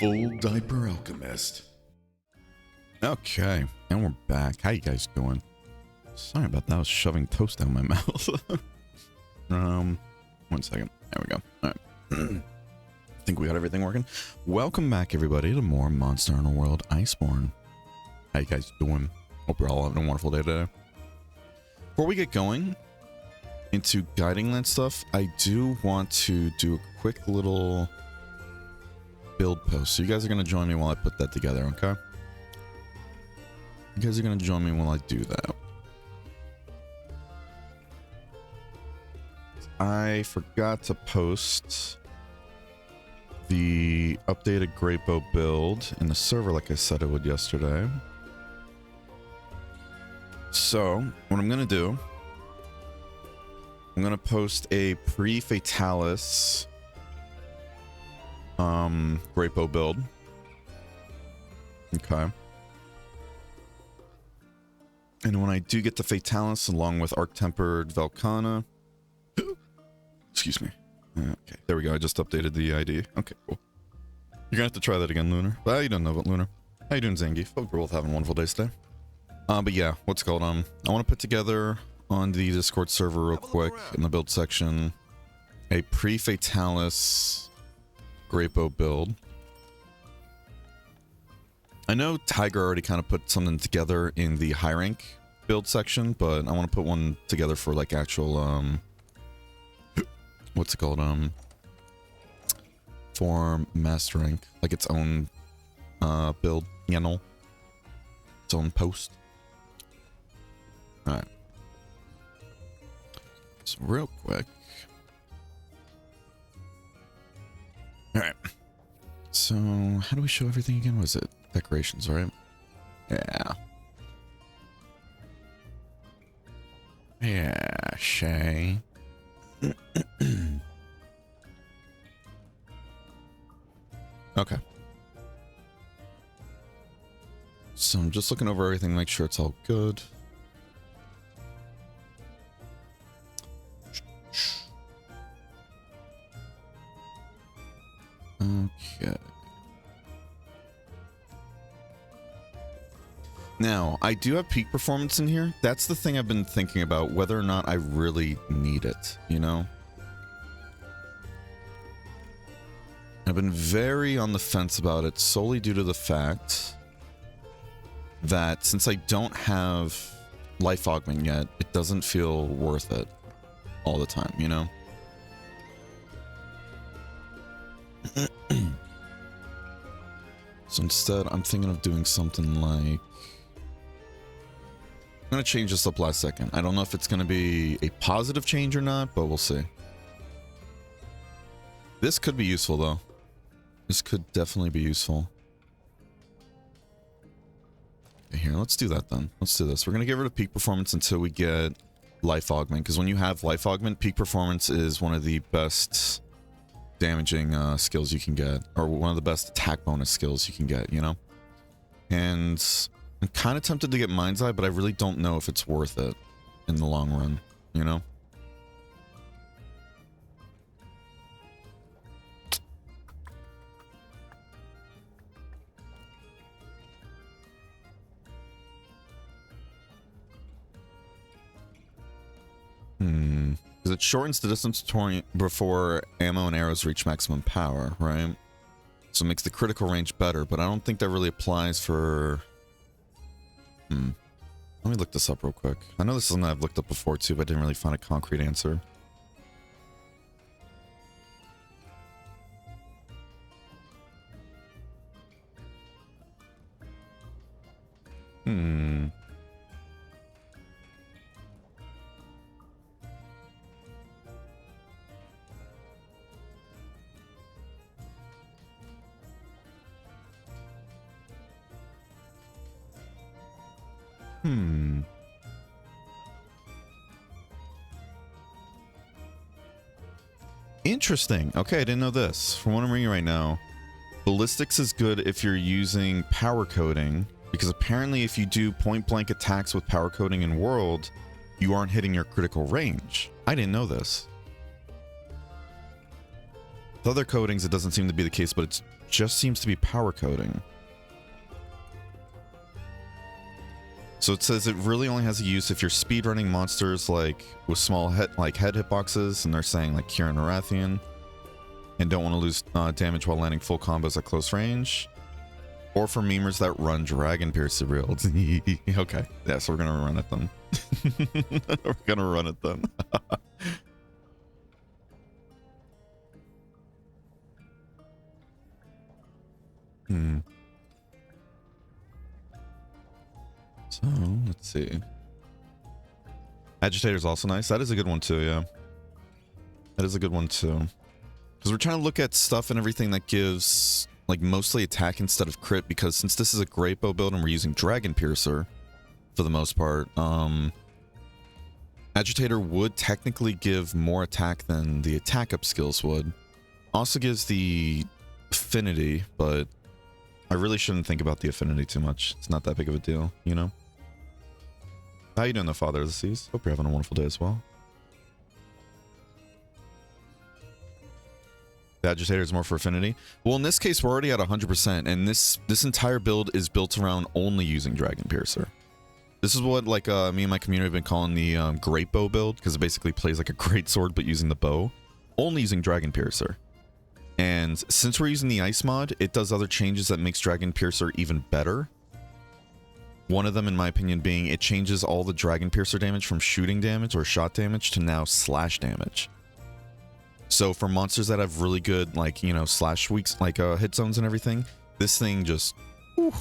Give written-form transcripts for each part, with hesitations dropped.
Full Diaper Alchemist. Okay, and we're back. How you guys doing? Sorry about that. I was shoving toast down my mouth. 1 second. There we go. All right. I think we got everything working. Welcome back, everybody, to more Monster Hunter World Iceborne. How you guys doing? Hope you're all having a wonderful day today. Before we get going into guiding that stuff, I do want to do a quick little build post. So you guys are going to join me while I put that together, okay? You guys are going to join me while I do that. I forgot to post the updated Great Bow build in the server like I said I would yesterday. So, what I'm going to do, I'm going to post a pre-Fatalis Great Bow build. Okay. And when I do get the Fatalis along with Arc-Tempered Velcana, excuse me. Okay, there we go. I just updated the ID. Okay, cool. You're gonna have to try that again, Lunar. Well, you don't know about Lunar. How you doing, Zangief? Hope we're both having wonderful days today. But yeah, what's it called? I want to put together on the Discord server real quick in the build section a pre-Fatalis Great Bow build. I know Tiger already kind of put something together in the high rank build section, but I want to put one together for like actual what's it called? For master rank, like its own build, you know, its own post. All right. So real quick. All right. So how do we show everything again? Was it decorations, right? Yeah. Yeah, Shay. Okay. So I'm just looking over everything, make sure it's all good. Okay. Now, I do have peak performance in here. That's the thing I've been thinking about, whether or not I really need it, you know? I've been very on the fence about it solely due to the fact that since I don't have life augment yet, it doesn't feel worth it all the time, you know? So instead, I'm thinking of doing something like... I'm going to change this up last second. I don't know if it's going to be a positive change or not, but we'll see. This could be useful, though. This could definitely be useful. Okay, here, let's do that then. Let's do this. We're going to get rid of peak performance until we get life augment, because when you have life augment, peak performance is one of the best damaging skills you can get, or one of the best attack bonus skills you can get, you know? And I'm kind of tempted to get Mind's Eye, but I really don't know if it's worth it in the long run, you know? Because it shortens the distance before ammo and arrows reach maximum power, right? So it makes the critical range better, but I don't think that really applies for... Let me look this up real quick. I know this is something I've looked up before too, but I didn't really find a concrete answer. Interesting. Okay, I didn't know this. From what I'm reading right now, ballistics is good if you're using power coding, because apparently if you do point blank attacks with power coding in World, you aren't hitting your critical range. I didn't know this. With other coatings, it doesn't seem to be the case, but it's just seems to be power coding. So it says it really only has a use if you're speedrunning monsters like with small head hitboxes, and they're saying like Kieran Arathian, and don't want to lose damage while landing full combos at close range, or for memers that run Dragon Piercer builds. Okay, yeah, so we're gonna run it then. We're gonna run it then. So let's see. Agitator's also nice. That is a good one too, yeah. That is a good one too. Because we're trying to look at stuff and everything that gives like mostly attack instead of crit, because since this is a great bow build and we're using Dragon Piercer for the most part, Agitator would technically give more attack than the attack up skills would. Also gives the affinity, but I really shouldn't think about the affinity too much. It's not that big of a deal, you know? How you doing, the Father of the Seas? Hope you're having a wonderful day as well. The Agitator is more for affinity. Well, in this case, we're already at 100%, and this entire build is built around only using Dragon Piercer. This is what like me and my community have been calling the Great Bow build, because it basically plays like a great sword but using the bow, only using Dragon Piercer. And since we're using the Ice mod, it does other changes that makes Dragon Piercer even better. One of them, in my opinion, being it changes all the Dragon Piercer damage from shooting damage or shot damage to now slash damage. So for monsters that have really good, like, you know, slash weaks, like hit zones and everything, this thing just... Whew.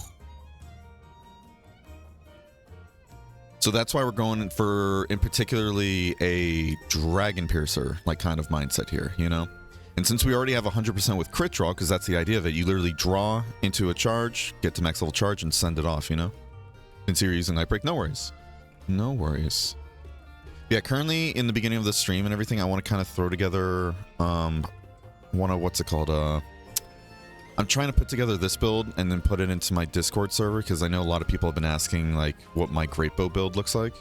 So that's why we're going for, in particularly, a Dragon Piercer, like, kind of mindset here, you know? And since we already have 100% with crit draw, because that's the idea of it, you literally draw into a charge, get to max level charge, and send it off, you know? Since you're using Nightbreak, no worries. No worries. Yeah, currently in the beginning of the stream and everything, I want to kind of throw together, what's it called? I'm trying to put together this build and then put it into my Discord server, because I know a lot of people have been asking, like, what my Great Bow build looks like.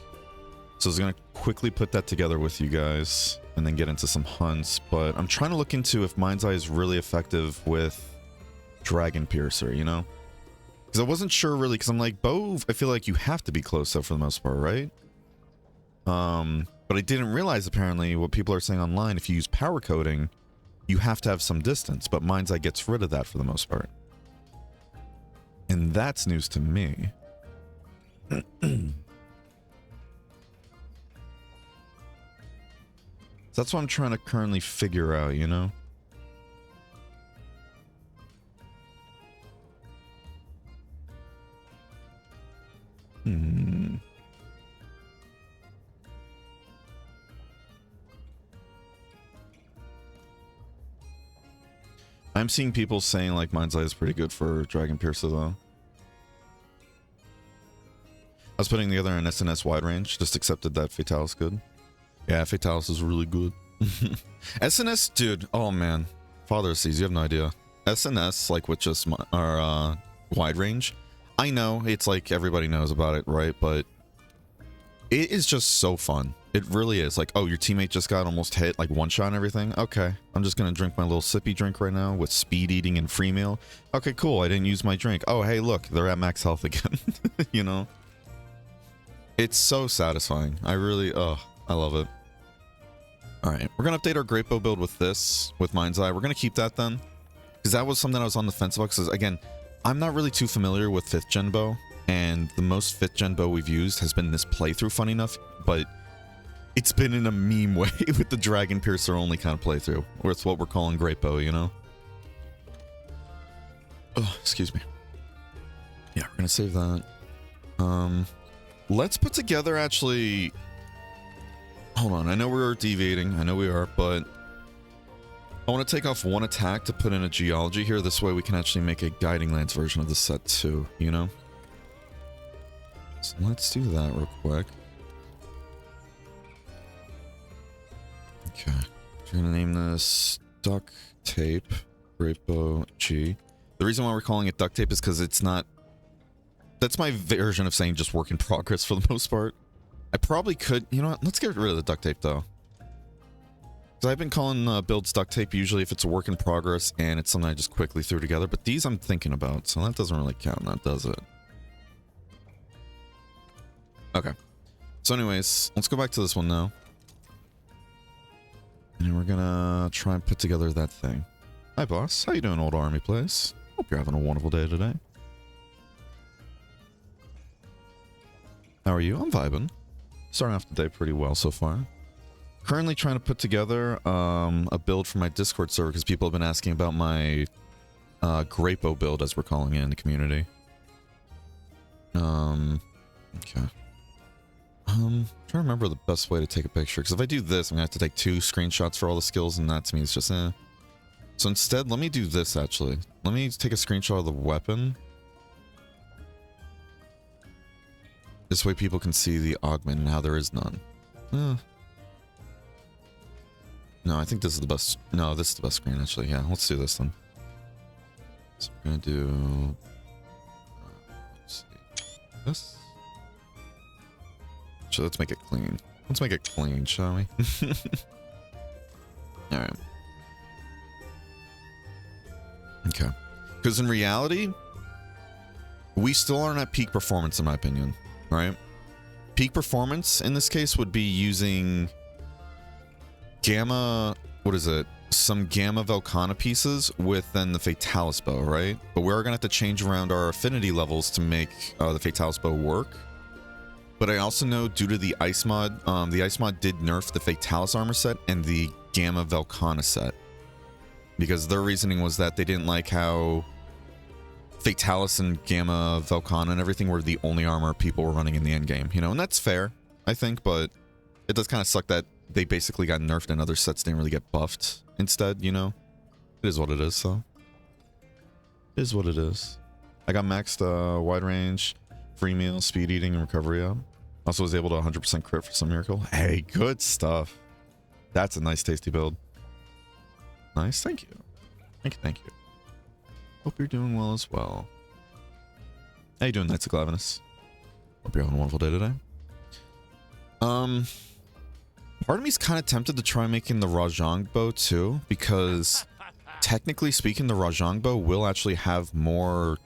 So I was going to quickly put that together with you guys and then get into some hunts, but I'm trying to look into if Mind's Eye is really effective with Dragon Piercer, you know? Because I wasn't sure really, because I'm like, bow, I feel like you have to be close though for the most part, right? But I didn't realize apparently what people are saying online, if you use power coding, you have to have some distance, but Mind's Eye gets rid of that for the most part. And that's news to me. That's what I'm trying to currently figure out, you know? I'm seeing people saying like Mind's Eye is pretty good for Dragon Piercer though. I was putting together an SNS wide range, just accepted that Fatalis good. Yeah, Fatalis is really good. SNS, dude, oh man. Father sees, you have no idea. SNS, like with just our wide range, I know it's like everybody knows about it, right? But it is just so fun. It really is. Like, oh, your teammate just got almost hit, like one shot and everything. Okay, I'm just gonna drink my little sippy drink right now with speed eating and free meal. Okay, cool. I didn't use my drink. Oh, hey, look, they're at max health again. You know, it's so satisfying. I really, I love it. All right, we're gonna update our Great Bow build with this, with Mind's Eye. We're gonna keep that then, because that was something I was on the fence about. Because again, I'm not really too familiar with 5th gen bow, and the most 5th gen bow we've used has been this playthrough, funny enough, but it's been in a meme way with the Dragon Piercer only kind of playthrough, where it's what we're calling Great Bow, you know? Oh, excuse me. Yeah, we're gonna save that. Let's put together actually... Hold on, I know we're deviating, I know we are, but I want to take off one attack to put in a geology here. This way we can actually make a Guiding Lance version of the set too, you know? So let's do that real quick. Okay, we're gonna name this Duct Tape Great Bow G. The reason why we're calling it Duct Tape is because it's not... That's my version of saying just work in progress for the most part. I probably could... You know what? Let's get rid of the Duct Tape though. So I've been calling builds duct tape usually if it's a work in progress and it's something I just quickly threw together, but these I'm thinking about, so that doesn't really count, that does it? Okay. So anyways, let's go back to this one now. And we're gonna try and put together that thing. Hi boss, how you doing, old army place? Hope you're having a wonderful day today. How are you? I'm vibing. Starting off the day pretty well so far. Currently trying to put together a build for my Discord server because people have been asking about my Grapo build, as we're calling it in the community. Okay. Trying to remember the best way to take a picture, because if I do this, I'm gonna have to take 2 screenshots for all the skills, and that to me is just eh. So instead, let me do this actually. Let me take a screenshot of the weapon. This way people can see the augment and how there is none. No, I think this is the best. No, this is the best screen, actually. Yeah, let's do this then. So we're going to do... let's see. This. So let's make it clean. Let's make it clean, shall we? Alright. Okay. Because in reality, we still aren't at peak performance, in my opinion. Right? Peak performance, in this case, would be using... Gamma, what is it? Some Gamma Velcana pieces with then the Fatalis bow, right? But we're gonna have to change around our affinity levels to make the Fatalis bow work. But I also know due to the ice mod did nerf the Fatalis armor set and the Gamma Velcana set. Because their reasoning was that they didn't like how Fatalis and Gamma Velcana and everything were the only armor people were running in the end game, you know? And that's fair, I think, but it does kind of suck that they basically got nerfed and other sets didn't really get buffed instead, you know? It is what it is, so. It is what it is. I got maxed wide range, free meal, speed eating, and recovery up. Also was able to 100% crit for some miracle. Hey, good stuff. That's a nice, tasty build. Nice, thank you. Thank you, thank you. Hope you're doing well as well. How you doing, Knights of Glavenus? Hope you're having a wonderful day today. Part of me's kind of tempted to try making the Rajang bow too, because technically speaking, the Rajang bow will actually have more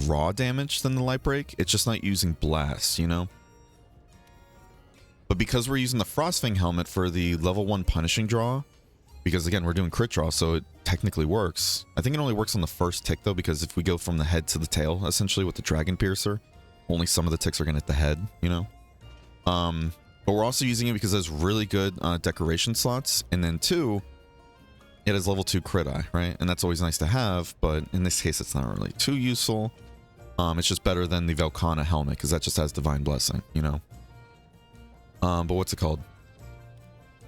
raw damage than the light break. It's just not using blast, you know? But because we're using the Frostfang helmet for the level 1 punishing draw, because again, we're doing crit draw, so it technically works. I think it only works on the first tick though, because if we go from the head to the tail, essentially with the Dragon Piercer, only some of the ticks are gonna hit the head, you know? But we're also using it because it has really good decoration slots, and then 2, it has level 2 crit eye, right? And that's always nice to have, but in this case, it's not really too useful. It's just better than the Velcana helmet, because that just has Divine Blessing, you know? But what's it called?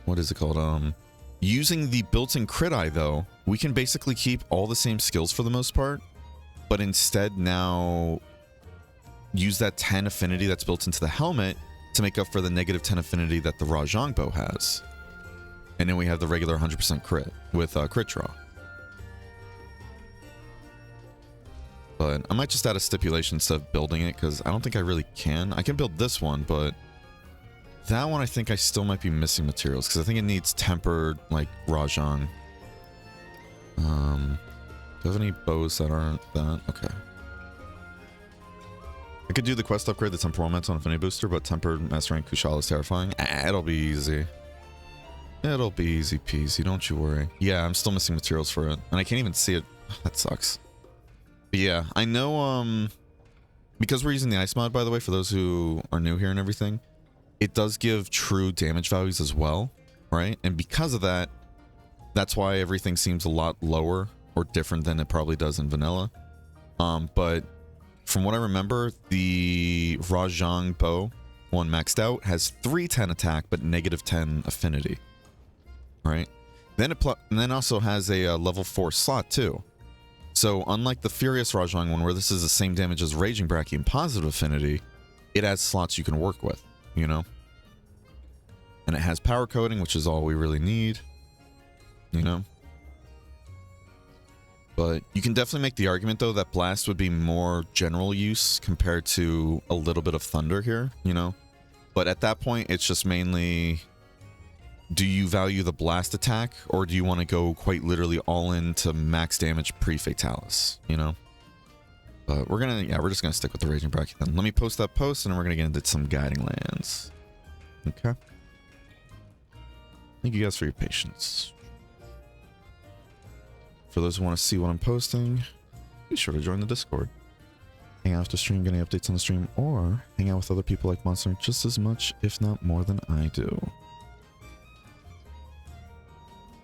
What is it called? Using the built-in crit eye, though, we can basically keep all the same skills for the most part, but instead now use that 10 affinity that's built into the helmet to make up for the negative 10 affinity that the Rajang bow has. And then we have the regular 100% crit with crit draw. But I might just add a stipulation instead of building it, because I don't think I really can. I can build this one, but that one I think I still might be missing materials, because I think it needs tempered, like, Rajang. Do you have any bows that aren't that? Okay. I could do the quest upgrade, the temporal romance on Affinity Booster, but tempered Master Rank Kushala is terrifying. It'll be easy. It'll be easy peasy, don't you worry. Yeah, I'm still missing materials for it, and I can't even see it. That sucks. But yeah, I know, because we're using the ice mod, by the way, for those who are new here and everything, it does give true damage values as well, right? And because of that, that's why everything seems a lot lower or different than it probably does in vanilla. But from what I remember, the Rajang bow, one maxed out, has 310 attack, but negative 10 affinity, right? Then it also has a level 4 slot too. So unlike the Furious Rajang one, where this is the same damage as Raging Brachian positive affinity, it has slots you can work with, you know? And it has power coding, which is all we really need, you know? But you can definitely make the argument, though, that Blast would be more general use compared to a little bit of Thunder here, you know? But at that point, it's just mainly do you value the blast attack, or do you want to go quite literally all in to max damage pre-fatalis, you know? But we're just gonna stick with the Raging Bracky then. Let me post that post, and then we're gonna get into some guiding lands. Okay. Thank you guys for your patience. For those who want to see what I'm posting, be sure to join the Discord. Hang out after stream, getting updates on the stream, or hang out with other people like Monster just as much, if not more than I do.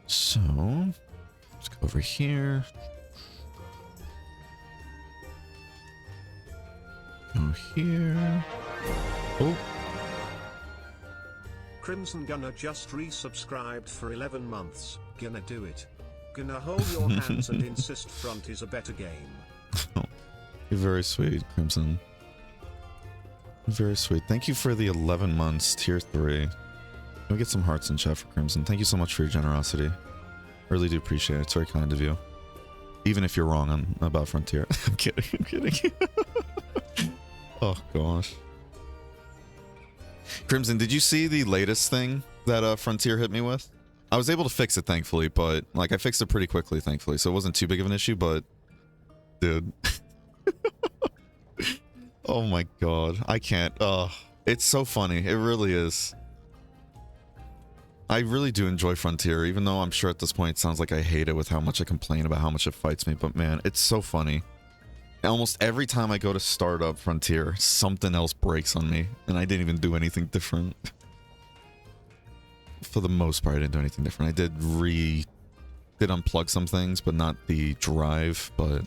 So, let's go over here. Go here. Oh. Crimson Gunner just resubscribed for 11 months. Gonna do it. Gonna hold your hands and insist front is a better game. You're very sweet, Crimson. Very sweet. Thank you for the 11 months, tier 3. Can we get some hearts in chat for Crimson? Thank you so much for your generosity. Really do appreciate it. It's very kind of you. Even if you're wrong about Frontier. I'm kidding. I'm kidding. Oh, gosh. Crimson, did you see the latest thing that Frontier hit me with? I was able to fix it, thankfully, but like I fixed it pretty quickly, thankfully, so it wasn't too big of an issue, but dude. Oh my god. I can't. It's so funny. It really is. I really do enjoy Frontier, even though I'm sure at this point it sounds like I hate it with how much I complain about how much it fights me, but man, it's so funny. Almost every time I go to start up Frontier, something else breaks on me, and I didn't even do anything different. For the most part, I didn't do anything different. I did unplug some things, but not the drive, but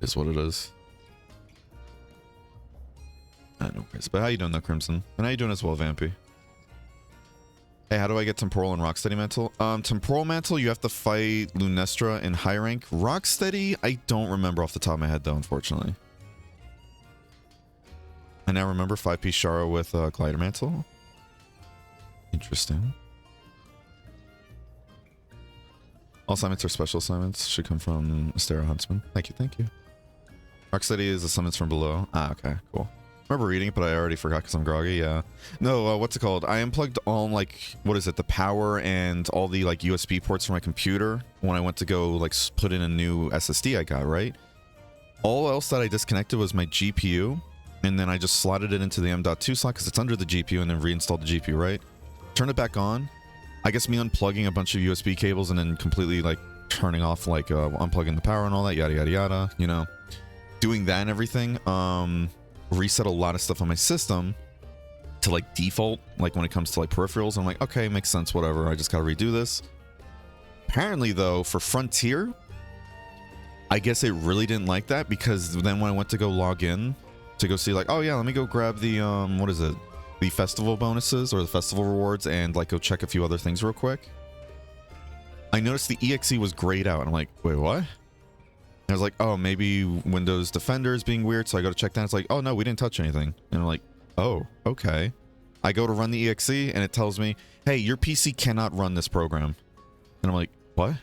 is what it is. I know, but how you doing though, Crimson? And how you doing as well, Vampy? Hey, how do I get Temporal and Rocksteady Mantle? Temporal Mantle, you have to fight Lunestra in high rank. Rocksteady, I don't remember off the top of my head, though, unfortunately. I now remember 5-piece Shara with Glider Mantle. Interesting. All assignments are special assignments. Should come from Astera Huntsman. Thank you, thank you. Rocksteady is the summons from below. Ah, okay, cool. I remember reading it, but I already forgot because I'm groggy. Yeah. No, what's it called? I unplugged all, like, what is it? The power and all the, like, USB ports from my computer when I went to go, like, put in a new SSD I got, right? All else that I disconnected was my GPU, and then I just slotted it into the M.2 slot because it's under the GPU, and then reinstalled the GPU, right? Turned it back on. I guess me unplugging a bunch of USB cables and then completely, like, turning off, like, unplugging the power and all that, yada, yada, yada, you know. Doing that and everything, reset a lot of stuff on my system to like default, like when it comes to like peripherals. I'm like, okay, makes sense, whatever, I just gotta redo this. Apparently though, for Frontier, I guess it really didn't like that, because then when I went to go log in to go see like, oh yeah, let me go grab the what is it, the festival bonuses or the festival rewards, and like go check a few other things real quick, I noticed the EXE was grayed out, and I'm like, wait, what? I was like, oh, maybe Windows Defender is being weird, so I go to check that. It's like, oh no, we didn't touch anything. And I'm like, oh, okay. I go to run the EXE, and it tells me, hey, your PC cannot run this program. And I'm like, what?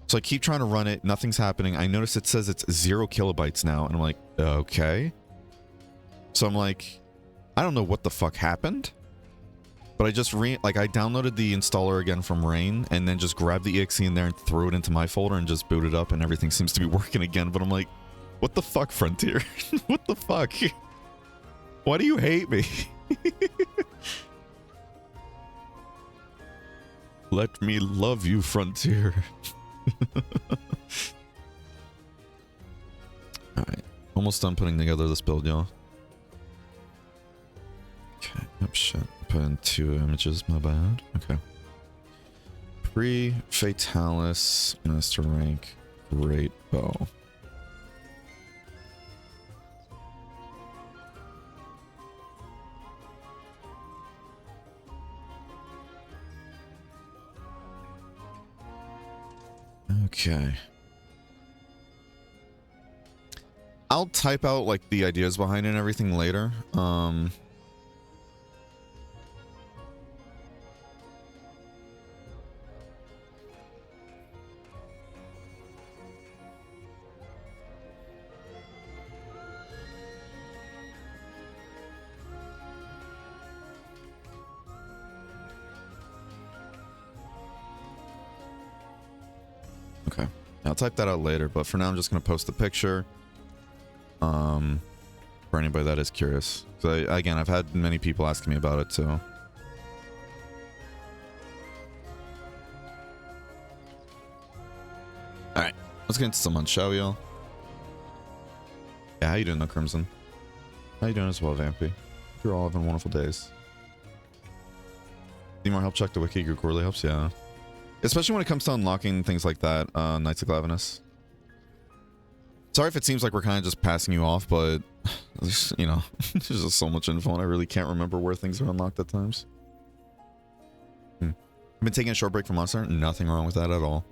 So I keep trying to run it, nothing's happening. I notice it says it's 0 kilobytes now, and I'm like, okay. So I'm like, I don't know what the fuck happened, but I just I downloaded the installer again from Rain, and then just grabbed the exe in there and threw it into my folder and just booted up, and everything seems to be working again. But I'm like, what the fuck, Frontier? What the fuck? Why do you hate me? Let me love you, Frontier. Alright, almost done putting together this build, y'all. Okay, oh shit. Put in 2 images, my bad. Okay. Pre-Fatalis, Master Rank, Great Bow. Okay. I'll type out like the ideas behind it and everything later. Okay. I'll type that out later, but for now I'm just going to post the picture. For anybody that is curious. So again, I've had many people asking me about it too. Alright, let's get into someone, shall we all? Yeah, how you doing though, Crimson? How you doing as well, Vampy? You're all having wonderful days. Need more help? Check the wiki. Group really helps, yeah. Especially when it comes to unlocking things like that, Knights of Glavenus. Sorry if it seems like we're kind of just passing you off, but you know, there's just so much info and I really can't remember where things are unlocked at times. I've been taking a short break from Monster Hunter. Nothing wrong with that at all.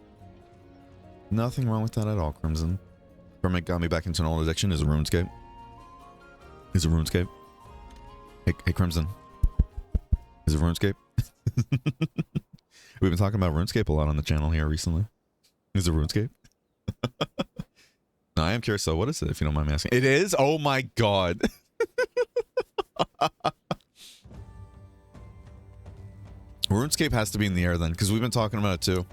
Nothing wrong with that at all, Crimson. What got me back into an old addiction is a RuneScape. Is it RuneScape? Hey, Crimson. Is it RuneScape? We've been talking about RuneScape a lot on the channel here recently. Is it RuneScape? No, I am curious though. What is it, if you don't mind me asking? It is? Oh my god. RuneScape has to be in the air then, because we've been talking about it too.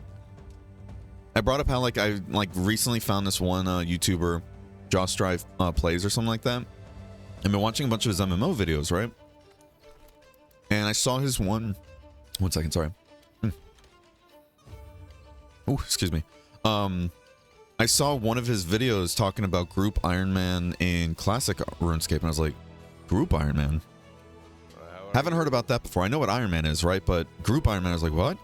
I brought up how I recently found this one YouTuber, Josh Strive Plays or something like that. I've been watching a bunch of his MMO videos, right? And I saw his one second, sorry. Oh, excuse me. I saw one of his videos talking about Group Iron Man in Classic RuneScape, and I was like, Group Iron Man? Haven't heard about that before. I know what Iron Man is, right? But Group Iron Man, I was like, what?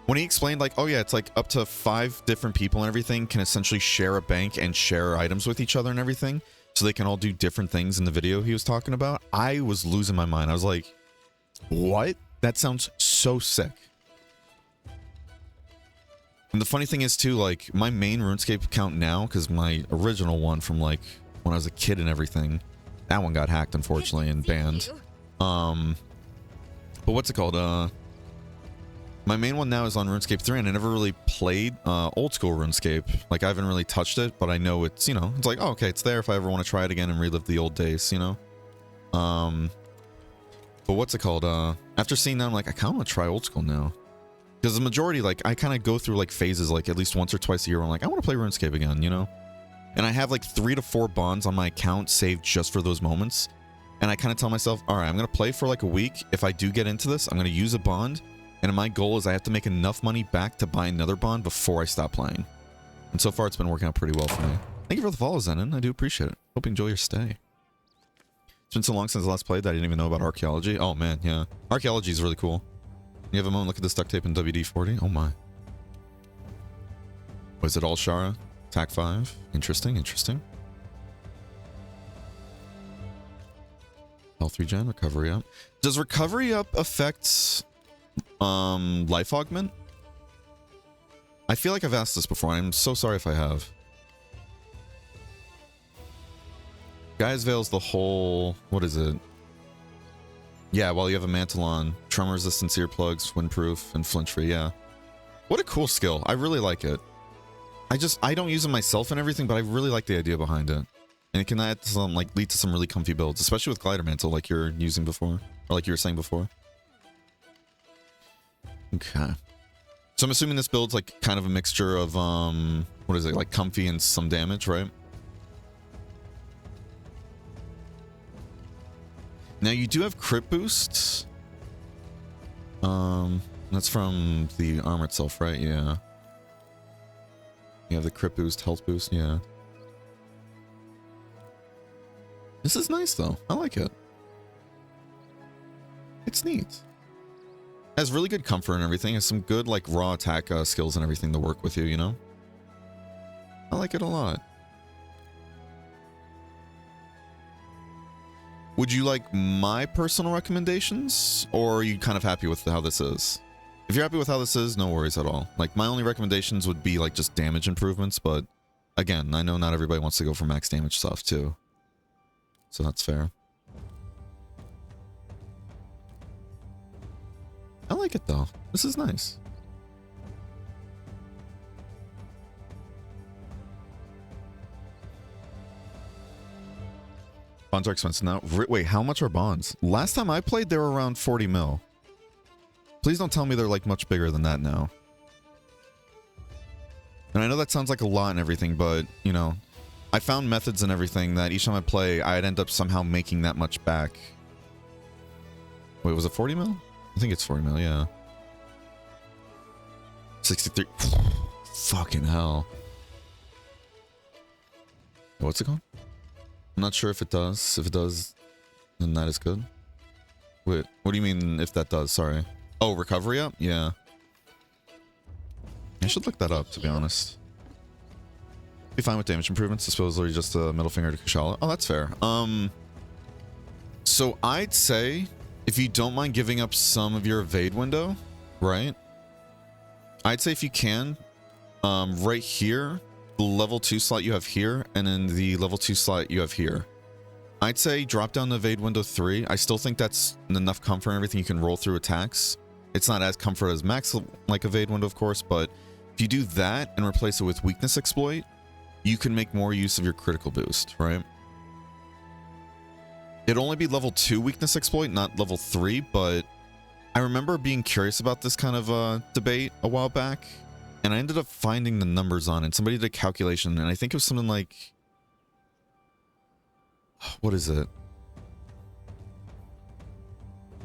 When he explained, like, oh yeah, it's like up to 5 different people and everything can essentially share a bank and share items with each other and everything, so they can all do different things in the video he was talking about. I was losing my mind. I was like, what? That sounds so sick. And the funny thing is too, like, my main RuneScape account now, because my original one from like when I was a kid and everything, that one got hacked unfortunately and banned. But what's it called? My main one now is on RuneScape 3, and I never really played old school RuneScape. Like, I haven't really touched it, but I know it's, you know, it's like, oh, okay, it's there if I ever want to try it again and relive the old days, you know? But what's it called? After seeing that, I'm like, I kind of want to try old school now. Because the majority, like, I kind of go through, like, phases, like, at least once or twice a year where I'm like, I want to play RuneScape again, you know? And I have, like, 3 to 4 bonds on my account saved just for those moments. And I kind of tell myself, all right, I'm going to play for, like, a week. If I do get into this, I'm going to use a bond. And my goal is I have to make enough money back to buy another bond before I stop playing. And so far, it's been working out pretty well for me. Thank you for the follow, Zenon. I do appreciate it. Hope you enjoy your stay. It's been so long since I last played that I didn't even know about archaeology. Oh, man, yeah. Archaeology is really cool. You have a moment, look at this duct tape in WD-40. Oh, my. Was it all Shara? Attack 5. Interesting, interesting. Health regen, recovery up. Does recovery up affect life augment? I feel like I've asked this before. I'm so sorry if I have. Guy's Veil's the whole... What is it? Yeah, while you have a mantle on. Trauma resistance earplugs, windproof, and flinch free, yeah. What a cool skill. I really like it. I don't use it myself and everything, but I really like the idea behind it. And it can add some, like, lead to some really comfy builds, especially with glider mantle like you're using before. Or like you were saying before. Okay. So I'm assuming this build's like kind of a mixture of, what is it, like comfy and some damage, right? Now you do have crit boosts. That's from the armor itself, right? Yeah. You have the crit boost, health boost, yeah. This is nice though. I like it. It's neat. Has really good comfort and everything. Has some good like raw attack skills and everything to work with you, you know? I like it a lot. Would you like my personal recommendations, or are you kind of happy with how this is? If you're happy with how this is, no worries at all. Like, my only recommendations would be like just damage improvements, but again, I know not everybody wants to go for max damage stuff too. So that's fair. I like it though. This is nice. Bonds are expensive now. Wait, how much are bonds? Last time I played, they were around 40 mil. Please don't tell me they're like much bigger than that now. And I know that sounds like a lot and everything, but, you know, I found methods and everything that each time I play, I'd end up somehow making that much back. Wait, was it 40 mil? I think it's 40 mil, yeah. 63. Fucking hell. What's it called? I'm not sure if it does. If it does, then that is good. Wait, what do you mean if that does? Sorry. Oh, recovery up? Yeah. I should look that up, to be honest. Be fine with damage improvements. Supposedly just a middle finger to Kushala. Oh, that's fair. So I'd say if you don't mind giving up some of your evade window, right? I'd say if you can, right here, the level 2 slot you have here, and then the level 2 slot you have here. I'd say drop down the evade window 3. I still think that's enough comfort and everything. You can roll through attacks. It's not as comfort as max like evade window, of course, but if you do that and replace it with weakness exploit, you can make more use of your critical boost, right? It'd only be level 2 weakness exploit, not level 3, but I remember being curious about this kind of debate a while back, and I ended up finding the numbers on it. Somebody did a calculation, and I think it was something like... What is it?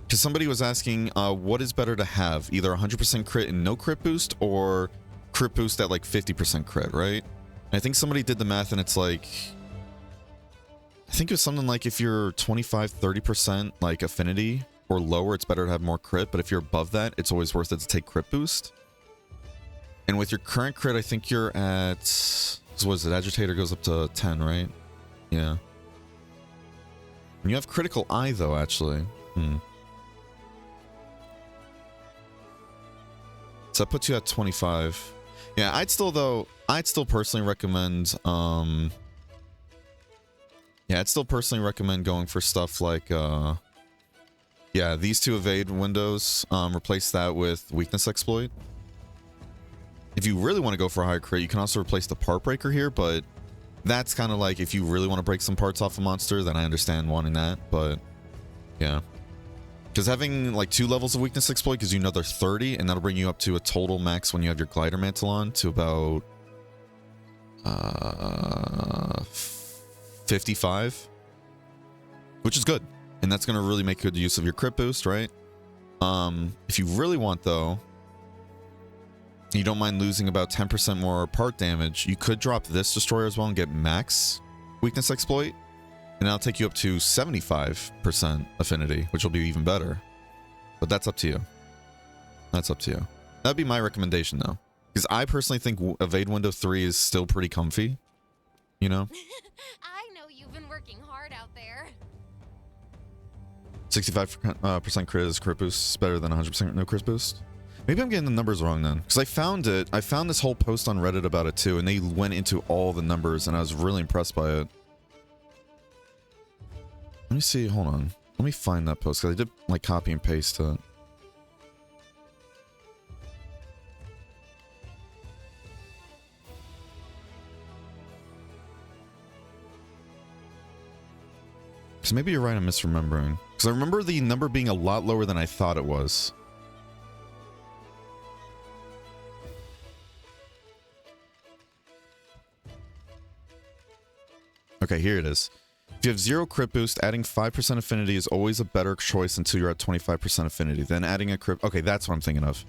Because somebody was asking, what is better to have? Either 100% crit and no crit boost, or crit boost at like 50% crit, right? And I think somebody did the math, and it's like... I think it was something like if you're 25-30% like affinity or lower, it's better to have more crit, but if you're above that, it's always worth it to take crit boost. And with your current crit, I think you're at... So what is it? Agitator goes up to 10, right? Yeah. And you have critical eye, though, actually. So that puts you at 25. Yeah, I'd still personally recommend... Yeah, I'd still personally recommend going for stuff like... Yeah, these two evade windows. Replace that with weakness exploit. If you really want to go for a higher crit, you can also replace the part breaker here, but that's kind of like if you really want to break some parts off a monster, then I understand wanting that, but yeah. Because having like 2 levels of weakness exploit gives you another 30, and that'll bring you up to a total max when you have your glider mantle on to about 55, which is good, and that's going to really make good use of your crit boost, right? If you really want, though, you don't mind losing about 10% more part damage, you could drop this destroyer as well and get max weakness exploit, and that'll take you up to 75% affinity, which will be even better. But that's up to you. That's up to you. That'd be my recommendation, though, because I personally think evade window 3 is still pretty comfy, you know? I know you've been working hard out there. 65% crit is crit boost is better than 100% no crit boost. Maybe I'm getting the numbers wrong then, because I found this whole post on Reddit about it too, and they went into all the numbers, and I was really impressed by it. Let me see, hold on. Let me find that post, because I did like copy and paste it. So maybe you're right, I'm misremembering. Because I remember the number being a lot lower than I thought it was. Okay, here it is. If you have 0 crit boost, adding 5% affinity is always a better choice until you're at 25% affinity. Then adding a crit... Okay, that's what I'm thinking of.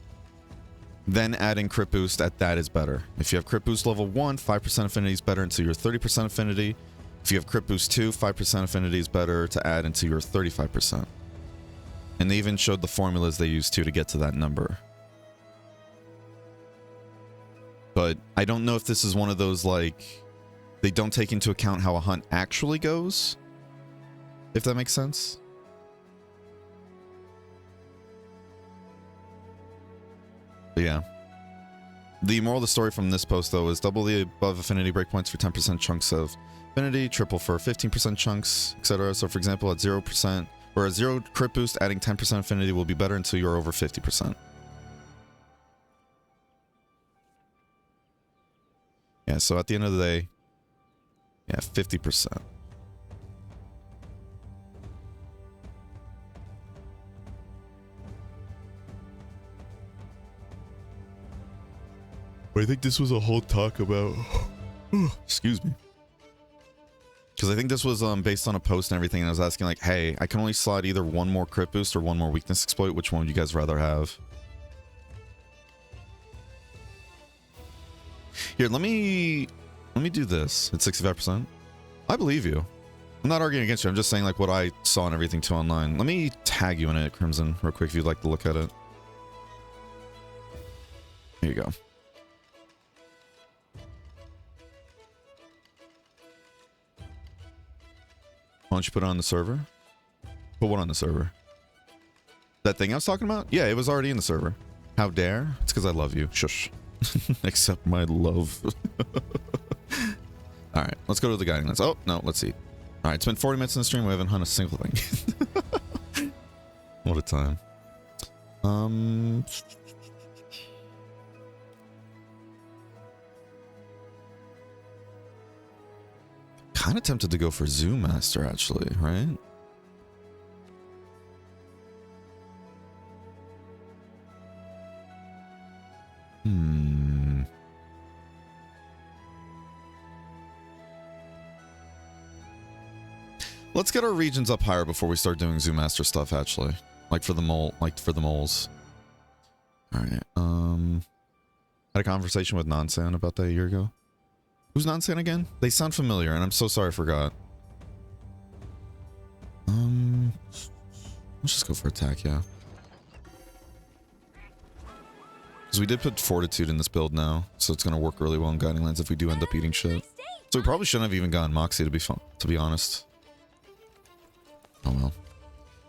Then adding crit boost at that is better. If you have crit boost level 1, 5% affinity is better until you're 30% affinity. If you have crit boost 2, 5% affinity is better to add until you're 35%. And they even showed the formulas they used to get to that number. But I don't know if this is one of those, like... They don't take into account how a hunt actually goes. If that makes sense. But yeah. The moral of the story from this post, though, is double the above affinity breakpoints for 10% chunks of affinity, triple for 15% chunks, etc. So, for example, at 0%, or a 0 crit boost, adding 10% affinity will be better until you're over 50%. Yeah, so at the end of the day, yeah, 50%. But I think this was a whole talk about... Excuse me. Because I think this was based on a post and everything, and I was asking like, hey, I can only slide either one more crit boost or one more weakness exploit. Which one would you guys rather have? Here, let me do this. It's 65%. I believe you. I'm not arguing against you. I'm just saying like what I saw and everything too online. Let me tag you in it, Crimson, real quick if you'd like to look at it. Here you go. Why don't you put it on the server? Put what on the server? That thing I was talking about? Yeah, it was already in the server. How dare? It's because I love you. Shush. Accept my love. Alright, let's go to the guiding lens. Oh, no, let's see. Alright, it's been 40 minutes in the stream. We haven't hunted a single thing. What a time. Kind of tempted to go for Zoom Master, actually, right? Let's get our regions up higher before we start doing Zoom Master stuff, actually. Like for the moles. Alright, had a conversation with Nansan about that a year ago. Who's Nansan again? They sound familiar, and I'm so sorry I forgot. Let's just go for attack, yeah. Because we did put Fortitude in this build now, so it's gonna work really well in Guiding Lands if we do end up eating shit. So we probably shouldn't have even gotten Moxie to be honest. Oh well.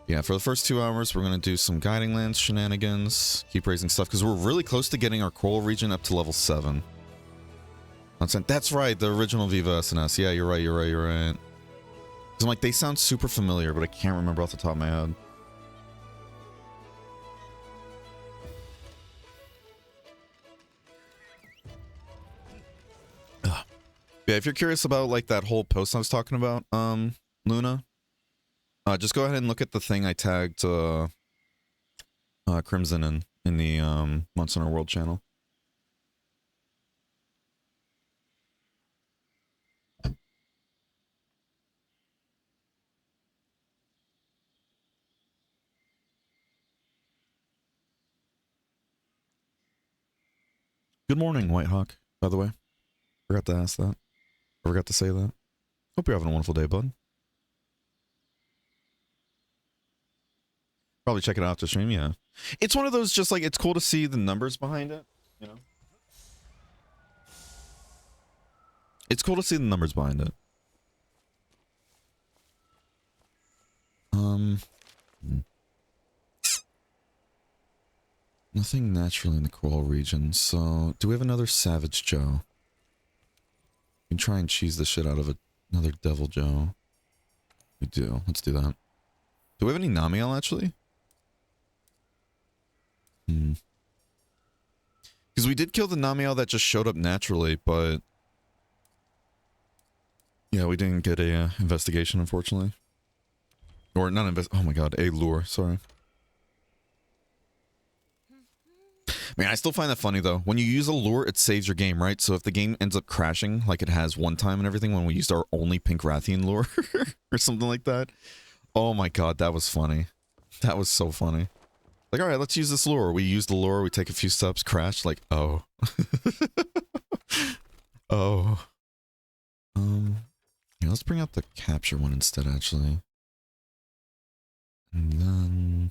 Yeah, for the first 2 hours, we're gonna do some Guiding Lands shenanigans, keep raising stuff, because we're really close to getting our Coral region up to level 7. That's right, the original Viva SNS. Yeah, you're right. Because I'm like, they sound super familiar, but I can't remember off the top of my head. Ugh. Yeah, if you're curious about like that whole post I was talking about, Luna, just go ahead and look at the thing I tagged Crimson in the Monster Hunter World channel. Good morning, Whitehawk, by the way. Forgot to ask that. I forgot to say that. Hope you're having a wonderful day, bud. Probably check it out after stream, yeah. It's one of those just like, it's cool to see the numbers behind it, you know? It's cool to see the numbers behind it. Nothing naturally in the Coral region, so do we have another Savage Joe? We can try and cheese the shit out of another Devil Joe. We do. Let's do that. Do we have any Namiel, actually? Because we did kill the Namiel that just showed up naturally, but... yeah, we didn't get a investigation, unfortunately. Or not oh my god, a lure, sorry. Man, I still find that funny though. When you use a lure, it saves your game, right? So if the game ends up crashing, like it has one time and everything, when we used our only Pink Rathian lure, or something like that. Oh my god, that was funny. That was so funny. Like, alright, let's use this lure. We use the lure, we take a few steps, crash, like, oh. Oh. Yeah, let's bring out the capture one instead, actually. And then...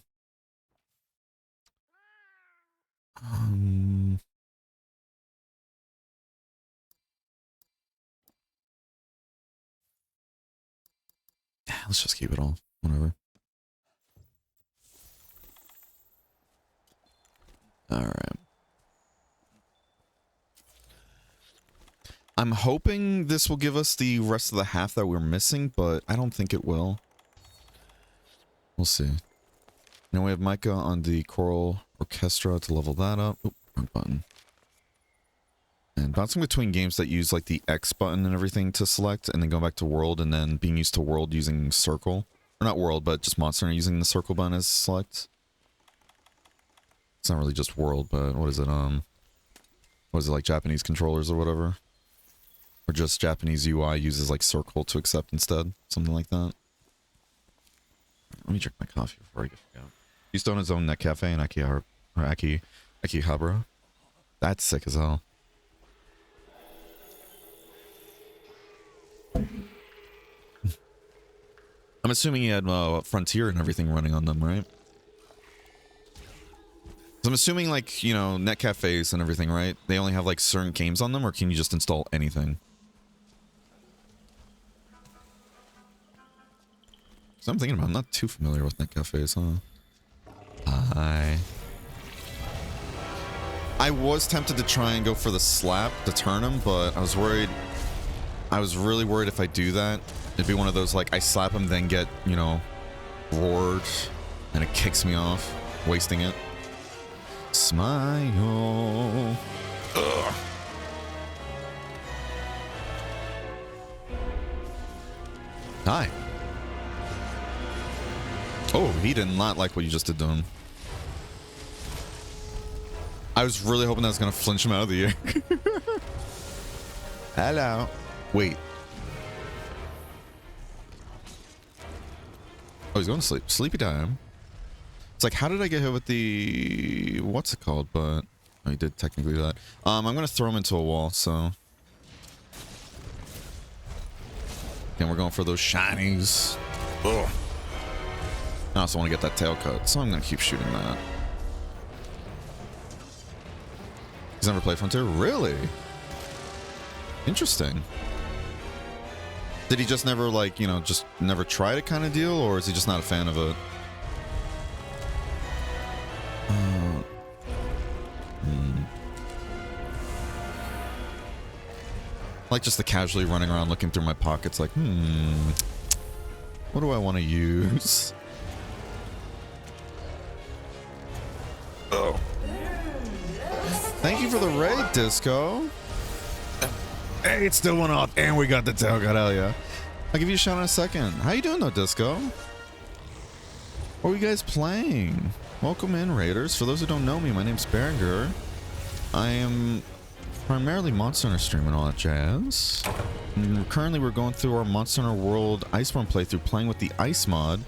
yeah, let's just keep it all. Whatever. Alright. I'm hoping this will give us the rest of the half that we're missing, but I don't think it will. We'll see. Now we have Micah on the Coral Orchestra to level that up. Oop, wrong button. And bouncing between games that use like the X button and everything to select, and then going back to World, and then being used to World using Circle. Or not World, but just Monster Hunter using the Circle button as select. It's not really just World, but what is it? What was it, like Japanese controllers or whatever? Or just Japanese UI uses like circle to accept instead. Something like that. Let me drink my coffee before I get forgot. He used to own his own net cafe in Akihabara. That's sick as hell. I'm assuming he had Frontier and everything running on them, right? So I'm assuming, like, you know, net cafes and everything, right? They only have like certain games on them, or can you just install anything? So I'm thinking about, I'm not too familiar with net cafes, huh? Hi. I was tempted to try and go for the slap to turn him, but I was worried. I was really worried if I do that, it'd be one of those, like, I slap him, then get, you know, roared, and it kicks me off, wasting it. Smile. Ugh. Hi. Oh, he did not like what you just did to him. I was really hoping that was going to flinch him out of the air. Hello. Wait. Oh, he's going to sleep. Sleepy time. It's like, how did I get hit with the... What's it called? But... Oh, he did technically that. I'm going to throw him into a wall, so... And we're going for those shinies. Ugh. I also want to get that tail cut, so I'm going to keep shooting that. He's never played Frontier? Really? Interesting. Did he just never, like, you know, just never tried it kind of deal, or is he just not a fan of it? Like just the casually running around looking through my pockets like, what do I want to use? Oh. Thank you for the raid, Disco. Hey, it's still one off, and we got the tail cut, hell yeah. I'll give you a shout in a second. How you doing though, Disco? What are you guys playing? Welcome in, Raiders. For those who don't know me, my name's Berenger. I am primarily Monster Hunter stream and all that jazz. And currently we're going through our Monster Hunter World Iceborne playthrough, playing with the Ice mod,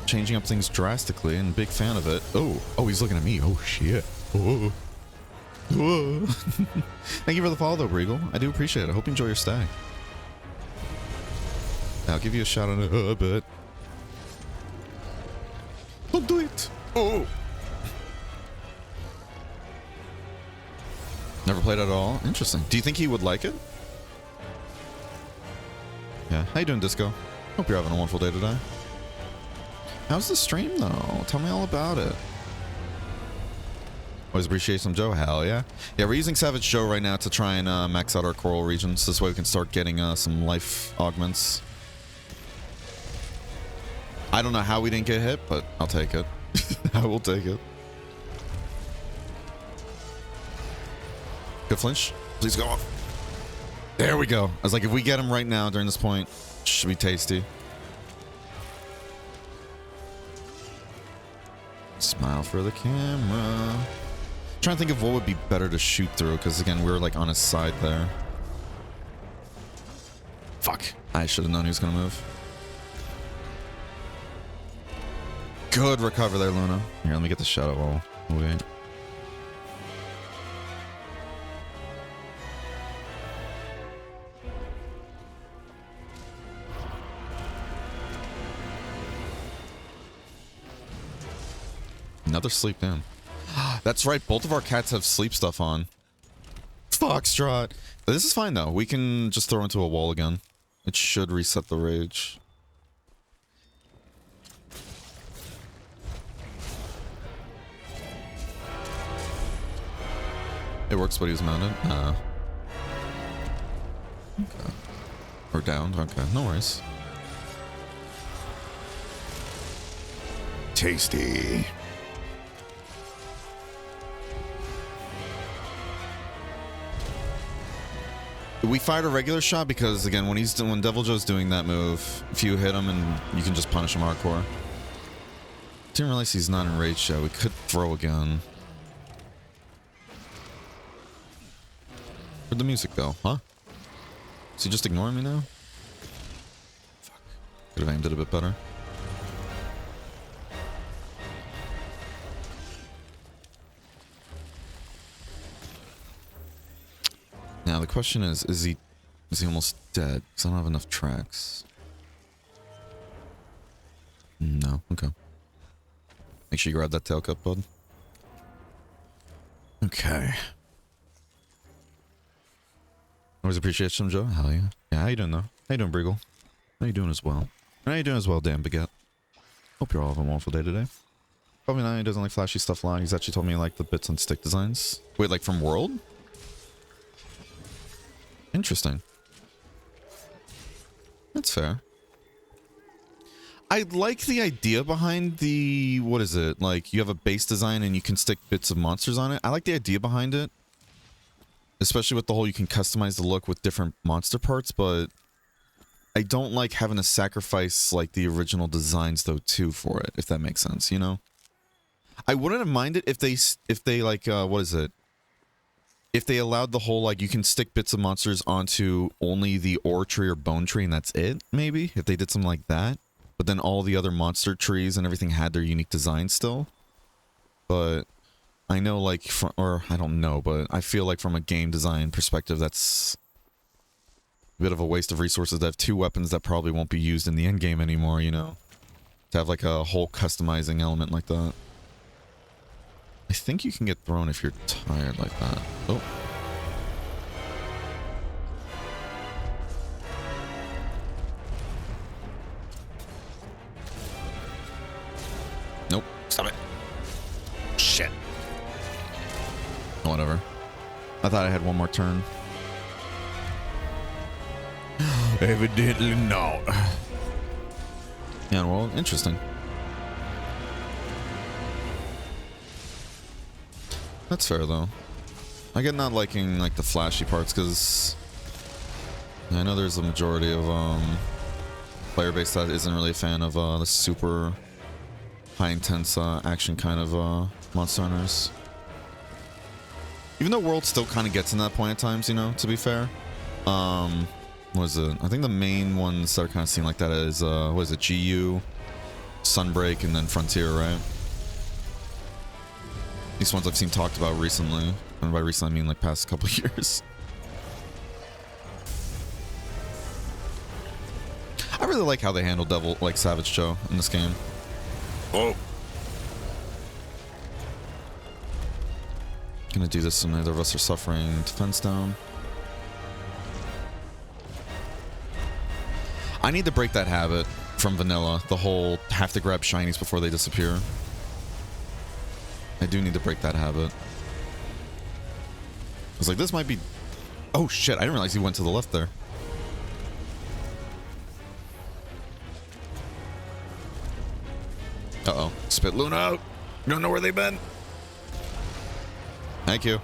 changing up things drastically, and big fan of it. Oh, he's looking at me. Oh shit. Oh. Whoa. Thank you for the follow though, Regal. I do appreciate it. I hope you enjoy your stay. I'll give you a shout out in a bit. Don't do it. Oh. Never played it at all. Interesting. Do you think he would like it? Yeah. How you doing, Disco? Hope you're having a wonderful day today. How's the stream though? Tell me all about it. Always appreciate some Joe. Hell yeah. Yeah, we're using Savage Joe right now to try and max out our coral regions. This way we can start getting some life augments. I don't know how we didn't get hit, but I'll take it. I will take it. Good flinch. Please go off. There we go. I was like, if we get him right now during this point, should be tasty. Smile for the camera. Trying to think of what would be better to shoot through, because again, we were like on his side there. Fuck. I should have known he was going to move. Good recover there, Luna. Here, let me get the shot at wall. Wait. Another sleep in. That's right, both of our cats have sleep stuff on. Foxtrot. This is fine though. We can just throw into a wall again. It should reset the rage. It works, but he was mounted. Okay. Or downed. Okay, no worries. Tasty. We fired a regular shot because, again, when Devil Joe's doing that move, if you hit him and you can just punish him hardcore. Didn't realize he's not enraged yet. We could throw again. Where'd the music go, huh? Is he just ignoring me now? Fuck. Could have aimed it a bit better. Now the question is he almost dead? Because I don't have enough tracks. No, okay. Make sure you grab that tail cup, bud. Okay. Always appreciate some Joe. Hell yeah. Yeah, how you doing though? How you doing, Briegel? How you doing as well? How you doing as well, Dan Baguette? Hope you're all having a wonderful day today. Probably not. He doesn't like flashy stuff a lot. He's actually told me he liked the bits and stick designs. Wait, like from World? Interesting. That's fair. I like the idea behind the... What is it? Like, you have a base design and you can stick bits of monsters on it. I like the idea behind it. Especially with the whole you can customize the look with different monster parts, but... I don't like having to sacrifice, like, the original designs, though, too, for it, if that makes sense, you know? I wouldn't have minded if they like, what is it? If they allowed the whole, like, you can stick bits of monsters onto only the ore tree or bone tree and that's it, maybe? If they did something like that. But then all the other monster trees and everything had their unique design still. But I know, like, or I don't know, but I feel like from a game design perspective, that's a bit of a waste of resources to have two weapons that probably won't be used in the end game anymore, you know? To have, like, a whole customizing element like that. I think you can get thrown if you're tired like that. Oh. Nope. Stop it. Shit. Whatever. I thought I had one more turn. Evidently not. Yeah, well, interesting. That's fair, though. I get not liking, like, the flashy parts, because I know there's a majority of, player base that isn't really a fan of, the super high-intense, action kind of, Monster Hunters. Even though World still kind of gets in that point at times, you know, to be fair. What is it? I think the main ones that are kind of seen like that is, what is it? GU, Sunbreak, and then Frontier, right? These ones I've seen talked about recently. And by recently, I mean like past couple of years. I really like how they handle Devil, like Savage Joe in this game. Oh. Gonna do this so neither of us are suffering. Defense down. I need to break that habit from vanilla. The whole have to grab shinies before they disappear. I do need to break that habit. I was like, this might be... Oh shit, I didn't realize he went to the left there. Uh-oh. Spit Luna out! You don't know where they've been? Thank you.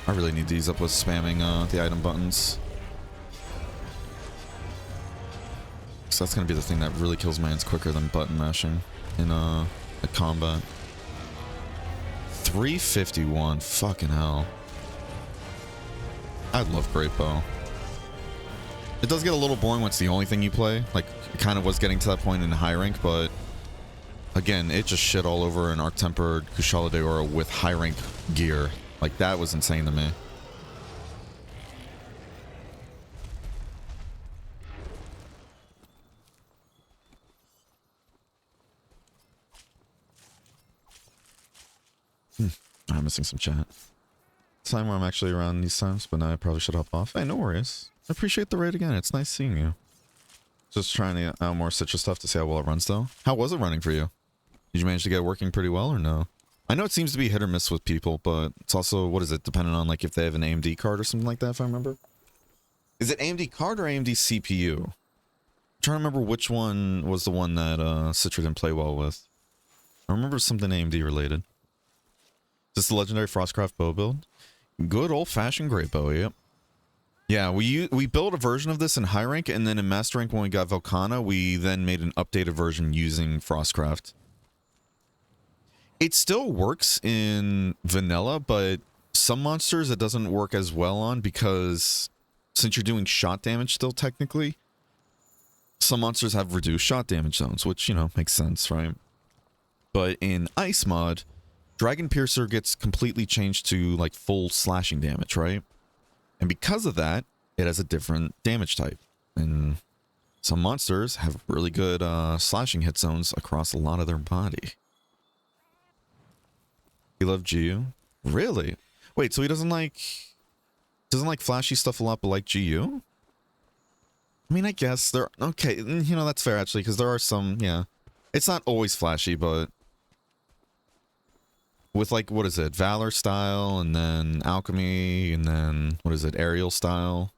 I really need to ease up with spamming the item buttons. So that's going to be the thing that really kills mans quicker than button mashing in the combat. 351. Fucking hell. I love Great Bow. It does get a little boring when it's the only thing you play. Like, it kind of was getting to that point in high rank, but again, it just shit all over an Arc-Tempered Kushala Deora with high rank gear. Like, that was insane to me. I'm missing some chat. Time where I'm actually around these times, but now I probably should hop off. Hey, no worries. I appreciate the raid again. It's nice seeing you. Just trying to get out more Citrus stuff to see how well it runs, though. How was it running for you? Did you manage to get it working pretty well, or no? I know it seems to be hit or miss with people, but it's also, what is it, depending on, like, if they have an AMD card or something like that, if I remember? Is it AMD card or AMD CPU? I'm trying to remember which one was the one that Citra didn't play well with. I remember something AMD related. Is this the legendary Frostcraft bow build? Good old-fashioned great bow, yep. Yeah, we built a version of this in high rank, and then in master rank when we got Volcana, we then made an updated version using Frostcraft. It still works in vanilla, but some monsters it doesn't work as well on because since you're doing shot damage still technically, some monsters have reduced shot damage zones, which, you know, makes sense, right? But in Ice mod, Dragon Piercer gets completely changed to like full slashing damage, right? And because of that, it has a different damage type. And some monsters have really good slashing hit zones across a lot of their body. He loved GU? Really? Wait, so he doesn't like flashy stuff a lot, but like GU? I mean, I guess there. Okay, you know, that's fair actually, because there are some. Yeah, it's not always flashy, but with like, what is it, Valor style, and then Alchemy, and then what is it, Aerial style,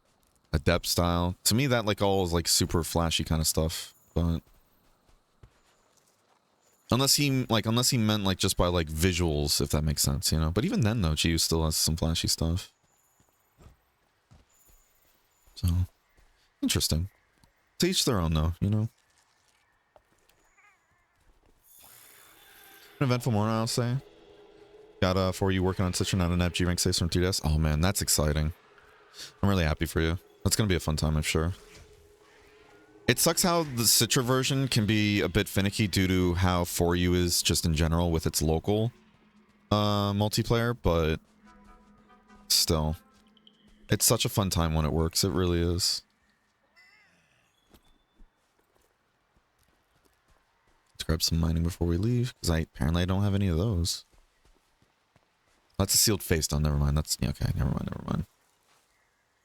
Adept style. To me, that like all is like super flashy kind of stuff, but unless he meant like just by like visuals, if that makes sense, you know. But even then, though, GU still has some flashy stuff. So interesting. To each their own, though, you know. An eventful morning, I'll say. Got for you working on Citra, not an app G rank saves from 2DS. Oh man, that's exciting. I'm really happy for you. That's gonna be a fun time, I'm sure. It sucks how the Citra version can be a bit finicky due to how For You is just in general with its local multiplayer, but still, it's such a fun time when it works. It really is. Let's grab some mining before we leave, because apparently I don't have any of those. That's a sealed face down. Never mind. That's yeah, okay. Never mind.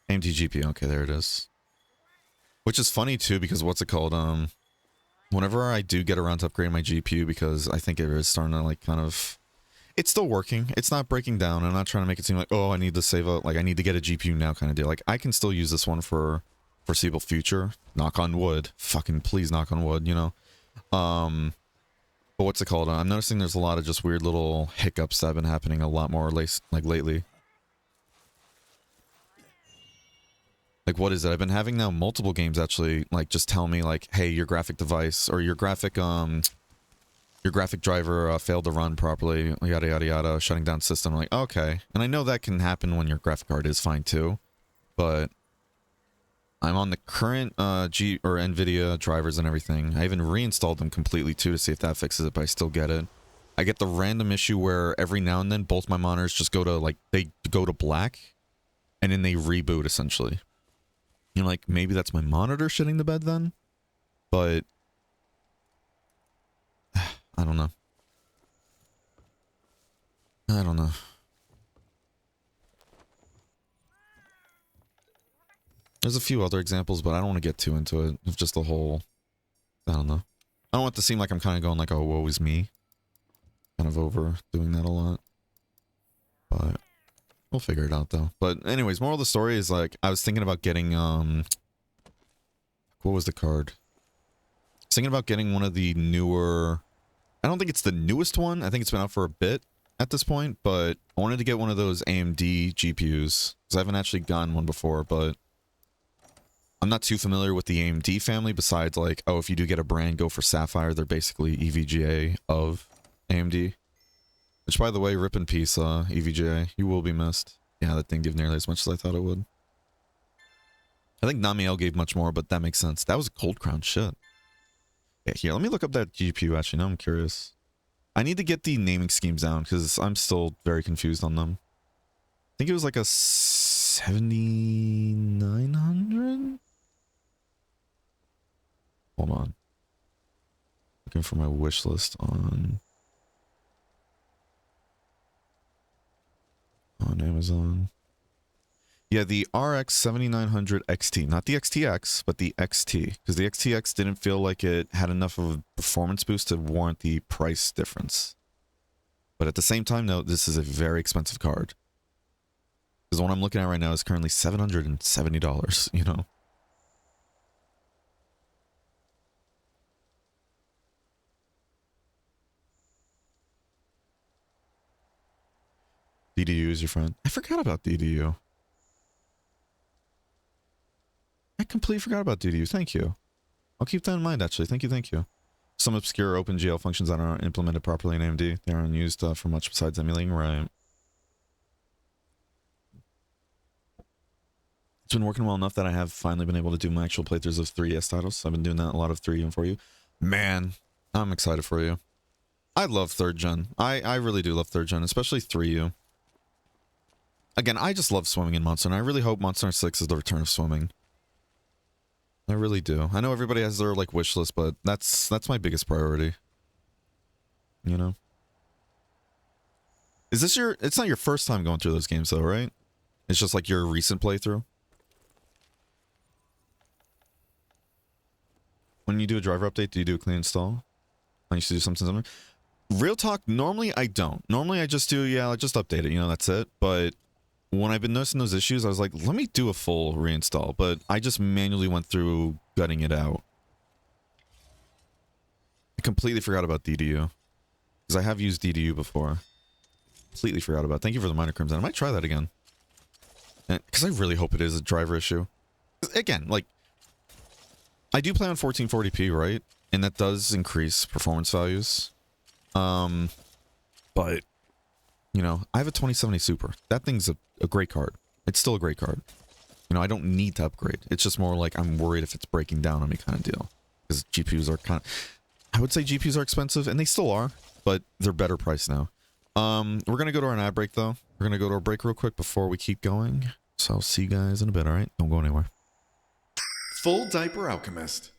AMD GPU. Okay, there it is. Which is funny too, because what's it called? Whenever I do get around to upgrading my GPU, because I think it is starting to like kind of, it's still working. It's not breaking down. I'm not trying to make it seem like, oh, I need to save up, like I need to get a GPU now kind of deal. Like I can still use this one for foreseeable future. Knock on wood. Fucking please knock on wood. You know. But what's it called? I'm noticing there's a lot of just weird little hiccups that have been happening a lot more like lately. Like, what is it? I've been having now multiple games actually, like, just tell me, like, hey, your graphic device, or your graphic driver failed to run properly, yada, yada, yada, shutting down system. I'm like, okay. And I know that can happen when your graphic card is fine, too. But I'm on the current NVIDIA drivers and everything. I even reinstalled them completely, too, to see if that fixes it, but I still get it. I get the random issue where every now and then, both my monitors just go to, like, they go to black, and then they reboot, essentially. You know, like, maybe that's my monitor shitting the bed then? But I don't know. I don't know. There's a few other examples, but I don't want to get too into it. It's just the whole, I don't know. I don't want it to seem like I'm kind of going like, oh, woe is me. Kind of overdoing that a lot. But we'll figure it out, though. But anyways, moral of the story is, like, I was thinking about getting, what was the card? I was thinking about getting one of the newer, I don't think it's the newest one. I think it's been out for a bit at this point, but I wanted to get one of those AMD GPUs, because I haven't actually gotten one before, but I'm not too familiar with the AMD family, besides, like, oh, if you do get a brand, go for Sapphire. They're basically EVGA of AMD. Which, by the way, rip in peace, EVGA. You will be missed. Yeah, that thing gave nearly as much as I thought it would. I think Namiel gave much more, but that makes sense. That was a cold crown shit. Yeah, here, let me look up that GPU, actually. Now I'm curious. I need to get the naming schemes down, because I'm still very confused on them. I think it was like a 7900? Hold on. Looking for my wish list on Amazon. Yeah, the RX 7900 XT. Not the XTX, but the XT. Because the XTX didn't feel like it had enough of a performance boost to warrant the price difference. But at the same time, no, this is a very expensive card. Because the one I'm looking at right now is currently $770, you know? DDU is your friend. I forgot about DDU. I completely forgot about DDU. Thank you. I'll keep that in mind, actually. Thank you, thank you. Some obscure OpenGL functions that aren't implemented properly in AMD. They aren't used for much besides emulating. Right. It's been working well enough that I have finally been able to do my actual playthroughs of 3S titles. I've been doing that a lot of 3U and 4U. Man, I'm excited for you. I love 3rd gen. I really do love 3rd gen, especially 3U. Again, I just love swimming in Monster, and I really hope Monster Hunter 6 is the return of swimming. I really do. I know everybody has their, like, wish list, but that's my biggest priority. You know? Is this your... It's not your first time going through those games, though, right? It's just, like, your recent playthrough? When you do a driver update, do you do a clean install? I used to do something similar. Real talk, normally I don't. Normally I just do, yeah, just update it, you know, that's it. But when I've been noticing those issues, I was like, let me do a full reinstall. But I just manually went through gutting it out. I completely forgot about DDU. Because I have used DDU before. Completely forgot about it. Thank you for the minor crimson. I might try that again. Because I really hope it is a driver issue. Again, like, I do play on 1440p, right? And that does increase performance values. But, you know, I have a 2070 Super. That thing's a great card. It's still a great card. You know, I don't need to upgrade. It's just more like I'm worried if it's breaking down on me kind of deal. Because GPUs are kind of... I would say GPUs are expensive, and they still are, but they're better priced now. We're going to go to our ad break, though. We're going to go to our break real quick before we keep going. So I'll see you guys in a bit, alright? Don't go anywhere. Full Diaper Alchemist.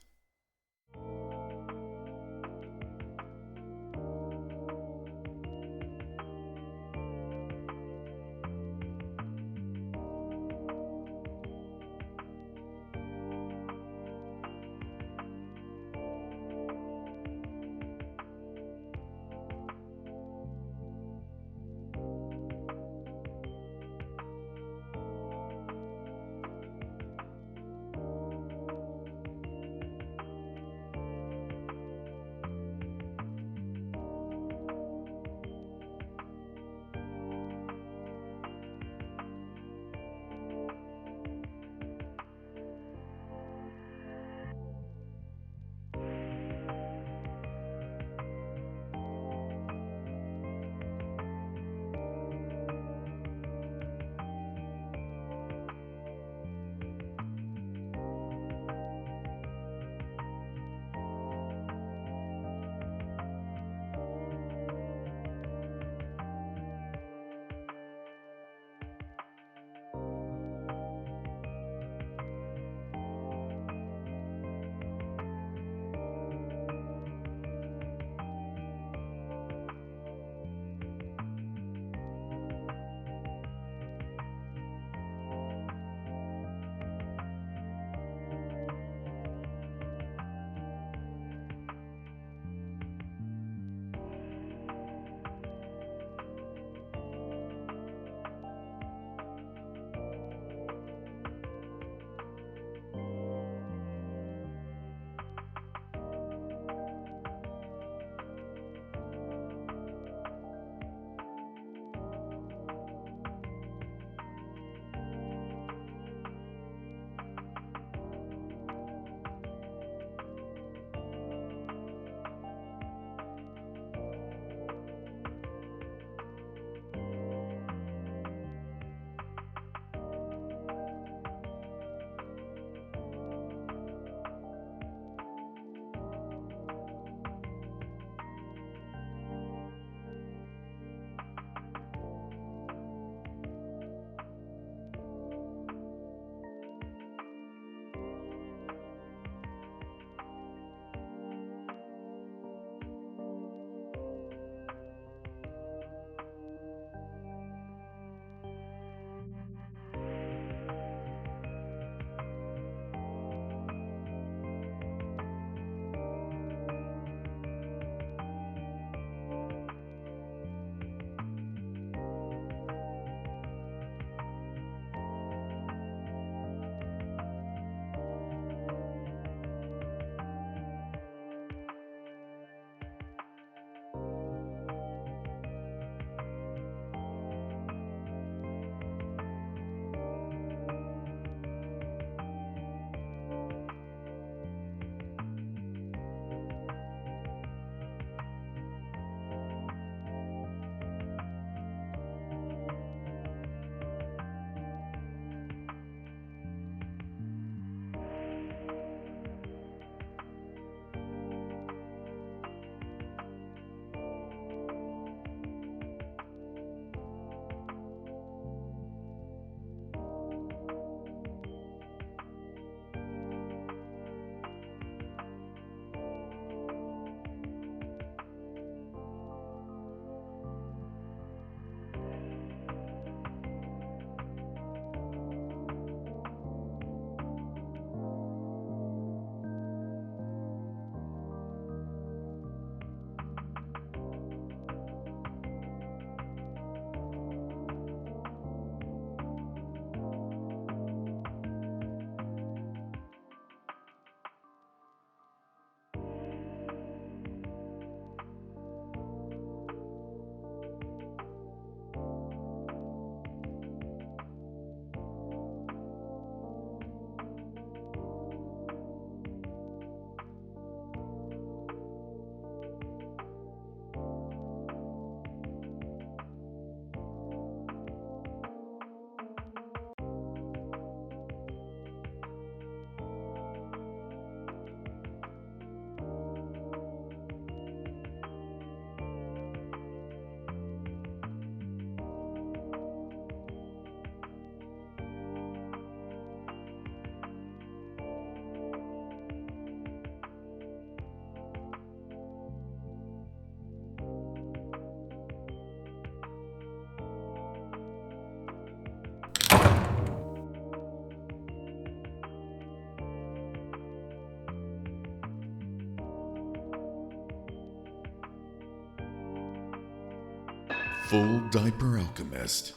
Full Diaper Alchemist.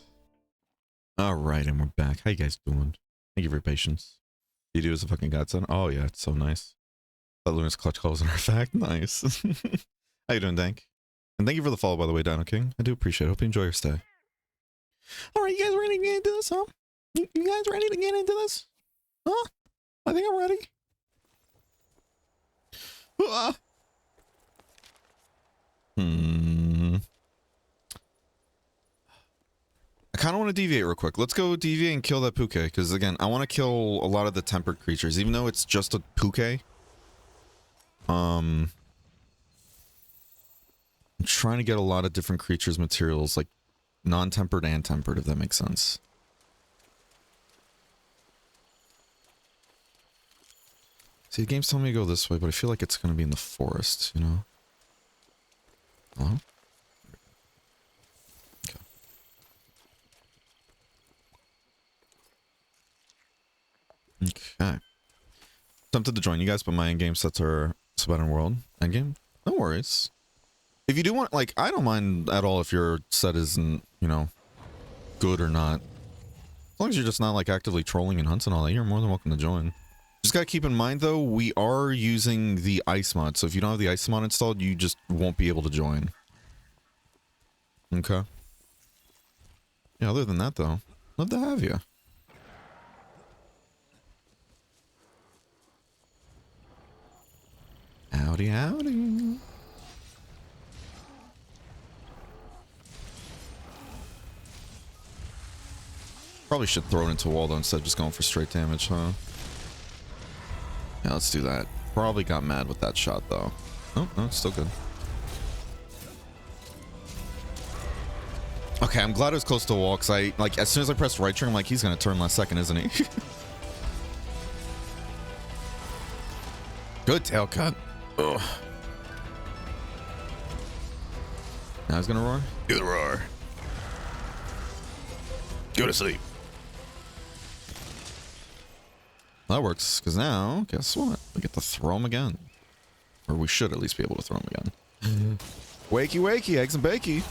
All right, and we're back. How you guys doing? Thank you for your patience. You do as a fucking godson. Oh yeah, it's so nice. That Luna's clutch call was an artifact. Nice. How you doing, Dank? And thank you for the follow, by the way, Dino King. I do appreciate it. Hope you enjoy your stay. All right, you guys ready to get into this, huh? You guys ready to get into this? Huh? I think I'm ready. I kind of want to deviate real quick. Let's go deviate and kill that Puke, because again, I want to kill a lot of the tempered creatures, even though it's just a Puke. I'm trying to get a lot of different creatures materials, like non-tempered and tempered, if that makes sense. See, the game's telling me to go this way, but I feel like it's going to be in the forest, you know? Hello? Okay. Okay. Tempted to join you guys, but my endgame sets are Sweatin' World. Endgame? No worries. If you do want, like, I don't mind at all if your set isn't, you know, good or not. As long as you're just not, like, actively trolling and hunts and all that, you're more than welcome to join. Just gotta keep in mind, though, we are using the ice mod, so if you don't have the ice mod installed, you just won't be able to join. Okay. Yeah, other than that, though, love to have you. Howdy, howdy. Probably should throw it into a wall, though, instead of just going for straight damage, huh? Yeah, let's do that. Probably got mad with that shot, though. Oh, no, it's still good. Okay, I'm glad it was close to a wall, because I, like, as soon as I pressed right trigger, I'm like, he's going to turn last second, isn't he? Good tail cut. Ugh. Now he's going to roar? Do the roar. Go to sleep. That works, because now, guess what? We get to throw him again. Or we should at least be able to throw him again. Wakey, wakey, eggs and bakey.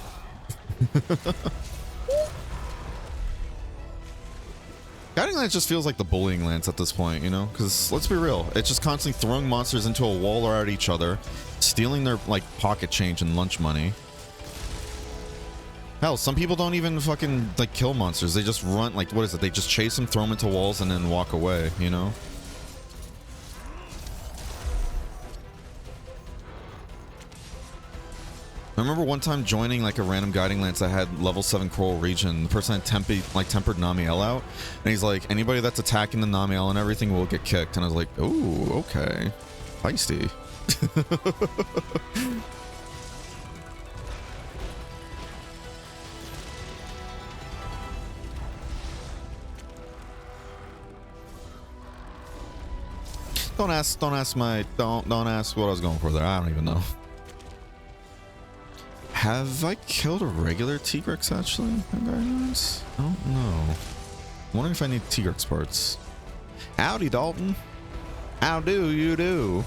Guiding Lance just feels like the bullying Lance at this point, you know? Because, let's be real, it's just constantly throwing monsters into a wall or at each other, stealing their, like, pocket change and lunch money. Hell, some people don't even fucking, like, kill monsters. They just run, like, what is it? They just chase them, throw them into walls, and then walk away, you know? I remember one time joining, like, a random Guiding Lance that had level 7 Coral Region. The person had tempered Namiel out, and he's like, anybody that's attacking the Namiel and everything will get kicked. And I was like, ooh, okay. Feisty. Don't ask what I was going for there. I don't even know. Have I killed a regular Tigrex actually? I don't know. I'm wondering if I need Tigrex parts. Howdy, Dalton. How do you do?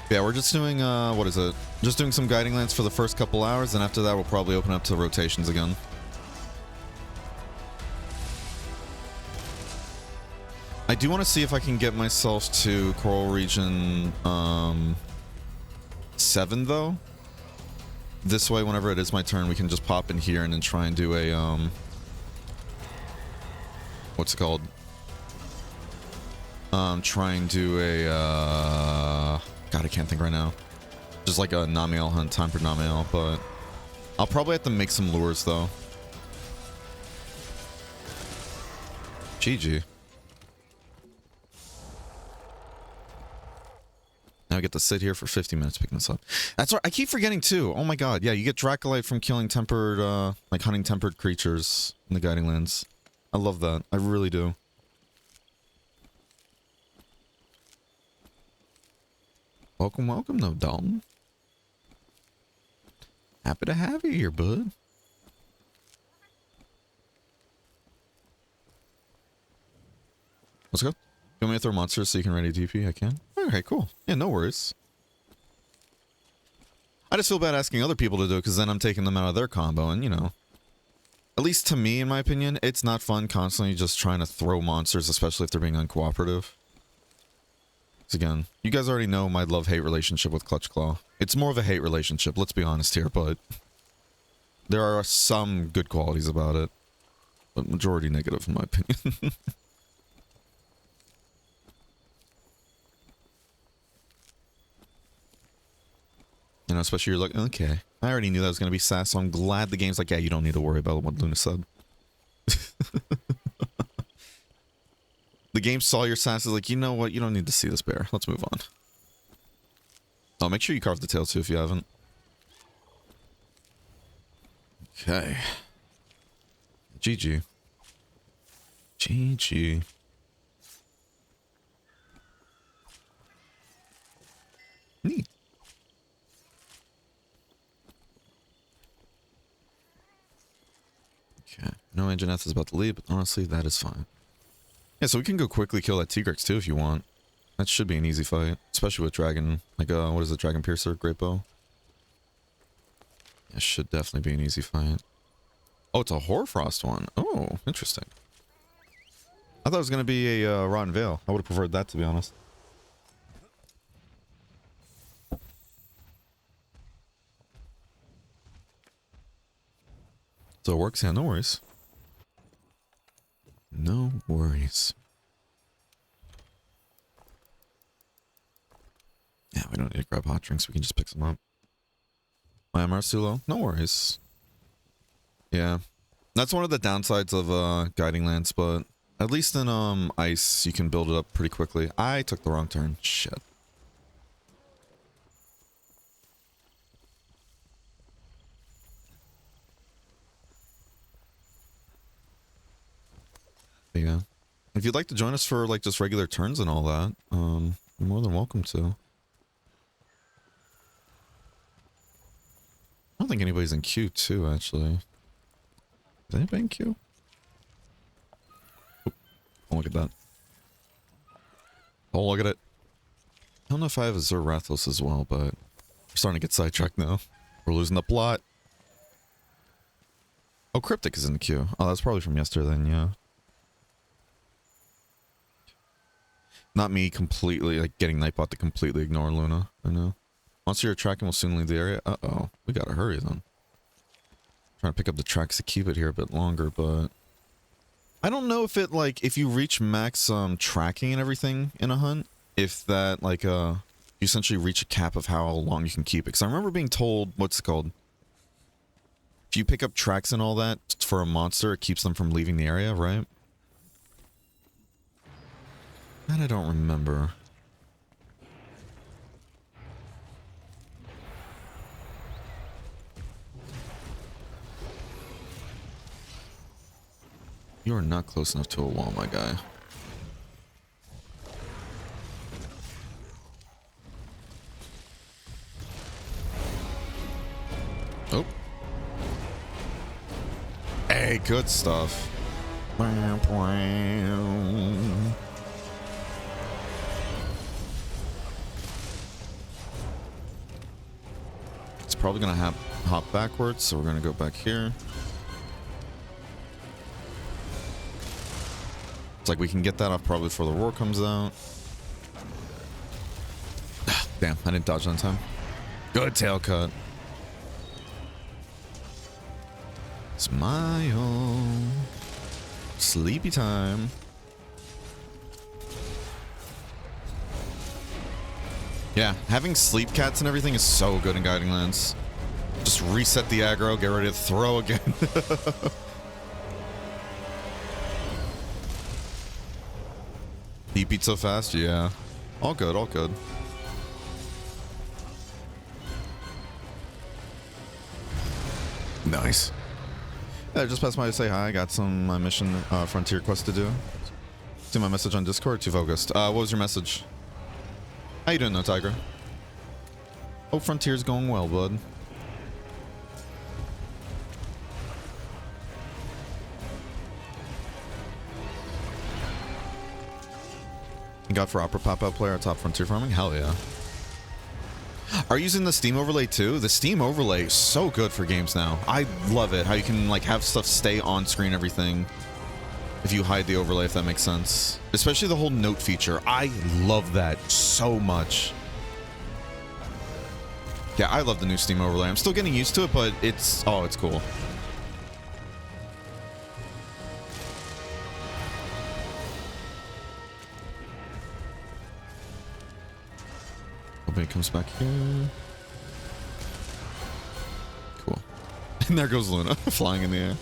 Yeah, we're just doing, what is it? Just doing some Guiding Lance for the first couple hours, and after that we'll probably open up to rotations again. I do want to see if I can get myself to Coral Region 7, though. This way, whenever it is my turn, we can just pop in here and then try and do a, what's it called? Try and do a, God, I can't think right now. Just like a Namiel hunt, time for Namiel, but I'll probably have to make some lures, though. GG. Now I get to sit here for 50 minutes picking this up. That's right. I keep forgetting too. Oh my god. Yeah, you get Dracolite from killing tempered, like hunting tempered creatures in the Guiding Lands. I love that. I really do. Welcome, welcome though, Dalton. Happy to have you here, bud. Let's go. You want me to throw monsters so you can ready DP? I can. Okay, cool. Yeah, no worries. I just feel bad asking other people to do it because then I'm taking them out of their combo, and you know. At least to me, in my opinion, it's not fun constantly just trying to throw monsters, especially if they're being uncooperative. Because again, you guys already know my love-hate relationship with Clutch Claw. It's more of a hate relationship, let's be honest here, but there are some good qualities about it. But majority negative, in my opinion. You know, especially you're like, okay, I already knew that was going to be sass, so I'm glad the game's like, yeah, you don't need to worry about what Luna said. The game saw your sass, is like, you know what, you don't need to see this bear. Let's move on. Oh, make sure you carve the tail too if you haven't. Okay. GG. GG. Neat. Okay. No Anjaneth is about to leave, but honestly, that is fine. Yeah, so we can go quickly kill that Tigrex too if you want. That should be an easy fight. Especially with Dragon, like, what is it, Dragon Piercer, Great Bow? It should definitely be an easy fight. Oh, it's a Hoarfrost one. Oh, interesting. I thought it was going to be a Rotten Veil. I would have preferred that, to be honest. So it works, yeah, no worries. No worries. Yeah, we don't need to grab hot drinks, we can just pick some up. My MR's too low? No worries. Yeah. That's one of the downsides of Guiding Lands, but at least in Ice, you can build it up pretty quickly. I took the wrong turn. Shit. Yeah. If you'd like to join us for like just regular turns and all that, you're more than welcome to. I don't think anybody's in queue too, actually. Is anybody in queue? Oh, look at that. Oh, look at it. I don't know if I have a Zerathos as well, but we're starting to get sidetracked now. We're losing the plot. Oh, Cryptic is in the queue. Oh, that's probably from yesterday then, yeah. Not me completely, like, getting Nightbot to completely ignore Luna. I know. Monster you're tracking will soon leave the area. Uh-oh. We gotta hurry then. Trying to pick up the tracks to keep it here a bit longer, but... I don't know if it, like, if you reach max, tracking and everything in a hunt, if that, like, you essentially reach a cap of how long you can keep it. Because I remember being told, what's it called? If you pick up tracks and all that for a monster, it keeps them from leaving the area, right? That I don't remember. You are not close enough to a wall, my guy. Oh. Hey, good stuff. It's probably gonna hop backwards, so we're gonna go back here. It's like we can get that off probably before the roar comes out. Damn, I didn't dodge that in time. Good tail cut. Smile. Sleepy time. Yeah, having sleep cats and everything is so good in Guiding Lands. Just reset the aggro, get ready to throw again. He beat so fast, yeah. All good, all good. Nice. Yeah, just passed by to say hi. I got some mission Frontier quest to do. See my message on Discord, too focused. What was your message? How you doing though, Tiger? Hope Frontier's going well, bud. You got for Opera Pop-Out player at top Frontier farming? Hell yeah. Are you using the Steam overlay too? The Steam overlay is so good for games now. I love it. How you can like have stuff stay on screen, everything. If you hide the overlay, if that makes sense. Especially the whole note feature. I love that so much. Yeah, I love the new Steam overlay. I'm still getting used to it, but it's cool. Hoping it comes back here. Cool. And there goes Luna, flying in the air.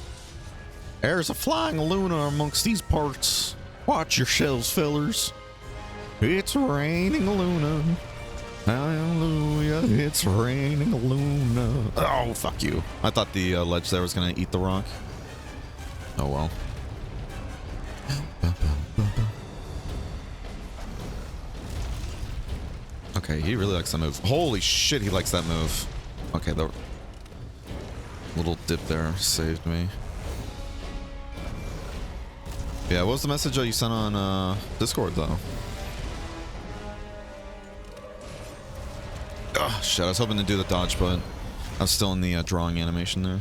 There's a flying Luna amongst these parts. Watch yourselves, fellers. It's raining Luna. Hallelujah, it's raining Luna. Oh, fuck you. I thought the ledge there was going to eat the rock. Oh, well. Okay, he really likes that move. Holy shit, he likes that move. Okay, the little dip there saved me. Yeah, what was the message that you sent on Discord, though? Oh, shit, I was hoping to do the dodge, but I was still in the drawing animation there.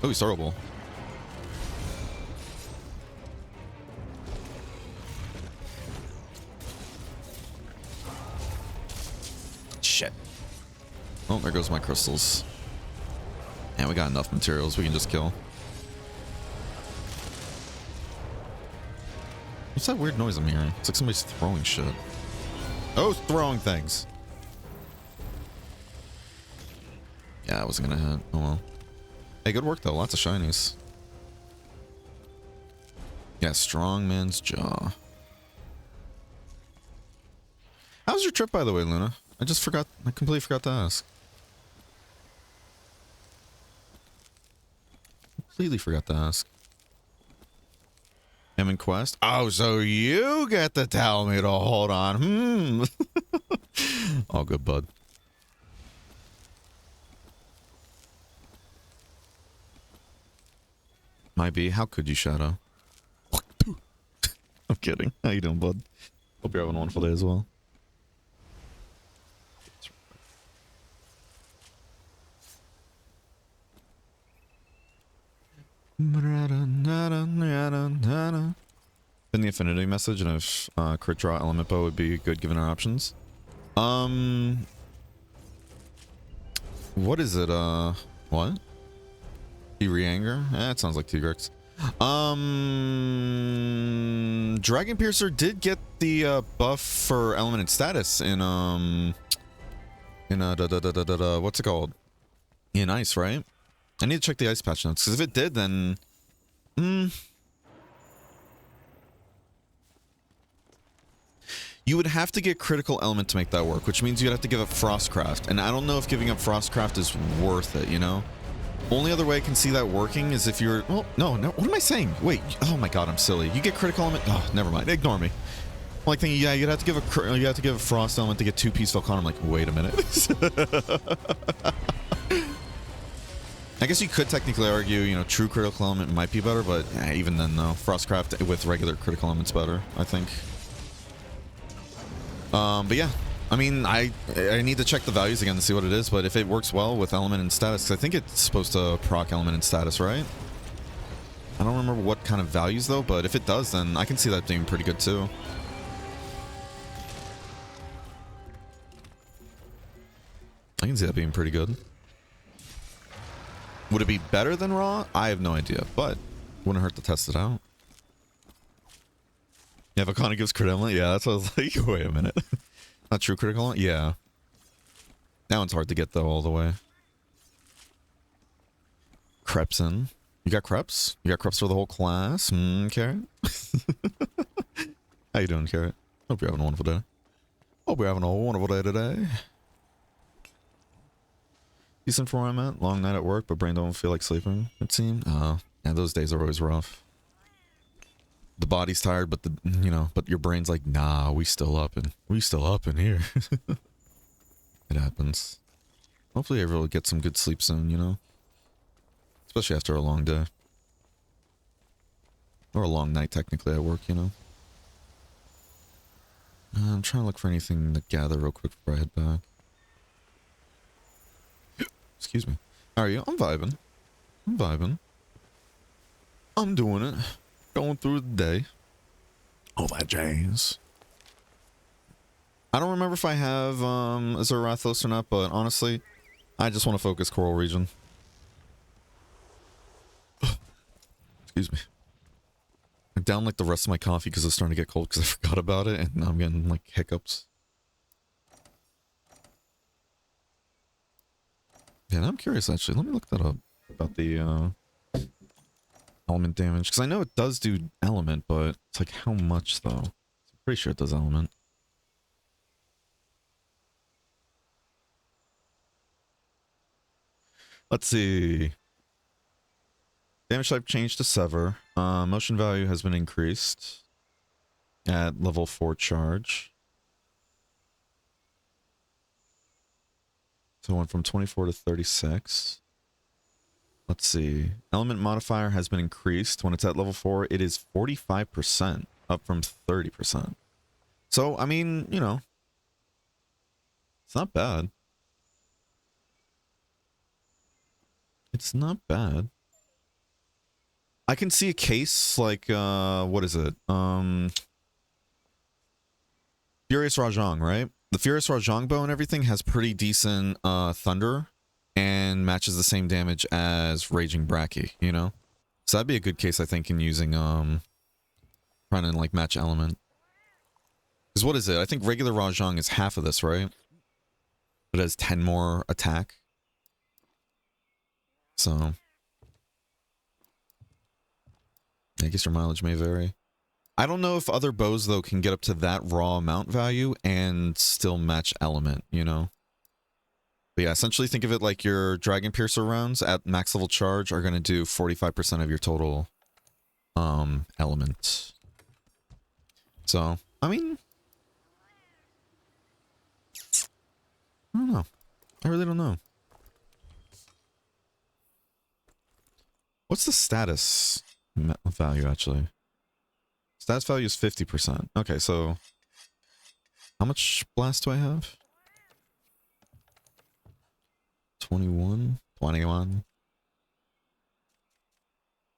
Oh, he's horrible. Shit. Oh, there goes my crystals. And we got enough materials, we can just kill. What's that weird noise I'm hearing? It's like somebody's throwing shit. Oh, throwing things. Yeah, I wasn't gonna hit. Oh well. Hey, good work though. Lots of shinies. Yeah, strong man's jaw. How was your trip, by the way, Luna? I completely forgot to ask. Completely forgot to ask. Him in quest? Oh, so you get to tell me to hold on. All good, bud. Might be. How could you, Shadow? I'm kidding. How you doing, bud? Hope you're having a wonderful day as well. In the affinity message, and if crit draw element bow would be good given our options. What is it? What? T-Re-Anger? It sounds like Tigrex. Dragon Piercer did get the buff for element and status in what's it called? In Ice, right? I need to check the Ice patch notes, because if it did, then you would have to get critical element to make that work, which means you'd have to give up Frostcraft, and I don't know if giving up Frostcraft is worth it, you know? Only other way I can see that working is if you're... Well, no, what am I saying? Wait, oh my god, I'm silly. You get critical element... Oh, never mind. Ignore me. I'm like thinking, yeah, you'd have to give a Frost element to get 2 Peaceful Con. I'm like, wait a minute. I guess you could technically argue, you know, true critical element might be better, but even then, though, Frostcraft with regular critical element's better, I think. But yeah, I mean, I need to check the values again to see what it is, but if it works well with element and status, 'cause I think it's supposed to proc element and status, right? I don't remember what kind of values, though, but if it does, then I can see that being pretty good, too. I can see that being pretty good. Would it be better than raw? I have no idea, but wouldn't hurt to test it out. Yeah, Vakana gives crit element? Yeah, that's what I was like. Wait a minute. Not true critical element? Yeah. That one's hard to get, though, all the way. Creps in. You got Creps? You got Creps for the whole class? Carrot? How you doing, Carrot? Hope you're having a wonderful day. Hope you're having a wonderful day today. Decent for where I'm at. Long night at work, but brain don't feel like sleeping, it seemed. Yeah, those days are always rough. The body's tired, but but your brain's like, nah, we still up in here. It happens. Hopefully everyone will get some good sleep soon, you know? Especially after a long day. Or a long night, technically, at work, you know? I'm trying to look for anything to gather real quick before I head back. Excuse me. How are you? I'm vibing. I'm vibing. I'm doing it. Going through the day. All that jazz. I don't remember if I have Azurathos or not, but honestly, I just want to focus Coral Region. Excuse me. I down like the rest of my coffee because it's starting to get cold because I forgot about it and now I'm getting like hiccups. Yeah, I'm curious actually. Let me look that up about the element damage because I know it does do element, but it's like how much though? I'm pretty sure it does element. Let's see. Damage type changed to Sever. Motion value has been increased at level 4 charge. So it went from 24 to 36. Let's see. Element modifier has been increased. When it's at level 4, it is 45%, up from 30%. So, I mean, you know, it's not bad. It's not bad. I can see a case like, what is it? Furious Rajang, right? The Furious Rajang bow and everything has pretty decent thunder and matches the same damage as Raging Bracky, you know? So that'd be a good case, I think, in using, trying to, like, match element. Because what is it? I think regular Rajang is half of this, right? It has 10 more attack. So I guess your mileage may vary. I don't know if other bows, though, can get up to that raw amount value and still match element, you know? But yeah, essentially think of it like your Dragon Piercer rounds at max level charge are going to do 45% of your total element. So, I mean, I don't know. I really don't know. What's the status value, actually? Status value is 50%. Okay, so how much blast do I have? 21? 21?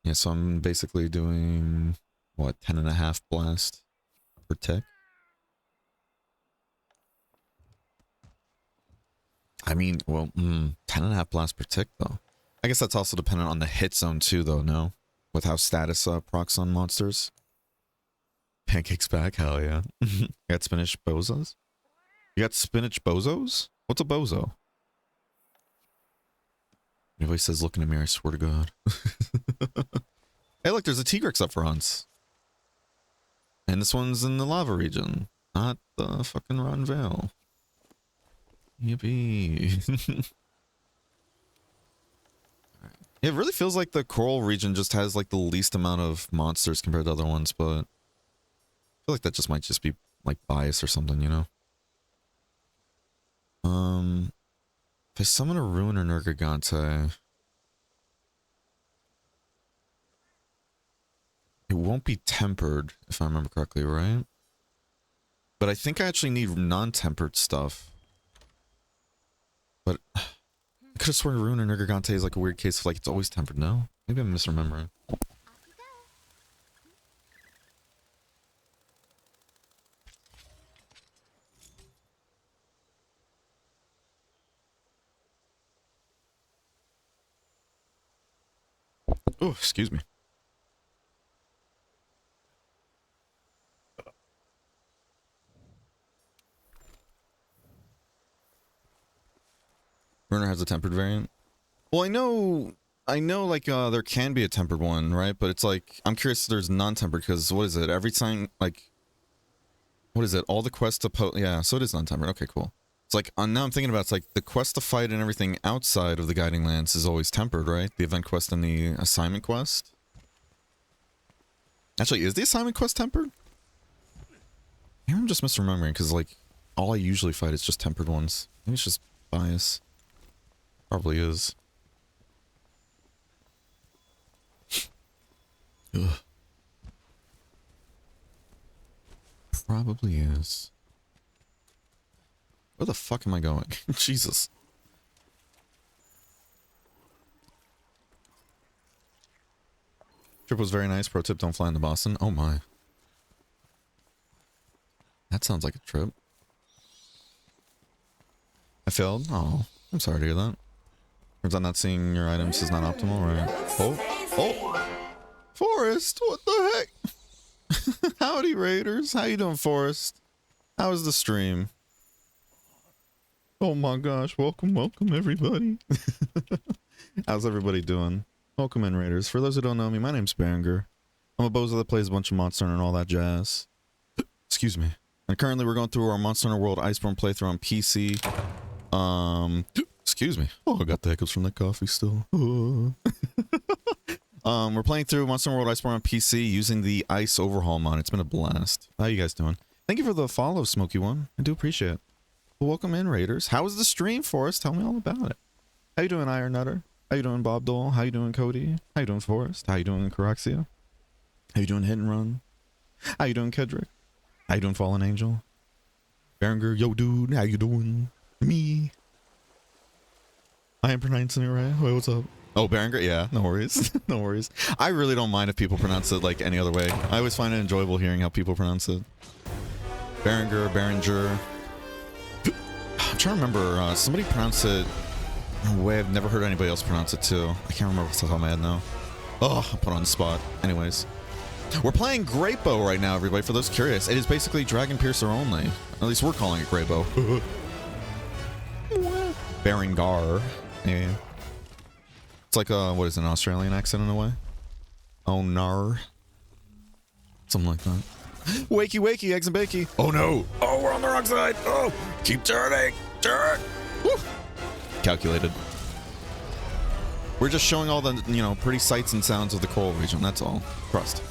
Yeah, so I'm basically doing, what, 10.5 blast per tick? I mean, well, 10.5 blast per tick, though. I guess that's also dependent on the hit zone, too, though, no? With how status procs on monsters. Pancakes back? Hell yeah. You got spinach bozos? You got spinach bozos? What's a bozo? Everybody says look in the mirror, I swear to God. Hey, look, there's a Tigrex up for hunts. And this one's in the lava region, not the fucking Rotten Vale. Yippee. It really feels like the coral region just has like the least amount of monsters compared to other ones, but I feel like that just might just be like bias or something, you know? If I summon a Ruin or Nergigante, it won't be tempered, if I remember correctly, right? But I think I actually need non-tempered stuff. But I could have sworn Ruin or Nergigante is like a weird case of like it's always tempered, no? Maybe I'm misremembering. Oh, excuse me. Runner has a tempered variant. Well, I know, like, there can be a tempered one, right? But it's like, I'm curious if there's non-tempered, because what is it? Every time, like, what is it? All the quests to yeah, so it is non-tempered. Okay, cool. It's like, now I'm thinking about it, it's like, the quest to fight and everything outside of the Guiding Lands is always tempered, right? The event quest and the assignment quest. Actually, is the assignment quest tempered? Maybe I'm just misremembering, because, like, all I usually fight is just tempered ones. Maybe it's just bias. Probably is. Ugh. Probably is. Where the fuck am I going? Jesus. Trip was very nice. Pro tip, don't fly into Boston. Oh my. That sounds like a trip. I failed? Oh, I'm sorry to hear that. Turns out not seeing your items is not optimal, right? Oh! Forrest, what the heck? Howdy, Raiders. How you doing, Forrest? How was the stream? Oh my gosh, welcome everybody. How's everybody doing? Welcome in, Raiders. For those who don't know me, my name's Berenger. I'm a bozo that plays a bunch of Monster Hunter and all that jazz. Excuse me. And currently we're going through our Monster Hunter World Iceborne playthrough on PC. Excuse me. Oh, I got the hiccups from that coffee still. We're playing through Monster Hunter World Iceborne on PC using the Ice Overhaul mod. It's been a blast. How you guys doing? Thank you for the follow, Smoky One. I do appreciate it. Well, welcome in, Raiders. How was the stream, Forrest? Tell me all about it. How you doing, Iron Nutter? How you doing, Bob Dole? How you doing, Cody? How you doing, Forrest? How you doing, Caraxia? How you doing, Hit and Run? How you doing, Kedrick? How you doing, Fallen Angel? Berenger, yo, dude. How you doing? Me. I am pronouncing it right. Wait, what's up? Oh, Berenger? Yeah, no worries. No worries. I really don't mind if people pronounce it like any other way. I always find it enjoyable hearing how people pronounce it. Berenger, Berenger. I'm trying to remember. Somebody pronounced it in a way I've never heard anybody else pronounce it too. I can't remember off the top of my head now. Oh, I put on the spot. Anyways. We're playing Great Bow right now, everybody, for those curious. It is basically Dragon Piercer only. At least we're calling it Great Bow. Berengar. Yeah. It's like a, what is it, an Australian accent in a way? Oh, nar. Something like that. Wakey, wakey, eggs and bakey. Oh, no. Oh, we're on the wrong side. Oh, keep turning. Turn. Woo. Calculated. We're just showing all the, you know, pretty sights and sounds of the coral region. That's all. Trust.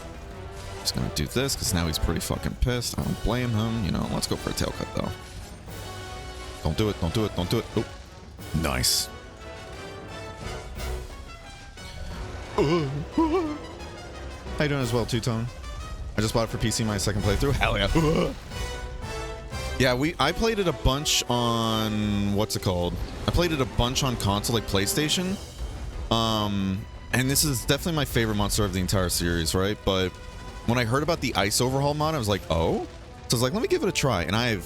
Just gonna do this because now he's pretty fucking pissed. I don't blame him. You know, let's go for a tail cut, though. Don't do it. Don't do it. Don't do it. Oh. Nice. How you doing as well, Two-Tone? I just bought it for PC, my second playthrough. Hell yeah. Yeah, I played it a bunch on, what's it called? I played it a bunch on console, like PlayStation. And this is definitely my favorite monster of the entire series, right? But when I heard about the Ice Overhaul mod, I was like, oh? So I was like, let me give it a try. And I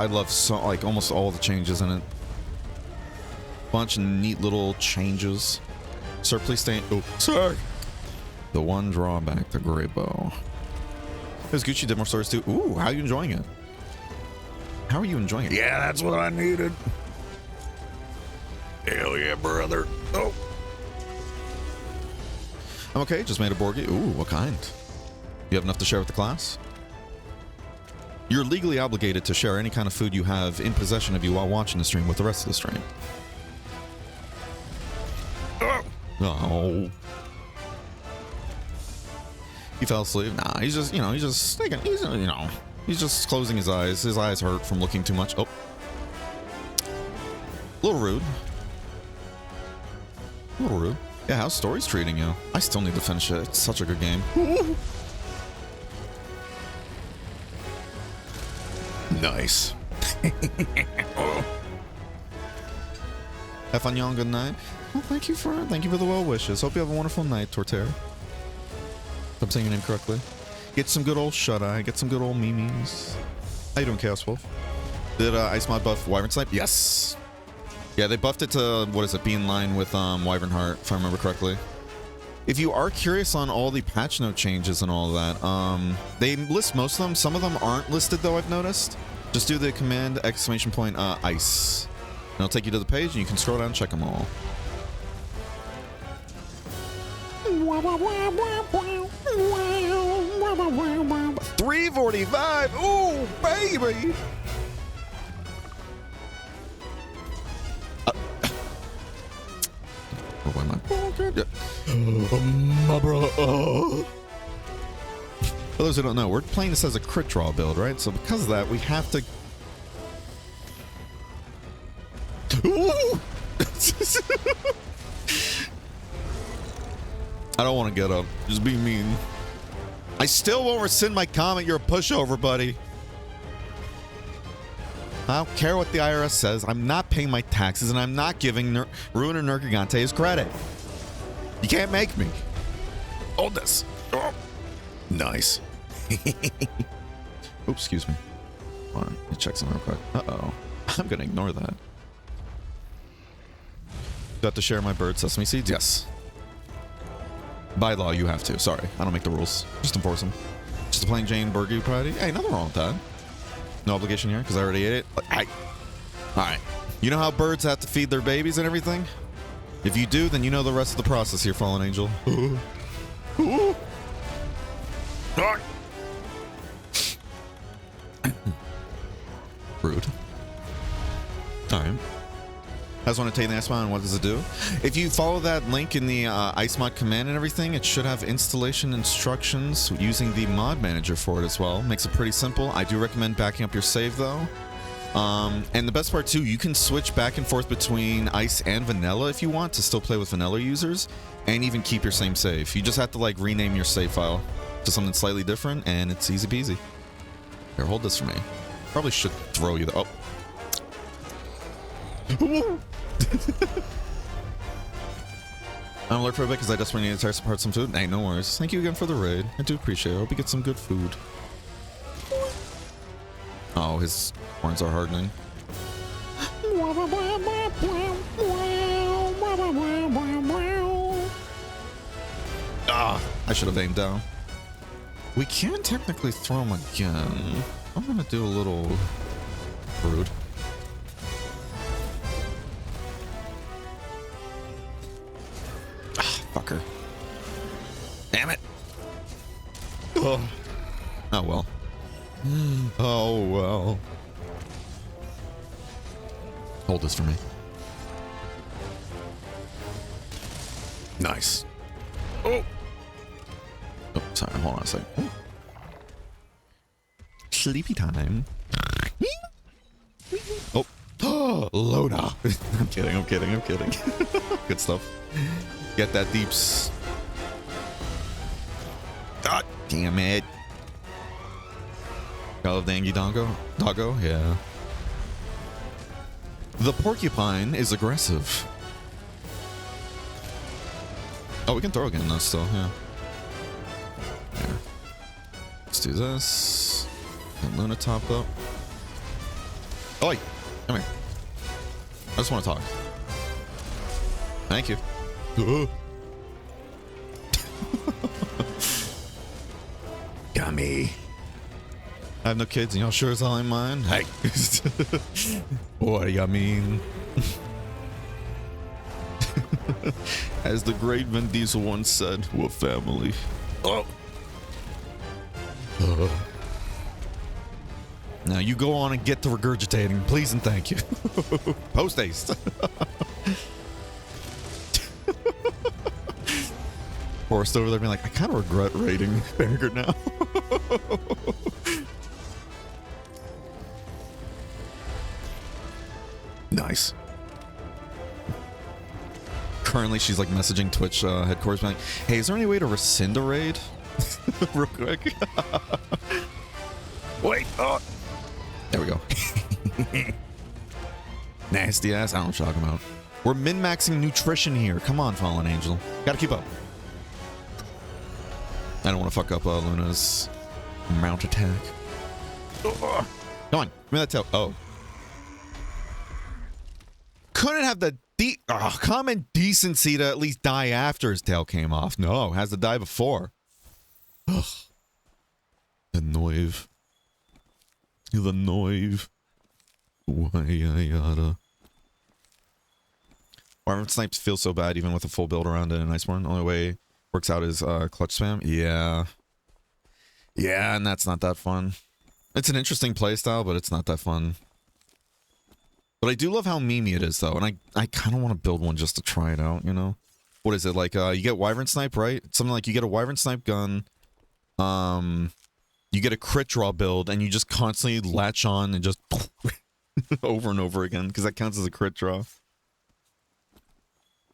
love so, like, almost all the changes in it. Bunch of neat little changes. Sir, please stay in. Oh, sir! The one drawback, the Great Bow. Because Gucci did more stories too. Ooh, how are you enjoying it? How are you enjoying it? Yeah, that's what I needed. Hell yeah, brother. Oh. I'm okay, just made a Borgie. Ooh, what kind? You have enough to share with the class? You're legally obligated to share any kind of food you have in possession of you while watching the stream with the rest of the stream. Oh. He fell asleep. Nah, he's just, you know, he's just closing his eyes. His eyes hurt from looking too much. Oh. A little rude. A little rude. Yeah, how's Stories treating you? I still need to finish it. It's such a good game. Nice. Have fun, y'all. Good night. Well, thank you for the well wishes. Hope you have a wonderful night, Torterra. If I'm saying your name correctly. Get some good old shut-eye. Get some good old memes. How you doing, Chaos Wolf? Did Ice Mod buff Wyvern Snipe? Yes. Yeah, they buffed it to, what is it, be in line with Wyvern Heart, if I remember correctly. If you are curious on all the patch note changes and all that, they list most of them. Some of them aren't listed, though, I've noticed. Just do the command exclamation point ice. And it'll take you to the page, and you can scroll down and check them all. 345. Ooh, baby. My bro. For those who don't know, we're playing this as a crit draw build, right? So because of that, we have to. I don't want to get up. Just be mean. I still won't rescind my comment. You're a pushover, buddy. I don't care what the IRS says. I'm not paying my taxes, and I'm not giving Ruin or Nergigante his credit. You can't make me. Hold this. Oh. Nice. Oops, excuse me. Hold on, let me check something real quick. Uh-oh. I'm gonna ignore that. Do I have to share my bird sesame seeds? Yes. By law, you have to. Sorry, I don't make the rules. Just enforce them. Just a plain Jane burger party. Hey, nothing wrong with that. No obligation here, because I already ate it. Alright. You know how birds have to feed their babies and everything? If you do, then you know the rest of the process here, fallen angel. Rude. Alright. I just want to take the Iceborne, and what does it do? If you follow that link in the Icemod command and everything, it should have installation instructions using the mod manager for it as well. Makes it pretty simple. I do recommend backing up your save though. And the best part too, you can switch back and forth between Ice and Vanilla if you want to still play with Vanilla users, and even keep your same save. You just have to like rename your save file to something slightly different, and it's easy peasy. Here, hold this for me. Probably should throw you the... Oh. I'm alert for a bit because I desperately need to tear apart some food. Hey, no worries. Thank you again for the raid. I do appreciate it. I hope you get some good food. Oh, his horns are hardening. Ah, I should have aimed down. We can technically throw him again. I'm gonna do a little rude. Ah, fucker. Damn it. Oh. Oh well. Oh well. Hold this for me. Nice. Oh. Oh, sorry. Hold on a second. Oh. Sleepy time. Oh. Oh, Loda. I'm kidding. I'm kidding. I'm kidding. Good stuff. Get that deeps. God damn it. I love the Angie Doggo. Doggo, yeah. The porcupine is aggressive. Oh, we can throw again though still, yeah. Here. Let's do this. And Luna top up. Oi! Come here. I just want to talk. Thank you. Got me. I have no kids, and y'all sure as hell ain't mine. Hey. What do you mean? As the great Vin Diesel once said, we're family. Oh. Now you go on and get to regurgitating, please and thank you. Post haste. Forrest over there being like, I kind of regret raiding Banner now. Nice. Currently, she's like messaging Twitch headquarters, being like, hey, is there any way to rescind a raid? Real quick. Wait. Oh. There we go. Nasty ass. I don't know what you're talking about. We're min-maxing nutrition here. Come on, Fallen Angel. Gotta keep up. I don't want to fuck up Luna's mount attack. Come on. Give me that tail. Oh. Couldn't have the common decency to at least die after his tail came off. No, has to die before. Ugh. The noive. The noive. Wyoming snipes feel so bad even with a full build around it in Iceborne. The only way works out is clutch spam. Yeah. Yeah, and that's not that fun. It's an interesting playstyle, but it's not that fun. But I do love how memey it is, though, and I kind of want to build one just to try it out, you know? What is it, like, you get Wyvern Snipe, right? It's something like you get a Wyvern Snipe gun, you get a crit draw build, and you just constantly latch on and just over and over again, because that counts as a crit draw.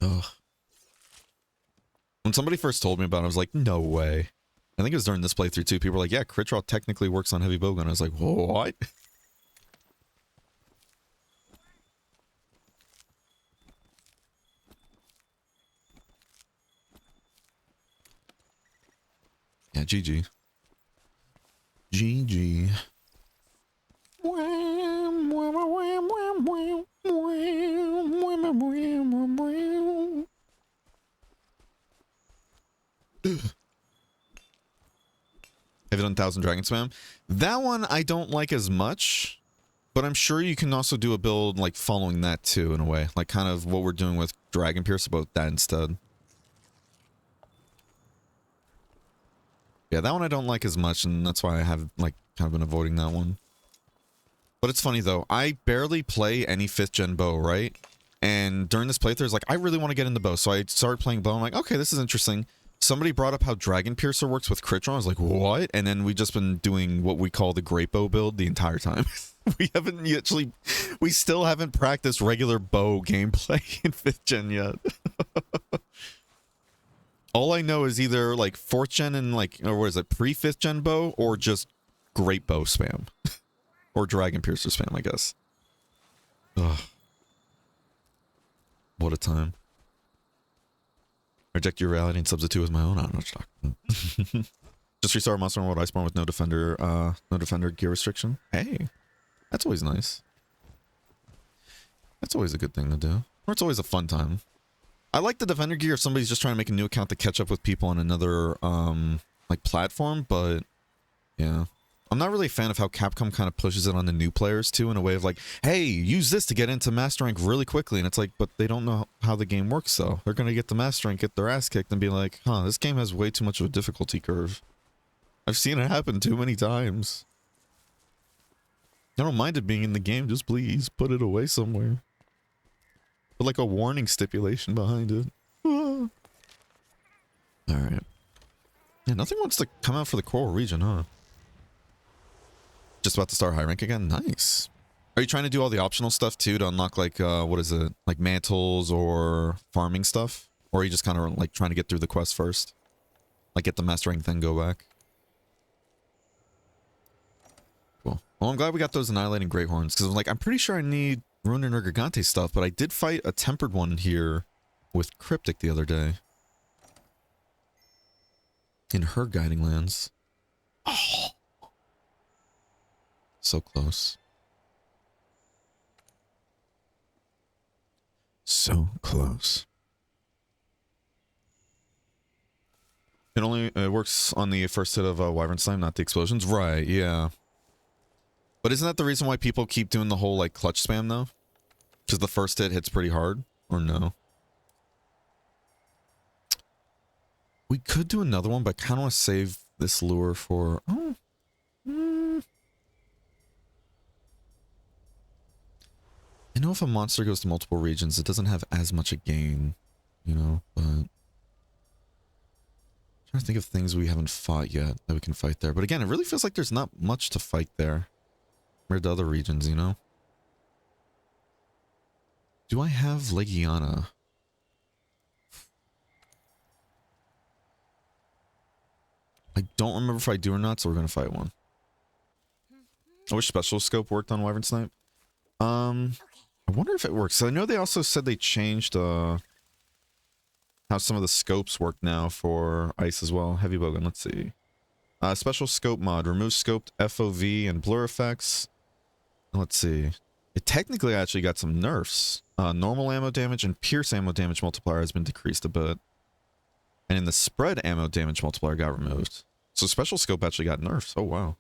Ugh. When somebody first told me about it, I was like, no way. I think it was during this playthrough, too. People were like, yeah, crit draw technically works on heavy bowgun. I was like, what? Yeah, GG. GG. Have you done 1000 Dragon Spam? That one I don't like as much, but I'm sure you can also do a build like following that too in a way. Like kind of what we're doing with Dragon Pierce about that instead. Yeah, that one I don't like as much, and that's why I have like kind of been avoiding that one. But it's funny though, I barely play any 5th gen bow, right? And during this playthrough, it's like, I really want to get into bow. So I started playing bow. I'm like, okay, this is interesting. Somebody brought up how Dragon Piercer works with crit draw. I was like, what? And then we've just been doing what we call the great bow build the entire time. We still haven't practiced regular bow gameplay in 5th gen yet. All I know is either like 4th gen and like, or what is it, pre-5th gen bow, or just great bow spam. Or Dragon Piercer spam, I guess. Ugh. What a time. Reject your reality and substitute with my own. I don't know what you're talking about. Just restart Monster World Iceborne with no defender gear restriction. Hey, that's always nice. That's always a good thing to do. Or it's always a fun time. I like the defender gear if somebody's just trying to make a new account to catch up with people on another like platform, but yeah. I'm not really a fan of how Capcom kind of pushes it on the new players too, in a way of like, hey, use this to get into Master Rank really quickly. And it's like, but they don't know how the game works, so they're going to get the Master Rank, get their ass kicked, and be like, huh, this game has way too much of a difficulty curve. I've seen it happen too many times. I don't mind it being in the game, just please put it away somewhere. Put like a warning stipulation behind it. Alright. Yeah, nothing wants to come out for the Coral region, huh? Just about to start high rank again? Nice. Are you trying to do all the optional stuff too to unlock like, what is it? Like mantles or farming stuff? Or are you just kind of like trying to get through the quest first? Like get the master rank then go back? Cool. Well, I'm glad we got those annihilating great horns, because I'm pretty sure I need Rune and Gigante stuff, but I did fight a tempered one here with Cryptic the other day. In her guiding lands. Oh. So close. So close. It works on the first hit of Wyvern Slime, not the explosions. Right, yeah. But isn't that the reason why people keep doing the whole like clutch spam though? Because the first hit hits pretty hard, or no? We could do another one, but I kind of want to save this lure for... Oh. I know if a monster goes to multiple regions, it doesn't have as much a gain, you know, but... I'm trying to think of things we haven't fought yet that we can fight there. But again, it really feels like there's not much to fight there compared to other regions, you know? Do I have Legiana? I don't remember if I do or not, so we're going to fight one. I wish Special Scope worked on Wyvern Snipe. I wonder if it works. So I know they also said they changed how some of the scopes work now for Ice as well. Heavy Bowgun, let's see. Special Scope mod. Removes scoped FOV and blur effects. Let's see. It technically actually got some nerfs. Normal ammo damage and pierce ammo damage multiplier has been decreased a bit. And in the spread ammo damage multiplier got removed. So Special Scope actually got nerfs. Oh, wow.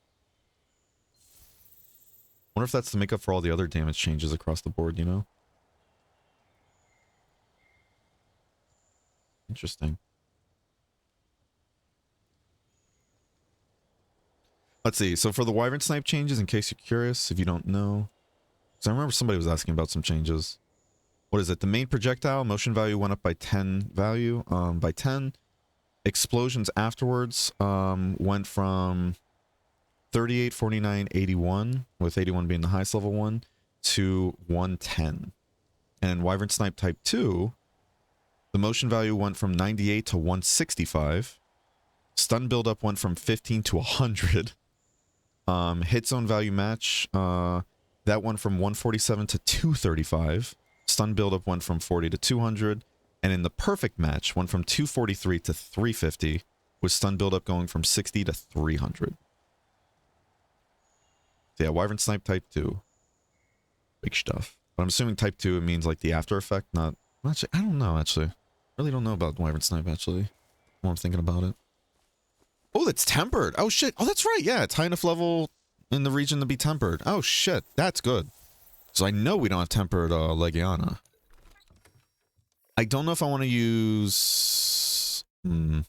Wonder if that's to make up for all the other damage changes across the board, you know? Interesting. Let's see. So for the Wyvern Snipe changes, in case you're curious, if you don't know. Because I remember somebody was asking about some changes. What is it? The main projectile motion value went up by 10 value, by 10. Explosions afterwards went from 38, 49, 81, with 81 being the highest level one, to 110. And Wyvern Snipe Type 2, the motion value went from 98 to 165. Stun buildup went from 15 to 100. Hit zone value match, that went from 147 to 235. Stun buildup went from 40 to 200. And in the perfect match, went from 243 to 350. with stun buildup going from 60 to 300. So yeah, Wyvern Snipe type 2. Big stuff. But I'm assuming type 2 it means like the after effect, not actually, I don't know actually. Really don't know about Wyvern Snipe actually. More I'm thinking about it. Oh, that's tempered. Oh shit. Oh, that's right. Yeah, it's high enough level in the region to be tempered. Oh shit, that's good. So I know we don't have tempered Legiana. I don't know if I want to use... I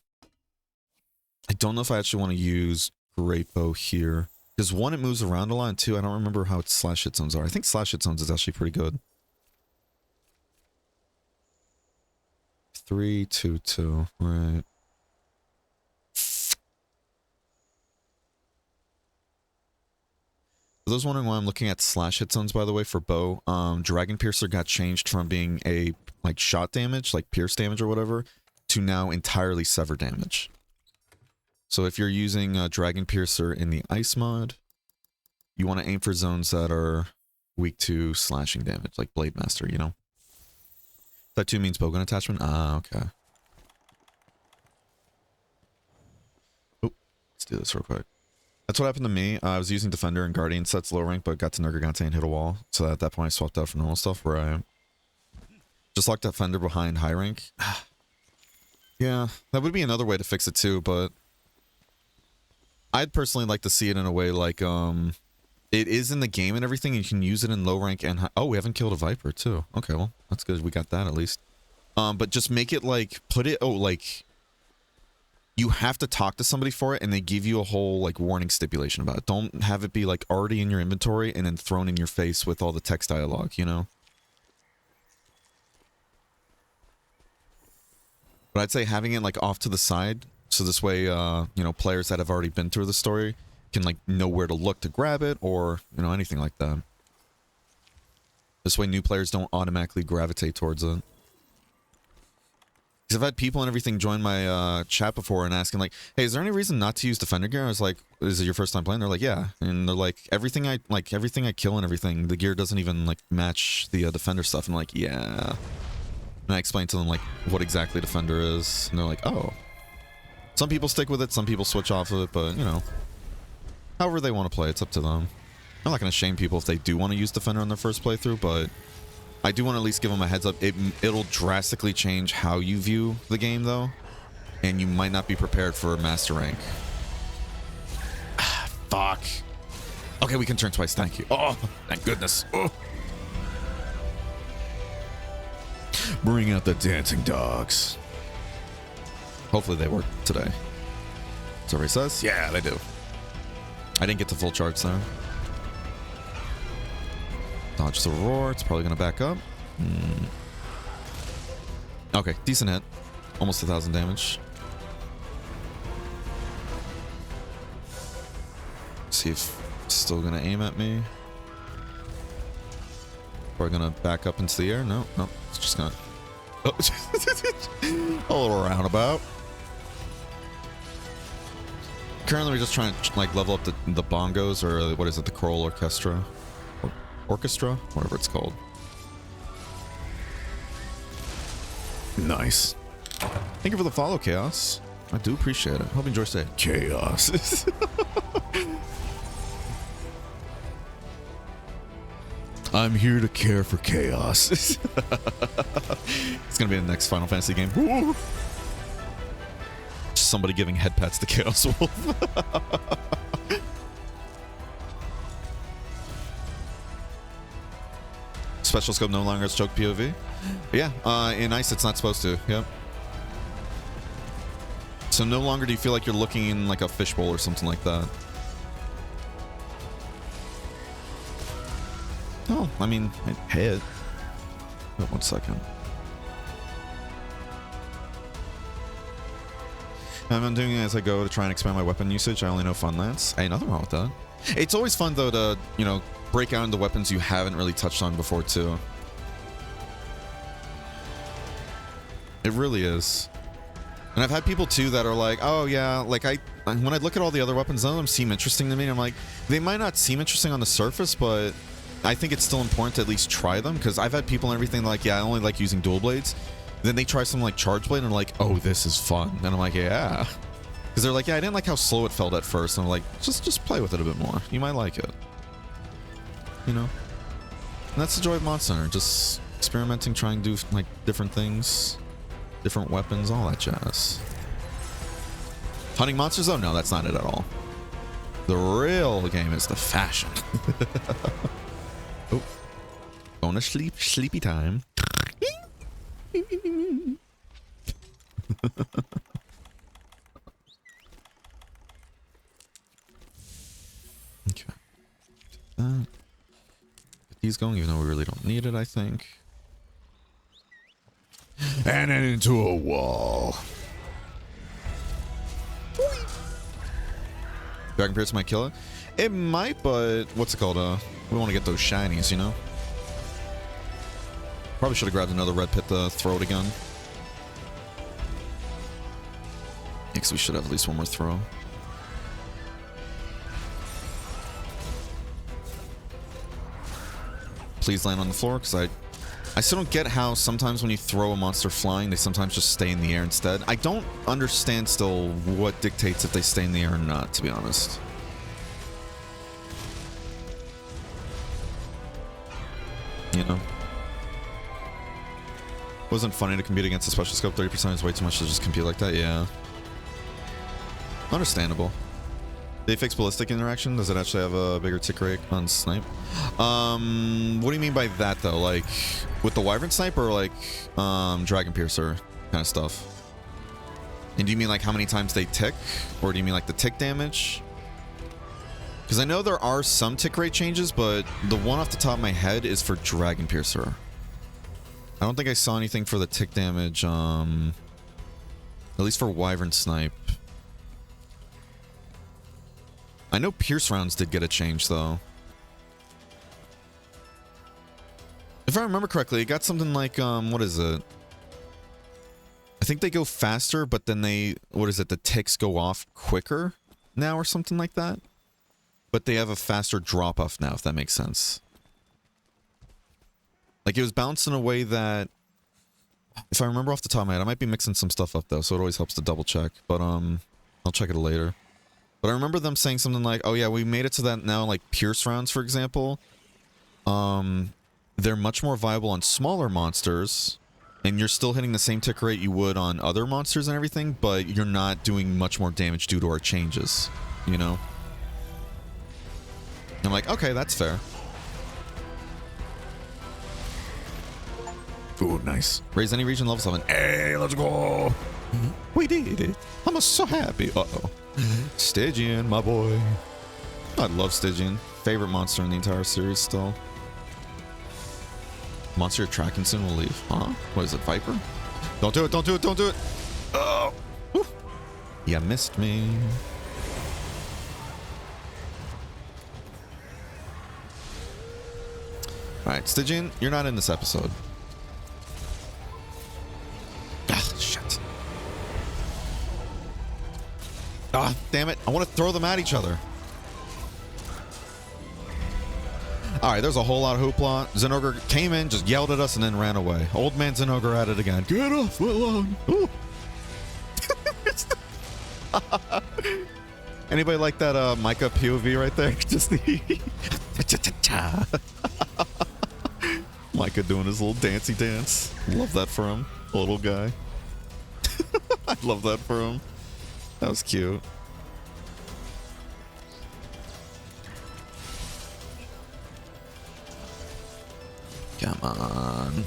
don't know if I actually want to use Great Bow here. Because one, it moves around a lot, and two, I don't remember how its slash hit zones are. I think slash hit zones is actually pretty good. 3, 2, 2. Right. For those wondering why I'm looking at slash hit zones, by the way, for bow, Dragon Piercer got changed from being a like shot damage, like pierce damage or whatever, to now entirely sever damage. So if you're using Dragon Piercer in the ice mod, you want to aim for zones that are weak to slashing damage, like Blade Master, you know? Type 2 means bowgun attachment? Ah, okay. Oh, let's do this real quick. That's what happened to me. I was using Defender and Guardian sets low rank, but got to Nergigante and hit a wall. So at that point I swapped out for normal stuff where I just locked Defender behind high rank. Yeah, that would be another way to fix it too, but I'd personally like to see it in a way like, it is in the game and everything, and you can use it in low rank and high. Oh, we haven't killed a Viper too. Okay, well, that's good. We got that at least. But just make it like, put it, oh, like, you have to talk to somebody for it, and they give you a whole, like, warning stipulation about it. Don't have it be, like, already in your inventory and then thrown in your face with all the text dialogue, you know? But I'd say having it, like, off to the side, so this way, you know, players that have already been through the story can, like, know where to look to grab it, or, you know, anything like that. This way new players don't automatically gravitate towards it. Because I've had people and everything join my chat before and asking, like, hey, is there any reason not to use Defender gear? I was like, is it your first time playing? They're like, yeah. And they're like, everything I kill and everything, the gear doesn't even, like, match the Defender stuff. I'm like, yeah. And I explained to them, like, what exactly Defender is. And they're like, oh. Some people stick with it, some people switch off of it, but, you know. However they want to play, it's up to them. I'm not going to shame people if they do want to use Defender on their first playthrough, but I do want to at least give them a heads up. It'll drastically change how you view the game, though, and you might not be prepared for Master Rank. Ah, fuck. Okay, we can turn twice. Thank you. Oh, thank goodness. Oh. Bring out the dancing dogs. Hopefully they work today. So everybody says? Yeah, they do. I didn't get to full charge there. Dodge the roar. It's probably going to back up. Okay, decent hit. Almost 1,000 damage. See if it's still going to aim at me. Probably going to back up into the air. No, it's just going to... Oh. A little roundabout. Currently, we're just trying to like level up the bongos, or what is it, the choral orchestra, or orchestra, whatever it's called. Nice. Thank you for the follow, Chaos. I do appreciate it. Hope you enjoy staying. Chaos. I'm here to care for chaos. It's gonna be the next Final Fantasy game. Woo! Somebody giving head pats to Chaos Wolf. Special scope no longer has choke POV. But yeah, in Ice it's not supposed to. Yep. So no longer do you feel like you're looking in like a fishbowl or something like that. Oh, I mean, it hit. Wait 1 second. I'm doing it as I go to try and expand my weapon usage. I only know Fun Lance. Hey, nothing wrong with that. It's always fun, though, to, you know, break out into weapons you haven't really touched on before, too. It really is. And I've had people, too, that are like, oh, yeah, like, when I look at all the other weapons, none of them seem interesting to me. And I'm like, they might not seem interesting on the surface, but I think it's still important to at least try them. Because I've had people and everything like, yeah, I only like using dual blades. Then they try something like Charge Blade and they're like, oh, this is fun. And I'm like, yeah. Because they're like, yeah, I didn't like how slow it felt at first. And I'm like, just play with it a bit more. You might like it. You know? And that's the joy of Monster Hunter. Just experimenting, trying to do like different things, different weapons, all that jazz. Hunting monsters though? No, that's not it at all. The real game is the fashion. Oh. Going to sleep. Sleepy time. Okay. Get these going, even though we really don't need it, I think. And then into a wall. Dragon Pierce might kill it. It might, but what's it called? We want to get those shinies, you know? Probably should have grabbed another red pit to throw it again. Because we should have at least one more throw. Please land on the floor, because I still don't get how sometimes when you throw a monster flying, they sometimes just stay in the air instead. I don't understand still what dictates if they stay in the air or not, to be honest. You know? Wasn't funny to compete against a special scope. 30% is way too much to just compete like that. Yeah. Understandable. They fix ballistic interaction. Does it actually have a bigger tick rate on snipe? What do you mean by that though? Like with the wyvern snipe or like dragon piercer kind of stuff? And do you mean like how many times they tick, or do you mean like the tick damage? Because I know there are some tick rate changes, but the one off the top of my head is for dragon piercer. I don't think I saw anything for the tick damage. At least for wyvern snipe. I know pierce rounds did get a change though. If I remember correctly, it got something like what is it? I think they go faster, but then they, what is it? The ticks go off quicker now or something like that. But they have a faster drop off now, if that makes sense. Like it was balanced in a way that, if I remember off the top of my head, I might be mixing some stuff up though, so it always helps to double check. But I'll check it later. But I remember them saying something like, oh yeah, we made it to that now, like pierce rounds, for example. They're much more viable on smaller monsters, and you're still hitting the same tick rate you would on other monsters and everything, but you're not doing much more damage due to our changes, you know? I'm like, okay, that's fair. Ooh, nice. Raise any region level 7. Hey, let's go. We did it. I'm so happy. Uh-oh. Stygian, my boy. I love Stygian. Favorite monster in the entire series still. Monster you're tracking soon will leave. Huh? What is it, Viper? Don't do it, don't do it, don't do it! Oh! Whew. You missed me. Alright, Stygian, you're not in this episode. Ah, shit. Ah, damn it. I want to throw them at each other. Alright, there's a whole lot of hoopla. Zinogre came in, just yelled at us, and then ran away. Old man Zinogre at it again. Get off my lawn. Anybody like that Micah POV right there? Just the... Micah doing his little dancey dance. Love that for him. Little guy. I love that for him. That was cute. Come on.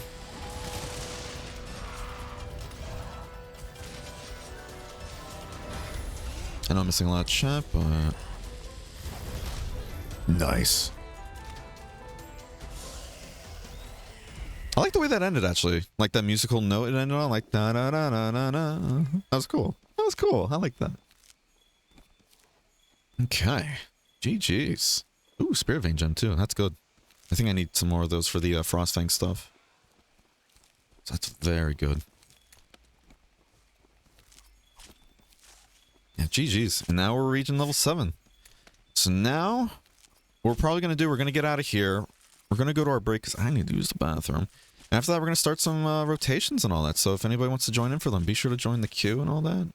I know I'm missing a lot of chat, but... Nice. I like the way that ended, actually. Like that musical note it ended on, like da da da da da da. That was cool. That was cool. I like that. Okay. GG's. Ooh, Spirit Vein gem too. That's good. I think I need some more of those for the Frostfang stuff. So that's very good. Yeah, GG's. And now we're reaching level 7. So now, what we're probably going to do, we're going to get out of here. We're going to go to our break because I need to use the bathroom. And after that, we're going to start some rotations and all that. So if anybody wants to join in for them, be sure to join the queue and all that.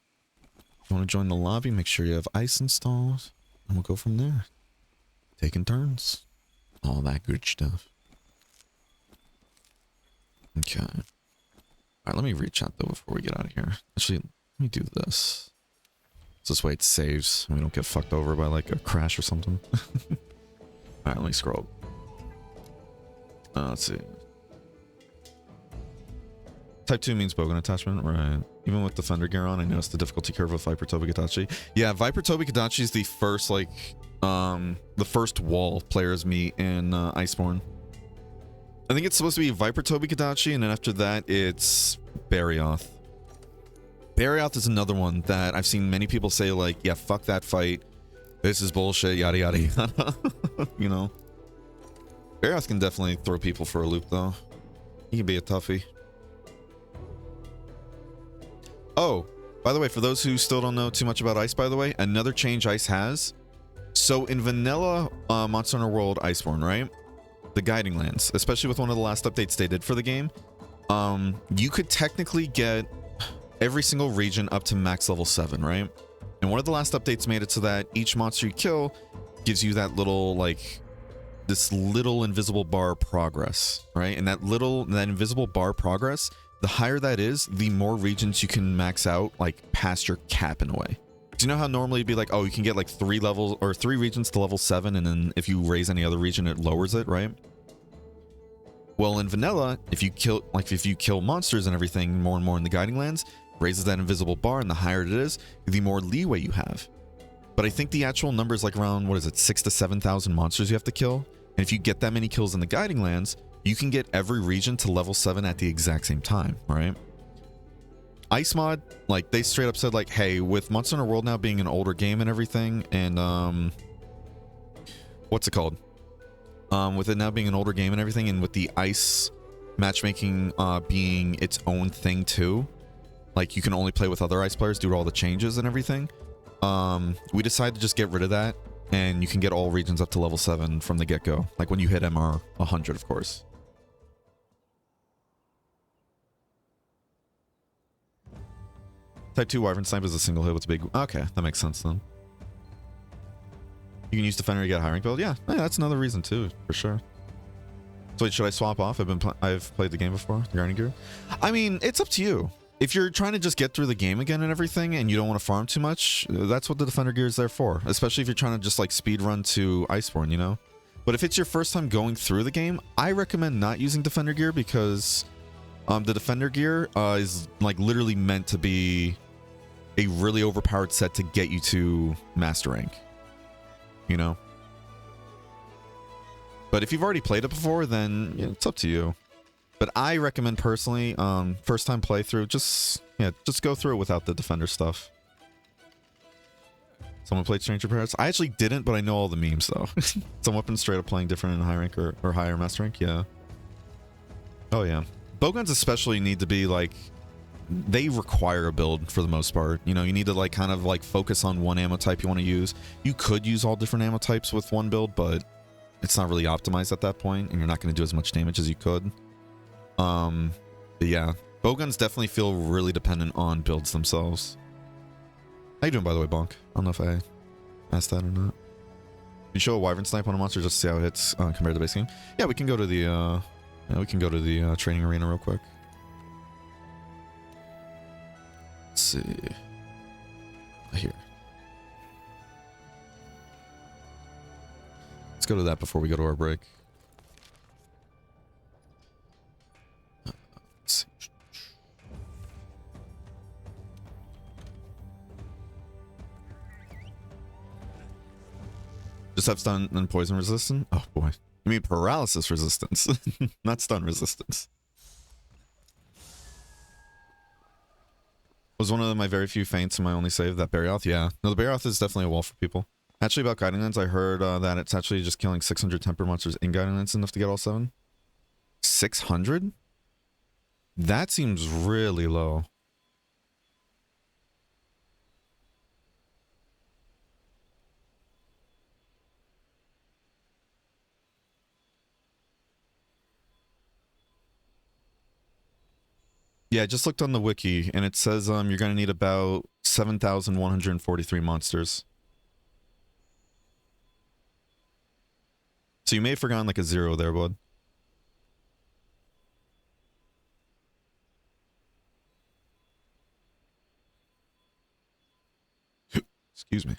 You want to join the lobby? Make sure you have ice installed. And we'll go from there. Taking turns. All that good stuff. Okay. Alright, let me reach out though before we get out of here. Actually, let me do this. So this way it saves and we don't get fucked over by like a crash or something. Alright, let me scroll up. Let's see. Type 2 means Bogan attachment, right? Even with Defender gear on, I noticed the difficulty curve of Viper Toby Kadachi. Yeah, Viper Toby Kadachi is the first, like, the first wall players meet in Iceborne. I think it's supposed to be Viper Toby Kadachi, and then after that, it's Barioth. Barioth is another one that I've seen many people say, like, yeah, fuck that fight. This is bullshit, yada yada yada. You know? Barioth can definitely throw people for a loop, though. He can be a toughie. Oh, by the way, for those who still don't know too much about Ice, by the way, another change Ice has. So in vanilla Monster Hunter World Iceborne, right? The Guiding Lands, especially with one of the last updates they did for the game, you could technically get every single region up to max level 7, right? And one of the last updates made it so that each monster you kill gives you that little, like, this little invisible bar progress, right? And that invisible bar progress, the higher that is, the more regions you can max out, like, past your cap in a way. Do you know how normally it'd be like, oh, you can get like 3 levels or 3 regions to level 7, and then if you raise any other region, it lowers it, right? Well, in vanilla, if you kill monsters and everything more and more in the Guiding Lands, raises that invisible bar, and the higher it is, the more leeway you have. But I think the actual number is like around, what is it, 6,000 to 7,000 monsters you have to kill. And if you get that many kills in the Guiding Lands, you can get every region to level 7 at the exact same time, right? Ice Mod, like, they straight up said, like, hey, with Monster Hunter World now being an older game and everything, and, what's it called? With it now being an older game and everything, and with the Ice matchmaking, being its own thing too, like, you can only play with other Ice players due to all the changes and everything, we decided to just get rid of that, and you can get all regions up to level 7 from the get-go, like when you hit MR 100, of course. Type 2 Wyvern Snipe is a single hit with a big... Okay, that makes sense then. You can use Defender to get a high rank build? Yeah, that's another reason too, for sure. So wait, should I swap off? I've played the game before, the grinding gear. I mean, it's up to you. If you're trying to just get through the game again and everything, and you don't want to farm too much, that's what the Defender gear is there for. Especially if you're trying to just like speed run to Iceborne, you know? But if it's your first time going through the game, I recommend not using Defender gear because the Defender gear is like literally meant to be a really overpowered set to get you to master rank, you know? But if you've already played it before, then yeah, it's up to you. But I recommend personally, first time playthrough, just go through it without the Defender stuff. Someone played Stranger Parents? I actually didn't, but I know all the memes though. Some weapons straight up playing different in high rank or higher master rank, yeah. Oh yeah. Bowguns especially need to be like, they require a build for the most part. You know, you need to like kind of like focus on one ammo type you want to use. You could use all different ammo types with one build, but it's not really optimized at that point, and you're not going to do as much damage as you could. But yeah, bowguns definitely feel really dependent on builds themselves. How you doing, by the way, Bonk? I don't know if I asked that or not. You show a Wyvern Snipe on a monster just to see how it hits compared to the base game. Yeah, we can go to the training arena real quick. Let's see. Here. Let's go to that before we go to our break. Let's see. Just have stun and poison resistance? Oh boy. You mean paralysis resistance, not stun resistance. Was one of my very few feints in my only save that Barioth? Yeah. No, the Barioth is definitely a wall for people. Actually, about Guiding Lands, I heard that it's actually just killing 600 temper monsters in Guiding Lands enough to get all 7. 600? That seems really low. Yeah, I just looked on the wiki, and it says you're going to need about 7,143 monsters. So you may have forgotten like a 0 there, bud. Excuse me.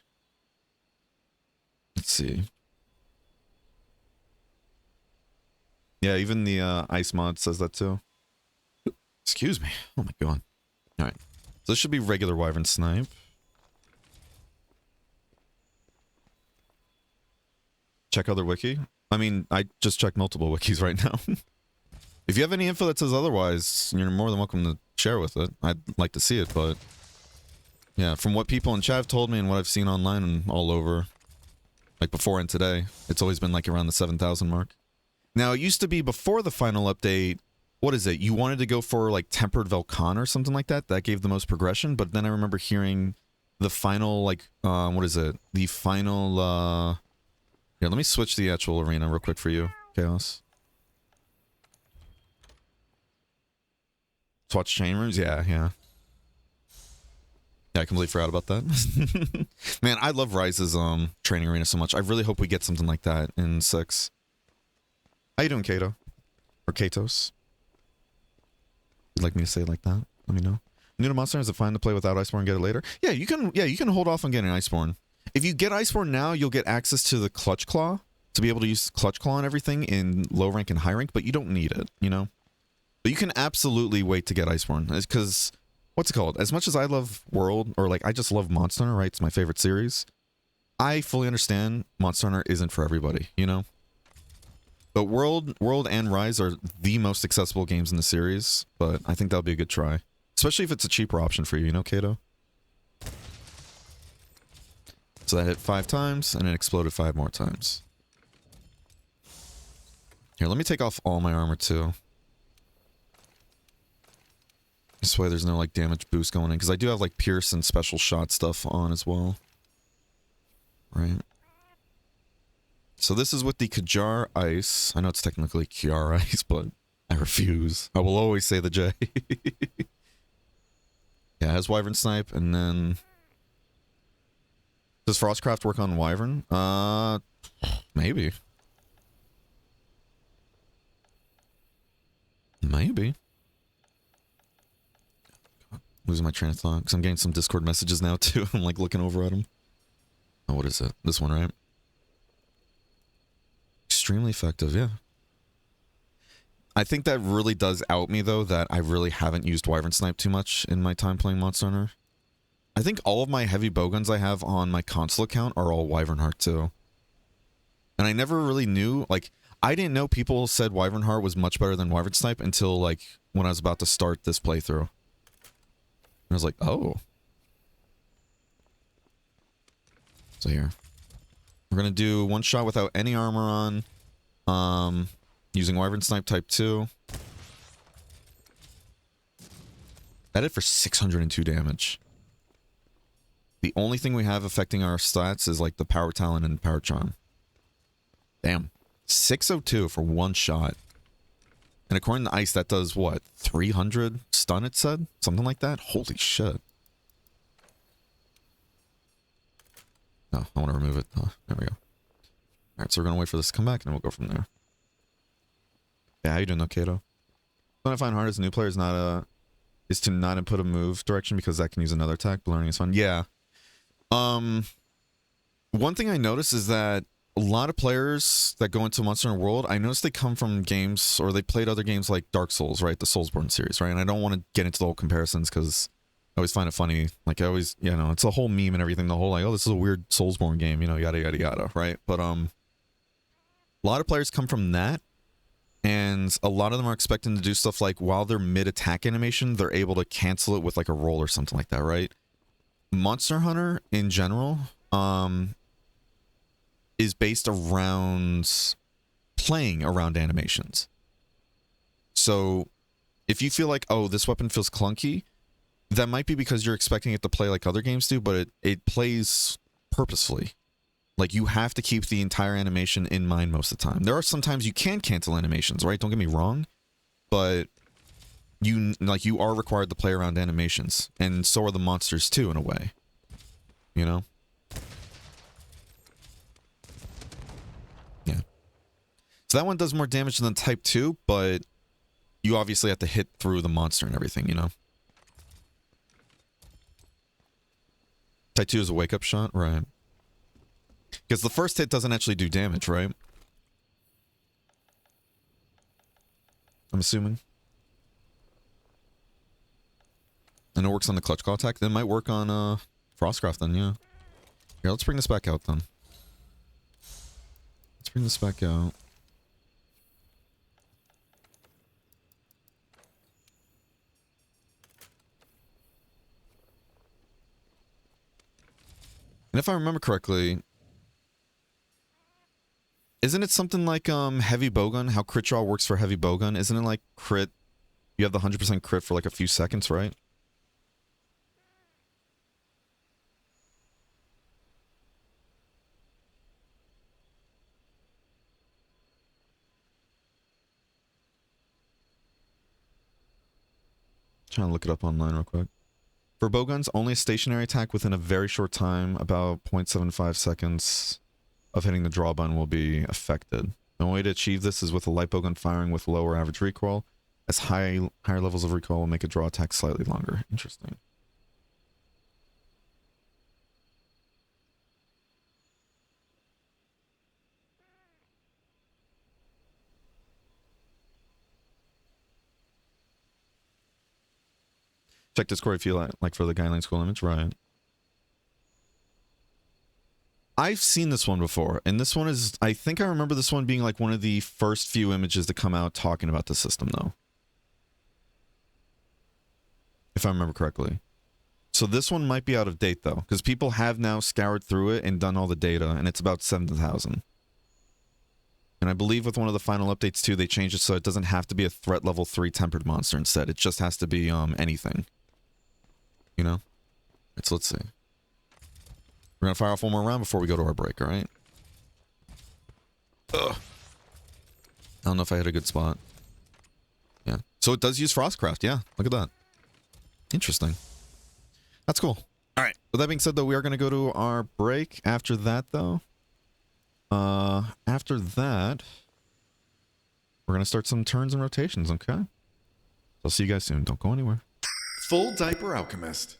Let's see. Yeah, even the ice mod says that too. Excuse me. Oh my god. Alright. So this should be regular Wyvern Snipe. Check other wiki. I mean, I just checked multiple wikis right now. If you have any info that says otherwise, you're more than welcome to share with it. I'd like to see it, but... yeah, from what people in chat have told me and what I've seen online and all over, like before and today, it's always been like around the 7,000 mark. Now, it used to be before the final update, what is it? You wanted to go for like Tempered Velkan or something like that. That gave the most progression, but then I remember hearing the final, like, what is it? The final, here, let me switch the actual arena real quick for you, Chaos. Swatch chain rooms? Yeah. Yeah, I completely forgot about that. Man, I love Rise's training arena so much. I really hope we get something like that in 6. How you doing, Kato? Or Katos? You'd like me to say it like that? Let me know. New to Monster, is it fine to play without Iceborne and get it later? Yeah, you can hold off on getting Iceborne. If you get Iceborne now, you'll get access to the Clutch Claw to be able to use Clutch Claw and everything in low rank and high rank, but you don't need it, you know? But you can absolutely wait to get Iceborne. It's because, what's it called? As much as I love World, or like, I just love Monster Hunter, right? It's my favorite series. I fully understand Monster Hunter isn't for everybody, you know? But World and Rise are the most accessible games in the series, but I think that'll be a good try. Especially if it's a cheaper option for you, you know, Kato? So that hit 5 times, and it exploded 5 more times. Here, let me take off all my armor, too. This way there's no, like, damage boost going in, because I do have, like, Pierce and special shot stuff on as well. Right. So this is with the Kajar Ice. I know it's technically Kiar Ice, but I refuse. I will always say the J. Yeah, it has Wyvern Snipe, and then... does Frostcraft work on Wyvern? Maybe. Maybe. God, losing my train of thought, because I'm getting some Discord messages now, too. I'm, like, looking over at them. Oh, what is it? This one, right? Extremely effective, yeah. I think that really does out me, though, that I really haven't used Wyvern Snipe too much in my time playing Monster Hunter. I think all of my heavy bowguns I have on my console account are all Wyvern Heart, too. And I never really knew, like, I didn't know people said Wyvern Heart was much better than Wyvern Snipe until, like, when I was about to start this playthrough. And I was like, oh. So here. We're going to do one shot without any armor on. Using Wyvern Snipe Type 2. That hit for 602 damage. The only thing we have affecting our stats is like the Power Talent and Power Charm. Damn. 602 for one shot. And according to Ice, that does what? 300 stun, it said? Something like that? Holy shit. No, I want to remove it. Oh, there we go. Alright, so we're going to wait for this to come back and then we'll go from there. Yeah, how you doing, though, Kato? What I find hard as a new player is to not input a move direction because that can use another attack. But learning is fun. Yeah. One thing I noticed is that a lot of players that go into Monster Hunter World, I noticed they come from games or they played other games like Dark Souls, right? The Soulsborne series, right? And I don't want to get into the whole comparisons because I always find it funny. Like, I always, you know, it's a whole meme and everything. The whole, like, oh, this is a weird Soulsborne game, you know, yada, yada, yada, right? But, a lot of players come from that. And a lot of them are expecting to do stuff like while they're mid-attack animation, they're able to cancel it with like a roll or something like that, right? Monster Hunter in general is based around playing around animations. So if you feel like, oh, this weapon feels clunky, that might be because you're expecting it to play like other games do, but it plays purposefully. Like, you have to keep the entire animation in mind most of the time. There are some times you can cancel animations, right? Don't get me wrong. But you are required to play around animations, and so are the monsters too, in a way. You know? Yeah. So that one does more damage than type 2, but you obviously have to hit through the monster and everything, you know? Type 2 is a wake-up shot? Right. Because the first hit doesn't actually do damage, right? I'm assuming. And it works on the clutch claw attack. Then it might work on Frostcraft then, yeah. Here, let's bring this back out then. Let's bring this back out. And if I remember correctly, isn't it something like heavy bowgun? How crit draw works for heavy bowgun? Isn't it like crit? You have the 100% crit for like a few seconds, right? Trying to look it up online real quick. For bowguns, only a stationary attack within a very short time, about 0.75 seconds of hitting the draw button, will be affected. The only way to achieve this is with a light bowgun firing with lower average recoil, as higher levels of recoil will make a draw attack slightly longer. Interesting. Check Discord if you like for the guideline school image, right? I've seen this one before, and this one is, I think I remember this one being like one of the first few images to come out talking about the system, though. If I remember correctly. So this one might be out of date, though, because people have now scoured through it and done all the data, and it's about 7,000. And I believe with one of the final updates, too, they changed it so it doesn't have to be a threat level 3 tempered monster instead. It just has to be anything. You know? So let's see. We're going to fire off one more round before we go to our break, alright? Ugh. I don't know if I hit a good spot. Yeah. So it does use Frostcraft, yeah. Look at that. Interesting. That's cool. Alright. With that being said, though, we are going to go to our break. After that, though, after that, we're going to start some turns and rotations, okay? I'll see you guys soon. Don't go anywhere. Full Diaper Alchemist.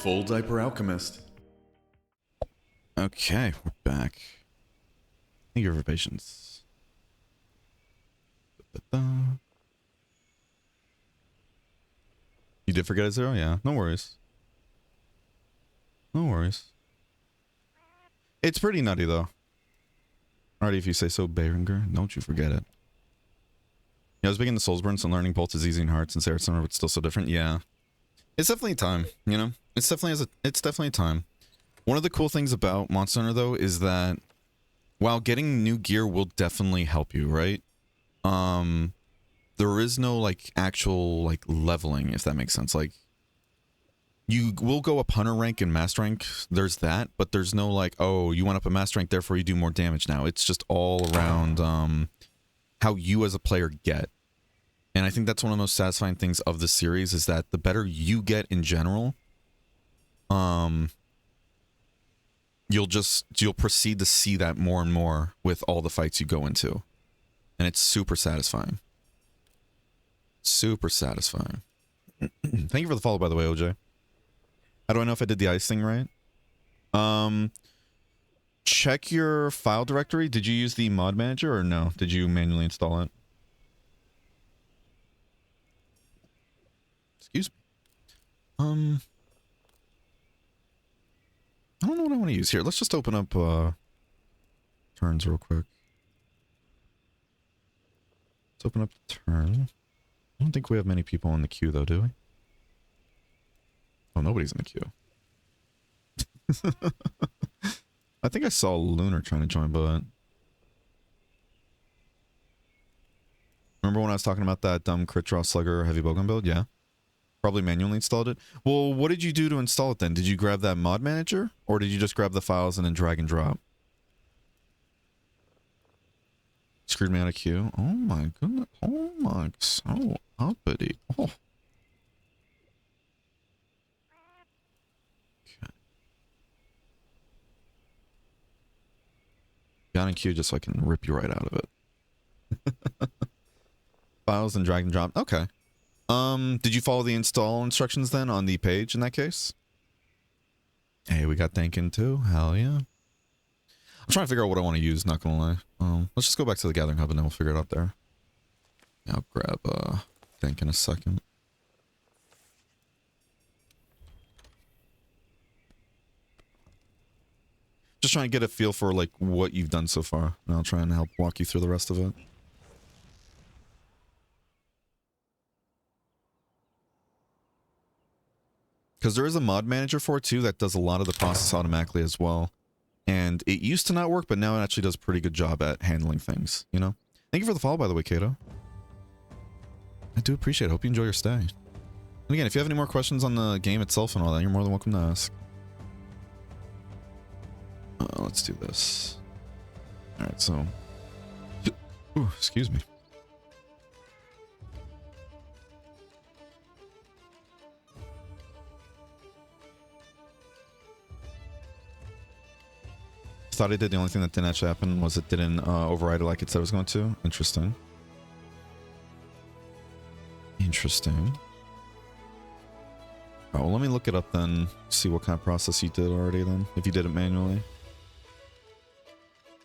Full Diaper Alchemist. Okay, we're back. Thank you for your patience. Da-da-da. You did forget a 0? Yeah, no worries. No worries. It's pretty nutty, though. Alrighty, if you say so, Berenger. Don't you forget it. Yeah, I was big into Soulsborne, and learning both is easy and hard since they're similar but still so different. Yeah. It's definitely time, you know? It's definitely time. One of the cool things about Monster Hunter, though, is that while getting new gear will definitely help you, right? There is no, like, actual, like, leveling, if that makes sense. Like, you will go up hunter rank and master rank, there's that, but there's no, like, oh, you went up a master rank, therefore you do more damage now. It's just all around, how you as a player get. And I think that's one of the most satisfying things of the series is that the better you get in general, you'll proceed to see that more and more with all the fights you go into. And it's super satisfying. Super satisfying. Thank you for the follow, by the way, OJ. How do I know if I did the ice thing right? Check your file directory. Did you use the mod manager or no? Did you manually install it? Excuse me. I don't know what I want to use here. Let's just open up turns real quick. Let's open up the turn. I don't think we have many people in the queue though, do we? Oh, nobody's in the queue. I think I saw Lunar trying to join, but... Remember when I was talking about that dumb crit draw slugger heavy bowgun build? Yeah. Probably manually installed it. Well, what did you do to install it then? Did you grab that mod manager? Or did you just grab the files and then drag and drop? Screwed me out of queue. Oh my goodness. Oh my, so uppity. Oh. Okay. Got in queue just so I can rip you right out of it. Files and drag and drop. Okay. Did you follow the install instructions then on the page in that case? Hey, we got Thankin too. Hell yeah. I'm trying to figure out what I want to use, not gonna lie. Let's just go back to the Gathering Hub and then we'll figure it out there. Yeah, I'll grab Thank in a second. Just trying to get a feel for like what you've done so far. And I'll try and help walk you through the rest of it. Because there is a mod manager for it too that does a lot of the process automatically as well. And it used to not work, but now it actually does a pretty good job at handling things, you know? Thank you for the follow, by the way, Kato. I do appreciate it. Hope you enjoy your stay. And again, if you have any more questions on the game itself and all that, you're more than welcome to ask. Let's do this. Alright, so... Ooh, excuse me. Thought it did. The only thing that didn't actually happen was it didn't override it like it said it was going to. Interesting. Interesting. Oh, well, let me look it up then. See what kind of process you did already then. If you did it manually.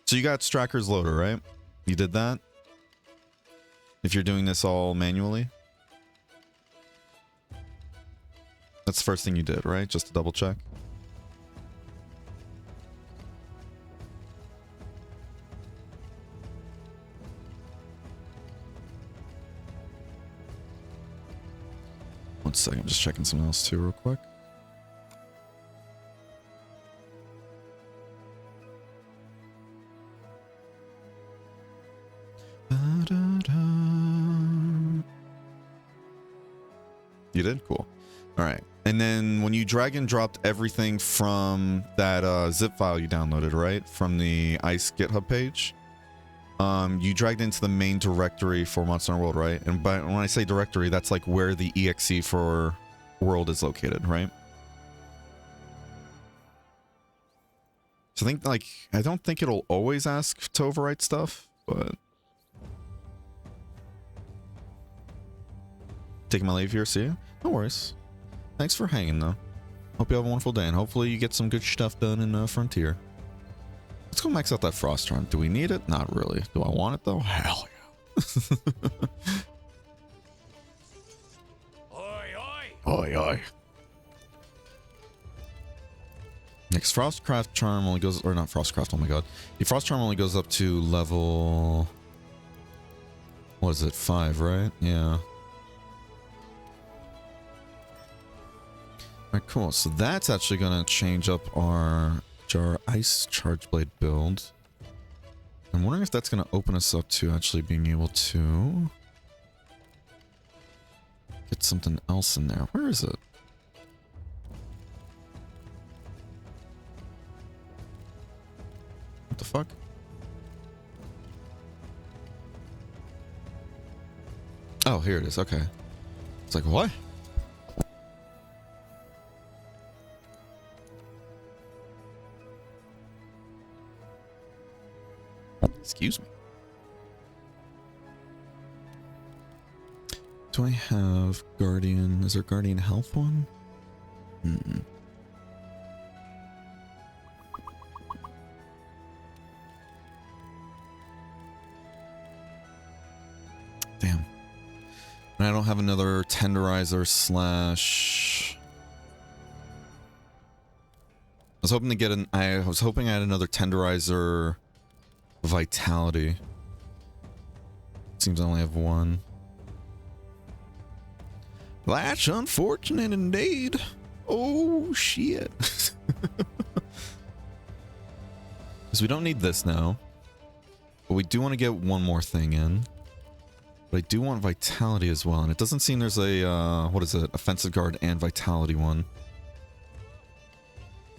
So you got Stracker's loader, right? You did that? If you're doing this all manually? That's the first thing you did, right? Just to double check. One second, I'm just checking something else too real quick. You did? Cool. Alright. And then when you drag and dropped everything from that zip file you downloaded, right? From the ICE GitHub page, you dragged into the main directory for Monster Hunter World, right? And when I say directory, that's like where the exe for World is located, right? So I think, like, I don't think it'll always ask to overwrite stuff, but... Taking my leave here, see you? No worries. Thanks for hanging, though. Hope you have a wonderful day, and hopefully you get some good stuff done in Frontier. Let's go max out that Frost Charm. Do we need it? Not really. Do I want it though? Hell yeah. Oi, oi! Oi, oi. Next, Frostcraft Charm only goes, or not Frostcraft, oh my god. The Frost Charm only goes up to level, what is it, 5, right? Yeah. Alright, cool. So that's actually going to change up our Ice Charge Blade build. I'm wondering if that's going to open us up to actually being able to get something else in there. Where is it? What the fuck? Oh, here it is. Okay. It's like, what? Excuse me. Do I have Guardian? Is there Guardian Health one? Hmm. Damn. And I don't have another tenderizer slash. I was hoping to get an. I was hoping I had another tenderizer vitality. Seems I only have one. That's unfortunate indeed. Oh shit. Because we don't need this now. But we do want to get one more thing in. But I do want vitality as well. And it doesn't seem there's a, what is it? Offensive guard and vitality one.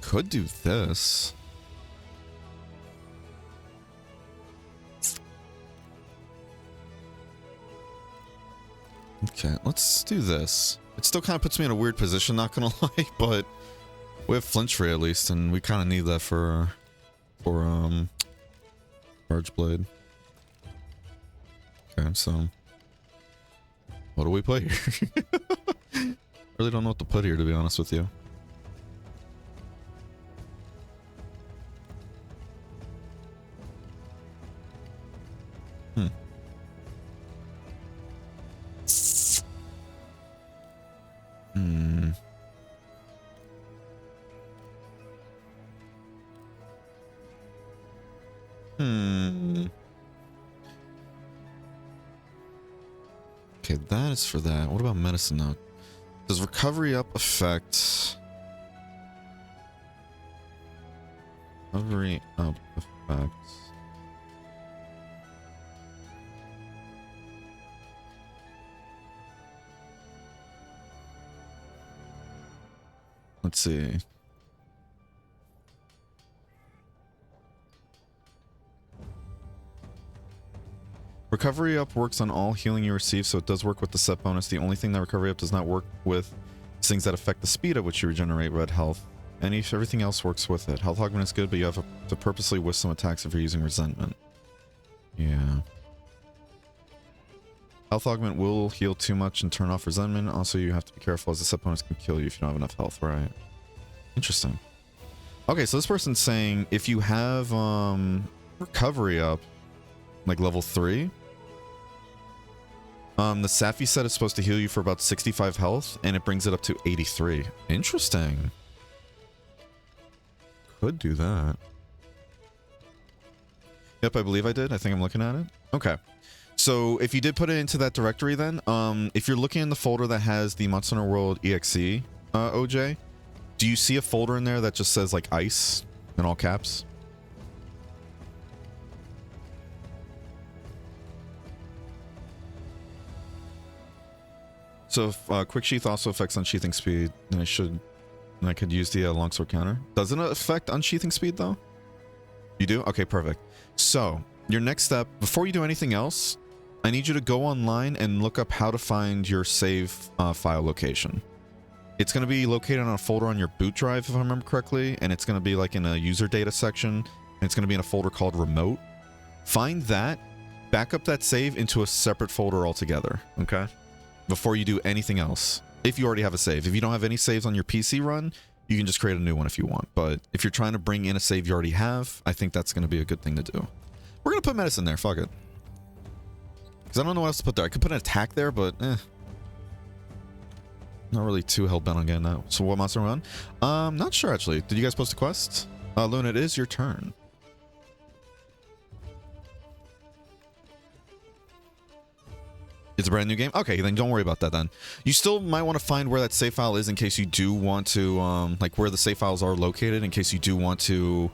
Could do this. Okay, let's do this. It still kind of puts me in a weird position, not gonna lie, but we have flinch free at least, and we kind of need that for Charge Blade. Okay, so what do we play here? Really don't know what to put here, to be honest with you. Okay, that is for that. What about medicine though? Does recovery up affect? Recovery up affects. Let's see. Recovery up works on all healing you receive, so it does work with the set bonus. The only thing that recovery up does not work with is things that affect the speed at which you regenerate red health. Everything else works with it. Health augment is good, but you have to purposely whiff some attacks if you're using resentment. Yeah. Health augment will heal too much and turn off resentment. Also, you have to be careful as the set bonus can kill you if you don't have enough health, right? Interesting. Okay, so this person's saying if you have recovery up, like level 3, the Safi set is supposed to heal you for about 65 health, and it brings it up to 83. Interesting. Could do that. Yep, I believe I did. I think I'm looking at it. Okay. So if you did put it into that directory then, if you're looking in the folder that has the Monster Hunter World EXE, OJ, do you see a folder in there that just says like ice in all caps? So if Quick Sheath also affects unsheathing speed, then I could use the longsword counter. Doesn't it affect unsheathing speed though? You do? Okay, perfect. So your next step, before you do anything else, I need you to go online and look up how to find your save file location. It's going to be located on a folder on your boot drive, if I remember correctly, and it's going to be like in a user data section, and it's going to be in a folder called remote. Find that, back up that save into a separate folder altogether, okay? Before you do anything else. If you already have a save. If you don't have any saves on your PC run, you can just create a new one if you want. But if you're trying to bring in a save you already have, I think that's going to be a good thing to do. We're going to put medicine there. Fuck it. Because I don't know what else to put there. I could put an attack there, but not really too hell-bent on getting that. So what monster are we on? Not sure, actually. Did you guys post a quest? Luna, it is your turn. It's a brand new game? Okay, then don't worry about that then. You still might want to find where that save file is in case you do want to, like where the save files are located in case you do want to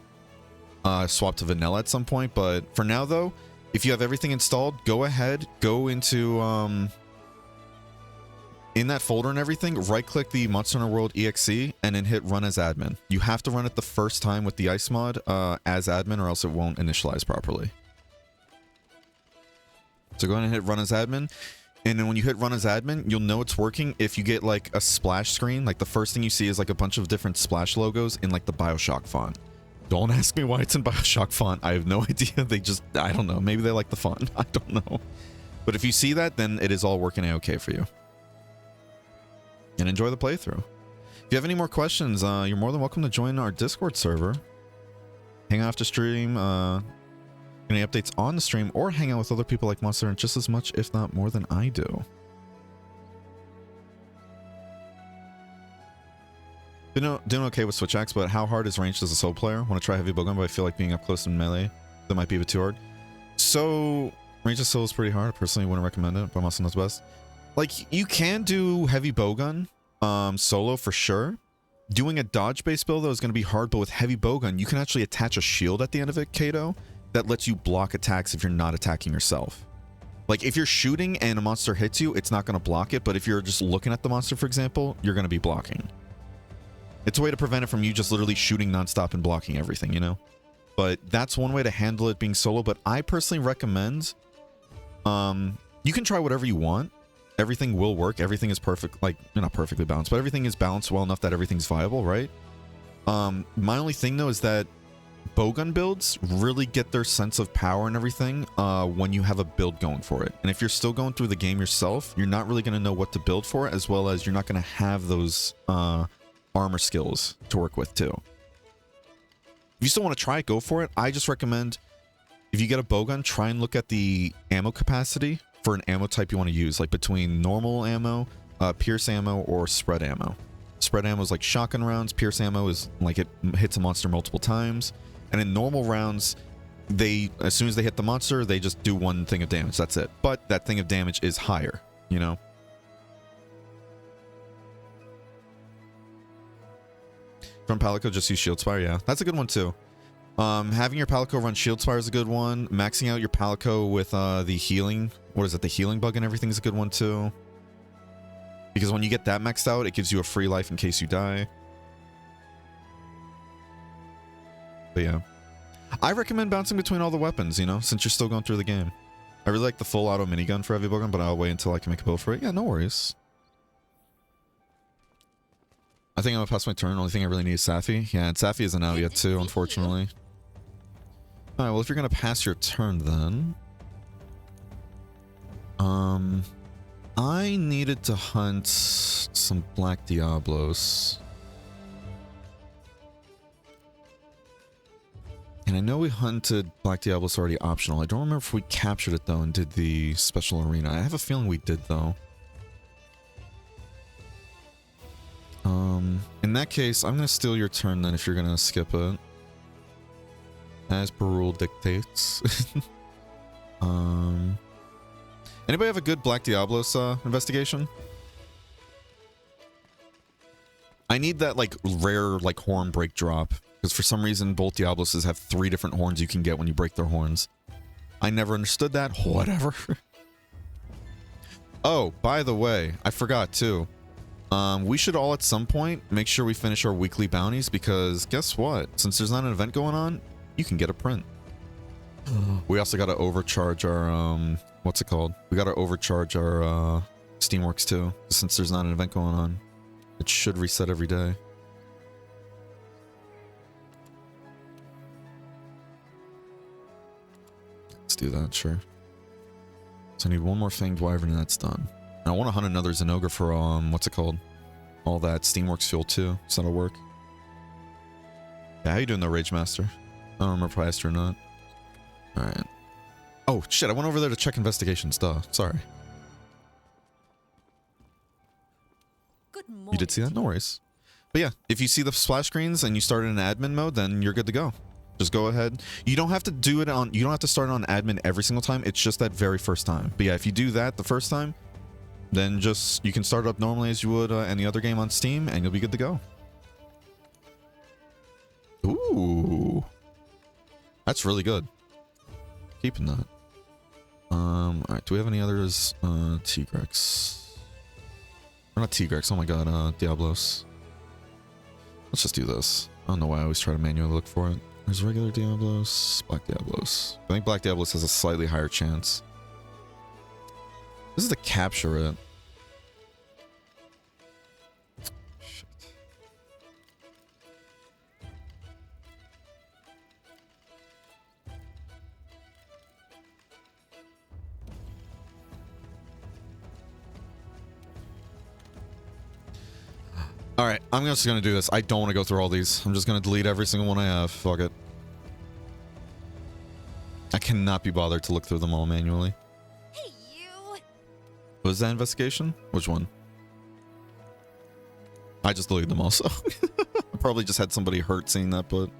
swap to vanilla at some point. But for now though, if you have everything installed, go ahead, go into, in that folder and everything, right click the Monster Hunter World EXE and then hit run as admin. You have to run it the first time with the ice mod as admin or else it won't initialize properly. So go ahead and hit run as admin. And then when you hit run as admin, you'll know it's working if you get like a splash screen. Like the first thing you see is like a bunch of different splash logos in like the BioShock font. Don't ask me why it's in BioShock font. I have no idea. They just, I don't know. Maybe they like the font. I don't know. But if you see that, then it is all working okay for you. And enjoy the playthrough. If you have any more questions, you're more than welcome to join our Discord server. Hang out after stream, any updates on the stream, or hang out with other people like Monster and just as much, if not more than I do. Doing okay with switch axe, but how hard is ranged as a solo player? Want to try heavy bowgun, but I feel like being up close in melee, that might be a bit too hard. So, ranged as solo is pretty hard. I personally wouldn't recommend it, but Monster knows best. Like, you can do heavy bowgun solo for sure. Doing a dodge-based build, though, is going to be hard, but with heavy bowgun, you can actually attach a shield at the end of it, Kato, that lets you block attacks if you're not attacking yourself. Like, if you're shooting and a monster hits you, it's not going to block it, but if you're just looking at the monster, for example, you're going to be blocking. It's a way to prevent it from you just literally shooting nonstop and blocking everything, you know? But that's one way to handle it being solo, but I personally recommend, you can try whatever you want. Everything will work. Everything is perfect, like, not perfectly balanced, but everything is balanced well enough that everything's viable, right? My only thing, though, is that bowgun builds really get their sense of power and everything when you have a build going for it. And if you're still going through the game yourself, you're not really going to know what to build for, as well as you're not going to have those armor skills to work with too. If you still want to try it, go for it. I just recommend, if you get a bowgun, try and look at the ammo capacity for an ammo type you want to use, like between normal ammo, pierce ammo, or spread ammo. Spread ammo is like shotgun rounds. Pierce ammo is like it hits a monster multiple times. And in normal rounds, as soon as they hit the monster, they just do one thing of damage. That's it. But that thing of damage is higher, you know? From Palico, just use Shield Spire. Yeah, that's a good one too. Having your Palico run Shield Spire is a good one. Maxing out your Palico with the healing, what is it? The healing bug and everything is a good one too. Because when you get that maxed out, it gives you a free life in case you die. But yeah. I recommend bouncing between all the weapons, you know, since you're still going through the game. I really like the full auto minigun for heavy bowgun, but I'll wait until I can make a build for it. Yeah, no worries. I think I'm gonna pass my turn. Only thing I really need is Safi. Yeah, and Safi isn't out yet too, unfortunately. Alright, well if you're gonna pass your turn then. I needed to hunt some Black Diablos. And I know we hunted Black Diablos already optional. I don't remember if we captured it though and did the special arena. I have a feeling we did though. In that case, I'm gonna steal your turn then if you're gonna skip it. As per rule dictates. Anybody have a good Black Diablos investigation? I need that like rare like horn break drop. Because for some reason both Diabloses have 3 different horns you can get when you break their horns. I never understood that. Whatever. Oh, by the way, I forgot too. We should all at some point make sure we finish our weekly bounties because guess what? Since there's not an event going on, you can get a print. We also got to overcharge our, what's it called? We got to overcharge our Steamworks too, since there's not an event going on. It should reset every day. Let's do that, sure. So I need one more Fanged Wyvern and that's done. And I want to hunt another Zenogre for, what's it called? All that Steamworks fuel too, so that'll work. Yeah, how you doing though, Rage Master? I don't remember if I asked you or not. Alright. Oh, shit, I went over there to check investigations, duh. Sorry. Good morning. You did see that? No worries. But yeah, if you see the splash screens and you start in admin mode, then you're good to go. Just go ahead. You don't have to do it on, you don't have to start on admin every single time. It's just that very first time. But yeah, if you do that the first time, then just, you can start it up normally as you would any other game on Steam and you'll be good to go. Ooh. That's really good. Keeping that. Alright, do we have any others? Tigrex. Or not Tigrex, oh my god, Diablos. Let's just do this. I don't know why I always try to manually look for it. There's regular Diablos, Black Diablos. I think Black Diablos has a slightly higher chance. This is to capture it. Shit. Alright, I'm just gonna do this. I don't want to go through all these. I'm just gonna delete every single one I have. Fuck it. I cannot be bothered to look through them all manually. Hey, you! Was that investigation? Which one? I just deleted them also. I probably just had somebody hurt seeing that, but...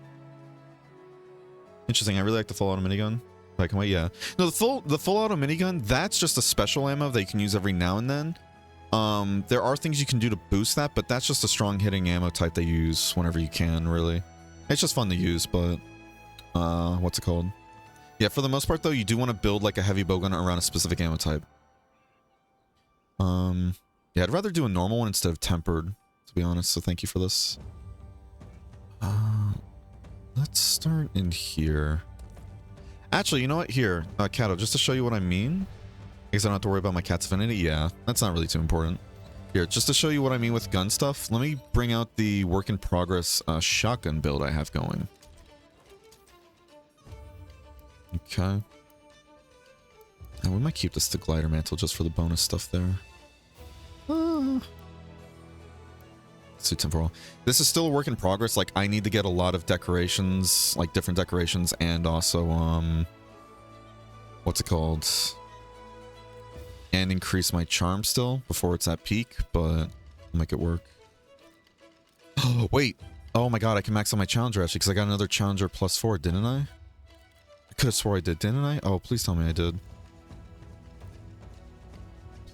Interesting, I really like the full auto minigun. Like, wait, yeah. No, the full auto minigun, that's just a special ammo that you can use every now and then. There are things you can do to boost that, but that's just a strong hitting ammo type they use whenever you can, really. It's just fun to use, but... what's it called? Yeah, for the most part, though, you do want to build, like, a heavy bowgun around a specific ammo type. Yeah, I'd rather do a normal one instead of tempered, to be honest, so thank you for this. Let's start in here. Actually, you know what? Here, Kato, just to show you what I mean... I guess I don't have to worry about my cat's affinity. Yeah, that's not really too important. Here, just to show you what I mean with gun stuff, let me bring out the work in progress shotgun build I have going. Okay. And we might keep this to glider mantle just for the bonus stuff there. Let's do temporal. This is still a work in progress. Like, I need to get a lot of decorations, like different decorations, and also, what's it called? And increase my charm still before it's at peak, but I'll make it work. Oh, wait. Oh my god, I can max out my challenger actually, because I got another challenger +4, didn't I? I could have swore I did, didn't I? Oh, please tell me I did.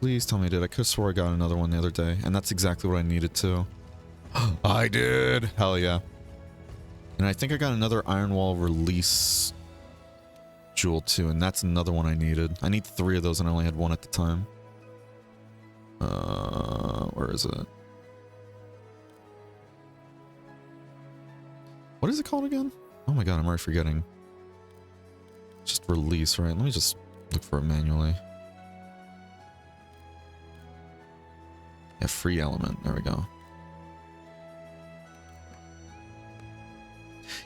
Please tell me I did. I could have swore I got another one the other day, and that's exactly what I needed too. I did! Hell yeah. And I think I got another Iron Wall release jewel too, and that's another one I needed. I need 3 of those and I only had 1 at the time. Where is it? What is it called again? Oh my god, I'm already forgetting. Just release, right? Let me just look for it manually. Yeah, free element. There we go.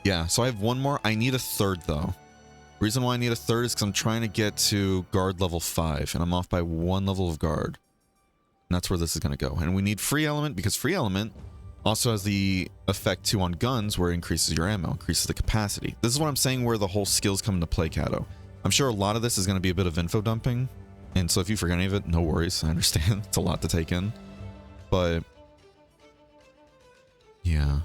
Yeah, so I have 1 more. I need a 3rd though. Reason why I need a 3rd is because I'm trying to get to guard level 5, and I'm off by 1 level of guard. And that's where this is going to go. And we need free element, because free element also has the effect too on guns, where it increases your ammo, increases the capacity. This is what I'm saying where the whole skills come into play, Kato. I'm sure a lot of this is going to be a bit of info dumping, and so if you forget any of it, no worries. I understand. It's a lot to take in. But... yeah.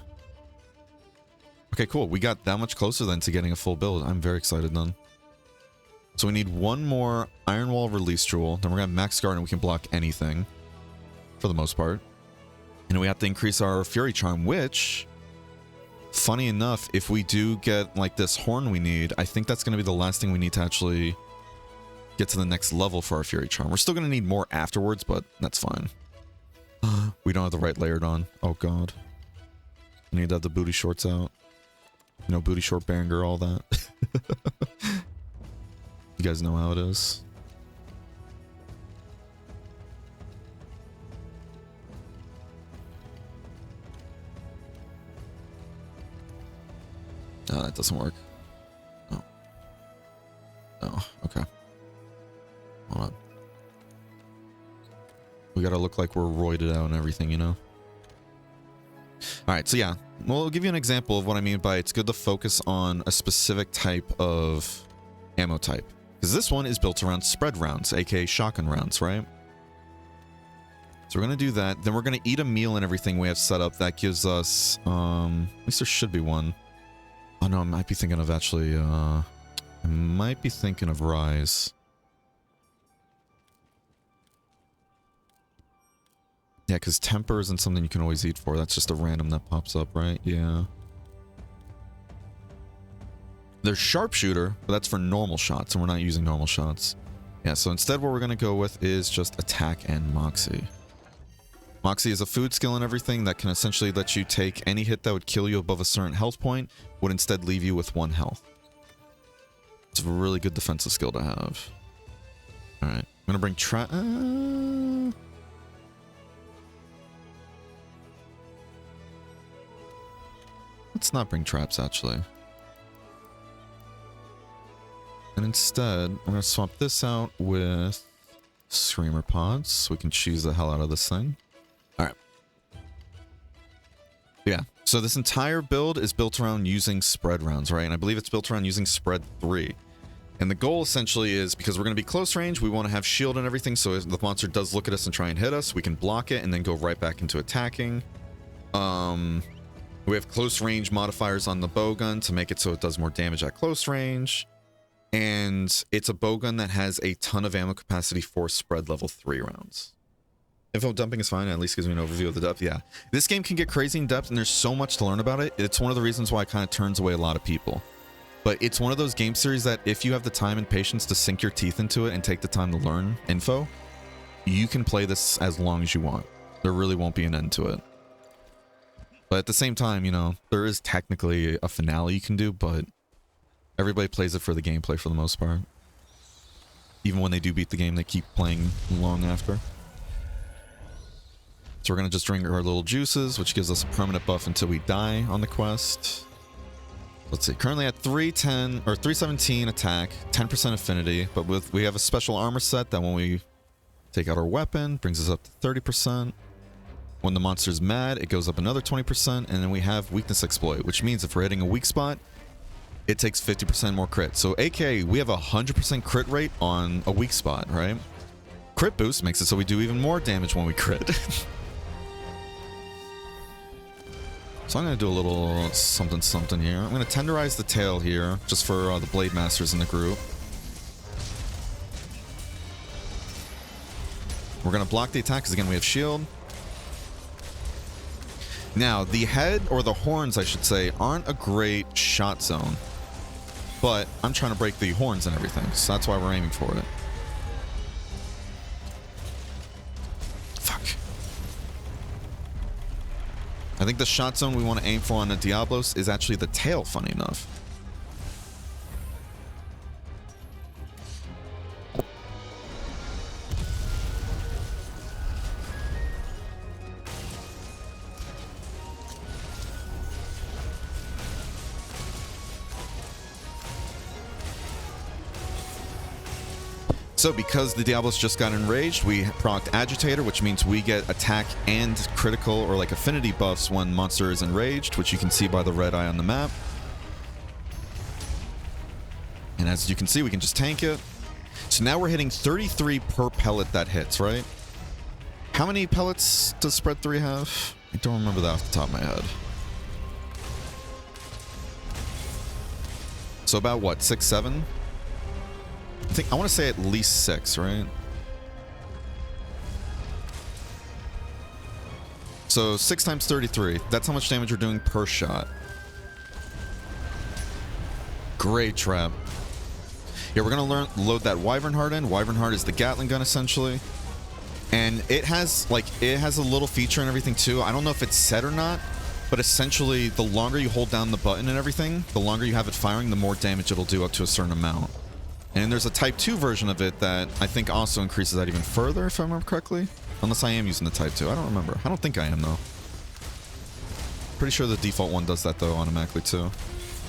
Okay, cool. We got that much closer then to getting a full build. I'm very excited then. So we need 1 more Iron Wall release jewel. Then we're going to have max guard and we can block anything. For the most part. And we have to increase our Fury Charm, which... funny enough, if we do get like this horn we need, I think that's going to be the last thing we need to actually get to the next level for our Fury Charm. We're still going to need more afterwards, but that's fine. We don't have the right layered on. Oh god. We need to have the booty shorts out. You know, booty short banger, all that. You guys know how it is. No, that doesn't work. Oh. Oh, okay. Hold on. We gotta look like we're roided out and everything, you know? All right, so yeah, we'll give you an example of what I mean by it's good to focus on a specific type of ammo type. Because this one is built around spread rounds, aka shotgun rounds, right? So we're going to do that. Then we're going to eat a meal and everything we have set up. That gives us, at least there should be one. Oh no, I might be thinking of actually, I might be thinking of Rise. Yeah, because temper isn't something you can always eat for. That's just a random that pops up, right? Yeah. There's sharpshooter, but that's for normal shots, and we're not using normal shots. Yeah, so instead what we're going to go with is just attack and moxie. Moxie is a food skill and everything that can essentially let you take any hit that would kill you above a certain health point, would instead leave you with 1 health. It's a really good defensive skill to have. Alright, I'm going to bring let's not bring traps, actually. And instead, we're going to swap this out with Screamer Pods, so we can cheese the hell out of this thing. Alright. Yeah, so this entire build is built around using spread rounds, right? And I believe it's built around using spread 3. And the goal essentially is, because we're going to be close range, we want to have shield and everything, so if the monster does look at us and try and hit us, we can block it and then go right back into attacking. We have close range modifiers on the bowgun to make it so it does more damage at close range. And it's a bowgun that has a ton of ammo capacity for spread level 3 rounds. Info dumping is fine, at least gives me an overview of the depth. Yeah, this game can get crazy in depth and there's so much to learn about it. It's one of the reasons why it kind of turns away a lot of people. But it's one of those game series that if you have the time and patience to sink your teeth into it and take the time to learn info, you can play this as long as you want. There really won't be an end to it. But at the same time, you know, there is technically a finale you can do, but everybody plays it for the gameplay for the most part. Even when they do beat the game, they keep playing long after. So we're going to just drink our little juices, which gives us a permanent buff until we die on the quest. Let's see, currently at 310 or 317 attack, 10% affinity, but we have a special armor set that when we take out our weapon, brings us up to 30%. When the monster's mad, it goes up another 20%, and then we have weakness exploit, which means if we're hitting a weak spot, it takes 50% more crit. So aka, we have a 100% crit rate on a weak spot, right? Crit boost makes it so we do even more damage when we crit. So I'm going to do a little something here. I'm going to tenderize the tail here, just for the Blade Masters in the group. We're going to block the attack, because again, we have shield. Now, the head, or the horns, I should say, aren't a great shot zone. But I'm trying to break the horns and everything, so that's why we're aiming for it. Fuck. I think the shot zone we want to aim for on the Diablos is actually the tail, funny enough. So because the Diablos just got enraged, we procced Agitator, which means we get attack and critical or like affinity buffs when monster is enraged, which you can see by the red eye on the map. And as you can see, we can just tank it. So now we're hitting 33 per pellet that hits, right? How many pellets does spread 3 have? I don't remember that off the top of my head. So about what, 6, 7? I want to say at least 6, right? So 6 times 33. That's how much damage we're doing per shot. Great trap. Yeah, we're going to load that Wyvern Heart in. Wyvern Heart is the Gatling gun, essentially. And it has a little feature and everything, too. I don't know if it's set or not, but essentially, the longer you hold down the button and everything, the longer you have it firing, the more damage it'll do up to a certain amount. And there's a Type 2 version of it that I think also increases that even further, if I remember correctly. Unless I am using the Type 2. I don't remember. I don't think I am, though. Pretty sure the default one does that, though, automatically, too.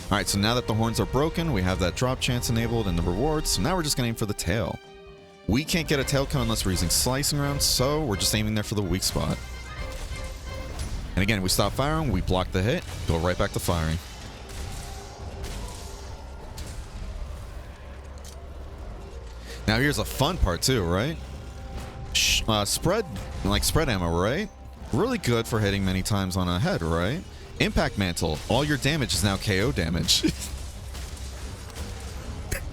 Alright, so now that the horns are broken, we have that drop chance enabled and the rewards. So now we're just going to aim for the tail. We can't get a tail count unless we're using slicing rounds, so we're just aiming there for the weak spot. And again, we stop firing, we block the hit, go right back to firing. Now here's a fun part too, right? Spread ammo, right? Really good for hitting many times on a head, right? Impact mantle. All your damage is now KO damage.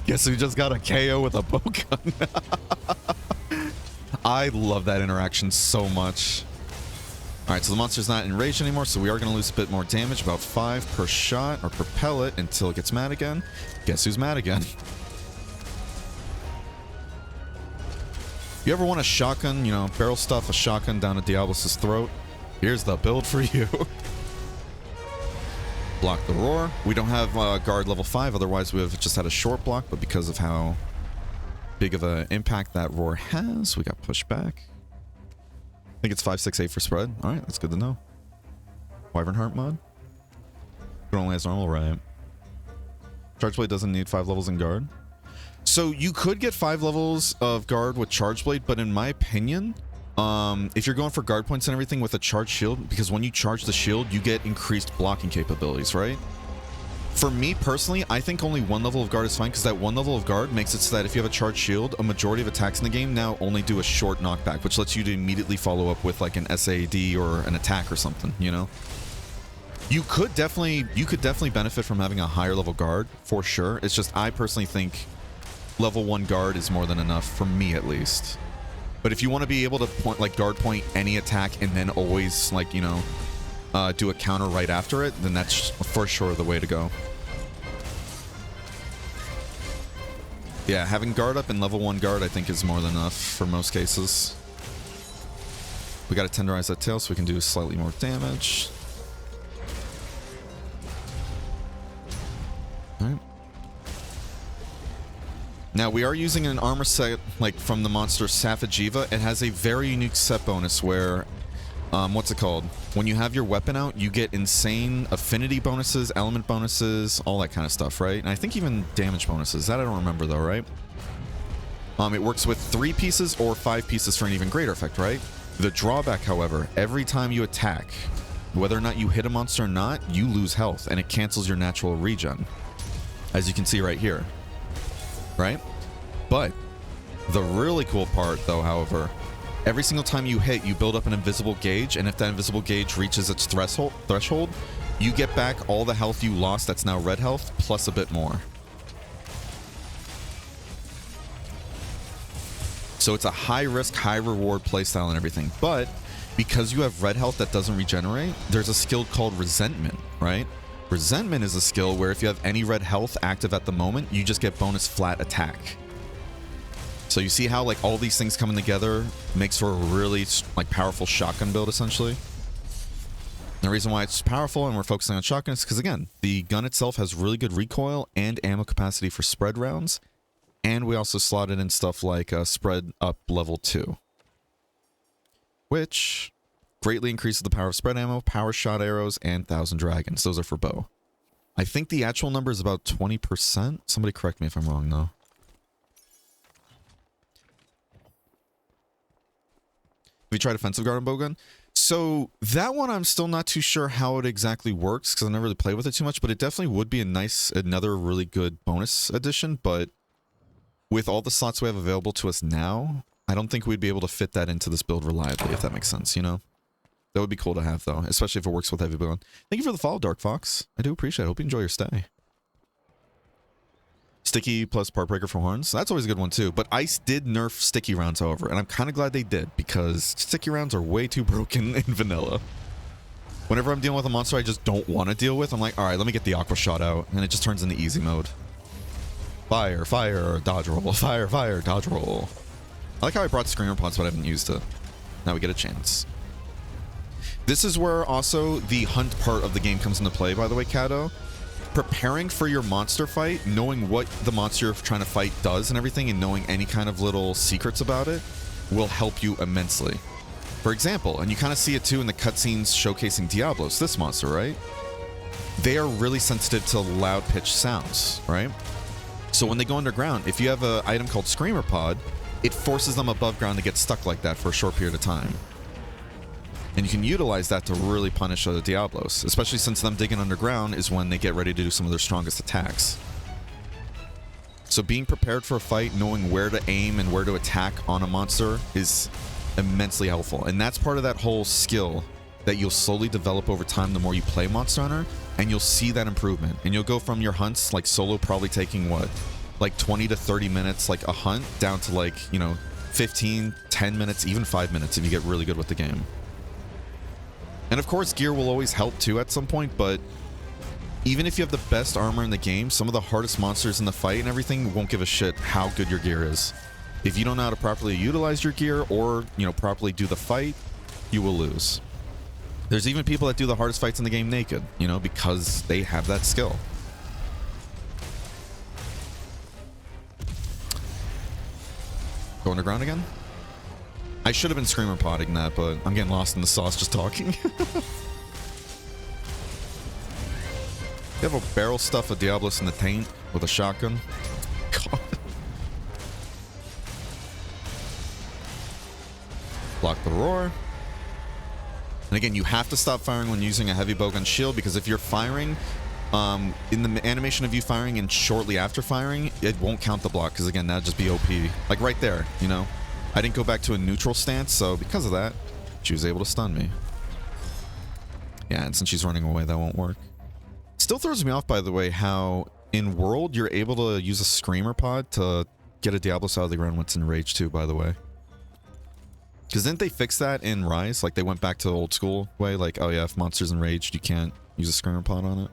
Guess who just got a KO with a bow gun? I love that interaction so much. Alright, so the monster's not enraged anymore, so we are going to lose a bit more damage, about 5 per shot, or per pellet, until it gets mad again. Guess who's mad again? You ever want a shotgun, you know, barrel stuff a shotgun down a Diablos' throat? Here's the build for you. Block the roar. We don't have guard level 5, otherwise we would have just had a short block, but because of how big of an impact that roar has, we got pushed back. I think it's 5, 6, 8 for spread. Alright, that's good to know. Wyvern Heart mod? It only has normal, right? Charge Blade doesn't need 5 levels in guard. So you could get 5 levels of guard with Charge Blade, but in my opinion, if you're going for guard points and everything with a charged shield, because when you charge the shield, you get increased blocking capabilities, right? For me personally, I think only 1 level of guard is fine, because that 1 level of guard makes it so that if you have a charged shield, a majority of attacks in the game now only do a short knockback, which lets you to immediately follow up with like an SAD or an attack or something, you know? You could definitely benefit from having a higher level guard, for sure. It's just I personally think level 1 guard is more than enough, for me at least. But if you want to be able to point, like, guard point any attack and then always, like, you know, do a counter right after it, then that's for sure the way to go. Yeah, having guard up and level 1 guard I think is more than enough for most cases. We got to tenderize that tail so we can do slightly more damage. Alright. Now, we are using an armor set, like, from the monster Safajiva. It has a very unique set bonus where, what's it called? When you have your weapon out, you get insane affinity bonuses, element bonuses, all that kind of stuff, right? And I think even damage bonuses. That I don't remember, though, right? It works with 3 pieces or 5 pieces for an even greater effect, right? The drawback, however, every time you attack, whether or not you hit a monster or not, you lose health, and it cancels your natural regen. As you can see right here. Right? But the really cool part, though, however, every single time you hit, you build up an invisible gauge, and if that invisible gauge reaches its threshold, you get back all the health you lost that's now red health, plus a bit more. So it's a high-risk, high-reward playstyle and everything, but because you have red health that doesn't regenerate, there's a skill called Resentment, right? Resentment is a skill where if you have any red health active at the moment, you just get bonus flat attack. So you see how, like, all these things coming together makes for a really, like, powerful shotgun build, essentially. The reason why it's powerful and we're focusing on shotgun is because, again, the gun itself has really good recoil and ammo capacity for spread rounds. And we also slotted in stuff like spread up level 2. Which greatly increases the power of spread ammo, power shot arrows, and 1,000 dragons. Those are for bow. I think the actual number is about 20%. Somebody correct me if I'm wrong, though. Have you tried offensive guard and bowgun? So that one I'm still not too sure how it exactly works because I never really played with it too much, but it definitely would be another really good bonus addition. But with all the slots we have available to us now, I don't think we'd be able to fit that into this build reliably, if that makes sense, you know? That would be cool to have, though, especially if it works with heavy bowgun. Thank you for the follow, Dark Fox. I do appreciate it. Hope you enjoy your stay. Sticky plus part breaker for horns. That's always a good one, too. But Ice did nerf sticky rounds, however, and I'm kind of glad they did, because sticky rounds are way too broken in vanilla. Whenever I'm dealing with a monster I just don't want to deal with, I'm like, alright, let me get the aqua shot out, and it just turns into easy mode. Fire, fire, dodge roll. Fire, fire, dodge roll. I like how I brought Screamer Pods, but I haven't used it. Now we get a chance. This is where also the hunt part of the game comes into play, by the way, Kato. Preparing for your monster fight, knowing what the monster you're trying to fight does and everything, and knowing any kind of little secrets about it will help you immensely. For example, and you kind of see it too in the cutscenes showcasing Diablos, this monster, right? They are really sensitive to loud pitched sounds, right? So when they go underground, if you have an item called Screamer Pod, it forces them above ground to get stuck like that for a short period of time. And you can utilize that to really punish other Diablos, especially since them digging underground is when they get ready to do some of their strongest attacks. So being prepared for a fight, knowing where to aim and where to attack on a monster is immensely helpful. And that's part of that whole skill that you'll slowly develop over time the more you play Monster Hunter, and you'll see that improvement. And you'll go from your hunts, like solo probably taking what, like 20 to 30 minutes like a hunt, down to like, you know, 15, 10 minutes, even 5 minutes if you get really good with the game. And of course, gear will always help too at some point, but even if you have the best armor in the game, some of the hardest monsters in the fight and everything won't give a shit how good your gear is. If you don't know how to properly utilize your gear or, you know, properly do the fight, you will lose. There's even people that do the hardest fights in the game naked, you know, because they have that skill. Go underground again? I should have been screamer potting that, but I'm getting lost in the sauce just talking. You have a barrel stuff of Diablos in the taint with a shotgun. God. Block the roar. And again, you have to stop firing when using a heavy bowgun shield, because if you're firing in the animation of you firing and shortly after firing, it won't count the block, because again, that'd just be OP. Like right there, you know? I didn't go back to a neutral stance, so because of that, she was able to stun me. Yeah, and since she's running away, that won't work. Still throws me off, by the way, how in World you're able to use a Screamer pod to get a Diablos out of the ground when it's in Rage too, by the way. Because didn't they fix that in Rise? Like they went back to the old school way, like, oh yeah, if monster's enraged, you can't use a Screamer pod on it.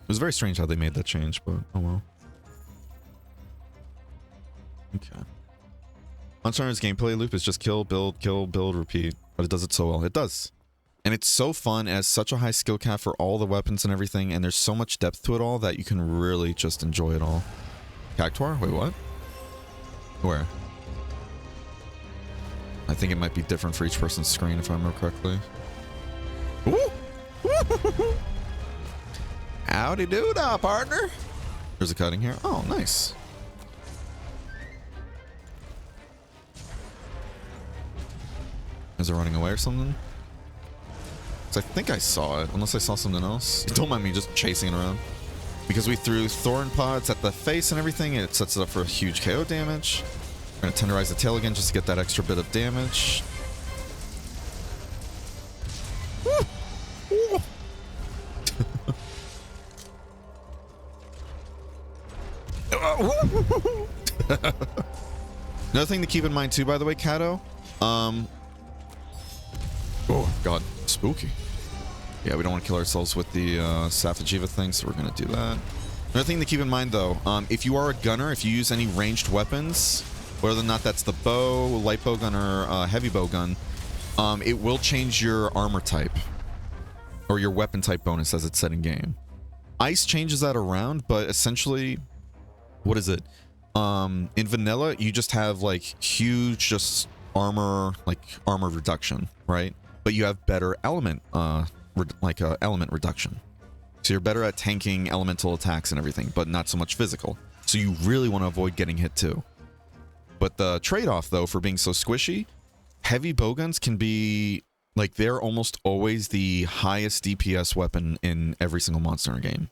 It was very strange how they made that change, but oh well. Okay. Monster Hunter's gameplay loop is just kill, build, repeat. But it does it so well. It does. And it's so fun, it has such a high skill cap for all the weapons and everything, and there's so much depth to it all that you can really just enjoy it all. Cactuar? Wait, what? Where? I think it might be different for each person's screen if I remember correctly. Ooh. Howdy do da, partner. There's a cutting here. Oh, nice. Is it running away or something? I think I saw it, unless I saw something else. Don't mind me just chasing it around. Because we threw thorn pods at the face and everything, and it sets it up for a huge KO damage. We're going to tenderize the tail again just to get that extra bit of damage. Another thing to keep in mind too, by the way, Kato. Oh god, spooky. Yeah, we don't want to kill ourselves with the Saphajiva thing, so we're going to do that. Another thing to keep in mind though, if you are a gunner, if you use any ranged weapons, whether or not that's the bow, light bow gun, or heavy bow gun, it will change your armor type or your weapon type bonus as it's set in game. Ice changes that around, but essentially, what is it? In vanilla, you just have like huge just armor, like armor reduction, right? But you have better element, element reduction. So you're better at tanking elemental attacks and everything, but not so much physical. So you really want to avoid getting hit too. But the trade-off though for being so squishy, heavy bowguns can be like, they're almost always the highest DPS weapon in every single Monster Hunter game.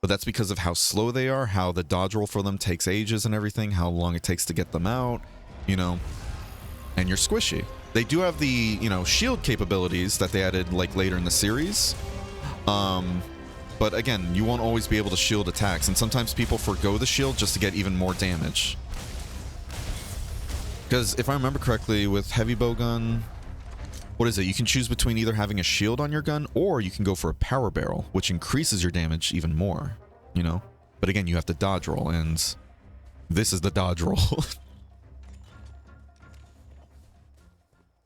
But that's because of how slow they are, how the dodge roll for them takes ages and everything, how long it takes to get them out, you know, and you're squishy. They do have the, you know, shield capabilities that they added like later in the series. But again, you won't always be able to shield attacks, and sometimes people forgo the shield just to get even more damage. Because if I remember correctly, with heavy bowgun, what is it? You can choose between either having a shield on your gun, or you can go for a power barrel, which increases your damage even more, you know? But again, you have to dodge roll, and this is the dodge roll.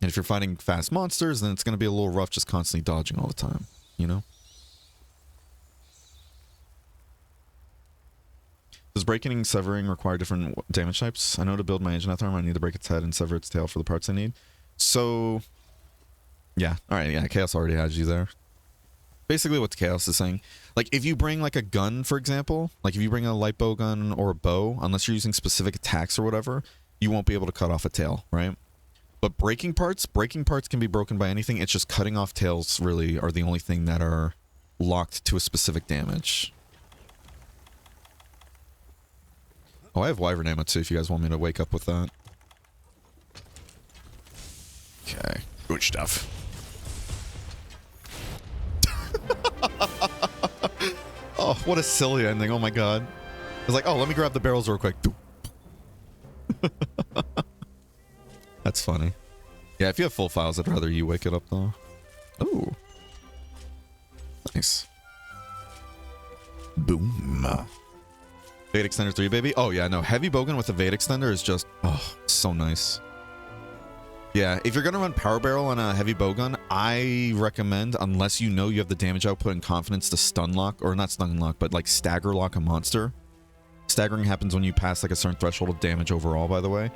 And if you're fighting fast monsters, then it's going to be a little rough just constantly dodging all the time, you know? Does breaking and severing require different damage types? I know to build my Ageneth arm, I need to break its head and sever its tail for the parts I need. So, yeah. Alright, yeah, Chaos already has you there. Basically what Chaos is saying, like, if you bring, like, a gun, for example, like, if you bring a light bow gun or a bow, unless you're using specific attacks or whatever, you won't be able to cut off a tail, right? But breaking parts can be broken by anything. It's just cutting off tails really are the only thing that are locked to a specific damage. Oh, I have wyvern ammo too if you guys want me to wake up with that. Okay, good stuff. Oh, what a silly ending. Oh my god. I was like, oh, let me grab the barrels real quick. That's funny. Yeah, if you have full files, I'd rather you wake it up though. Ooh. Nice. Boom. Vade Extender 3, baby. Oh yeah, no. Heavy Bowgun with a Vade Extender is just, oh, so nice. Yeah, if you're going to run Power Barrel on a Heavy Bowgun, I recommend, unless you know you have the damage output and confidence to stun lock, or not stun lock, but like stagger lock a monster. Staggering happens when you pass like a certain threshold of damage overall, by the way.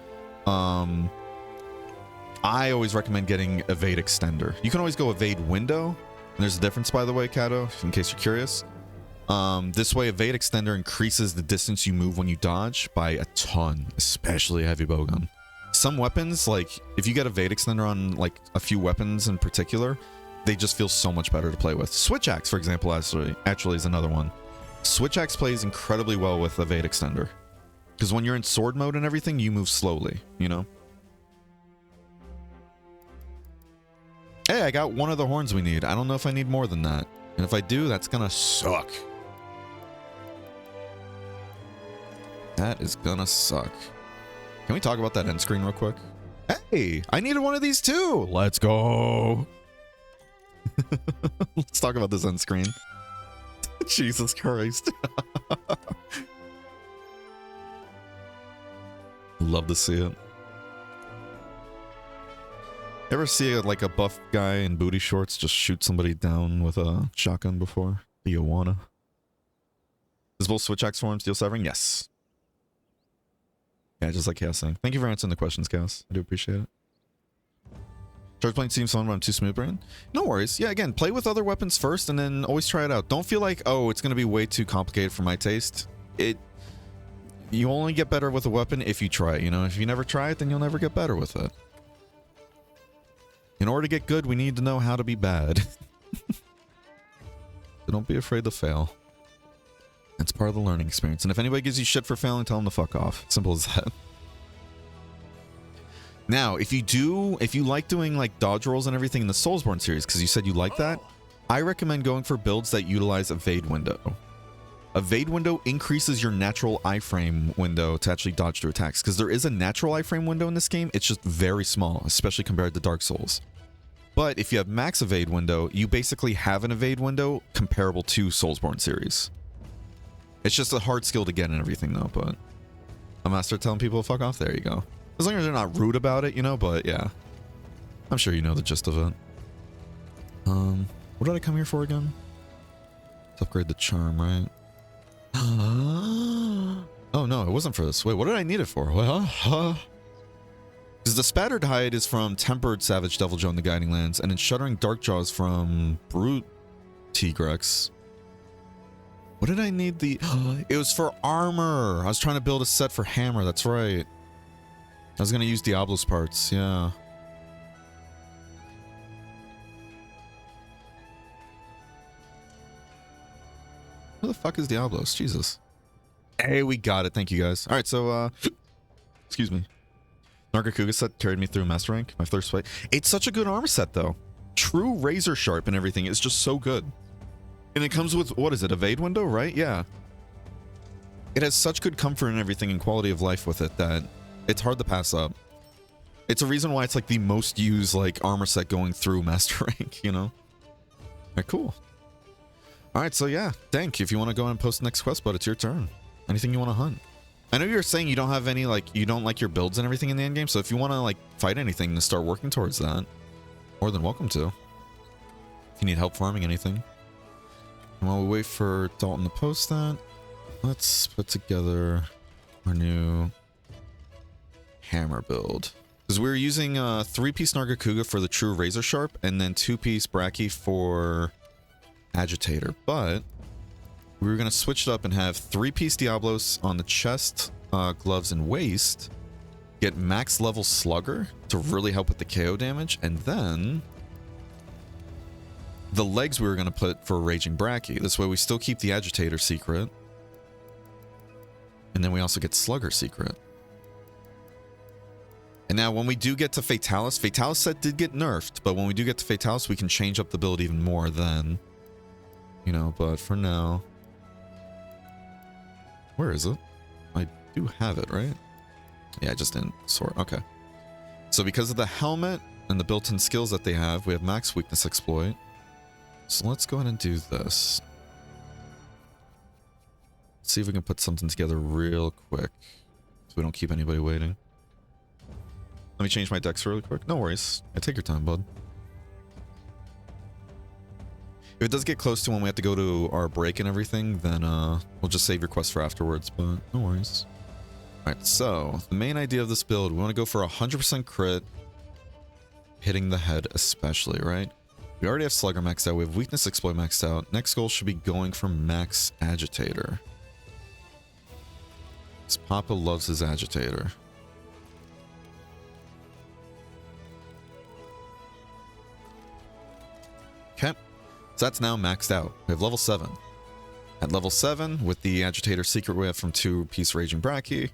I always recommend getting Evade Extender. You can always go Evade Window. And there's a difference, by the way, Kato, in case you're curious. This way, Evade Extender increases the distance you move when you dodge by a ton, especially a Heavy Bowgun. Some weapons, like, if you get Evade Extender on, like, a few weapons in particular, they just feel so much better to play with. Switch Axe, for example, actually is another one. Switch Axe plays incredibly well with Evade Extender. Because when you're in sword mode and everything, you move slowly, you know? Hey, I got one of the horns we need. I don't know if I need more than that. And if I do, that's gonna suck. That is gonna suck. Can we talk about that end screen real quick? Hey, I needed one of these too. Let's go. Let's talk about this end screen. Jesus Christ. Love to see it. Ever see like a buff guy in booty shorts just shoot somebody down with a shotgun before? Do you wanna? Is both Switch Axe forms Steel Severing? Yes. Yeah, just like Chaos saying. Thank you for answering the questions, Chaos. I do appreciate it. Charge playing seems fun, but I'm too smooth brain. No worries. Yeah, again, play with other weapons first and then always try it out. Don't feel like, oh, it's going to be way too complicated for my taste. You only get better with a weapon if you try it, you know? If you never try it, then you'll never get better with it. In order to get good, we need to know how to be bad. So don't be afraid to fail. That's part of the learning experience. And if anybody gives you shit for failing, tell them to fuck off. Simple as that. Now, if you like doing like dodge rolls and everything in the Soulsborne series, because you said you like that, I recommend going for builds that utilize Evade Window. Evade Window increases your natural iframe window to actually dodge through attacks, because there is a natural iframe window in this game. It's just very small, especially compared to Dark Souls. But if you have max Evade Window, you basically have an Evade Window comparable to Soulsborne series. It's just a hard skill to get and everything, though, but I'm gonna start telling people to fuck off. There you go. As long as they're not rude about it, you know, but yeah. I'm sure you know the gist of it. What did I come here for again? To upgrade the charm, right? Oh, no, it wasn't for this. Wait, what did I need it for? Well, because the Spattered Hide is from Tempered Savage Deviljaw in the Guiding Lands, and then Shuddering Darkjaw is from Brute Tigrex. What did I need the... It was for armor. I was trying to build a set for hammer. That's right. I was going to use Diablo's parts. Yeah. Who the fuck is Diablos? Jesus. Hey, we got it. Thank you, guys. All right, so... excuse me. Nargacuga set carried me through Master Rank. My first fight. It's such a good armor set, though. True razor sharp and everything. It's just so good. And it comes with, what is it, Evade Window, right? Yeah. It has such good comfort and everything and quality of life with it that it's hard to pass up. It's a reason why it's like the most used like armor set going through Master Rank, you know? Alright, cool. Alright, so yeah, Dank, if you want to go and post the next quest, but it's your turn. Anything you want to hunt. I know you're saying you don't have any, like, you don't like your builds and everything in the endgame, so if you want to, like, fight anything to start working towards that, more than welcome to. If you need help farming anything. And while we wait for Dalton to post that, let's put together our new hammer build. Because we were using a 3-piece Nargacuga for the true Razor Sharp, and then 2-piece Bracky for Agitator. But we were going to switch it up and have 3-piece Diablos on the chest, gloves, and waist. get max level Slugger to really help with the KO damage, and then the legs we were going to put for Raging Bracky. This way we still keep the Agitator secret, and then we also get Slugger secret. And now when we do get to Fatalis, Fatalis set did get nerfed, but when we do get to Fatalis, we can change up the build even more then. You know, but for now... Where is it? I do have it, right? Yeah, I just didn't sort. Okay. So because of the helmet and the built-in skills that they have, we have max weakness exploit. So let's go ahead and do this. See if we can put something together real quick, so we don't keep anybody waiting. Let me change my decks really quick. No worries. Yeah, take your time, bud. If it does get close to when we have to go to our break and everything, then we'll just save requests for afterwards, but no worries. Alright, so the main idea of this build, we want to go for 100% crit, hitting the head especially, right? We already have Slugger maxed out, we have Weakness Exploit maxed out. Next goal should be going for Max Agitator. Because Papa loves his Agitator. Okay, so that's now maxed out. We have level 7. At level 7, with the Agitator secret we have from 2-piece Raging Bracky,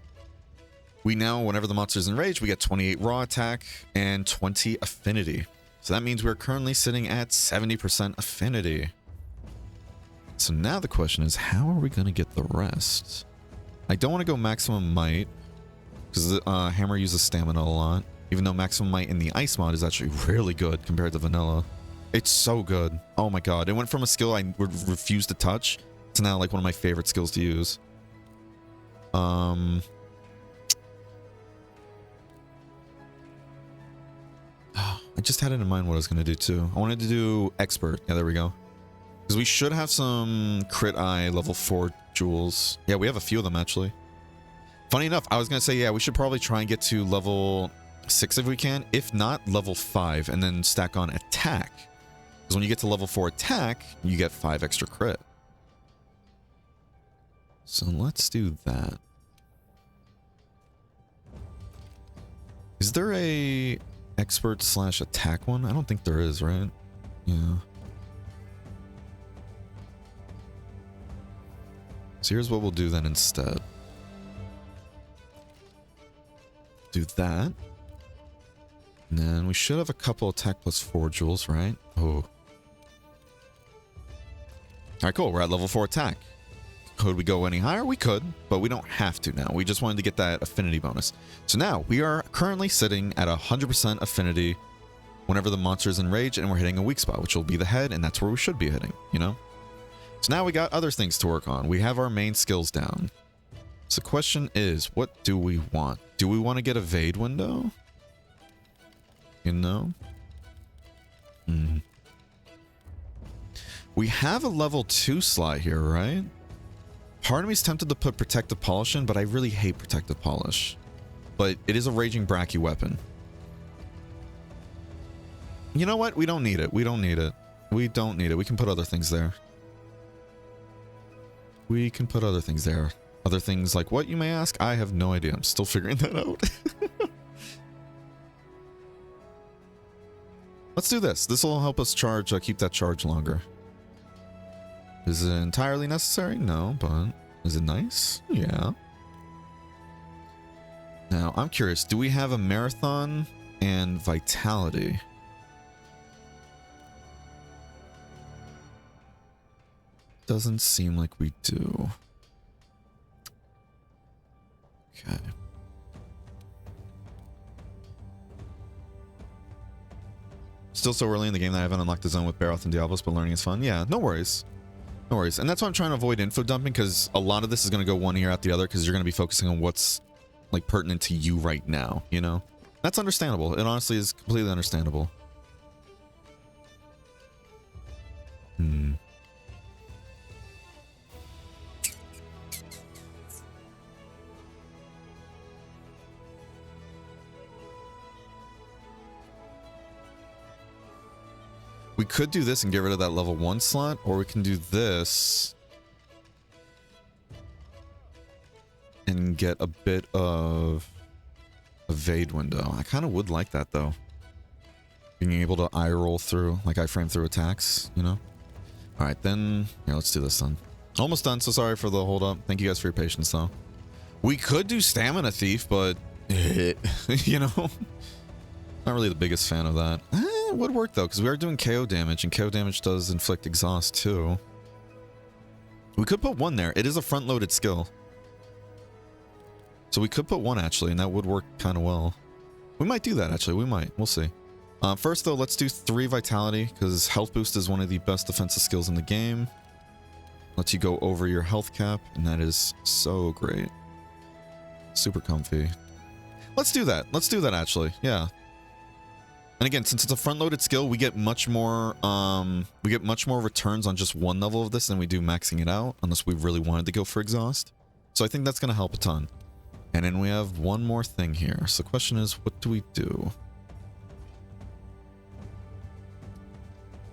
we now, whenever the monster's in rage, we get 28 raw attack and 20 affinity. So that means we're currently sitting at 70% affinity. So now the question is, how are we going to get the rest? I don't want to go maximum might, because the Hammer uses stamina a lot, even though maximum might in the ice mod is actually really good compared to vanilla. It's so good. Oh my god. It went from a skill I would refuse to touch to now like one of my favorite skills to use. I just had it in mind what I was going to do too. I wanted to do Expert. Yeah, there we go. Because we should have some Crit Eye level 4 jewels. Yeah, we have a few of them actually. Funny enough, I was going to say, yeah, we should probably try and get to level 6 if we can. If not, level 5 and then stack on attack. Because when you get to level 4 attack, you get 5 extra crit. So let's do that. Is there a expert / attack one? I don't think there is, right? Yeah. So here's what we'll do then instead. Do that. And then we should have a couple attack +4 jewels, right? Oh. Alright, cool. We're at level 4 attack. Could we go any higher? We could, but we don't have to now. We just wanted to get that affinity bonus. So now we are currently sitting at 100% affinity whenever the monster is in rage and we're hitting a weak spot, which will be the head, and that's where we should be hitting, you know? So now we got other things to work on. We have our main skills down. So the question is, what do we want? Do we want to get a Evade window? You know? We have a level 2 slot here, right? Part of me is tempted to put Protective Polish in, but I really hate Protective Polish. But it is a Raging Bracky weapon. You know what? We don't need it. We don't need it. We don't need it. We can put other things there. We can put other things there. Other things like what, you may ask? I have no idea. I'm still figuring that out. Let's do this. This will help us charge, keep that charge longer. Is it entirely necessary? No, but is it nice? Yeah. Now, I'm curious. Do we have a Marathon and Vitality? Doesn't seem like we do. Okay. Still so early in the game that I haven't unlocked the zone with Baroth and Diablos, but learning is fun. Yeah, no worries. No worries. And that's why I'm trying to avoid info dumping, because a lot of this is going to go one ear out the other, because you're going to be focusing on what's like pertinent to you right now, you know? That's understandable. It honestly is completely understandable. We could do this and get rid of that level 1 slot, or we can do this and get a bit of evade window. I kind of would like that though. Being able to eye roll through, like iframe through attacks, you know? Alright, then, yeah, let's do this then. Almost done, so sorry for the hold up. Thank you guys for your patience though. We could do Stamina Thief, but, you know? Not really the biggest fan of that. It would work though, because we are doing KO damage, and KO damage does inflict exhaust too. We could put one there. It is a front-loaded skill. So we could put one actually, and that would work kind of well. We might do that actually, we might. We'll see. First though, let's do 3 Vitality, because Health Boost is one of the best defensive skills in the game. Lets you go over your health cap, and that is so great. Super comfy. Let's do that. Let's do that actually, yeah. And again, since it's a front-loaded skill, we get much more returns on just one level of this than we do maxing it out, unless we really wanted to go for exhaust. So I think that's going to help a ton. And then we have one more thing here. So the question is, what do we do?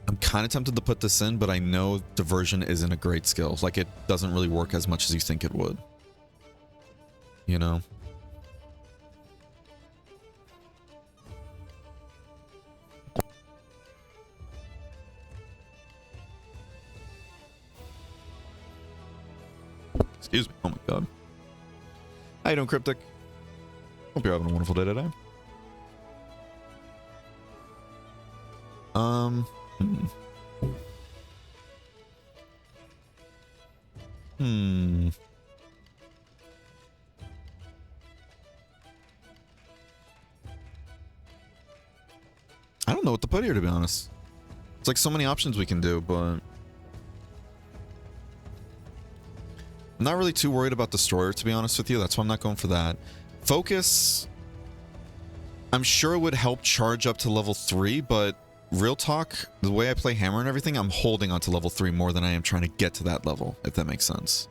I'm kind of tempted to put this in, but I know Diversion isn't a great skill. Like, it doesn't really work as much as you think it would. You know? Excuse me. Oh my god. How you doing, Cryptic? Hope you're having a wonderful day today. I don't know what to put here, to be honest. It's like so many options we can do, but I'm not really too worried about Destroyer, to be honest with you. That's why I'm not going for that. Focus, I'm sure it would help charge up to level 3, but real talk, the way I play Hammer and everything, I'm holding on to level 3 more than I am trying to get to that level, if that makes sense.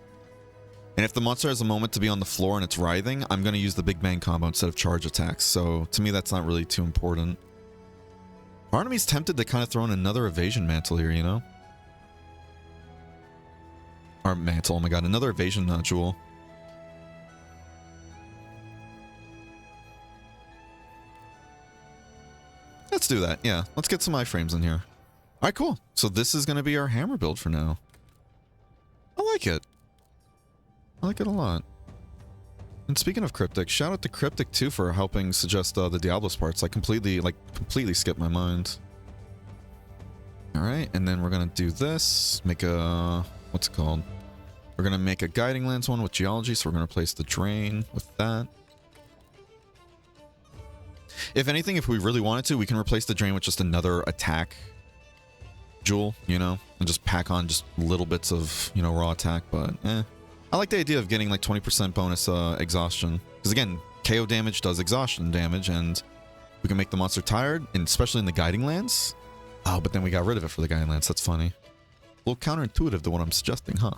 And if the monster has a moment to be on the floor and it's writhing, I'm going to use the Big Bang combo instead of charge attacks. So to me, that's not really too important. Part of me's tempted to kind of throw in another evasion mantle here, you know? Or mantle, oh my god, another evasion jewel. Let's do that, yeah. Let's get some iframes in here. Alright, cool. So this is going to be our hammer build for now. I like it. I like it a lot. And speaking of Cryptic, shout out to Cryptic too for helping suggest the Diablos parts. I completely skipped my mind. Alright, and then we're gonna do this. Make a... what's it called? We're gonna make a Guiding Lance one with Geology, so we're gonna replace the Drain with that. If anything, if we really wanted to, we can replace the Drain with just another attack jewel, you know? And just pack on just little bits of, you know, raw attack, but I like the idea of getting like 20% bonus exhaustion. Because again, KO damage does exhaustion damage, and we can make the monster tired, and especially in the Guiding Lance. Oh, but then we got rid of it for the Guiding Lance. That's funny. A little counterintuitive to what I'm suggesting, huh?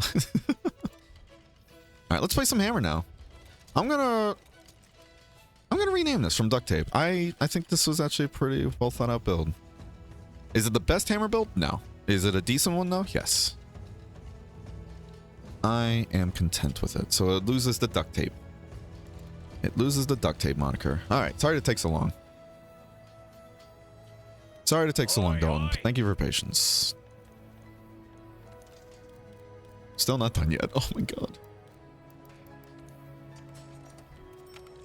Alright, let's play some Hammer now. I'm gonna rename this from Duct Tape. I think this was actually a pretty well thought out build. Is it the best Hammer build? No. Is it a decent one though? Yes. I am content with it. So it loses the Duct Tape. It loses the Duct Tape moniker. Alright, sorry to take so long. Sorry to take so long, Dalton. Thank you for your patience. Still not done yet. Oh my god.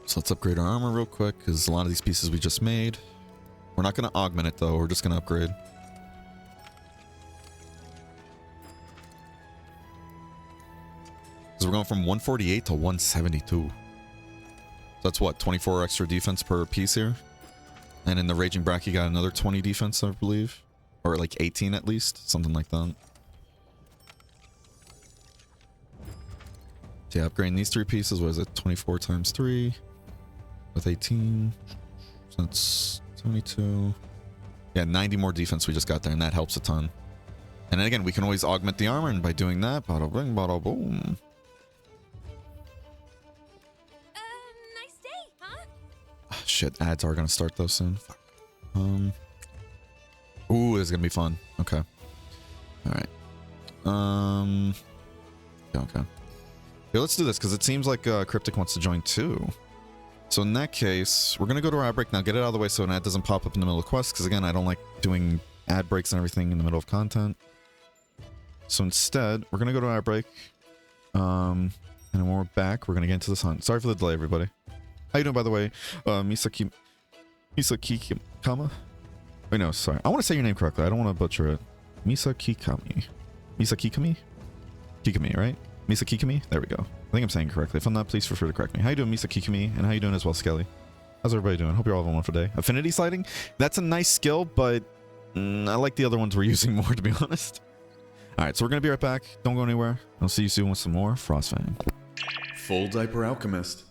So let's upgrade our armor real quick, because a lot of these pieces we just made. We're not going to augment it though, we're just going to upgrade. Because we're going from 148 to 172. So that's what, 24 extra defense per piece here? And in the Raging Brack, you got another 20 defense, I believe. Or like 18 at least, something like that. So yeah, upgrading these 3 pieces, what is it? 24 times 3 with 18. So that's 72. Yeah, 90 more defense we just got there, and that helps a ton. And then again, we can always augment the armor, and by doing that, bada bing, bada boom. Nice day, huh? Oh, shit, ads are gonna start though soon. Fuck. Ooh, this is gonna be fun. Okay. Alright. Okay. Yeah, let's do this, because it seems like Cryptic wants to join too. So in that case, we're going to go to our ad break now. Get it out of the way so an ad doesn't pop up in the middle of quests. Because again, I don't like doing ad breaks and everything in the middle of content. So instead, we're going to go to our ad break. And then when we're back, we're going to get into this hunt. Sorry for the delay, everybody. How you doing, by the way? Misaki Kama? Wait, no, sorry. I want to say your name correctly. I don't want to butcher it. Misaki Kikami, right? Misaki, there we go. I think I'm saying it correctly. If I'm not, please feel free to correct me. How you doing, Misaki, and how you doing as well, Skelly? How's everybody doing? Hope you're all having a wonderful day. Affinity sliding? That's a nice skill, but I like the other ones we're using more, to be honest. Alright, so we're going to be right back. Don't go anywhere. I'll see you soon with some more Frostfang. Full Diaper Alchemist.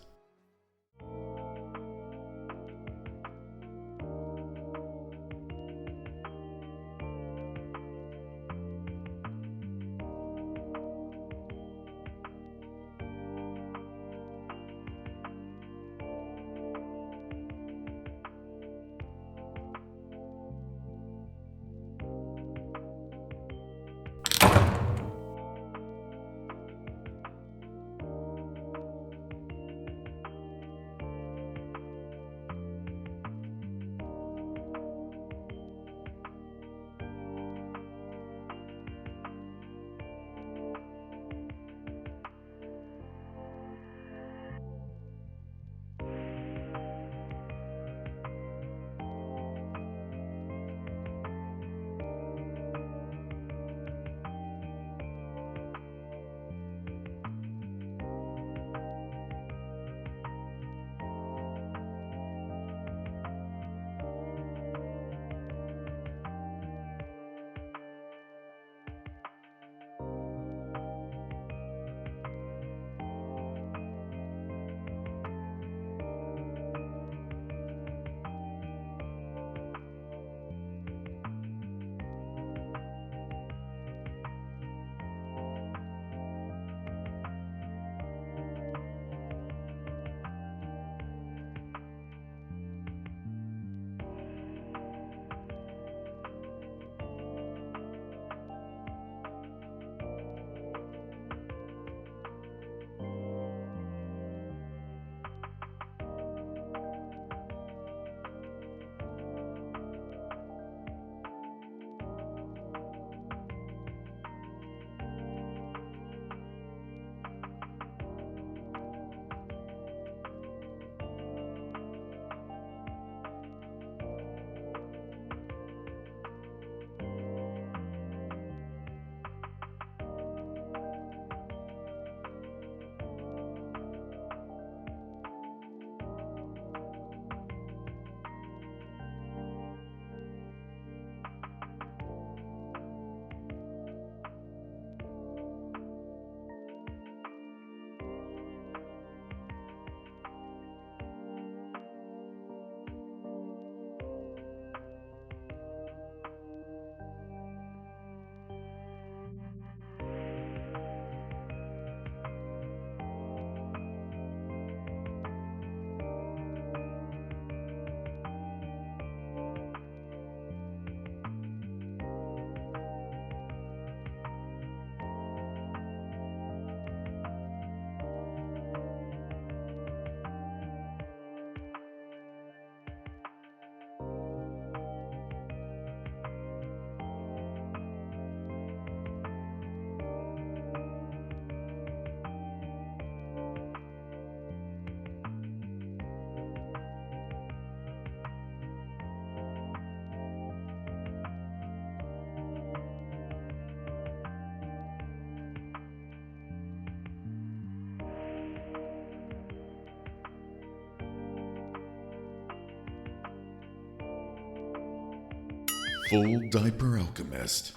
Full Diaper Alchemist.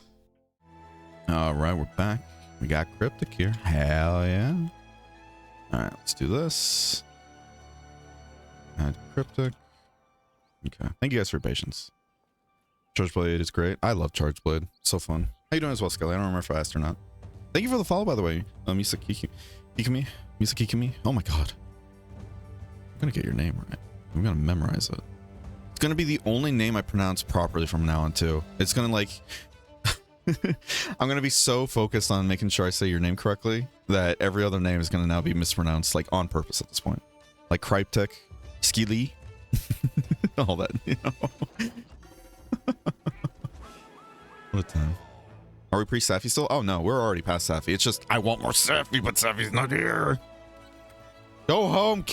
Alright, we're back. We got Cryptic here. Hell yeah. Alright, let's do this. Add Cryptic. Okay. Thank you guys for your patience. Charge Blade is great. I love Charge Blade. So fun. How you doing as well, Skelly? I don't remember if I asked or not. Thank you for the follow, by the way. Misaki. Oh my god. I'm gonna get your name right. I'm gonna memorize it. It's gonna be the only name I pronounce properly from now on too. It's gonna like I'm gonna be so focused on making sure I say your name correctly that every other name is gonna now be mispronounced like on purpose at this point. Like Cryptic. Skilly. All that, you know. What a time. Are we pre-Safi still? Oh no, we're already past Safi. It's just, I want more Safi, but Safi's not here. Go home.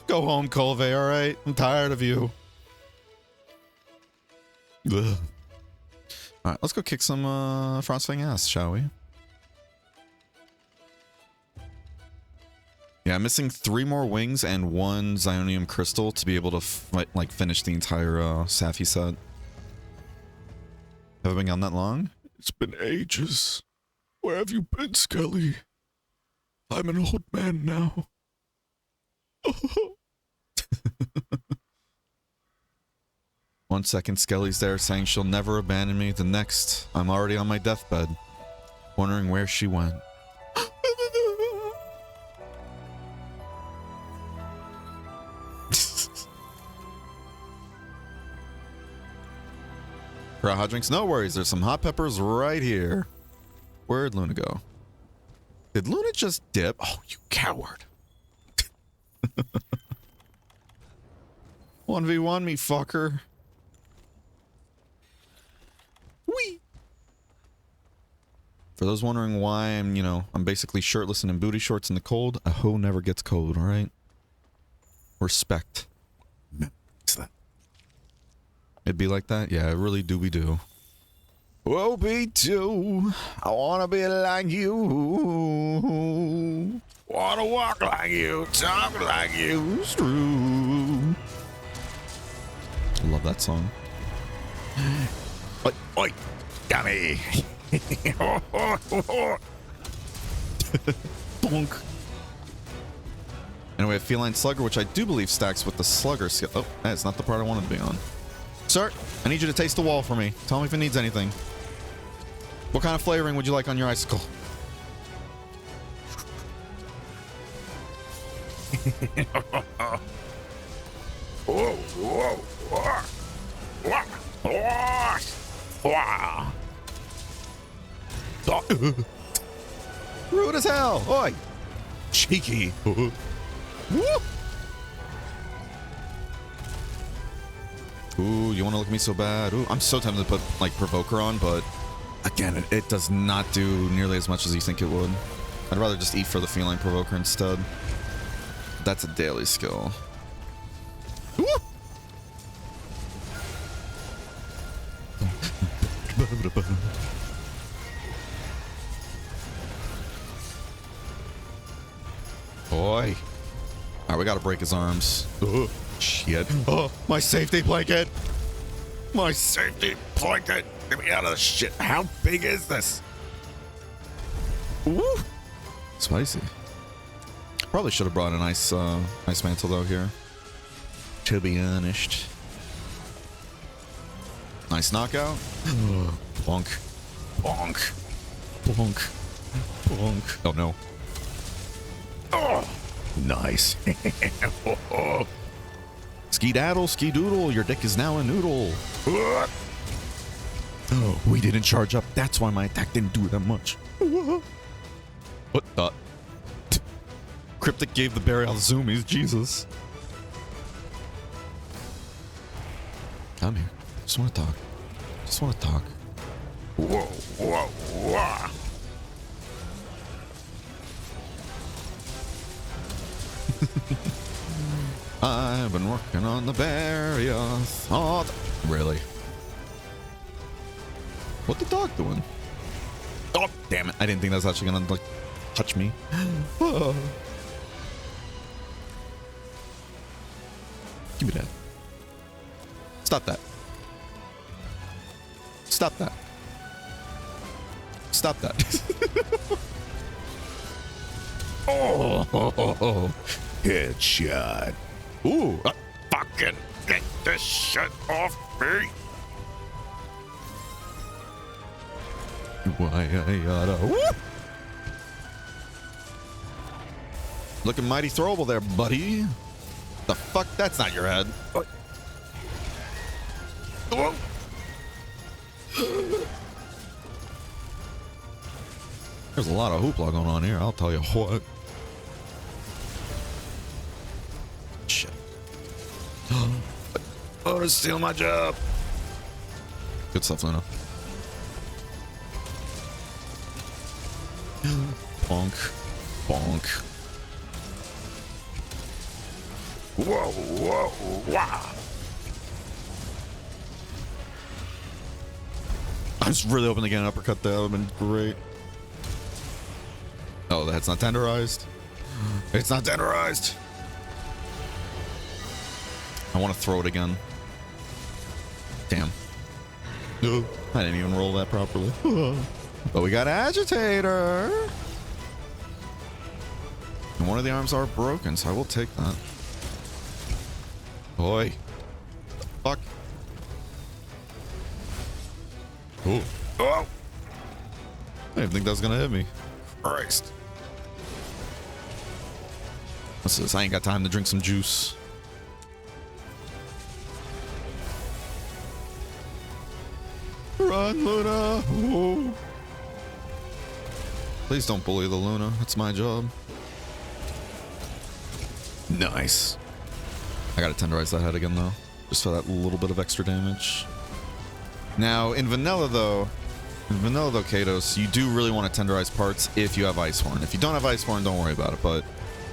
Go home, Colve, alright? I'm tired of you. Ugh. Alright, let's go kick some Frostfang ass, shall we? Yeah, I'm missing 3 more wings and 1 Zionium crystal to be able to finish the entire Safi set. Have I been gone that long? It's been ages. Where have you been, Skelly? I'm an old man now. 1 second, Skelly's there saying she'll never abandon me. The next, I'm already on my deathbed, wondering where she went. For hot drinks, no worries. There's some hot peppers right here. Where'd Luna go? Did Luna just dip? Oh, you coward. 1v1 me, fucker. Whee! For those wondering why I'm basically shirtless and in booty shorts in the cold, a hoe never gets cold, alright? Respect. It'd be like that? Yeah, it really do we do. Whoa, B2. I wanna be like you. Wanna walk like you, talk like you. It's true. I love that song. Oi, oi, dummy. Bonk. Anyway, a feline slugger, which I do believe stacks with the slugger skill. Oh, that's not the part I wanted to be on. Sir, I need you to taste the wall for me. Tell me if it needs anything. What kind of flavoring would you like on your icicle? Rude as hell. Oi. Cheeky. Whoop. Ooh, you want to look at me so bad? Ooh, I'm so tempted to put, Provoker on, but again, it does not do nearly as much as you think it would. I'd rather just eat for the feline Provoker instead. That's a daily skill. Ooh! Boy. Alright, we gotta break his arms. Ugh. Shit. Oh, my safety blanket. My safety blanket. Get me out of this shit. How big is this? Ooh. Spicy. Probably should have brought an ice mantle though here. To be honest. Nice knockout. Bonk. Bonk. Bonk. Bonk. Oh no. Oh, nice. Ski-daddle, ski-doodle, your dick is now a noodle. Oh, we didn't charge up. That's why my attack didn't do that much. What the? Cryptic gave the burial zoomies, Jesus. Come here. Just want to talk. Just want to talk. Whoa, whoa, whoa. I've been working on the various. Oh, really? What the dog doing? Oh, damn it! I didn't think that was actually gonna touch me. Oh. Give me that. Stop that. Stop that. Stop that. Oh, headshot. Ooh, fucking get this shit off me. Why I gotta. Woo! Looking mighty throwable there, buddy. The fuck? That's not your head. Whoa. There's a lot of hoopla going on here, I'll tell you what. Shit. Luna's stealing my job. Good stuff, Luna. Bonk. Bonk. Whoa, whoa, wow. I was really hoping to get an uppercut there. That would have been great. Oh, the head's not tenderized. It's not tenderized. I want to throw it again. Damn. No, I didn't even roll that properly. But we got Agitator. And one of the arms are broken, so I will take that. Boy. Fuck. Oh. Oh. I didn't think that was going to hit me. Christ. What's this? I ain't got time to drink some juice. Run, Luna. Oh. Please don't bully the Luna. That's my job. Nice. I gotta tenderize that head again, though. Just for that little bit of extra damage. Now, in vanilla, though, Katos, you do really want to tenderize parts if you have Iceborne. If you don't have Iceborne, don't worry about it. But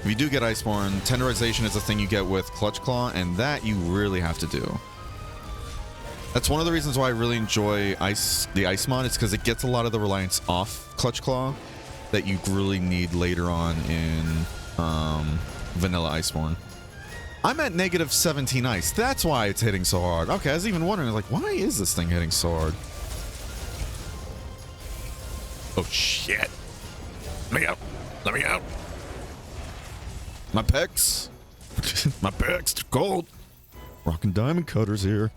if you do get Iceborne, tenderization is a thing you get with Clutch Claw, and that you really have to do. That's one of the reasons why I really enjoy the Ice mod. It's because it gets a lot of the reliance off Clutch Claw that you really need later on in vanilla Iceborne. I'm at negative 17 ice. That's why it's hitting so hard. Okay, I was even wondering, like, why is this thing hitting so hard? Oh, shit. Let me out. Let me out. My pecs. My pecs. They're cold. Rockin' diamond cutters here.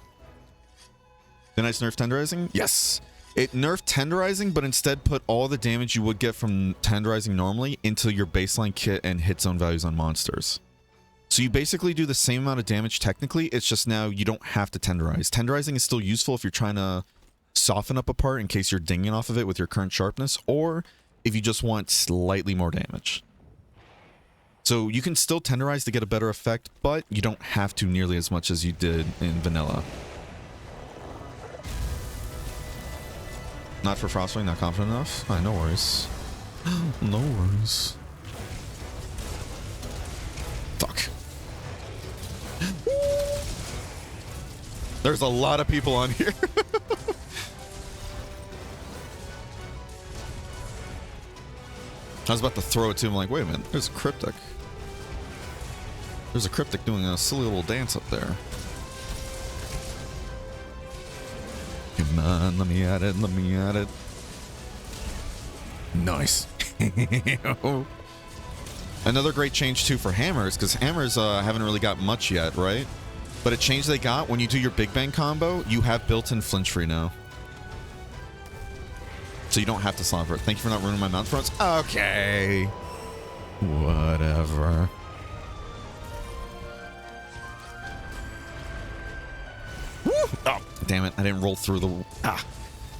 Did I nerf tenderizing? Yes. It nerfed tenderizing, but instead put all the damage you would get from tenderizing normally into your baseline kit and hit zone values on monsters. So you basically do the same amount of damage technically, it's just now you don't have to tenderize. Tenderizing is still useful if you're trying to soften up a part in case you're dinging off of it with your current sharpness, or if you just want slightly more damage. So you can still tenderize to get a better effect, but you don't have to nearly as much as you did in vanilla. Not for Frostwing, not confident enough? No worries. No worries. Fuck. There's a lot of people on here. I was about to throw it to him like, wait a minute, there's a cryptic. There's a cryptic doing a silly little dance up there. Come on, let me at it, let me at it. Nice. Another great change too for hammers, because hammers haven't really got much yet, right? But a change they got, when you do your Big Bang combo, you have built-in flinch free now. So you don't have to slap for it. Thank you for not ruining my mount fronts. Okay. Whatever. Woo! Oh, damn it. I didn't roll through the... Ah.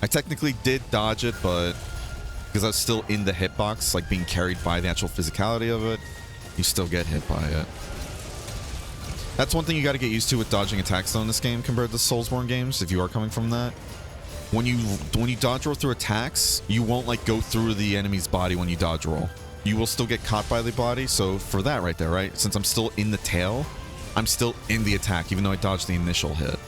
I technically did dodge it, but because I was still in the hitbox, like being carried by the actual physicality of it, you still get hit by it. That's one thing you got to get used to with dodging attacks though in this game compared to Soulsborne games, if you are coming from that. When you dodge roll through attacks, you won't like go through the enemy's body when you dodge roll. You will still get caught by the body, so for that right there, right? Since I'm still in the tail, I'm still in the attack, even though I dodged the initial hit.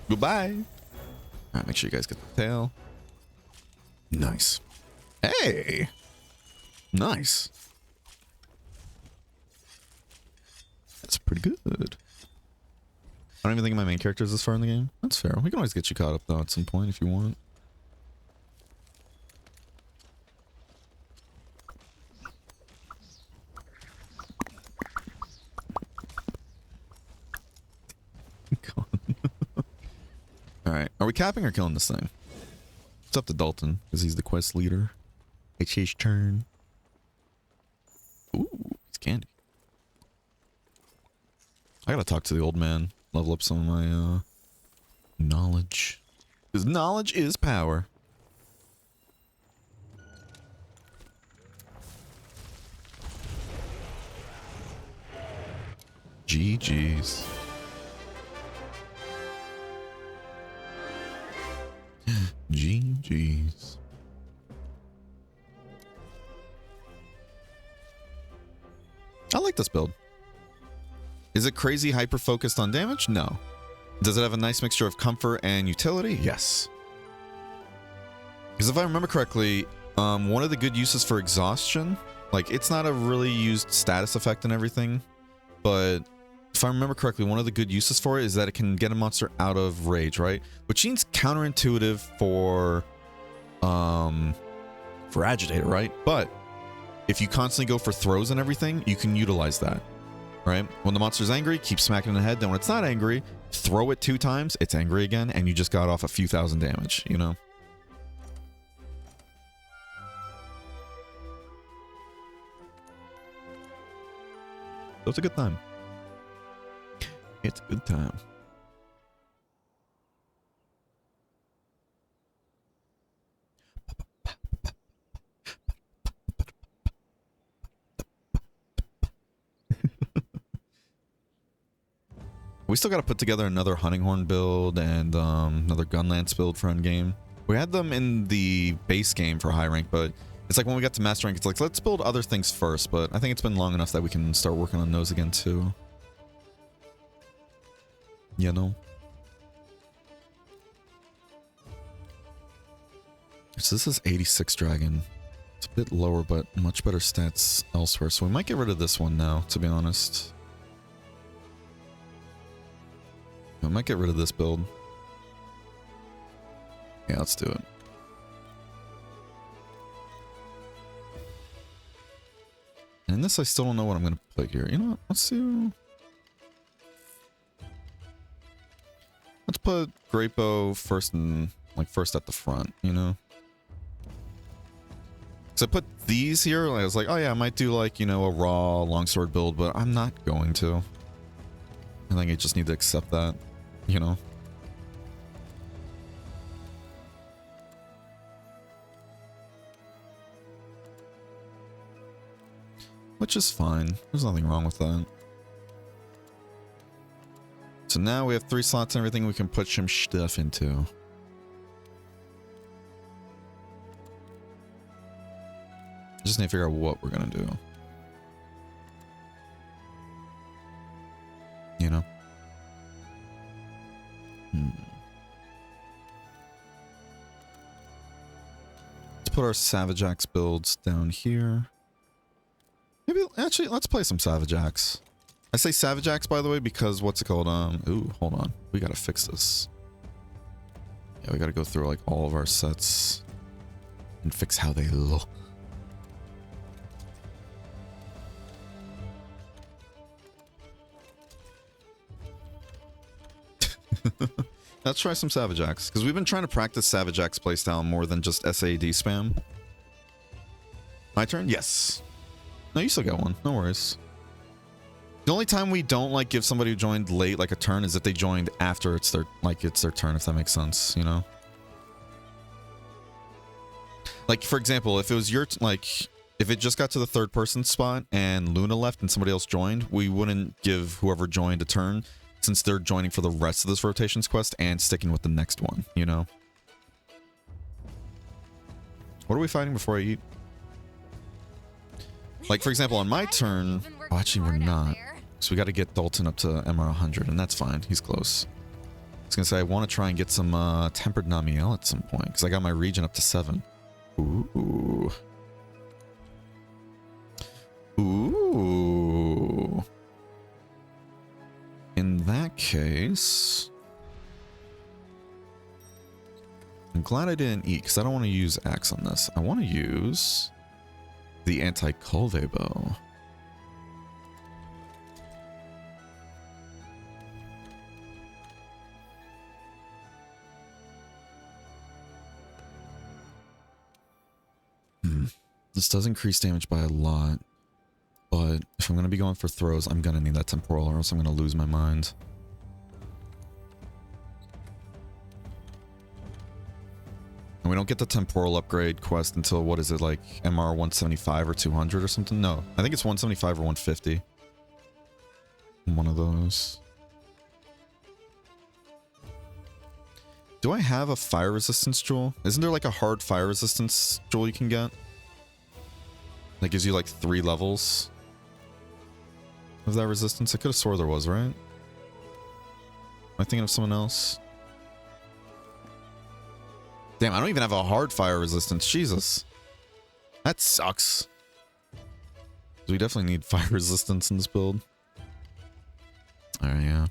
Goodbye. Alright, make sure you guys get the tail. Nice. Hey! Nice. That's pretty good. I don't even think my main character is this far in the game. That's fair. We can always get you caught up though at some point if you want. Alright, are we capping or killing this thing? It's up to Dalton, because he's the quest leader. It's his turn. Ooh, it's candy. I gotta talk to the old man, level up some of my knowledge. Because knowledge is power. GG's. GG's. I like this build. Is it crazy hyper focused on damage? No. Does it have a nice mixture of comfort and utility? Yes. Because if I remember correctly, one of the good uses for exhaustion, like it's not a really used status effect and everything, but if I remember correctly, one of the good uses for it is that it can get a monster out of rage, right? Which seems counterintuitive for agitator, right? But if you constantly go for throws and everything, you can utilize that, right? When the monster's angry, keep smacking in the head. Then when it's not angry, throw it 2 times, it's angry again, and you just got off a few thousand damage, you know? So it's a good time. It's a good time. We still got to put together another hunting horn build and another gunlance build for endgame. We had them in the base game for high rank, but it's like when we got to master rank, it's like, let's build other things first. But I think it's been long enough that we can start working on those again too. You know? So this is 86 dragon. It's a bit lower, but much better stats elsewhere. So we might get rid of this one now, to be honest. I might get rid of this build. Yeah, let's do it. And this, I still don't know what I'm going to put here. You know what? Let's do... Let's put Great Bow first and first at the front, you know? So I put these here, I was like, oh yeah, I might do like, you know, a raw longsword build, but I'm not going to. I think I just need to accept that, you know? Which is fine. There's nothing wrong with that. So now we have 3 slots and everything we can put some stuff into. Just need to figure out what we're gonna do. You know? Let's put our Savage Axe builds down here. Maybe, actually, let's play some Savage Axe. I say Savage Axe, by the way, because what's it called? Ooh, hold on. We gotta fix this. Yeah, we gotta go through, like, all of our sets and fix how they look. Let's try some Savage Axe, because we've been trying to practice Savage Axe playstyle more than just SAD spam. My turn? Yes. No, you still got one. No worries. The only time we don't like give somebody who joined late like a turn is if they joined after it's their turn, if that makes sense, you know? Like, for example, if it was your if it just got to the 3rd person spot and Luna left and somebody else joined, we wouldn't give whoever joined a turn, since they're joining for the rest of this rotations quest and sticking with the next one, you know? What are we fighting before I eat? Like, for example, on my turn... Oh, actually, we're not. So we got to get Dalton up to MR 100, and that's fine. He's close. I was going to say, I want to try and get some Tempered Namiel at some point, because I got my region up to 7. Ooh. Ooh. In that case... I'm glad I didn't eat, because I don't want to use Axe on this. I want to use the anti-Culve bow. This does increase damage by a lot, but if I'm going to be going for throws, I'm going to need that temporal or else I'm going to lose my mind. And we don't get the temporal upgrade quest until, what is it, like MR 175 or 200 or something? No, I think it's 175 or 150. One of those. Do I have a fire resistance jewel? Isn't there like a hard fire resistance jewel you can get? That gives you like 3 levels of that resistance? I could have swore there was, right? Am I thinking of someone else? Damn, I don't even have a hard fire resistance. Jesus. That sucks. We definitely need fire resistance in this build. Alright, yeah.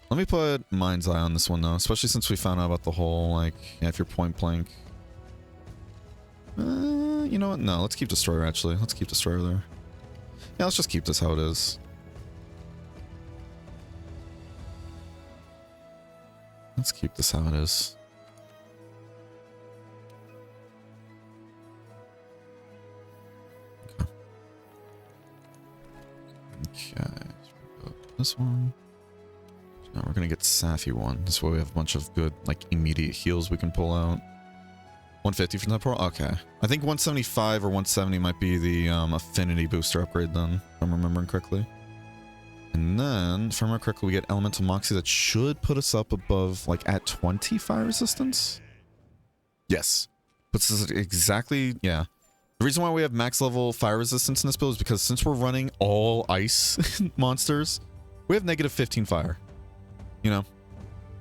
Let me put Mind's Eye on this one, though. Especially since we found out about the whole, like, yeah, if you're point blank. You know what? No, let's keep Destroyer, actually. Let's keep Destroyer there. Yeah, let's just keep this how it is. Let's keep this how it is. Okay. Okay. This one. Now we're gonna get Safi one. This way we have a bunch of good, like, immediate heals we can pull out. 150 from that pro? Okay. I think 175 or 170 might be the affinity booster upgrade then, if I'm remembering correctly. And then, if I remember correctly, we get Elemental Moxie that should put us up above, like, at 20 fire resistance? Yes. Puts us exactly, yeah. The reason why we have max level fire resistance in this build is because since we're running all ice monsters, we have negative 15 fire. You know?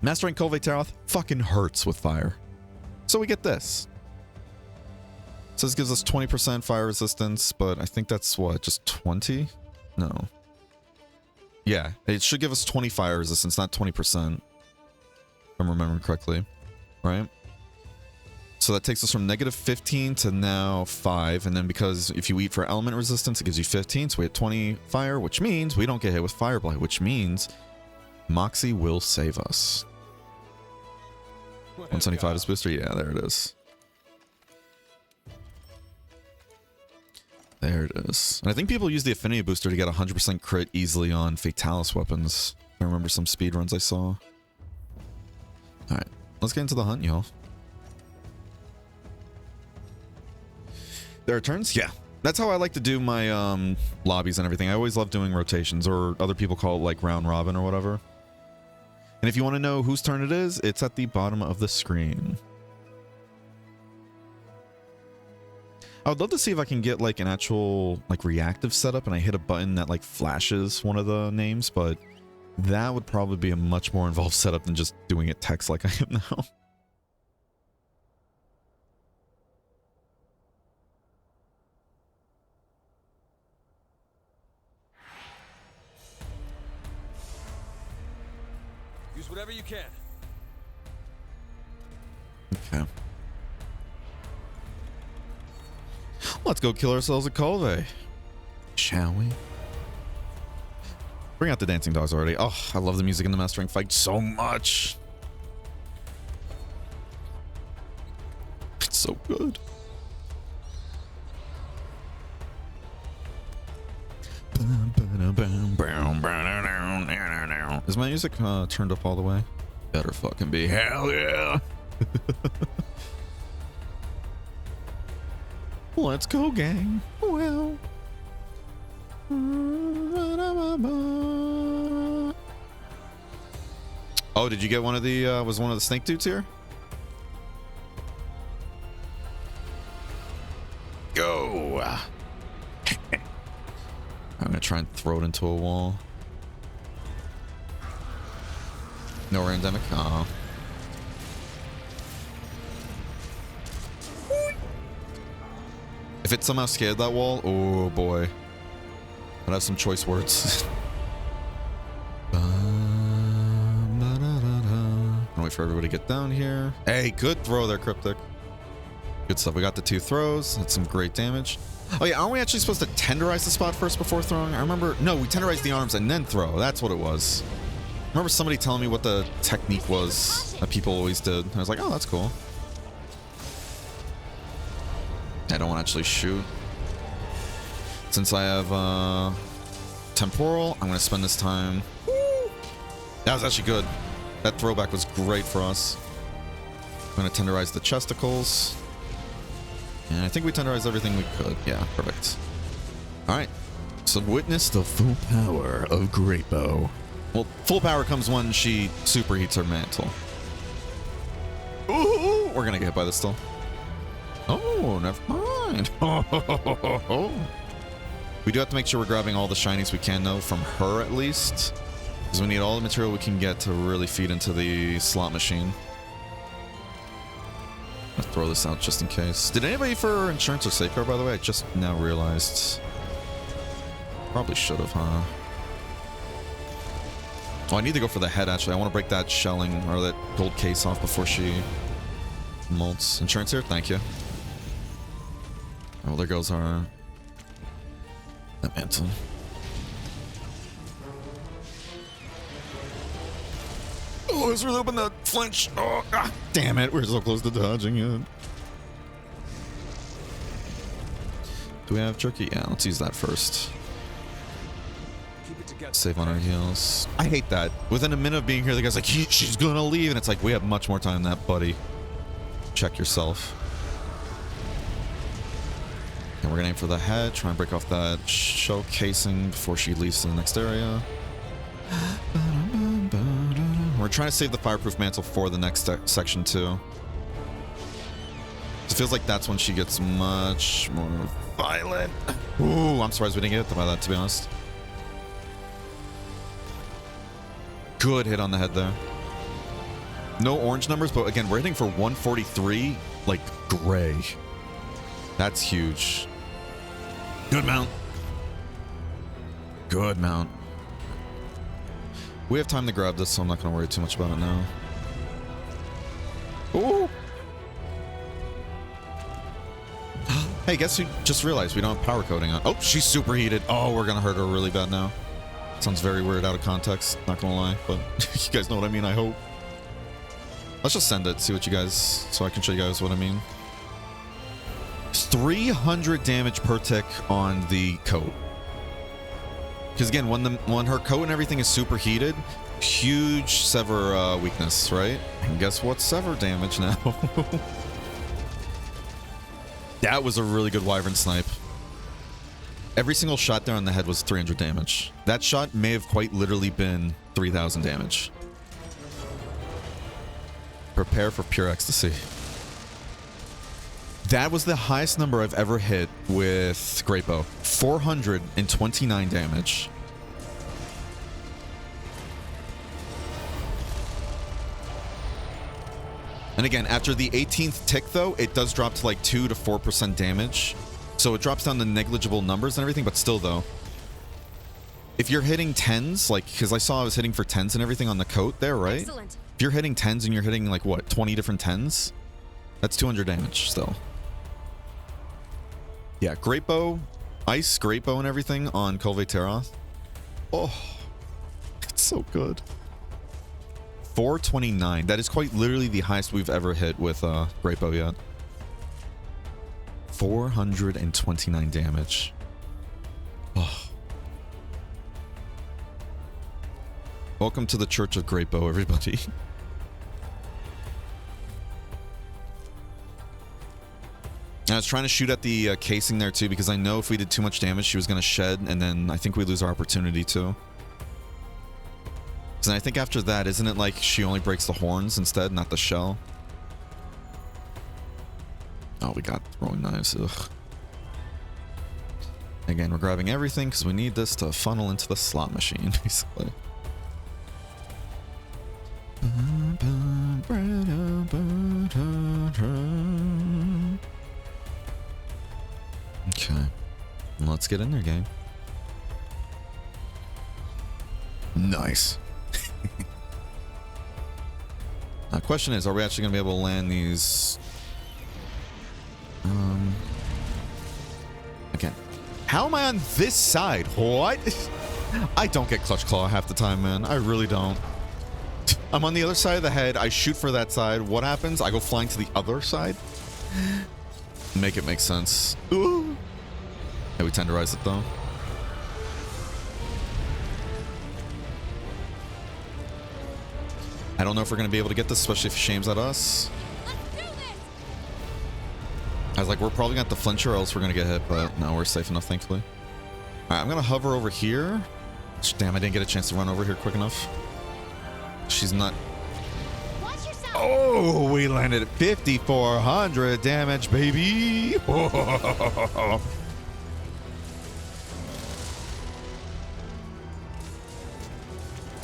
Mastering Kolveteroth fucking hurts with fire. So we get this. So this gives us 20% fire resistance, but I think that's what, just 20? No. Yeah, it should give us 20 fire resistance, not 20%. If I'm remembering correctly. Right? So that takes us from negative 15 to now 5. And then because if you eat for element resistance, it gives you 15. So we have 20 fire, which means we don't get hit with Fire Blight, which means Moxie will save us. 175 is booster? Yeah, there it is. There it is. And I think people use the affinity booster to get 100% crit easily on Fatalis weapons. I remember some speedruns I saw. Alright, let's get into the hunt, y'all. There are turns? Yeah. That's how I like to do my lobbies and everything. I always love doing rotations, or other people call it like round robin or whatever. And if you want to know whose turn it is, it's at the bottom of the screen. I would love to see if I can get like an actual like reactive setup and I hit a button that like flashes one of the names, but that would probably be a much more involved setup than just doing it text like I am now. Use whatever you can. Okay. Let's go kill ourselves a Colve. Shall we? Bring out the dancing dogs already. Oh, I love the music in the mastering fight so much. It's so good. Is my music turned up all the way? Better fucking be. Hell yeah. Let's go, gang. Well. Oh, did you get one of the, was one of the snake dudes here? Go. I'm gonna try and throw it into a wall. No endemic? Aw. If it somehow scared that wall, oh boy. I'd have some choice words. I'll wait for everybody to get down here. Hey, good throw there, Cryptic. Good stuff. We got the 2 throws. That's some great damage. Oh yeah, aren't we actually supposed to tenderize the spot first before throwing? I remember, no, we tenderized the arms and then throw. That's what it was. I remember somebody telling me what the technique was that people always did. I was like, oh, that's cool. I don't want to actually shoot. Since I have temporal, I'm going to spend this time. That was actually good. That throwback was great for us. I'm gonna tenderize the chesticles. And I think we tenderized everything we could. Yeah, perfect. Alright. So witness the full power of Great Bow. Well, full power comes when she superheats her mantle. Ooh, we're gonna get hit by this still. Oh, never mind. We do have to make sure we're grabbing all the shinies we can, though, from her at least. Because we need all the material we can get to really feed into the slot machine. I'll throw this out just in case. Did anybody for insurance or safeguard, by the way? I just now realized. Probably should have, huh? Oh, I need to go for the head, actually. I want to break that shelling or that gold case off before she molts. Insurance here? Thank you. Oh, there goes our... that mantle. Oh, I was really hoping to flinch. Oh, damn it. We're so close to dodging it. Do we have jerky? Yeah, let's use that first. Keep it together. Save on our heals. I hate that. Within a minute of being here, the guy's like, she's gonna leave. And it's like, we have much more time than that, buddy. Check yourself. And we're gonna aim for the head. Try and break off that shell casing before she leaves to the next area. We're trying to save the fireproof mantle for the next section too. It feels like that's when she gets much more violent. Ooh, I'm surprised we didn't get hit by that, to be honest. Good hit on the head there. No orange numbers, but again, we're hitting for 143, like gray. That's huge. Good mount. Good mount. We have time to grab this, so I'm not going to worry too much about it now. Ooh! Hey, guess who just realized we don't have power coating on? Oh, she's superheated. Oh, we're going to hurt her really bad now. Sounds very weird out of context, not going to lie, but you guys know what I mean, I hope. Let's just send it, see what you guys... so I can show you guys what I mean. 300 damage per tick on the coat. Because again, when her coat and everything is superheated, huge sever weakness, right? And guess what? Sever damage now. That was a really good wyvern snipe. Every single shot there on the head was 300 damage. That shot may have quite literally been 3,000 damage. Prepare for pure ecstasy. That was the highest number I've ever hit with Great Bow. 429 damage. And again, after the 18th tick, though, it does drop to like 2 to 4% damage. So it drops down to negligible numbers and everything, but still, though. If you're hitting 10s, like, because I saw I was hitting for 10s and everything on the coat there, right? Excellent. If you're hitting 10s and you're hitting, like, what, 20 different 10s? That's 200 damage still. Yeah, Great Bow, Ice, Great Bow, and everything on Kolve Teroth. Oh, it's so good. 429. That is quite literally the highest we've ever hit with Great Bow yet. 429 damage. Oh. Welcome to the Church of Great Bow, everybody. I was trying to shoot at the casing there too, because I know if we did too much damage, she was going to shed, and then I think we lose our opportunity too. And I think after that, isn't it like she only breaks the horns instead, not the shell? Oh, we got throwing knives. Ugh. Again, we're grabbing everything because we need this to funnel into the slot machine, basically. Okay. Let's get in there, gang. Nice. Question is, are we actually going to be able to land these? Again, how am I on this side? What? I don't get Clutch Claw half the time, man. I really don't. I'm on the other side of the head. I shoot for that side. What happens? I go flying to the other side. Make it make sense. Ooh. Yeah, we tenderize it though. I don't know if we're going to be able to get this, especially if she shames at us. I was like, we're probably gonna have to flinch or else we're gonna get hit, but no, we're safe enough, thankfully. All right, I'm gonna hover over here. Damn, I didn't get a chance to run over here quick enough. She's not. Watch yourself. Oh, we landed at 5,400 damage, baby.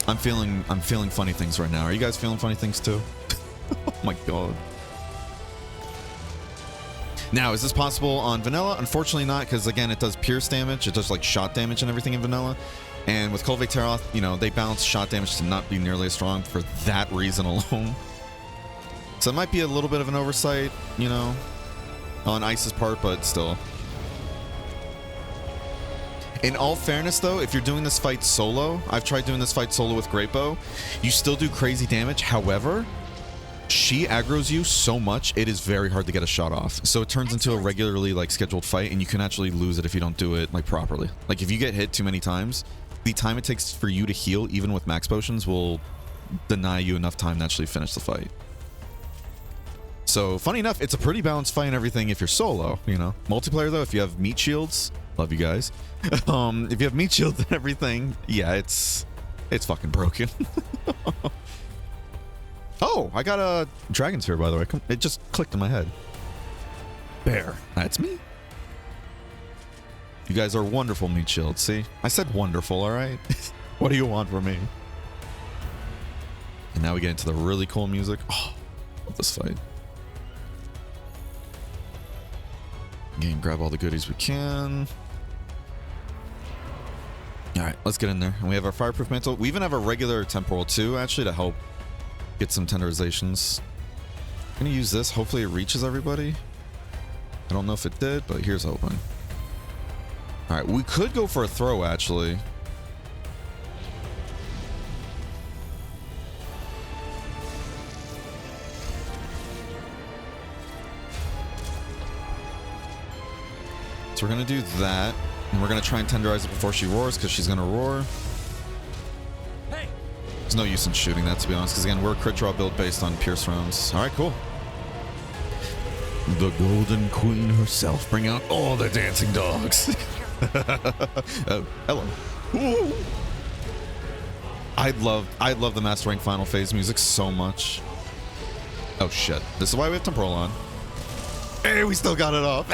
I'm feeling funny things right now. Are you guys feeling funny things too? Oh my god. Now, is this possible on vanilla? Unfortunately not, because again, it does pierce damage. It does like shot damage and everything in vanilla. And with Cultivate Teroth, you know, they balance shot damage to not be nearly as strong for that reason alone. So it might be a little bit of an oversight, you know, on Ice's part, but still. In all fairness, though, if you're doing this fight solo, I've tried doing this fight solo with Great Bow, you still do crazy damage. However, she aggroes you so much, it is very hard to get a shot off. So it turns into a regularly like scheduled fight, and you can actually lose it if you don't do it like properly. Like if you get hit too many times, the time it takes for you to heal, even with max potions, will deny you enough time to actually finish the fight. So funny enough, it's a pretty balanced fight and everything if you're solo, you know. Multiplayer though, if you have meat shields, love you guys. If you have meat shields and everything, yeah, it's fucking broken. Oh, I got a dragon sphere, by the way. It just clicked in my head. Bear. That's me. You guys are wonderful meat shields, see? I said wonderful, all right? What do you want from me? And now we get into the really cool music. Oh, love this fight. Again, grab all the goodies we can. All right, let's get in there. And we have our fireproof mantle. We even have a regular temporal too, actually, to help get some tenderizations. I'm gonna use this. Hopefully it reaches everybody. I don't know if it did, but here's hoping. All right, we could go for a throw, actually. So we're gonna do that, and we're gonna try and tenderize it before she roars, because she's gonna roar. Hey. There's no use in shooting that, to be honest, because again, we're a crit draw build based on pierce rounds. All right, cool. The Golden Queen herself, bring out all the dancing dogs. Oh, hello. Ooh. I love the Master Rank Final Phase music so much. Oh shit! This is why we have temporal on. Hey, we still got it off.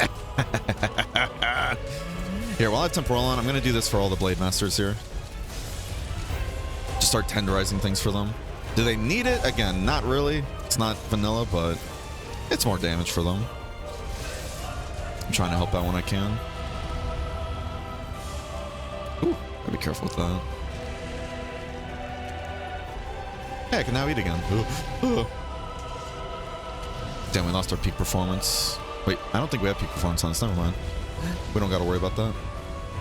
Here, while I have temporal on, I'm gonna do this for all the Blade Masters here. Just start tenderizing things for them. Do they need it? Again, not really. It's not vanilla, but it's more damage for them. I'm trying to help out when I can. Ooh, gotta be careful with that. Hey, I can now eat again. Ooh. Damn, we lost our peak performance. Wait, I don't think we have peak performance on this. Never mind. We don't gotta worry about that.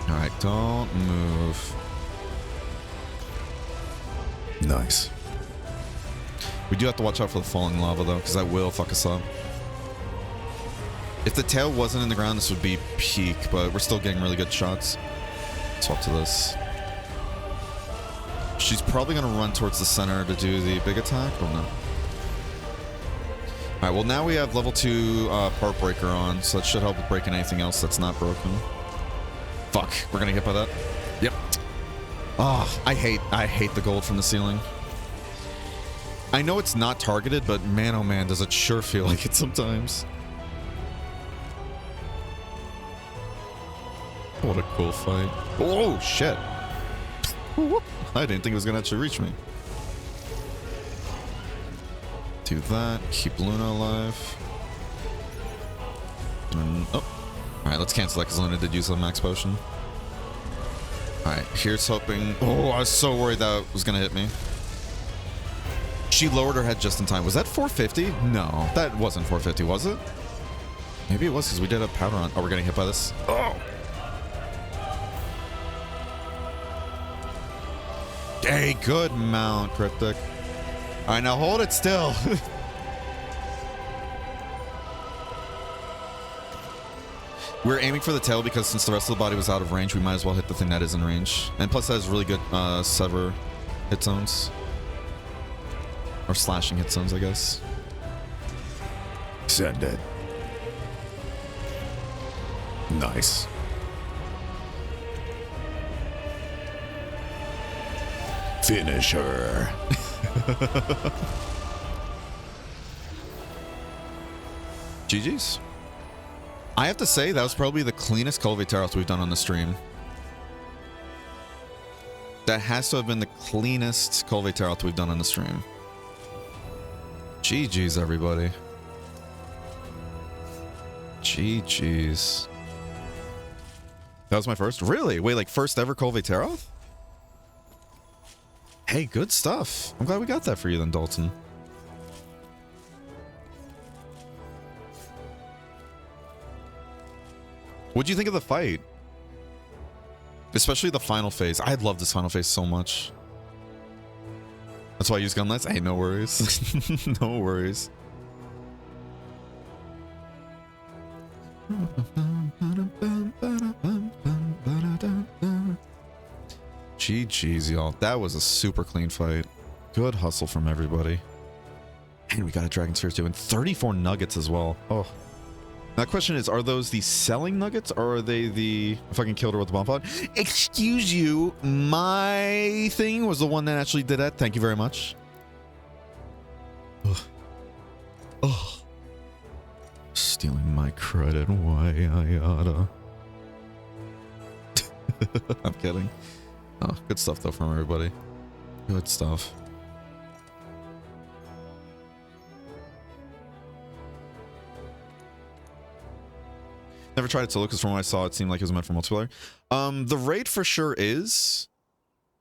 All right, don't move. Nice. We do have to watch out for the falling lava, though, because that will fuck us up. If the tail wasn't in the ground, this would be peak, but we're still getting really good shots. Swap to this. She's probably going to run towards the center to do the big attack, or no? All right, well, now we have level 2 part breaker on, so that should help with breaking anything else that's not broken. Fuck, we're going to get by that. Yep. Oh, I hate the gold from the ceiling. I know it's not targeted, but man, oh man, does it sure feel like it sometimes. What a cool fight. Oh, shit. I didn't think it was going to actually reach me. Do that. Keep Luna alive. Oh. Alright, let's cancel that because Luna did use the max potion. Alright, here's hoping. Oh, I was so worried that was going to hit me. She lowered her head just in time. Was that 450? No, that wasn't 450, was it? Maybe it was because we did have powder on. Oh, we're getting hit by this. Oh. Hey, good mount, Cryptic. All right, now hold it still. We're aiming for the tail because since the rest of the body was out of range, we might as well hit the thing that is in range. And plus, that has really good sever hit zones. Or slashing hit zones, I guess. Send it. Nice. Finish her. GG's. I have to say, that was probably the cleanest Call of Veteros we've done on the stream. That has to have been the cleanest Call of Veteros we've done on the stream. GG's, everybody. GG's. That was my first? Really? Wait, like first ever Call of Veteros? Hey, good stuff. I'm glad we got that for you then, Dalton. What'd you think of the fight? Especially the final phase. I love this final phase so much. That's why I use gunlights. Hey, no worries. No worries. GG's, y'all. That was a super clean fight. Good hustle from everybody. And we got a Dragon Spear too, and 34 nuggets as well. Oh. Now, the question is, are those the selling nuggets, or are they the... If I can kill her with the bomb pod? Excuse you, my thing was the one that actually did that. Thank you very much. Ugh. Ugh. Stealing my credit, why I oughta. I'm kidding. Oh, good stuff though from everybody. Good stuff. Never tried it solo because from what I saw, it seemed like it was meant for multiplayer. The raid for sure is.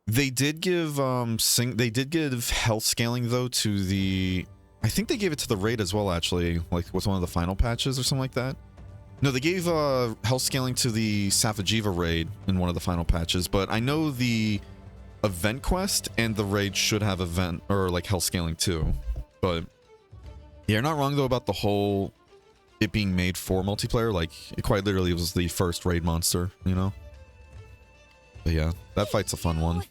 They did give they did give health scaling though to the. I think they gave it to the raid as well, actually, like with one of the final patches or something like that. No, they gave health scaling to the Safajiva raid in one of the final patches, but I know the event quest and the raid should have event or like health scaling too. But yeah, you're not wrong though about the whole it being made for multiplayer. Like it quite literally was the first raid monster, you know. But yeah, that fight's a fun one.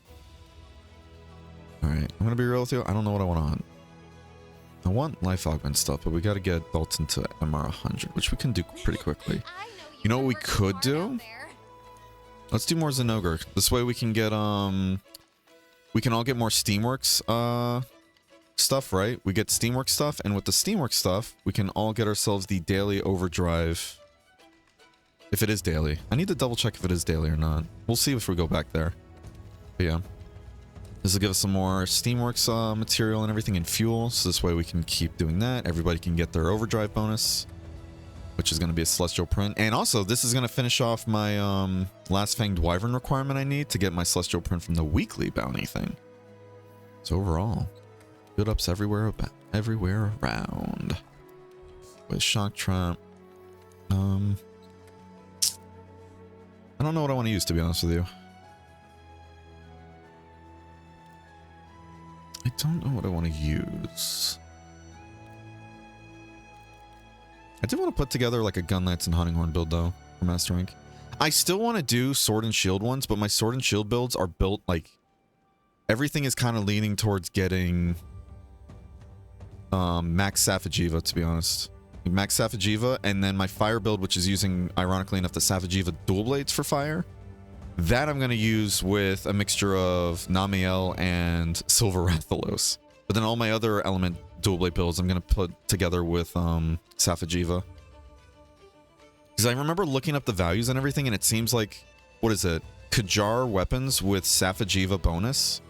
All right, I'm gonna be real with you. I don't know what I want to hunt. I want life augment stuff, but we got to get Dalton to MR 100, which we can do pretty quickly. You know what we could do? Let's do more Zenogre. This way we can get we can all get more Steamworks stuff, right? We get Steamworks stuff, and with the Steamworks stuff, we can all get ourselves the daily overdrive. If it is daily. I need to double check if it is daily or not. We'll see if we go back there. But yeah. This will give us some more Steamworks material and everything, and fuel, so this way we can keep doing that. Everybody can get their overdrive bonus, which is going to be a celestial print. And also, this is going to finish off my last fanged wyvern requirement I need to get my celestial print from the weekly bounty thing. So overall, good ups everywhere around. With shock trap, I don't know what I want to use, to be honest with you. I don't know what I want to use. I did want to put together like a Gunlights and Hunting Horn build though for Master Rank. I still want to do Sword and Shield ones, but my Sword and Shield builds are built like everything is kind of leaning towards getting Max Safajiva, to be honest. Max Safajiva, and then my Fire build, which is using, ironically enough, the Safajiva dual blades for fire. That I'm going to use with a mixture of Namiel and Silver Rathalos. But then all my other element dual blade builds I'm going to put together with Safajiva. Because I remember looking up the values and everything, and it seems like, what is it? Kajar weapons with Safajiva bonus,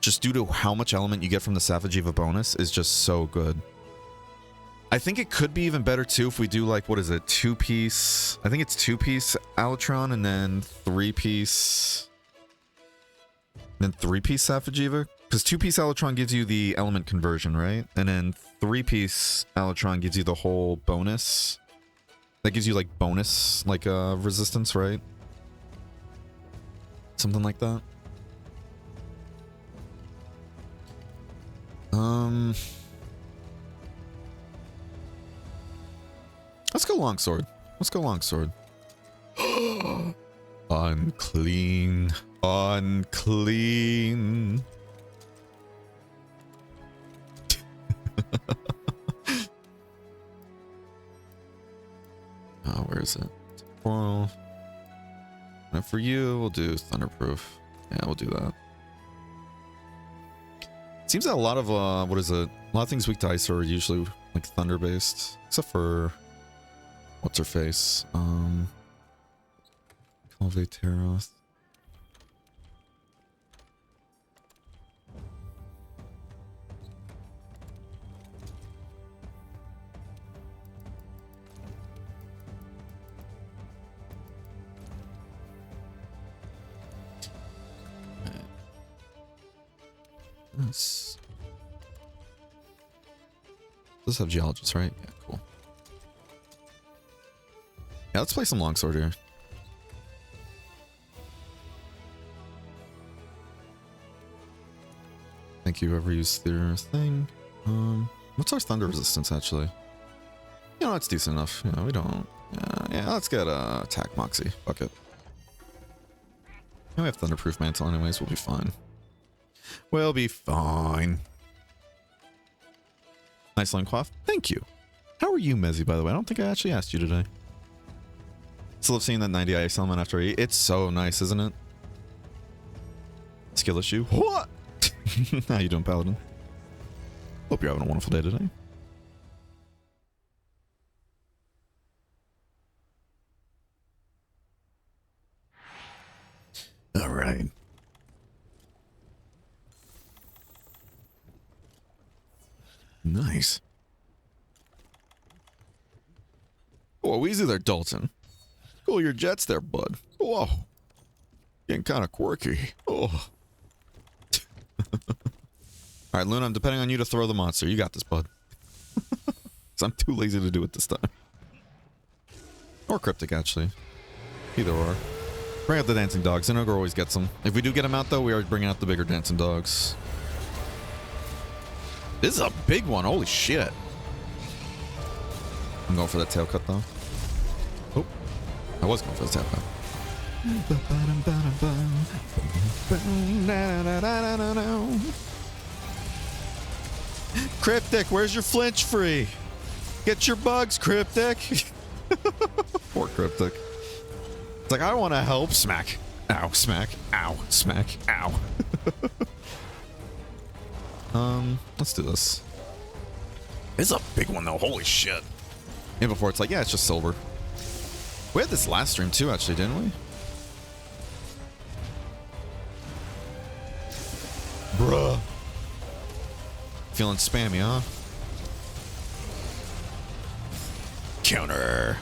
just due to how much element you get from the Safajiva bonus, is just so good. I think it could be even better too if we do like, what is it, 2-piece, I think it's 2-piece Alatron and then 3-piece, then 3-piece Safajiva, because 2-piece Alatron gives you the element conversion, right? And then 3-piece Alatron gives you the whole bonus. That gives you like bonus, like resistance, right? Something like that. Let's go longsword. Let's go longsword. Unclean. Unclean. Oh, where is it? Coral. And for you, we'll do Thunderproof. Yeah, we'll do that. Seems that a lot of, what is it? A lot of things weak to ice are usually like thunder based. Except for, what's her face? Calvateros. This does have geologists, right? Yeah, cool. Yeah, let's play some longsword here. Thank you, whoever used their thing. What's our thunder resistance actually? You know, it's decent enough. You know, we don't. Yeah, let's get attack Moxie. Fuck it. Yeah, we have Thunderproof Mantle anyways, we'll be fine. We'll be fine. Nice loincloth. Thank you. How are you, Mezzy, by the way? I don't think I actually asked you today. Still love seeing that 90 ice element after E. It's so nice, isn't it? Skill issue. What? How you doing, Paladin? Hope you're having a wonderful day today. All right. Nice. Oh, easy there, Dalton. Cool your jets there, bud. Whoa. Getting kind of quirky. Oh. Alright, Luna, I'm depending on you to throw the monster. You got this, bud. Because I'm too lazy to do it this time. Or Cryptic, actually. Either or. Bring out the dancing dogs. Ogre always gets them. If we do get them out, though, we are bringing out the bigger dancing dogs. This is a big one. Holy shit. I'm going for that tail cut, though. Oh. I was going for the tail cut. Cryptic, where's your flinch free? Get your bugs, Cryptic. Poor Cryptic. It's like, I want to help. Smack. Ow, smack. Ow, smack. Ow. Let's do this. It's a big one, though. Holy shit. And before, it's like, yeah, it's just silver. We had this last stream, too, actually, didn't we? Bruh. Feeling spammy, huh? Counter.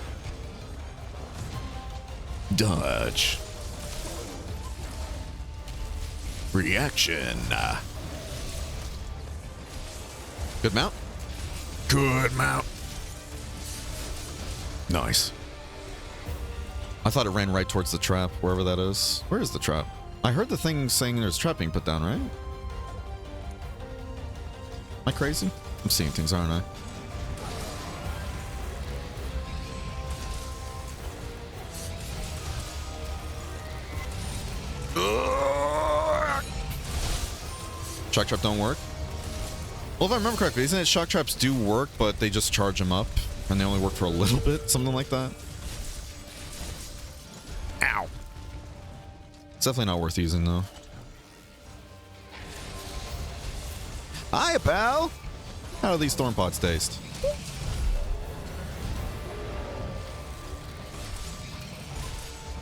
Dodge. Reaction. Good mount? Good mount. Nice. I thought it ran right towards the trap, wherever that is. Where is the trap? I heard the thing saying there's a trap being put down, right? Am I crazy? I'm seeing things, aren't I? Shock trap don't work? Well, if I remember correctly, isn't it shock traps do work, but they just charge them up, and they only work for a little bit? Something like that? Ow. It's definitely not worth using, though. Hiya, pal! How do these storm pods taste?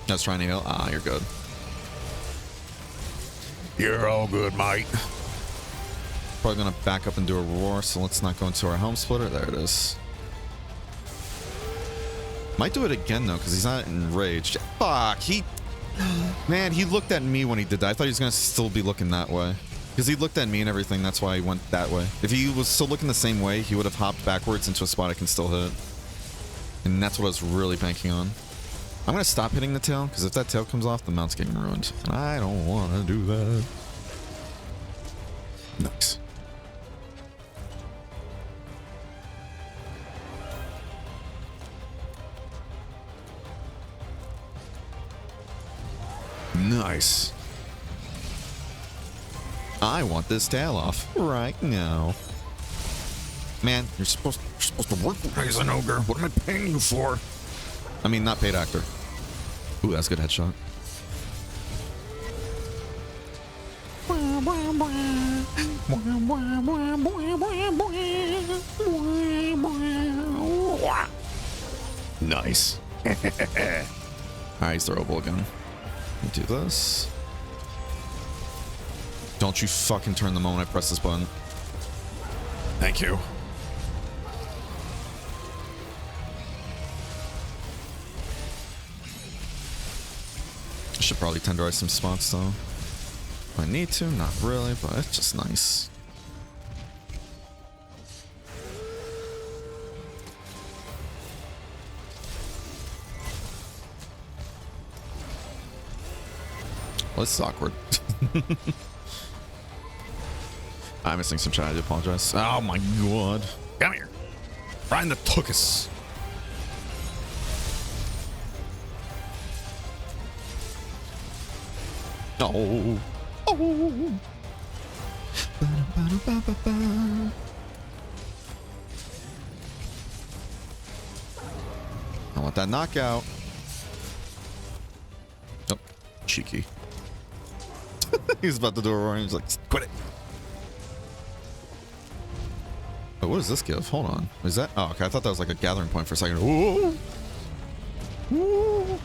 I was trying to heal. Ah, you're good. You're all good, mate. Probably gonna back up and do a roar, so let's not go into our helm splitter. There it is. Might do it again, though, because he's not enraged. Fuck, Man, he looked at me when he did that. I thought he was gonna still be looking that way. Because he looked at me and everything, that's why he went that way. If he was still looking the same way, he would have hopped backwards into a spot I can still hit. And that's what I was really banking on. I'm gonna stop hitting the tail, because if that tail comes off, the mount's getting ruined. And I don't want to do that. Nice. Nice. I want this tail off right now. Man, you're supposed to work as an ogre. What am I paying you for? I mean, not paid actor. Ooh, that's a good headshot. Nice. Alright, he's throwable again. Do this. Don't you fucking turn the moment I press this button. Thank you. I should probably tenderize some spots though. If I need to, not really, but it's just nice. Well, this is awkward. I'm missing some chat. I do apologize. Oh my god. Come here. Find the tuchus. Oh. Oh. I want that knockout. Oh, cheeky. He's about to do a roar and he's like, quit it. Oh, what does this give? Hold on. Is that? Oh, okay. I thought that was like a gathering point for a second. Ooh. Ooh.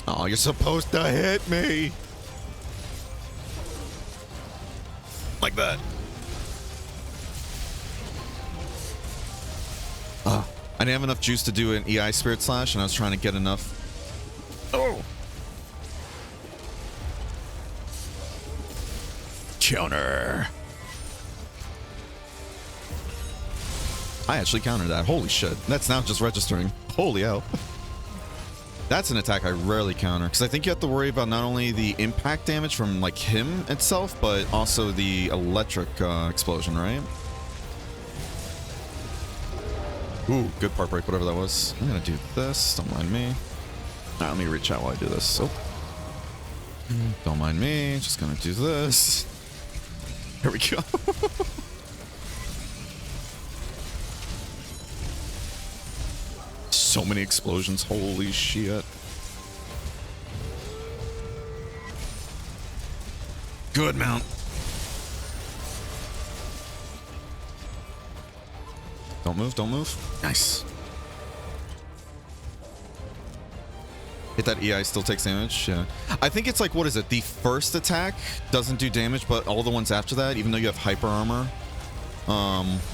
Oh, you're supposed to hit me. Like that. I didn't have enough juice to do an EI Spirit Slash, and I was trying to get enough. Oh. Counter. I actually countered that. Holy shit. That's now just registering. Holy hell. That's an attack I rarely counter, because I think you have to worry about not only the impact damage from like him itself, but also the electric explosion, right? Ooh, good part break, whatever that was. I'm gonna do this. Don't mind me. Alright, let me reach out while I do this. Oh. Don't mind me. Just gonna do this. Here we go. So many explosions. Holy shit. Good mount. Don't move, don't move. Nice. Hit that EI, still takes damage. Yeah. I think it's like, what is it? The first attack doesn't do damage, but all the ones after that, even though you have hyper armor,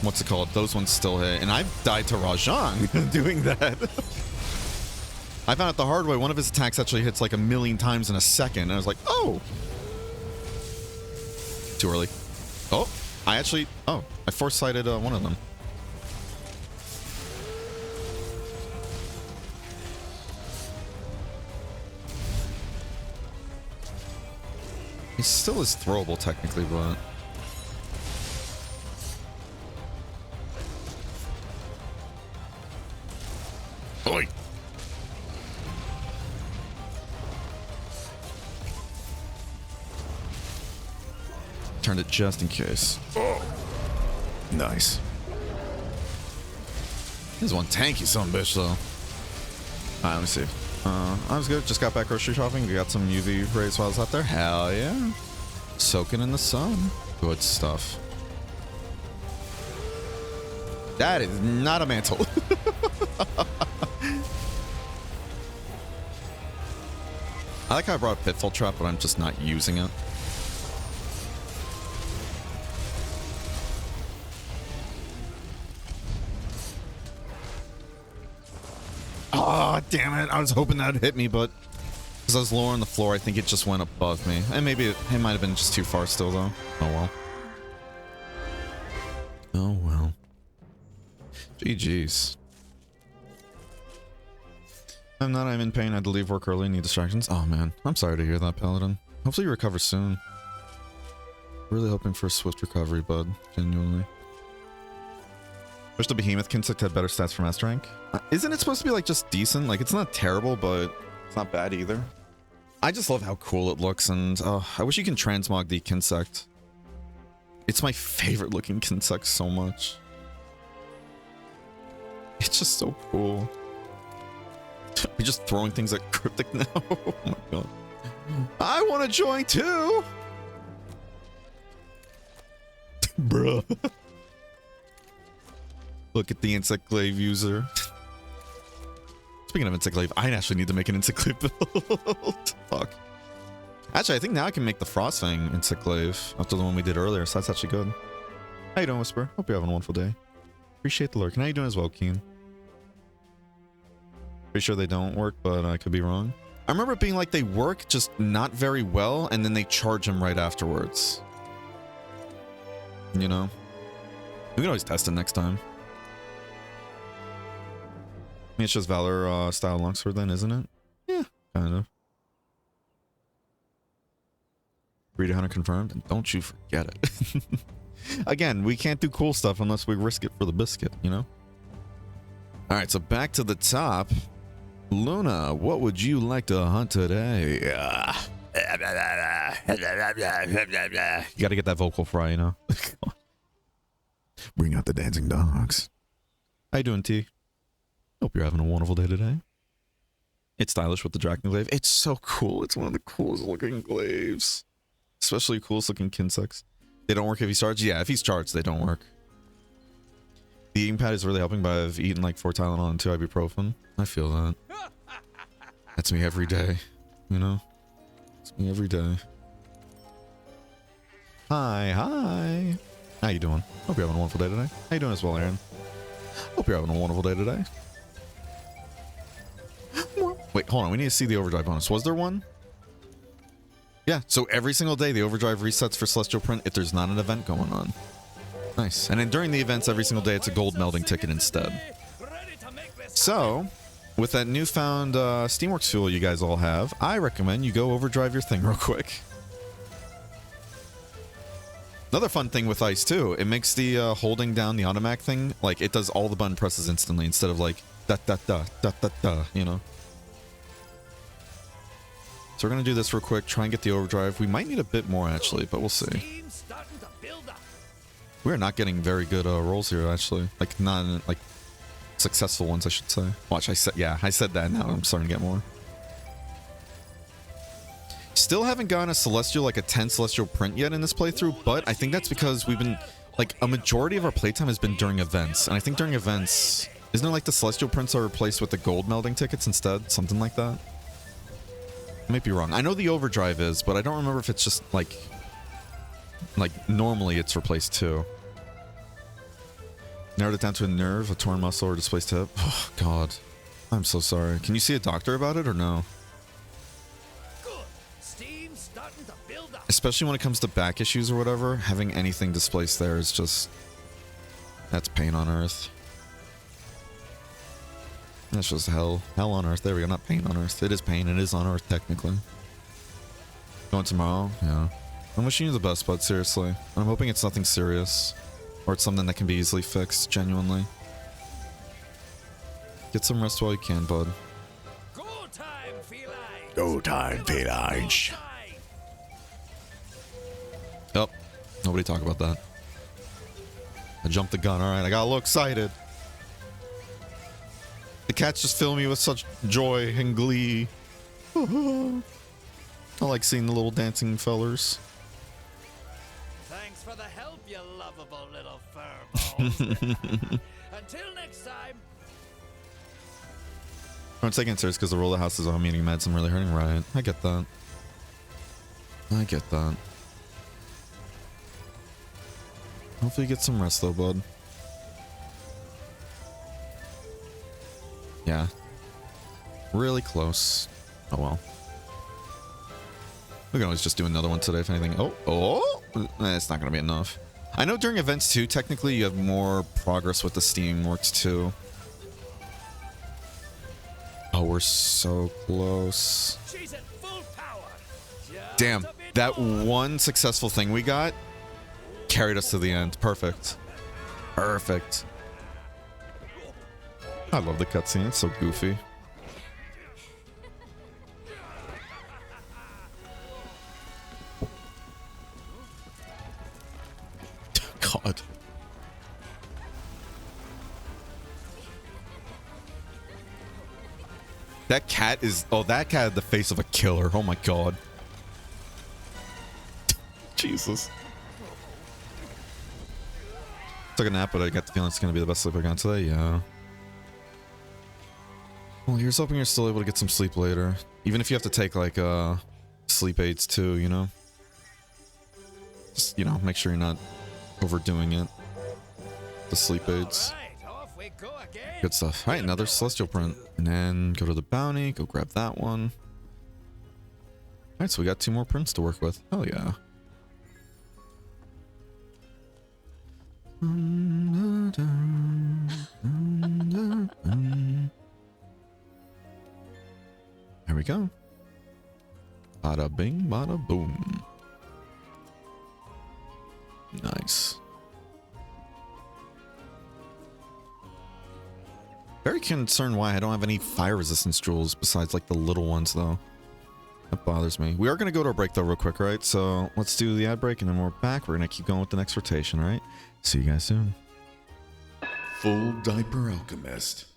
what's it called? Those ones still hit. And I've died to Rajan doing that. I found out the hard way. One of his attacks actually hits like 1,000,000 times in a second. And I was like, oh. Too early. Oh, I foresighted one of them. He still is throwable technically, but... Oi! Turned it just in case. Oh. Nice. This is one tanky son of a bitch, though. Alright, let me see. I was good. Just got back grocery shopping. We got some UV rays while I was out there. Hell yeah. Soaking in the sun. Good stuff. That is not a mantle. I like how I brought a Pitfall Trap, but I'm just not using it. Oh, damn it. I was hoping that would hit me, but because I was lower on the floor, I think it just went above me. And maybe it might have been just too far still, though. Oh, well. Oh, well. GG's. I'm in pain. I had to leave work early. Need distractions. Oh, man. I'm sorry to hear that, Paladin. Hopefully you recover soon. Really hoping for a swift recovery, bud. Genuinely. Wish the Behemoth Kinsect had better stats for Master Rank. Isn't it supposed to be like just decent? Like it's not terrible, but it's not bad either. I just love how cool it looks, and I wish you can transmog the Kinsect. It's my favorite looking Kinsect so much. It's just so cool. He's just throwing things at Cryptic now. Oh my god. I want to join too. Bruh. Look at the Insectglaive user. Speaking of Insectglaive, I actually need to make an Insectglaive build. Fuck. Actually, I think now I can make the Frostfang Insectglaive after the one we did earlier, so that's actually good. How you doing, Whisper? Hope you're having a wonderful day. Appreciate the lurk. And how you doing as well, Keen? Pretty sure they don't work, but I could be wrong. I remember it being like they work, just not very well, and then they charge them right afterwards. You know? We can always test it next time. I mean, it's just Valor style longsword then, isn't it? Yeah, kind of. Breeder Hunter confirmed, and don't you forget it. Again, we can't do cool stuff unless we risk it for the biscuit, you know? Alright, so back to the top. Luna, what would you like to hunt today? You gotta get that vocal fry, you know? Bring out the dancing dogs. How you doing, T? Hope you're having a wonderful day today. It's stylish with the Dragonglaive. It's so cool. It's one of the coolest looking glaives. Especially coolest looking Kinsects. They don't work if he's charged? Yeah, if he's charged, they don't work. The eating pad is really helping, but I've eaten like 4 Tylenol and 2 ibuprofen. I feel that. That's me every day, you know? It's me every day. Hi, hi. How you doing? Hope you're having a wonderful day today. How you doing as well, Aaron? Hope you're having a wonderful day today. Wait, hold on. We need to see the overdrive bonus. Was there one? Yeah, so every single day the overdrive resets for Celestial Print if there's not an event going on. Nice. And then during the events every single day it's a gold melding ticket instead. So, with that newfound Steamworks fuel you guys all have, I recommend you go overdrive your thing real quick. Another fun thing with Ice too, it makes the holding down the automatic thing, like it does all the button presses instantly instead of like da da da da da da, you know. So we're gonna do this real quick, try and get the overdrive. We might need a bit more actually, but we'll see. We're not getting very good rolls here actually, like not like successful ones I should say. Watch, I said that, now I'm starting to get more. Still haven't gotten a Celestial, like a 10 Celestial print yet in this playthrough, but I think that's because we've been, like, a majority of our playtime has been during events. And I think during events, isn't it like the Celestial prints are replaced with the gold melding tickets instead? Something like that? I might be wrong. I know the overdrive is, but I don't remember if it's just, like normally it's replaced too. Narrowed it down to a nerve, a torn muscle, or displaced hip. Oh, God. I'm so sorry. Can you see a doctor about it or no? Especially when it comes to back issues or whatever, having anything displaced there is just... that's pain on earth. That's just hell. Hell on earth. There we go. Not pain on earth. It is pain. It is on earth, technically. Going tomorrow? Yeah. I'm wishing you the best, bud. Seriously. I'm hoping it's nothing serious. Or it's something that can be easily fixed, genuinely. Get some rest while you can, bud. Go time, feline. Go time, felines. Oh, nobody talk about that. I jumped the gun. Alright, I got a little excited. The cats just fill me with such joy and glee. I like seeing the little dancing fellers. Thanks for the help, you lovable little furballs. Until next time. I'm taking it serious because the roller house is home eating meds. I'm really hurting. Right. I get that. I get that. Hopefully you get some rest though, bud. Yeah. Really close. Oh well. We can always just do another one today if anything. Oh! It's not going to be enough. I know during events too, technically you have more progress with the Steamworks too. Oh, we're so close. She's at full power. Just Damn, a bit that more. one successful thing we got carried us to the end. Perfect. Perfect. I love the cutscene. It's so goofy. God. That cat is... Oh, that cat had the face of a killer. Oh my god. Jesus. Took a nap, but I got the feeling it's going to be the best sleep I got today. Yeah. Well, here's hoping you're still able to get some sleep later. Even if you have to take, like, sleep aids too, you know? Just, you know, make sure you're not overdoing it. The sleep aids. Alright, off we go again. Good stuff. Alright, another celestial print. And then go to the bounty, go grab that one. Alright, so we got 2 more prints to work with. Hell yeah. There we go. Bada bing, bada boom. Nice. Very concerned why I don't have any fire resistance jewels besides like the little ones though. That bothers me. We are going to go to a break though real quick, right? So let's do the ad break and then we're back. We're going to keep going with the next rotation, right? See you guys soon. Full Diaper Alchemist.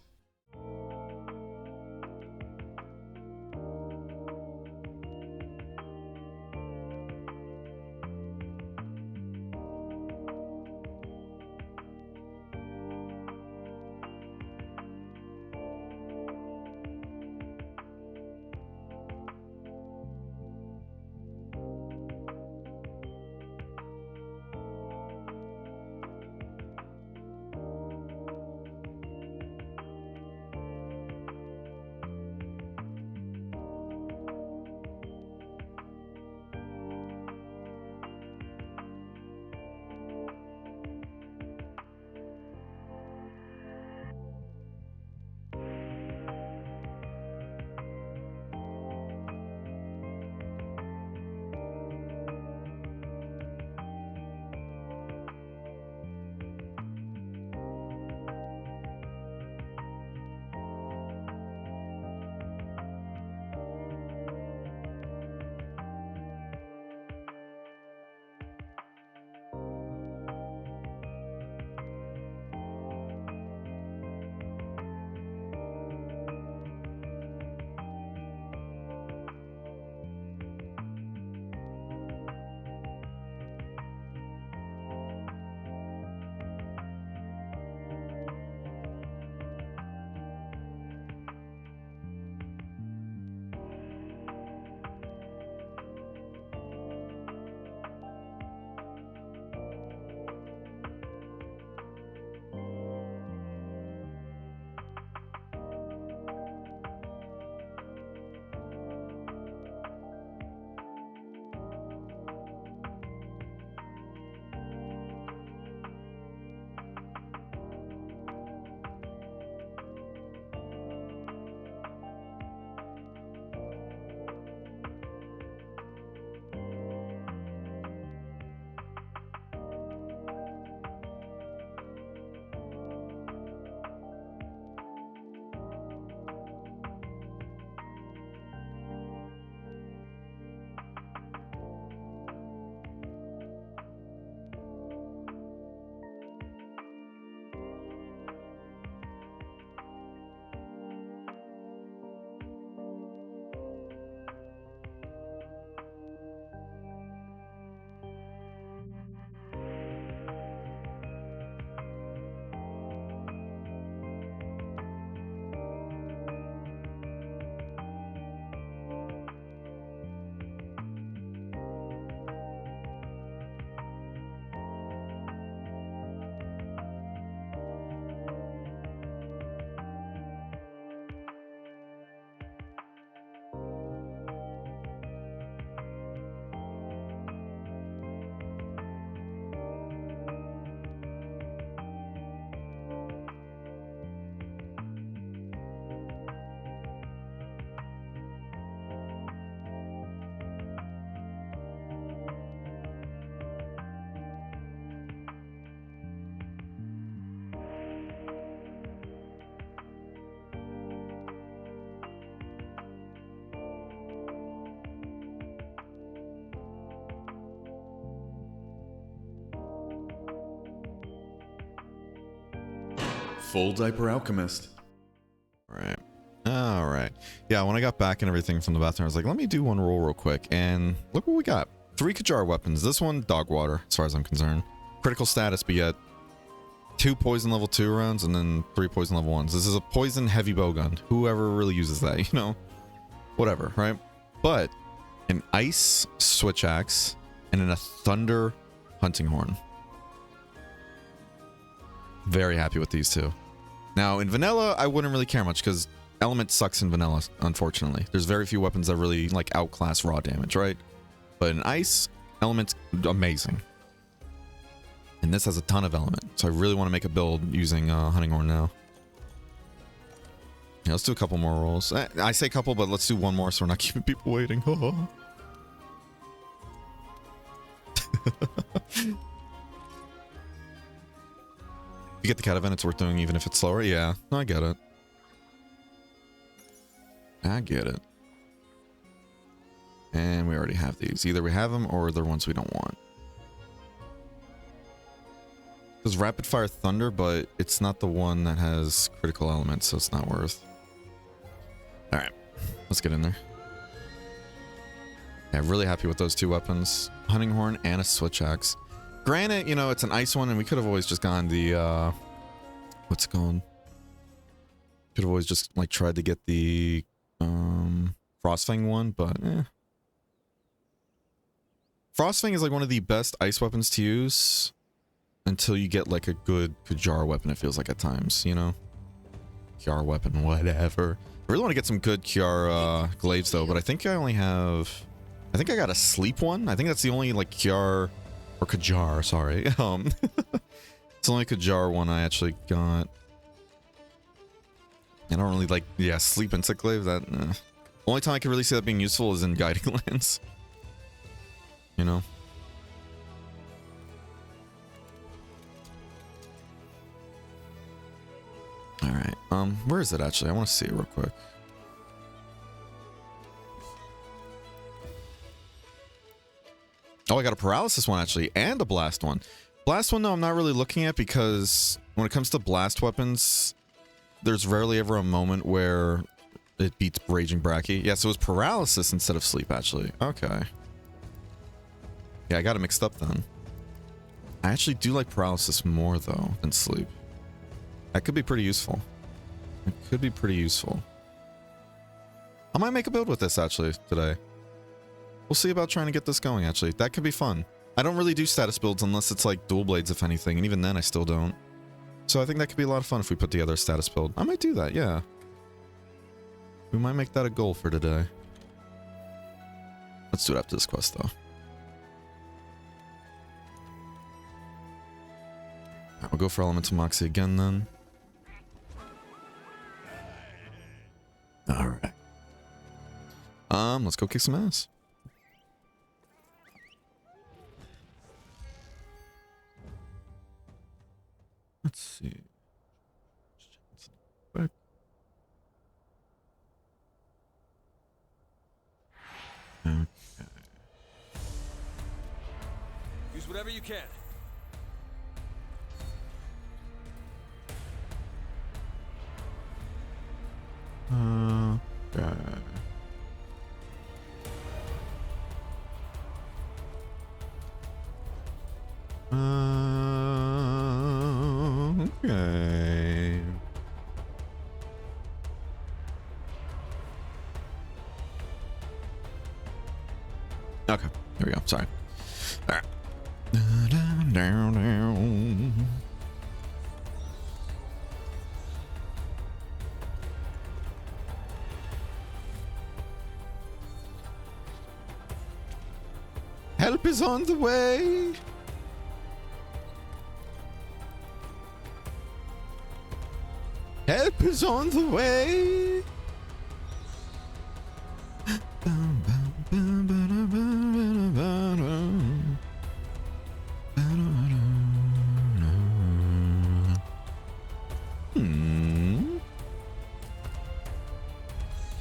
Full Diaper Alchemist. All right. All right. Yeah, when I got back and everything from the bathroom, I was like, let me do one roll real quick. And look what we got. 3 Kajar weapons. This one, dog water, as far as I'm concerned. Critical status, but yet 2 poison level 2 rounds and then 3 poison level 1s. This is a poison heavy bowgun. Whoever really uses that, you know? Whatever, right? But an ice switch axe and then a thunder hunting horn. Very happy with these two. Now, in vanilla, I wouldn't really care much because element sucks in vanilla, unfortunately. There's very few weapons that really like outclass raw damage, right? But in ice, element's amazing. And this has a ton of element. So I really want to make a build using hunting horn now. Yeah, let's do a couple more rolls. I say couple, but let's do one more so we're not keeping people waiting. You get the cat event, it's worth doing even if it's slower. Yeah, I get it. I get it. And we already have these. Either we have them or they're ones we don't want. There's rapid fire thunder, but it's not the one that has critical elements, so it's not worth. All right, let's get in there. Yeah, really happy with those 2 weapons. Hunting horn and a switch axe. Granted, you know, it's an ice one and we could have always just gone the, what's it called? Could have always just like tried to get the, Frostfang one, but Frostfang is like one of the best ice weapons to use until you get like a good Kajar weapon, it feels like at times, you know? Kiar weapon, whatever. I really want to get some good Kiar glaives though, but I think I only have... I think I got a sleep one. I think that's the only like Kiar... Or Kajar, sorry. It's the only Kajar one I actually got. I don't really like... Yeah, sleep and sick glaive, that... Only time I can really see that being useful is in Guiding Lands. You know? Alright, where is it actually? I want to see it real quick. Oh, I got a paralysis one actually, and a blast one. Blast one, though, I'm not really looking at because when it comes to blast weapons, there's rarely ever a moment where it beats Raging Bracky. Yeah, so it was paralysis instead of sleep, actually. Okay. Yeah, I got it mixed up then. I actually do like paralysis more, though, than sleep. That could be pretty useful. It could be pretty useful. I might make a build with this, actually, today. We'll see about trying to get this going, actually. That could be fun. I don't really do status builds unless it's like dual blades, if anything, and even then I still don't. So I think that could be a lot of fun if we put together a status build. I might do that, yeah. We might make that a goal for today. Let's do it after this quest, though. Alright, we'll go for Elemental Moxie again, then. Alright. Let's go kick some ass. Let's see. Back. Okay. Use whatever you can. Okay. Okay. Okay, here we go. Sorry. All right. Help is on the way. Help is on the way.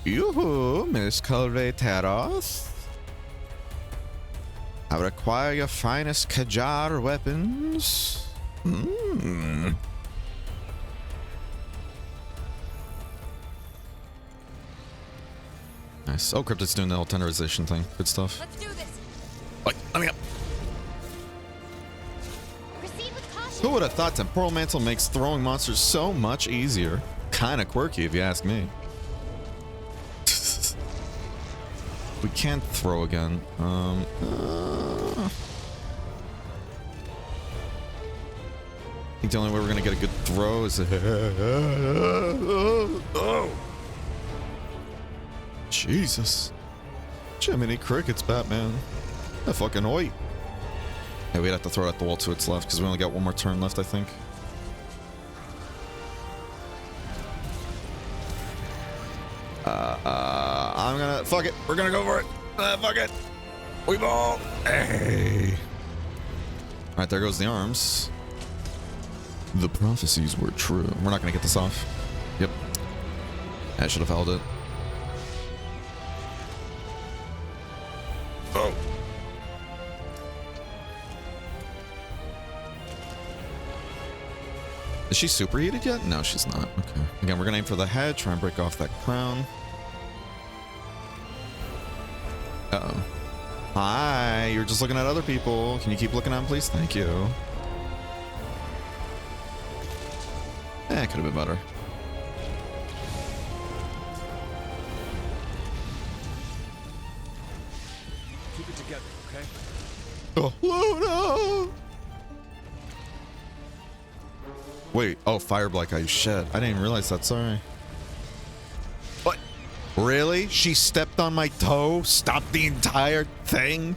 Yoo-hoo, Miss Culveteros. I require your finest Kajar weapons. Nice. Oh, Cryptid's doing the whole tenderization thing. Good stuff. Let's do this. Like, let me up. Proceed with Who caution. would have thought Temporal Mantle makes throwing monsters so much easier? Kind of quirky, if you ask me. We can't throw again. I think the only way we're gonna get a good throw is oh. Jesus. Jiminy Crickets, Batman. I fucking oi. Yeah, we'd have to throw it at the wall to its left because we only got one more turn left, I think. I'm gonna fuck it. We're gonna go for it. Fuck it. We ball. Hey. All right, there goes the arms. The prophecies were true. We're not gonna get this off. Yep. I should have held it. Oh. Is she superheated yet? No, she's not. Okay. Again, we're gonna aim for the head, try and break off that crown. Uh-oh. Hi, you're just looking at other people. Can you keep looking at them, please? Thank you. It could have been better. Keep it together, okay? Oh, Luna! Wait, oh, Fire Black Eye. Shit, I didn't even realize that. Sorry. What? Really? She stepped on my toe? Stopped the entire thing?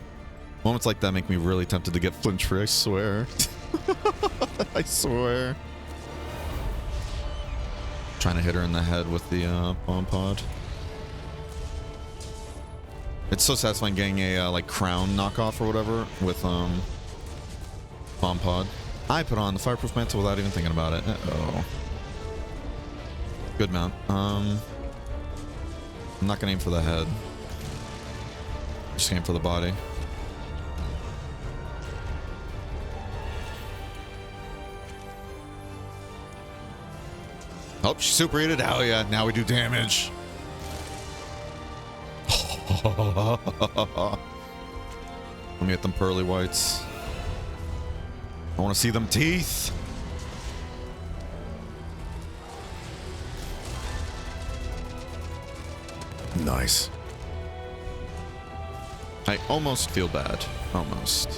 Moments like that make me really tempted to get flinch free, I swear. I swear. Trying to hit her in the head with the bomb pod. It's so satisfying getting a like crown knockoff or whatever with bomb pod. I put on the fireproof mantle without even thinking about it. Uh-oh. Good mount. I'm not gonna aim for the head. Just aim for the body. Oh, she's superheated. Hell yeah. Now we do damage. Let me get them pearly whites. I want to see them teeth. Nice. I almost feel bad. Almost.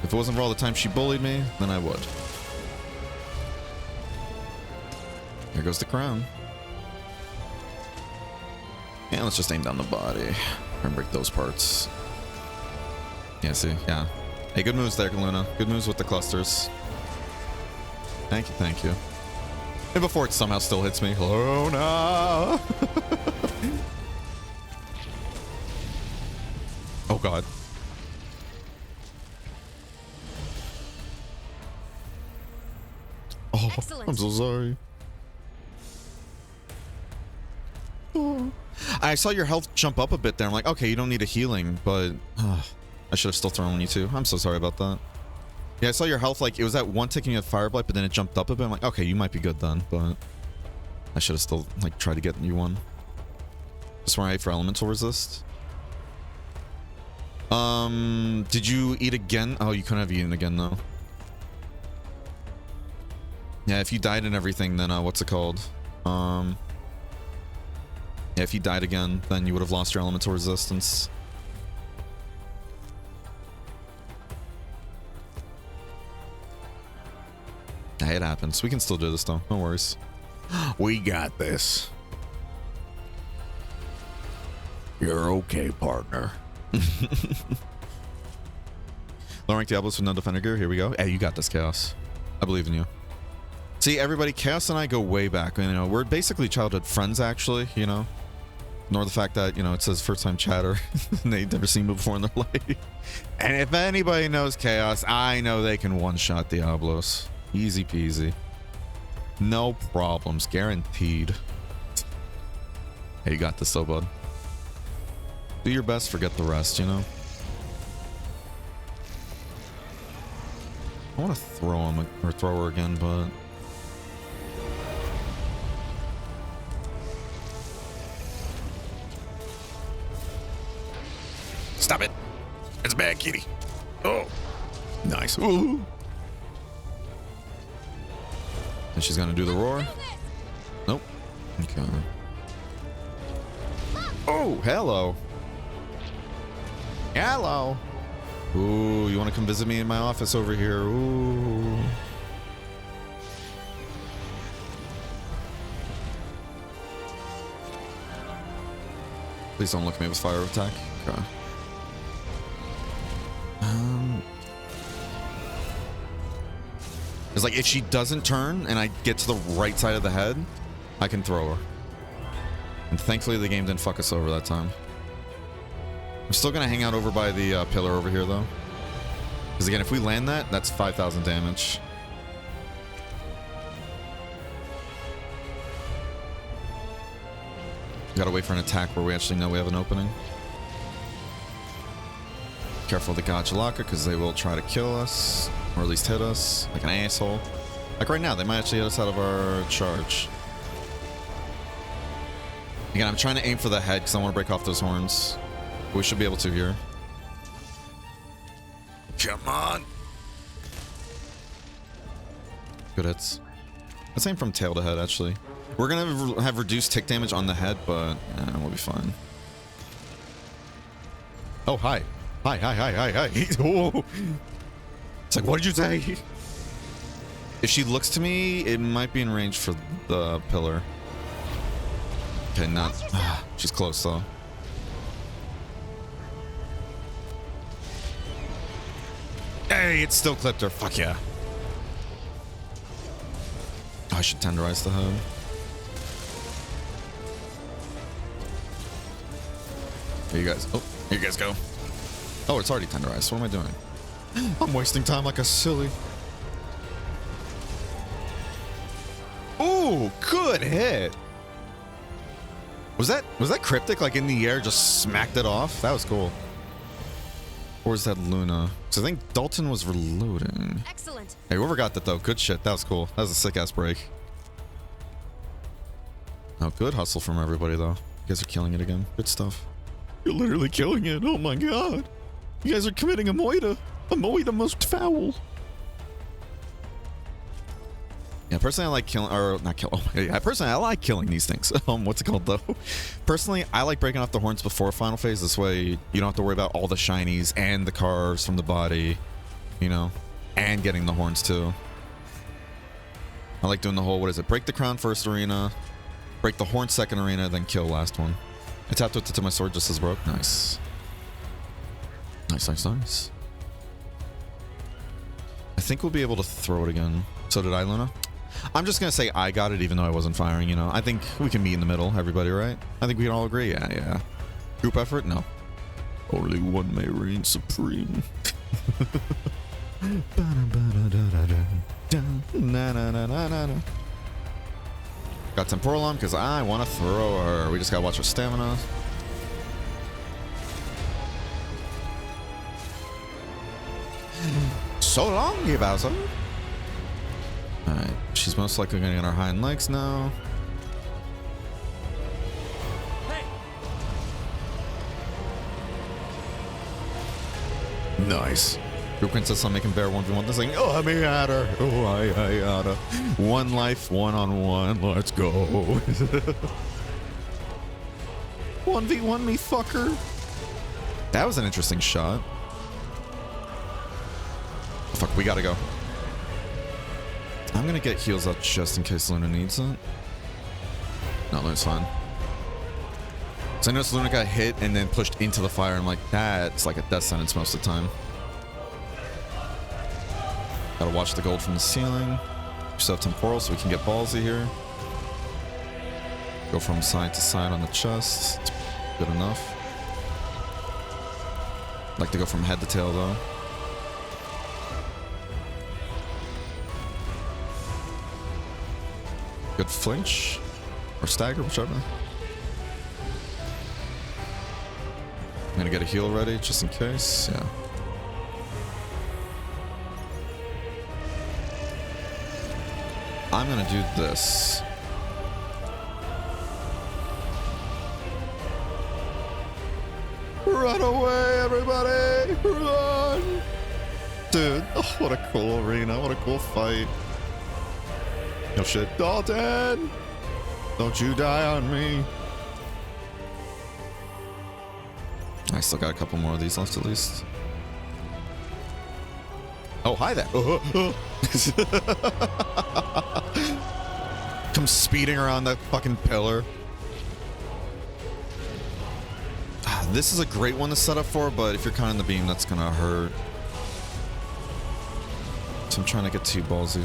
If it wasn't for all the time she bullied me, then I would. Here goes the crown. Yeah, let's just aim down the body and break those parts. Yeah, see? Yeah. Hey, good moves there, Luna. Good moves with the clusters. Thank you, thank you. And before it somehow still hits me. Luna! Oh, God. Oh, Excellent. I'm so sorry. Oh. I saw your health jump up a bit there. I'm like, okay, you don't need a healing, but I should have still thrown you too. I'm so sorry about that. Yeah, I saw your health, like, it was at one ticking at Fireblight, but then it jumped up a bit. I'm like, okay, you might be good then, but I should have still, like, tried to get you one. Just where I ate for elemental resist. Did you eat again? Oh, you couldn't have eaten again, though. Yeah, if you died and everything, then, what's it called? Yeah, if you died again, then you would have lost your elemental resistance. Hey, it happens. We can still do this, though. No worries. We got this. You're okay, partner. Low rank Diablos with no defender gear. Here we go. Hey, you got this, Chaos. I believe in you. See, everybody, Chaos and I go way back. You know, we're basically childhood friends, actually, you know. Nor the fact that, you know, it says first time chatter and they've never seen me before in their life. And if anybody knows Chaos, I know they can one-shot Diablos. Easy peasy. No problems. Guaranteed. Hey, you got this though, bud. Do your best, forget the rest, you know? I want to throw him or throw her again, but Stop it. It's bad, kitty. Oh. Nice. Ooh. And she's gonna do the roar. Nope. Okay. Oh, hello. Hello. Ooh, you want to come visit me in my office over here? Ooh. Please don't look at me with fire attack. Okay. It's like if she doesn't turn and I get to the right side of the head, I can throw her. And thankfully the game didn't fuck us over that time. I'm still gonna hang out over by the pillar over here though. Because again, if we land that, that's 5,000 damage. Gotta wait for an attack where we actually know we have an opening. Careful of the Gachalaka because they will try to kill us. Or at least hit us like an asshole. Like right now, they might actually hit us out of our charge. Again, I'm trying to aim for the head because I want to break off those horns. We should be able to here. Come on. Good hits. Let's aim from tail to head, actually. We're going to have reduced tick damage on the head, but we'll be fine. Oh, hi. Hi, hi, hi, hi, hi. Oh. It's like, what did you say? If she looks to me, it might be in range for the pillar. Okay, not... she's close, though. Hey, it still clipped her. Fuck yeah. Oh, I should tenderize the head. Here you guys. Oh, here you guys go. Oh, it's already tenderized. What am I doing? I'm wasting time like a silly. Ooh, good hit. Was that cryptic? Like in the air, just smacked it off? That was cool. Or is that Luna? So I think Dalton was reloading. Excellent. Hey, whoever got that though, good shit. That was cool. That was a sick ass break. Oh, good hustle from everybody though. You guys are killing it again. Good stuff. You're literally killing it. Oh my god. You guys are committing a moida. A moida most foul. Yeah, personally I like killing, or not kill. Oh, yeah, personally I like killing these things. What's it called though? Personally, I like breaking off the horns before final phase. This way you don't have to worry about all the shinies and the carves from the body, you know, and getting the horns too. I like doing the whole, what is it? Break the crown first arena, break the horn second arena, then kill last one. I tapped with it to my sword just as broke. Nice. Nice, nice, nice. I think we'll be able to throw it again. So did I, Luna? I'm just going to say I got it even though I wasn't firing, you know. I think we can meet in the middle, everybody, right? I think we can all agree. Yeah, yeah. Group effort? No. Only one may reign supreme. Got temporal on because I want to throw her. We just got to watch our stamina. So long, you Bowser. Alright, she's most likely going to get our hind legs now. Hey, Nice. Group Princess on making bear 1v1 this thing. Oh, I may at her. Oh, I at her. One life, one-on-one. Let's go. 1v1 me, fucker. That was an interesting shot. Fuck, we gotta go. I'm gonna get heals up just in case Luna needs it. No, Luna's fine. So I noticed Luna got hit and then pushed into the fire. I'm like, that's like a death sentence most of the time. Gotta watch the gold from the ceiling. We still have temporal so we can get ballsy here. Go from side to side on the chest. It's good enough. Like to go from head to tail though. Good flinch or stagger, whichever. I'm gonna get a heal ready just in case. Yeah. I'm gonna do this. Run away, everybody! Run! Dude, oh, what a cool arena. What a cool fight. Oh shit. Dalton! Don't you die on me. I still got a couple more of these left at least. Oh, hi there. Come speeding around that fucking pillar. This is a great one to set up for, but if you're kind of in the beam, that's gonna hurt. So I'm trying to get 2 balls here.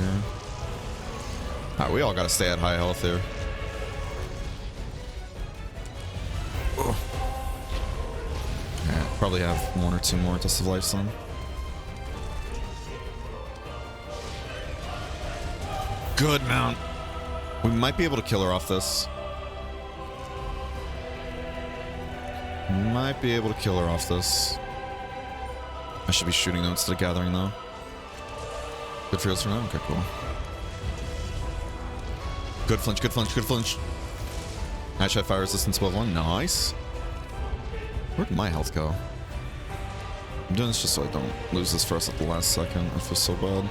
Alright, we all gotta stay at high health here. Ugh. Yeah, probably have 1 or 2 more Dust of Life on. Good mount. We might be able to kill her off this. Might be able to kill her off this. I should be shooting them instead of gathering though. Good fields for now? Okay, cool. Good flinch, good flinch, good flinch. Hatch had fire resistance above 1. Nice. Where'd my health go? I'm doing this just so I don't lose this for us at the last second. I feel so bad.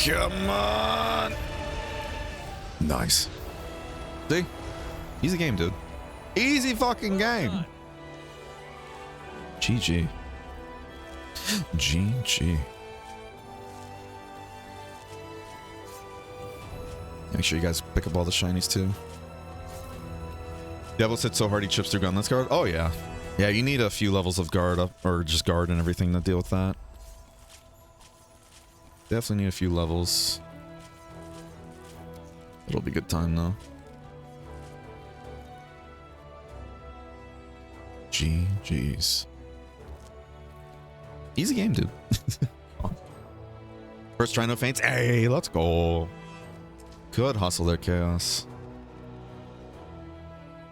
Come on! Nice. See? Easy game, dude. Easy fucking game. GG. GG. Make sure you guys pick up all the shinies too. Devil's hit so hard he chips through gunless guard. Oh yeah. Yeah, you need a few levels of guard up, or just guard and everything to deal with that. Definitely need a few levels. It'll be good time though. GG's. Easy game, dude. First try, no feints. Hey, let's go. Good hustle there, Chaos.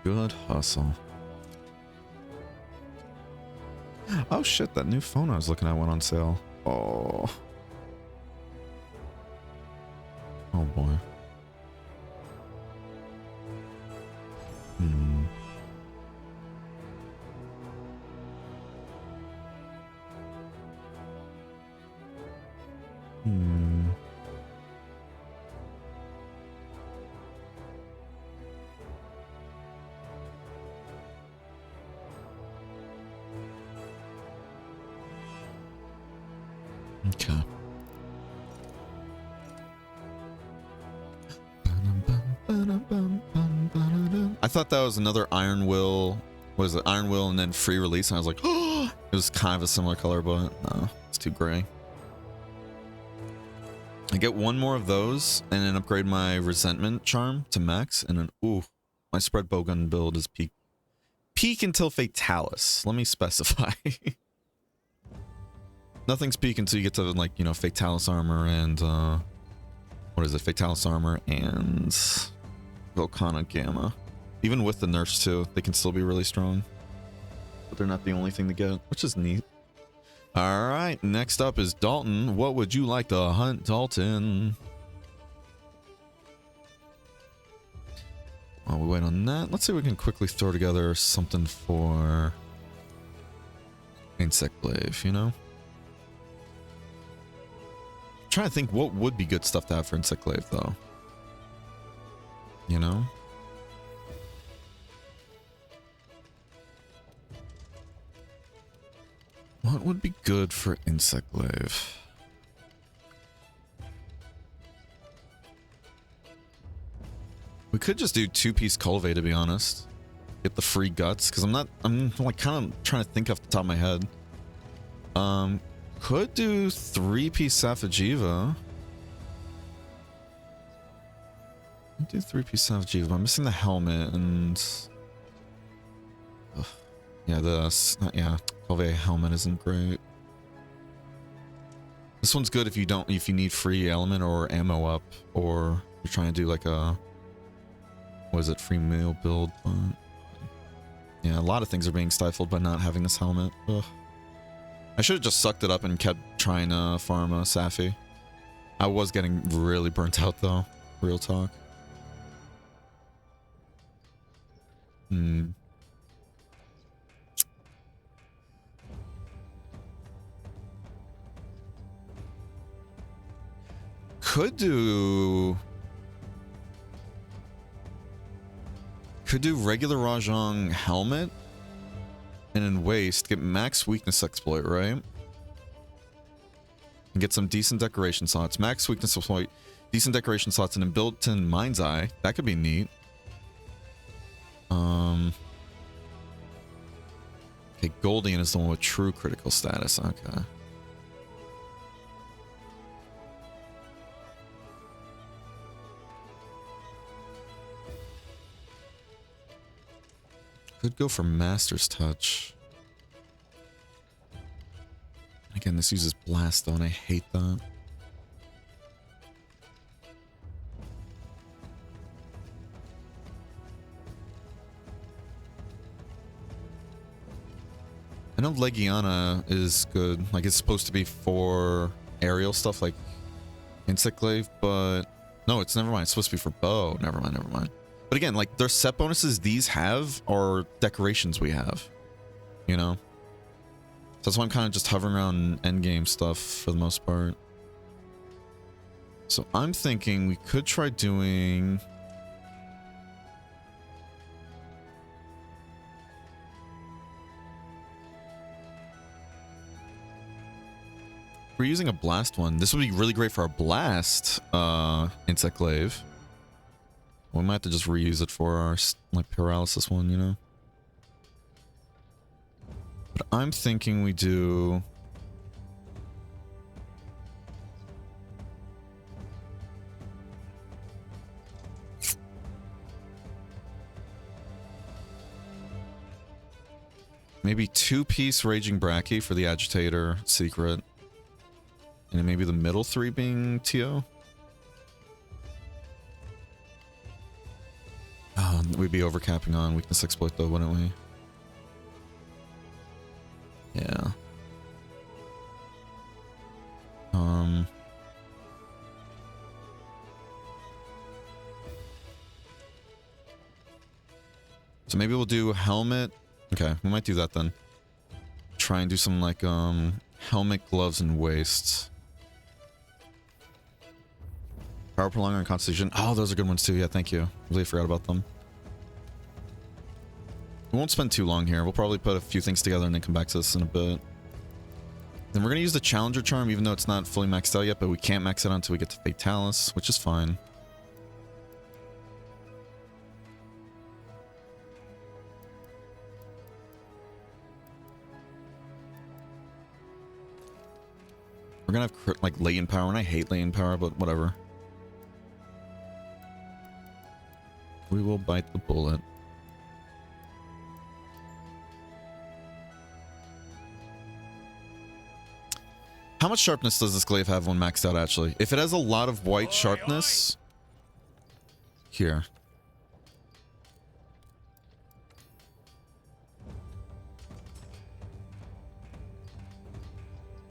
Good hustle. Oh shit, that new phone I was looking at went on sale. Oh. Oh boy. Hmm. Hmm. Okay. I thought that was another Iron Will. Was it Iron Will and then free release? And I was like, oh, it was kind of a similar color, but no, it's too gray. I get 1 more of those and then upgrade my resentment charm to max, and then ooh, my spread bowgun build is peak. Peak until Fatalis. Let me specify. Nothing's peak until you get to, like, you know, Fatalis armor and what is it? Fatalis armor and Volcana Gamma. Even with the nerfs too, they can still be really strong. But they're not the only thing to get, which is neat. Alright, next up is Dalton. What would you like to hunt, Dalton? While we wait on that, let's see if we can quickly throw together something for Insect Glaive, you know? I'm trying to think what would be good stuff to have for Insect Glaive, though. You know? What would be good for Insect Glaive? We could just do 2-piece Culve, to be honest. Get the free guts, because I'm like kind of trying to think off the top of my head. Could do 3-piece Safijiva. Do 3-piece Safijiva. I'm missing the helmet and yeah, Culve helmet isn't great. This one's good if you need free element or ammo up, or you're trying to do like a, what is it, free meal build. But yeah, a lot of things are being stifled by not having this helmet. Ugh. I should have just sucked it up and kept trying to farm a Safi. I was getting really burnt out though, real talk. could do regular Rajang helmet and in waist, get max weakness exploit, right? And get some decent decoration slots. Max weakness exploit, decent decoration slots, and a built-in mind's eye. That could be neat. Okay, Goldian is the one with true critical status. Okay. Could go for Master's Touch. Again, this uses Blast though, and I hate that. I know Legiana is good. Like, it's supposed to be for aerial stuff like Insect Glaive, but no, it's never mind. It's supposed to be for bow. Never mind, never mind. But again, like, their set bonuses these have are decorations we have, you know? So that's why I'm kind of just hovering around endgame stuff for the most part. So I'm thinking we could try doing... We're using a blast one. This would be really great for our blast Insect Glaive. We might have to just reuse it for our like paralysis one, you know? But I'm thinking we do... maybe 2-piece Raging Bracky for the Agitator secret. And then maybe the middle 3 being TO. Oh, we'd be overcapping on weakness exploit though, wouldn't we? Yeah. So maybe we'll do helmet. Okay, we might do that then. Try and do some like helmet, gloves, and waists. Power prolonger and constitution. Oh, those are good ones too. Yeah, thank you. Really forgot about them. We won't spend too long here. We'll probably put a few things together and then come back to this in a bit. Then we're going to use the Challenger Charm, even though it's not fully maxed out yet, but we can't max it out until we get to Fatalis, which is fine. We're going to have like latent power, and I hate latent power, but whatever. We will bite the bullet. How much sharpness does this glaive have when maxed out, actually? If it has a lot of white sharpness... Here.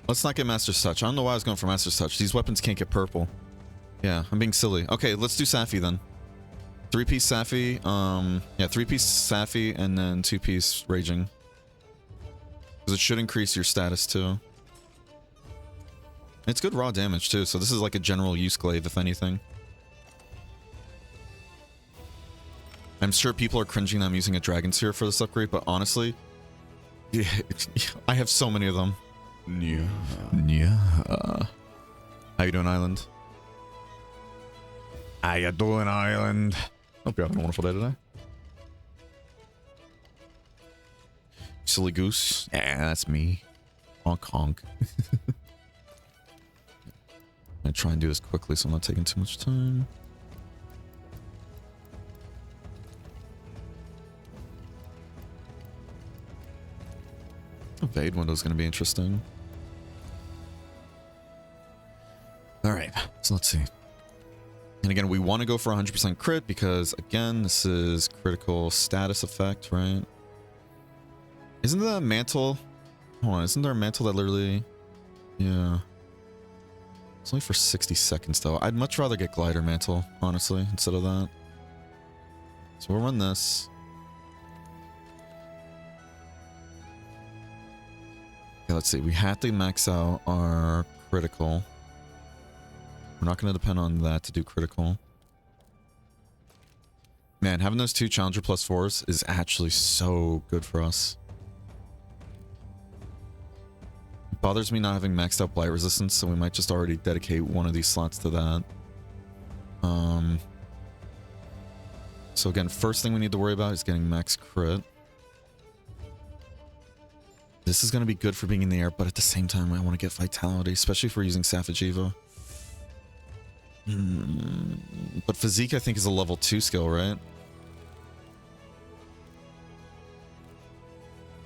Let's not get Master's Touch. I don't know why I was going for Master's Touch. These weapons can't get purple. Yeah, I'm being silly. Okay, let's do Safi then. 3-piece Safi, yeah, 3-piece Safi, and then 2-piece Raging. Because it should increase your status too. It's good raw damage too, so this is like a general use glaive, if anything. I'm sure people are cringing that I'm using a Dragon Sphere for this upgrade, but honestly, yeah, I have so many of them. Yeah. Yeah. How you doing, Island? How you doing, Island? Hope you're having a wonderful day today. Silly goose. Yeah, that's me. Honk honk. I'm gonna try and do this quickly so I'm not taking too much time. Evade window is going to be interesting. Alright, so let's see. And again, we want to go for 100% crit because, again, this is critical status effect, right? Isn't that a mantle? Hold on, isn't there a mantle that literally... Yeah. It's only for 60 seconds, though. I'd much rather get Glider Mantle, honestly, instead of that. So we'll run this. Okay, let's see. We have to max out our critical. We're not going to depend on that to do critical. Man, having those 2 Challenger +4s is actually so good for us. It bothers me not having maxed out blight resistance, so we might just already dedicate one of these slots to that. So again, first thing we need to worry about is getting max crit. This is going to be good for being in the air, but at the same time, I want to get vitality, especially if we're using Safijiva. But physique, I think, is a level 2 skill, right?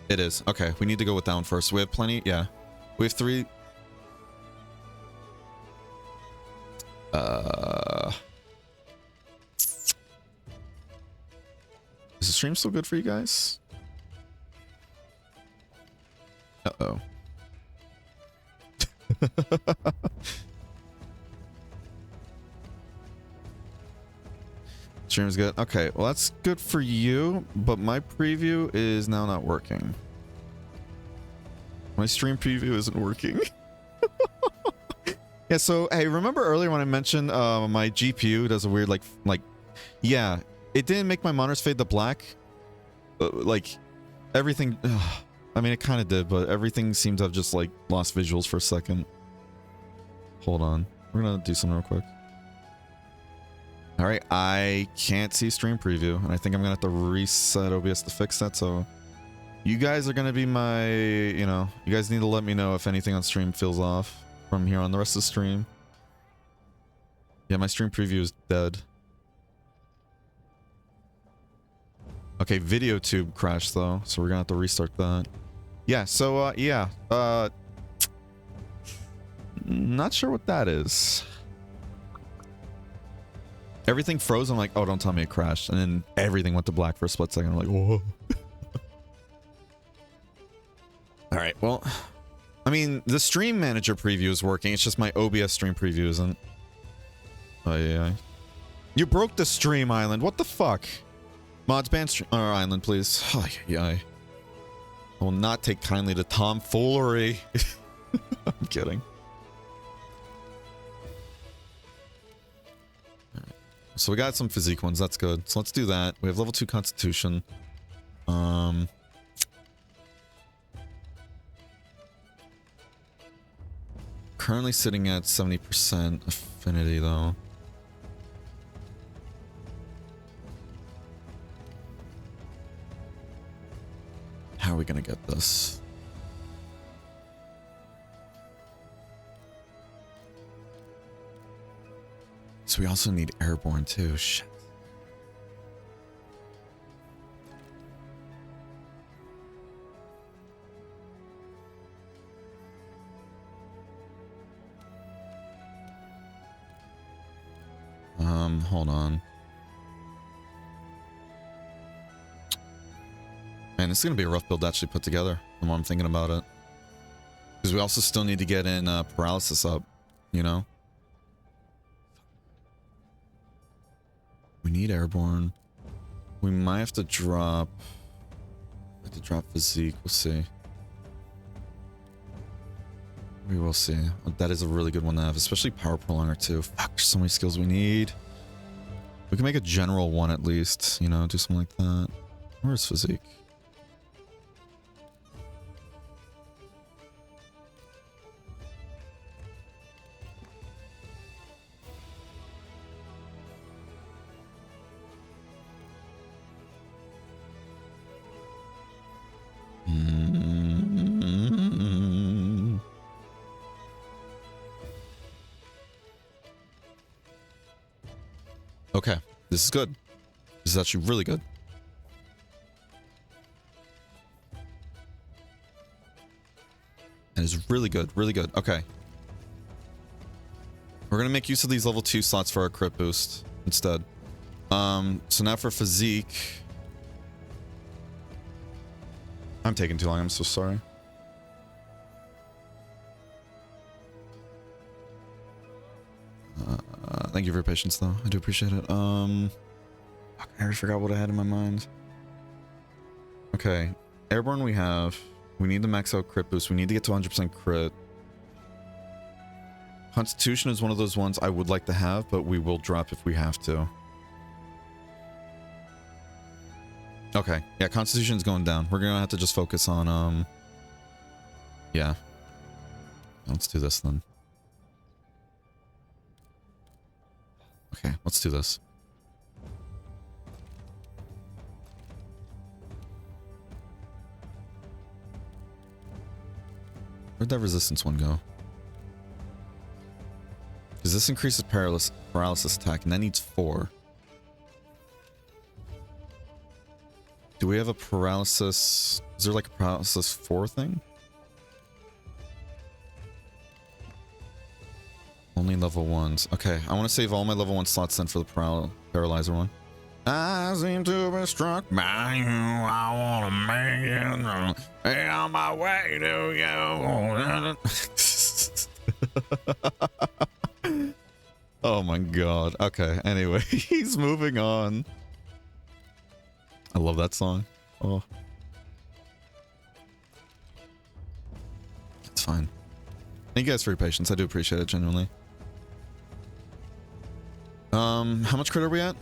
It is. Okay, we need to go with that one first. We have plenty. Yeah. We have 3. Is the stream still good for you guys? Uh-oh. Stream is good. Okay, well that's good for you, but my preview is now not working. My stream preview isn't working. Yeah, so hey, remember earlier when I mentioned my GPU does a weird like yeah, it didn't make my monitors fade to black. Like everything I mean it kind of did, but everything seems to have just like lost visuals for a second. Hold on. We're going to do something real quick. All right, I can't see stream preview, and I think I'm going to have to reset OBS to fix that, so you guys are going to be my, you know, you guys need to let me know if anything on stream feels off from here on the rest of the stream. Yeah, my stream preview is dead. Okay, video tube crashed though, so we're going to have to restart that. Yeah, so, yeah, not sure what that is. Everything froze. I'm like, oh, don't tell me it crashed. And then everything went to black for a split second. I'm like, whoa. All right, well, I mean, the stream manager preview is working. It's just my OBS stream preview isn't. Oh, yeah. You broke the stream, Island. What the fuck? Mods ban stream or Island, please. Oh, yeah. I will not take kindly to tomfoolery. I'm kidding. So we got some physique ones. That's good. So let's do that. We have level 2 constitution. Currently sitting at 70% affinity though. How are we gonna get this? So we also need airborne too. Shit. Hold on. Man, it's gonna be a rough build to actually put together, the more I'm thinking about it. Because we also still need to get in paralysis up, you know? We need airborne. We might have to drop... physique. We'll see. We will see. That is a really good one to have, especially power prolonger too. Fuck, there's so many skills we need. We can make a general one at least, you know, do something like that. Where's physique? Okay, this is good. This is actually really good. That is really good, really good. Okay. We're gonna make use of these level 2 slots for our crit boost instead. So now for physique. I'm taking too long, I'm so sorry. Thank you for your patience, though. I do appreciate it. Fuck, I already forgot what I had in my mind. Okay. Airborne we have. We need to max out crit boost. We need to get to 100% crit. Constitution is one of those ones I would like to have, but we will drop if we have to. Okay, yeah, Constitution's going down. We're gonna have to just focus on, yeah. Let's do this then. Okay, let's do this. Where'd that resistance one go? Because this increases paralysis attack, and that needs 4. Do we have a paralysis? Is there like a paralysis 4 thing? Only level 1s. Okay, I want to save all my level 1 slots then for the paralyzer one. I seem to be struck by you. I want to make it on my way to you. Oh my god. Okay, anyway, he's moving on. I love that song. Oh. It's fine. Thank you guys for your patience. I do appreciate it, genuinely. How much crit are we at?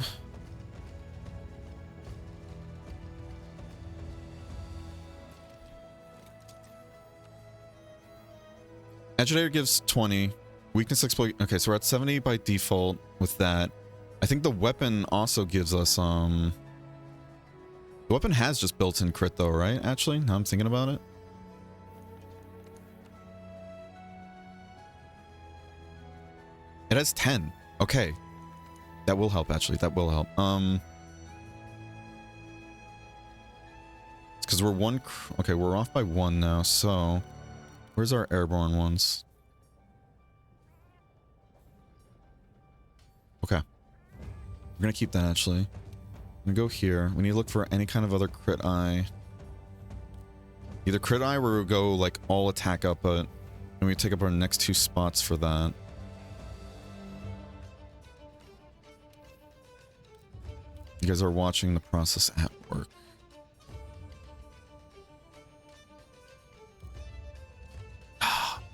Agitator gives 20. Weakness exploit. Okay, so we're at 70 by default with that. I think the weapon also gives us, the weapon has just built-in crit though, right? Actually, now I'm thinking about it. It has 10. Okay. That will help, actually. That will help. It's because we're one... Okay, we're off by 1 now, so... Where's our airborne ones? Okay. We're gonna keep that, actually. I'm gonna go here. We need to look for any kind of other crit eye. Either crit eye or we'll go, like, all attack up, but... And we take up our next 2 spots for that. You guys are watching the process at work.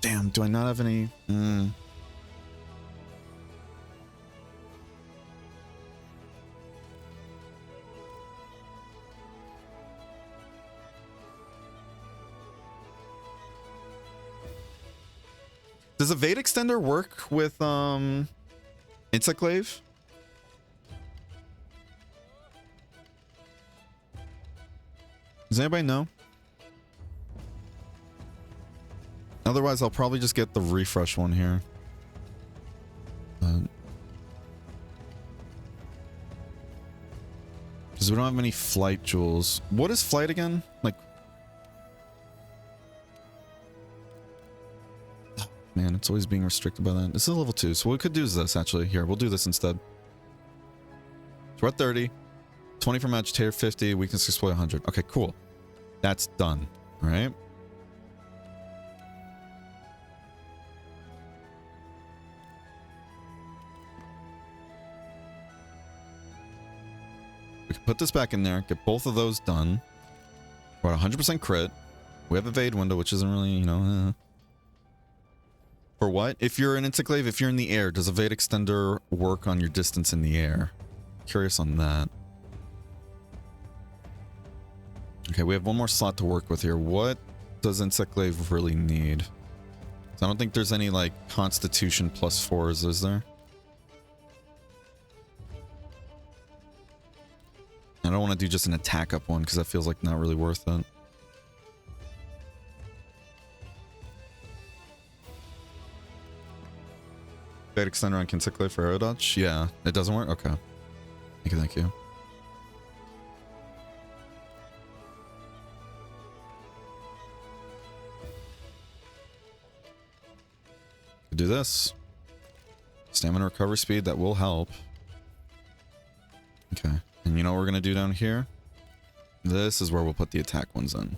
Damn, do I not have any... Does a Vade Extender work with, Insectglaive? Does anybody know? Otherwise, I'll probably just get the refresh one here. Because we don't have any flight jewels. What is flight again? Like... Oh, man, it's always being restricted by that. This is level 2, so what we could do is this, actually. Here, we'll do this instead. So we're at 30. 20 from Agitator, 50. Weakness exploit 100. Okay, cool. That's done. Alright. We can put this back in there, get both of those done. We're at 100% crit. We have a Vade window, which isn't really, you know... For what? If you're an Insectglaive, if you're in the air, does a Vade Extender work on your distance in the air? Curious on that. Okay, we have one more slot to work with here. What does Insectglaive really need? So I don't think there's any, like, Constitution plus 4s, is there? I don't want to do just an attack up one, because that feels like not really worth it. Vade Extender on Insectglaive for arrow dodge? Yeah, it doesn't work? Okay. Thank you, thank you. Do this. Stamina recovery speed, that will help. Okay. And you know what we're going to do down here? This is where we'll put the attack ones in.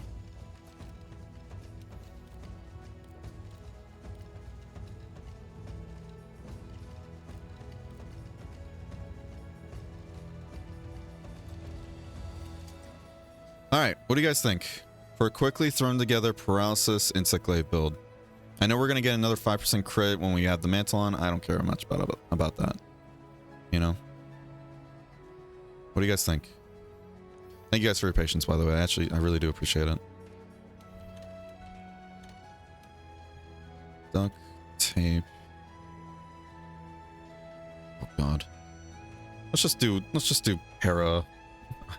Alright, what do you guys think? For a quickly thrown together paralysis Insectglaive build. I know we're going to get another 5% crit when we have the mantle on. I don't care much about that. You know? What do you guys think? Thank you guys for your patience, by the way. Actually, I really do appreciate it. Duct tape. Oh god. Let's just do para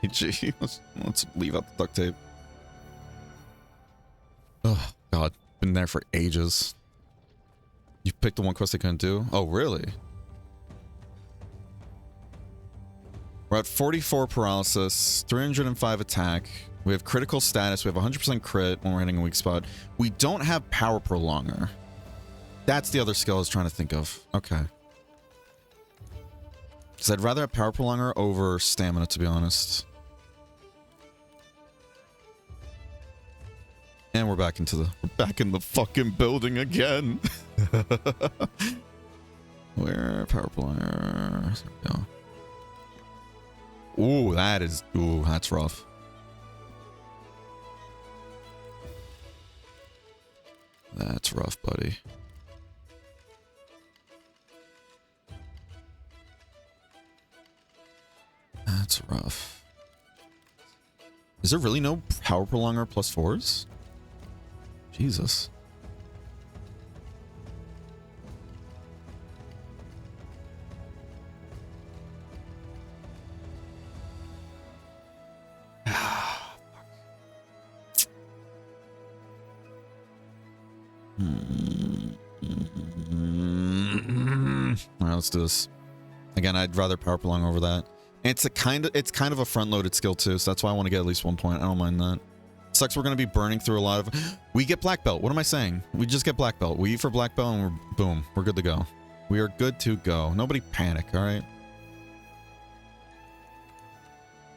IG. Let's leave out the duct tape. Oh god. Been there for ages. You picked the one quest I couldn't do? Oh, really? We're at 44 paralysis, 305 attack. We have critical status. We have 100% crit when we're hitting a weak spot. We don't have power prolonger. That's the other skill I was trying to think of. Okay. Because I'd rather have power prolonger over stamina, to be honest. And we're back in the fucking building again. Where power prolonger? There we go. Ooh, that's rough. That's rough, buddy. That's rough. Is there really no power prolonger plus 4s? Jesus. Alright, let's do this. Again, I'd rather power prolong over that. And it's kind of a front-loaded skill too, so that's why I want to get at least 1 point. I don't mind that. Sucks we're going to be burning through a lot of... We get black belt. What am I saying? We just get black belt. We eat for black belt and we're... Boom. We're good to go. We are good to go. Nobody panic, alright?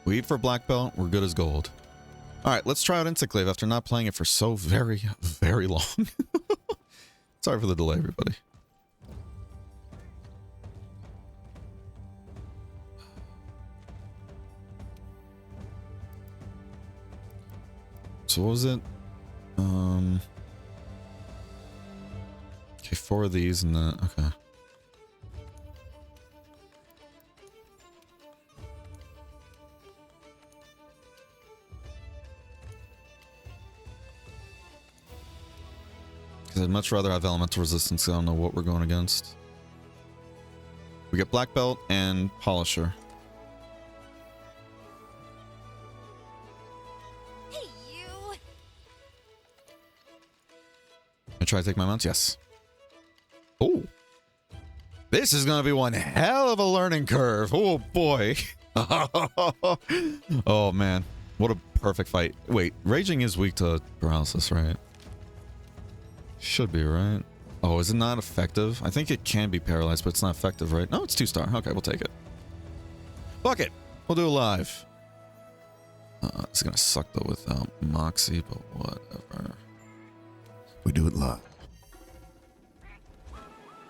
We eat for black belt. We're good as gold. Alright, let's try out Insectlave after not playing it for so very, very long. Sorry for the delay, everybody. So what was it? Okay, 4 of these and the... Okay. Because I'd much rather have elemental resistance. I don't know what we're going against. We get black belt and polisher. I try to take my mounts? Yes. Oh. This is going to be one hell of a learning curve. Oh, boy. Oh, man. What a perfect fight. Wait, Raging is weak to paralysis, right? Should be, right? Oh, is it not effective? I think it can be paralyzed, but it's not effective, right? No, it's 2-star. Okay, we'll take it. Fuck it. We'll do it live. It's going to suck, though, without Moxie, but whatever. We do it live.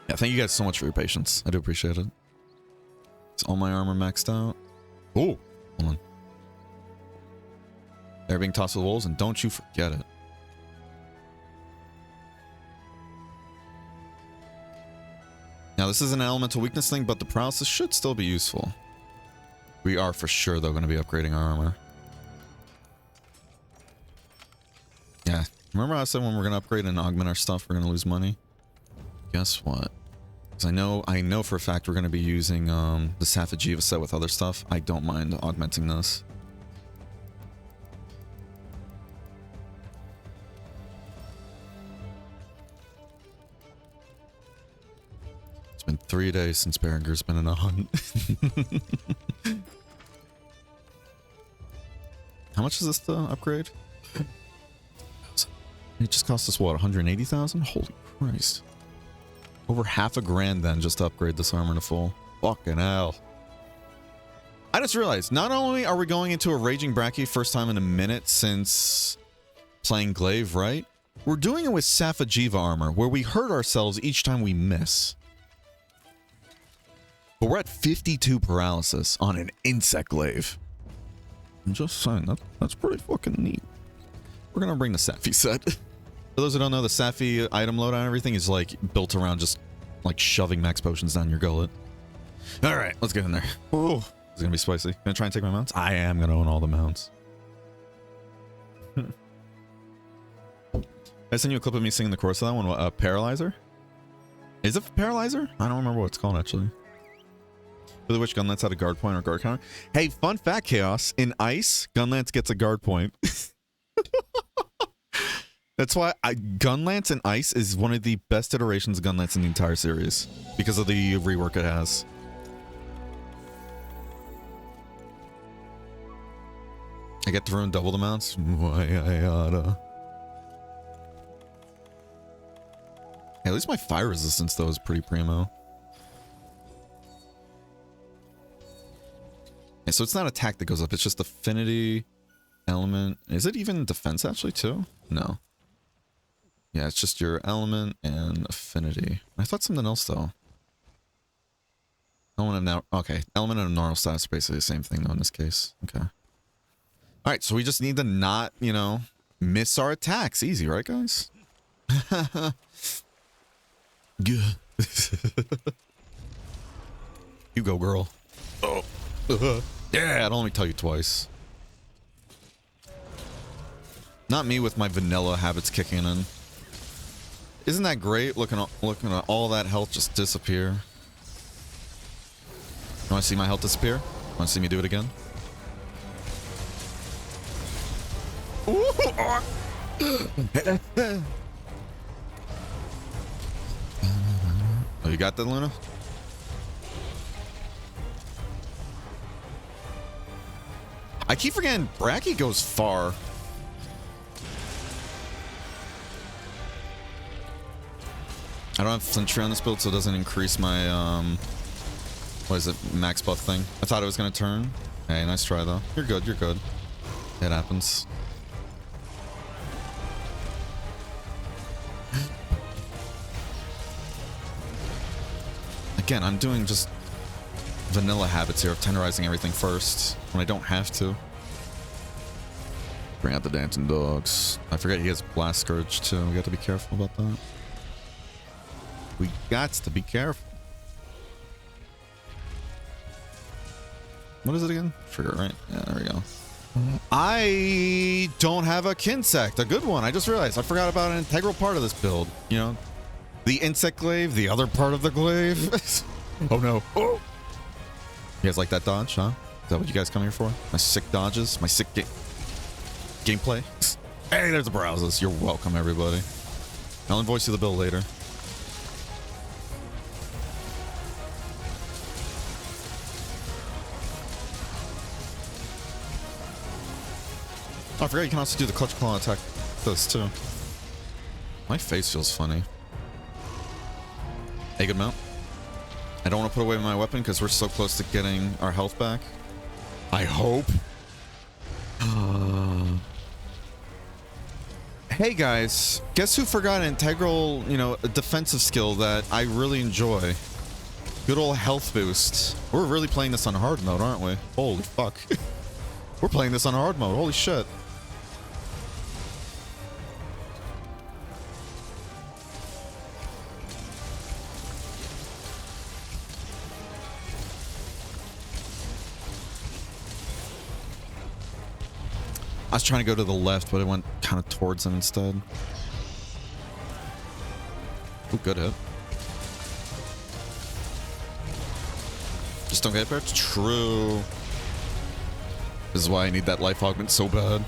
Yeah, thank you guys so much for your patience. I do appreciate it. Is all my armor maxed out? Oh, hold on. They're being tossed to the wolves, and don't you forget it. Now, this is an elemental weakness thing, but the paralysis should still be useful. We are for sure, though, going to be upgrading our armor. Yeah. Remember I said when we're going to upgrade and augment our stuff, we're going to lose money? Guess what? Because I know for a fact we're going to be using the Safajiva set with other stuff. I don't mind augmenting this. It's been 3 days since Berenger's been in a hunt. How much is this to upgrade? It just cost us, what, 180,000? Holy Christ. Over $500,000 then just to upgrade this armor to full. Fucking hell. I just realized, not only are we going into a Raging Brachy first time in a minute since playing Glaive, right? We're doing it with Safajiva armor, where we hurt ourselves each time we miss. But we're at 52 paralysis on an Insect Glaive. I'm just saying, that's pretty fucking neat. We're gonna bring the Safi set. For those who don't know, the Safi item loadout and everything is like built around just like shoving max potions down your gullet. All right, let's get in there. Oh, it's gonna be spicy. Gonna try and take my mounts. I am gonna own all the mounts. I sent you a clip of me singing the chorus of that one. Paralyzer? Is it Paralyzer? I don't remember what it's called actually. For which Gunlance had a guard point or guard counter. Hey, fun fact, Chaos. In Ice, Gunlance gets a guard point. That's why Gunlance in Ice is one of the best iterations of Gunlance in the entire series. Because of the rework it has. I get to ruin double the mounts? Why I oughta. Hey, at least my fire resistance though is pretty primo. Yeah, so it's not attack that goes up, it's just affinity, element. Is it even defense actually too? No. Yeah, it's just your element and affinity. I thought something else though. Element of now. Okay, element and normal status are basically the same thing though in this case. Okay. All right, so we just need to not, you know, miss our attacks. Easy, right, guys? Good. You go, girl. Oh. Yeah, don't let me tell you twice. Not me with my vanilla habits kicking in. Isn't that great? Looking at all that health just disappear. You want to see my health disappear? Want to see me do it again? Oh, you got that, Luna? I keep forgetting Bracky goes far. I don't have Sentry on this build, so it doesn't increase my, what is it, max buff thing. I thought it was going to turn. Hey, nice try, though. You're good, you're good. It happens. Again, I'm doing just vanilla habits here of tenderizing everything first when I don't have to. Bring out the dancing dogs. I forget he has Blast Scourge too. We got to be careful about that. We got to be careful. What is it again? Trigger, right? Yeah, there we go. I don't have a Kinsect, a good one. I just realized I forgot about an integral part of this build. You know, the insect glaive, the other part of the glaive. Oh no. Oh. You guys like that dodge, huh? Is that what you guys come here for? My sick dodges? My sick gameplay? Hey, there's the browsers. You're welcome, everybody. I'll invoice you the bill later. Oh, I forgot you can also do the clutch claw attack with this too. My face feels funny. Hey, good mount. I don't want to put away my weapon because we're so close to getting our health back. I hope. Hey guys, guess who forgot an integral, you know, a defensive skill that I really enjoy? Good old health boost. We're really playing this on hard mode, aren't we? Holy fuck. We're playing this on hard mode. Holy shit. I was trying to go to the left, but it went kind of towards him instead. Oh, good hit. Just don't get it, Bert. True. This is why I need that life augment so bad.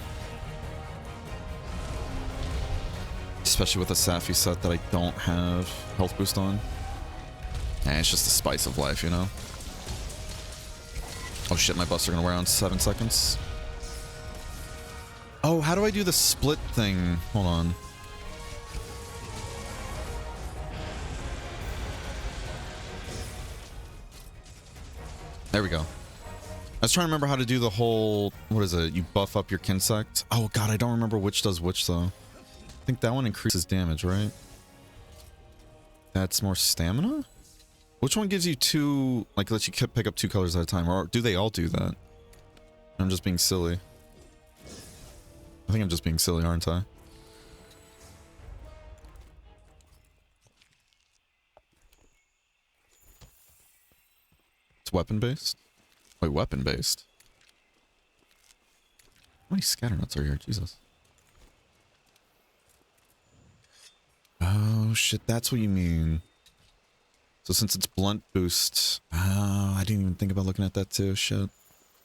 Especially with a Safi set that I don't have health boost on. And it's just the spice of life, you know? Oh shit, my buffs are gonna wear on 7 seconds. Oh, how do I do the split thing? Hold on. There we go. I was trying to remember how to do the whole... What is it? You buff up your Kinsect? Oh god, I don't remember which does which though. I think that one increases damage, right? That's more stamina? Which one gives you two... Like, lets you pick up 2 colors at a time? Or do they all do that? I'm just being silly. I think I'm just being silly, aren't I? weapon based? Wait, weapon based? How many scatter nuts are here? Jesus. Oh shit, that's what you mean. So since it's blunt boost, oh, I didn't even think about looking at that too. Shit.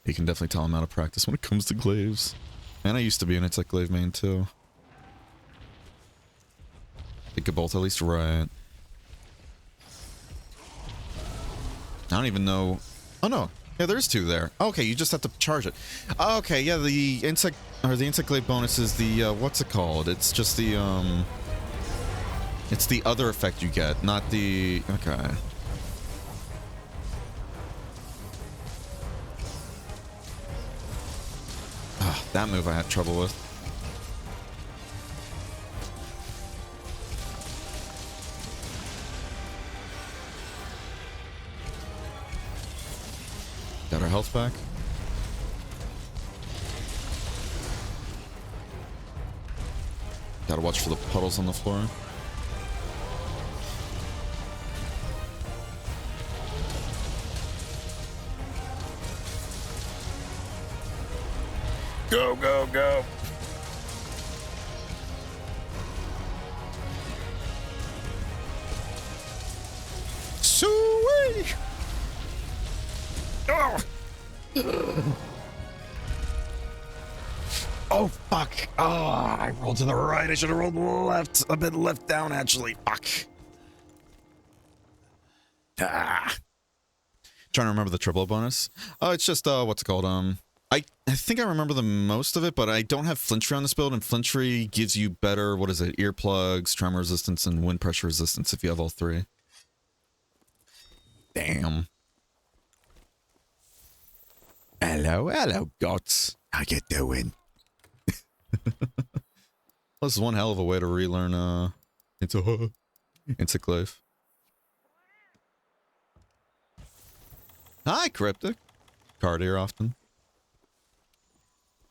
You can definitely tell I'm out of practice when it comes to glaives. And I used to be an insect glaive main too. I think both at least right. I don't even know. Oh no. Yeah, there's two there. Okay, you just have to charge it. Okay, yeah, the insect glaive bonus is the what's it called? It's just the it's the other effect you get, not the okay. Ah, that move I had trouble with. Got our health back. Gotta watch for the puddles on the floor. Go, go, go. Sweet. Oh. Oh, fuck. Oh, I rolled to the right. I should have rolled left. A bit left down, actually. Fuck. Ah. Trying to remember the triple bonus. Oh, it's just, what's it called? I think I remember the most of it, but I don't have flinch on this build, and flinch gives you better, what is it, earplugs, tremor resistance, and wind pressure resistance if you have all three. Damn. Hello, gods. How you doing? This is one hell of a way to relearn, insect glaive. Hi, Cryptic. Card here often.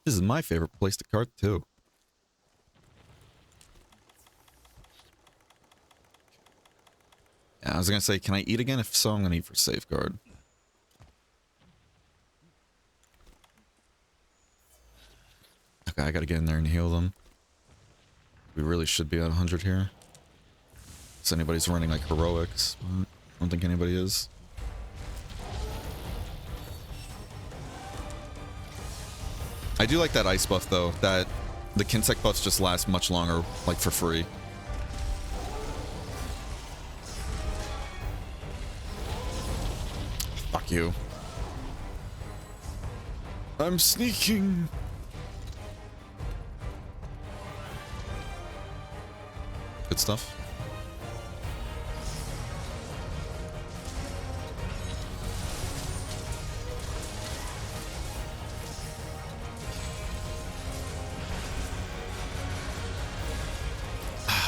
This is my favorite place to card, too. Yeah, I was gonna say, can I eat again? If so, I'm gonna eat for safeguard. Okay, I gotta get in there and heal them. We really should be at 100 here. If anybody's running like heroics, but I don't think anybody is. I do like that ice buff though, that the Kinsect buffs just last much longer, like for free. Fuck you. I'm sneaking. Good stuff.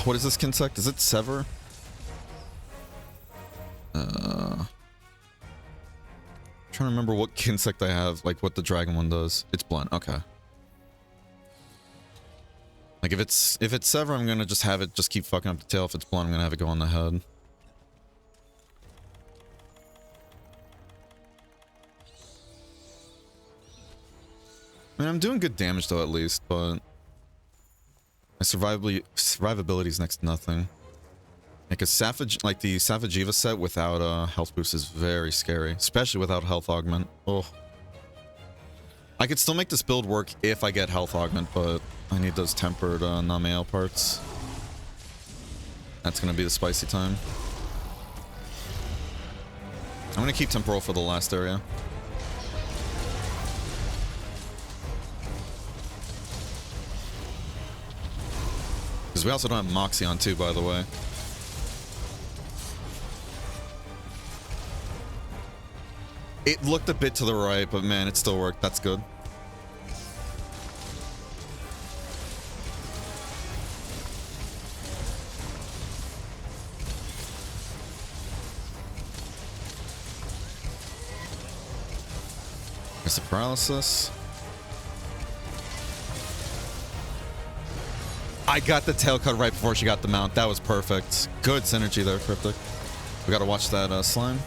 What is this Kinsect? Is it Sever? Trying to remember what Kinsect I have, like what the dragon one does. It's blunt, okay. Like if it's Sever, I'm gonna just have it just keep fucking up the tail. If it's blunt, I'm gonna have it go on the head. I mean, I'm doing good damage though, at least, but my survivability is next to nothing. Like a Savage, like the Savajiva set without a health boost is very scary, especially without health augment. Oh, I could still make this build work if I get health augment, but I need those tempered Namael parts. That's gonna be the spicy time. I'm gonna keep temporal for the last area. Because we also don't have Moxie on too, by the way. It looked a bit to the right, but man, it still worked. That's good. There's the paralysis. I got the tail cut right before she got the mount. That was perfect. Good synergy there, Cryptic. We gotta watch that slime.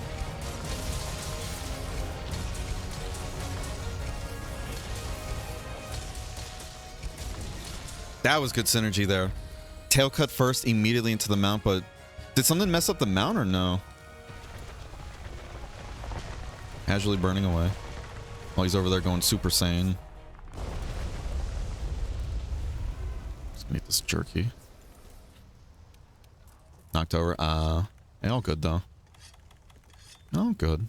That was good synergy there. Tail cut first, immediately into the mount, but did something mess up the mount or no? Casually burning away while he's over there going Super Saiyan. Let's make this jerky. Knocked over. Yeah, all good though. All good. Can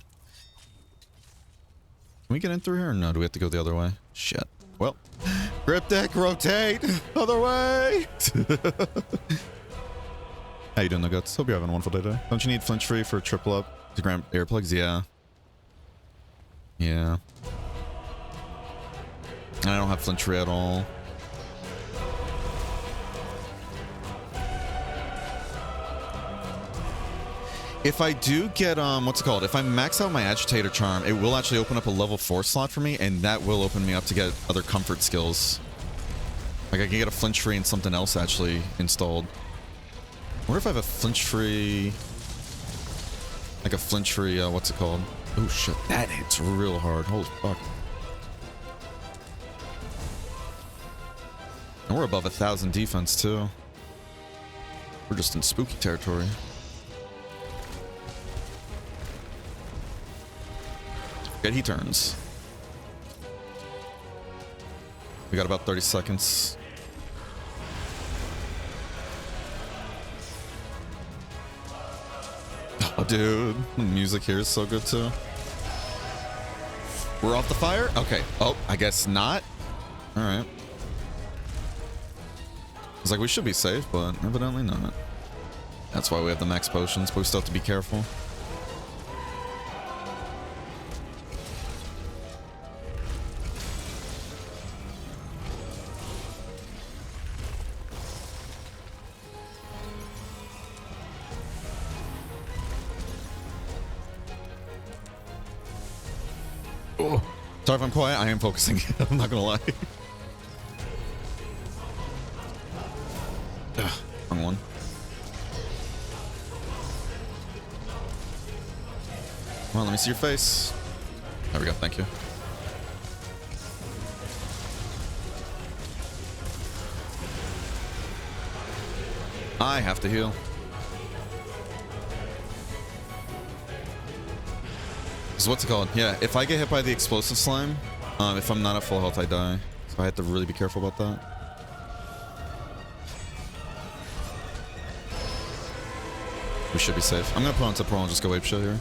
we get in through here or no? Do we have to go the other way? Shit. Well, grip deck, rotate, other way. How you doing, Nuggets? Hope you're having a wonderful day today. Don't you need flinch free for a triple up to grant earplugs? Yeah. Yeah. And I don't have flinch free at all. If I do get, what's it called? If I max out my agitator charm, it will actually open up a level 4 slot for me, and that will open me up to get other comfort skills. Like I can get a flinch free and something else actually installed. I wonder if I have a flinch free, like a flinch free, what's it called? Oh shit, that hits real hard. Holy fuck. And we're above 1,000 defense too. We're just in spooky territory. Forget he turns. We got about 30 seconds. Oh, dude. The music here is so good too. We're off the fire? Okay. Oh, I guess not. All right. It's like we should be safe, but evidently not. That's why we have the max potions, but we still have to be careful. Oh, sorry if I'm quiet. I am focusing. I'm not gonna lie. Ugh, wrong one. Come on, let me see your face. There we go. Thank you. I have to heal. So what's it called? Yeah, if I get hit by the explosive slime, if I'm not at full health, I die. So I have to really be careful about that. We should be safe. I'm gonna put on to pro and just go ape shit here.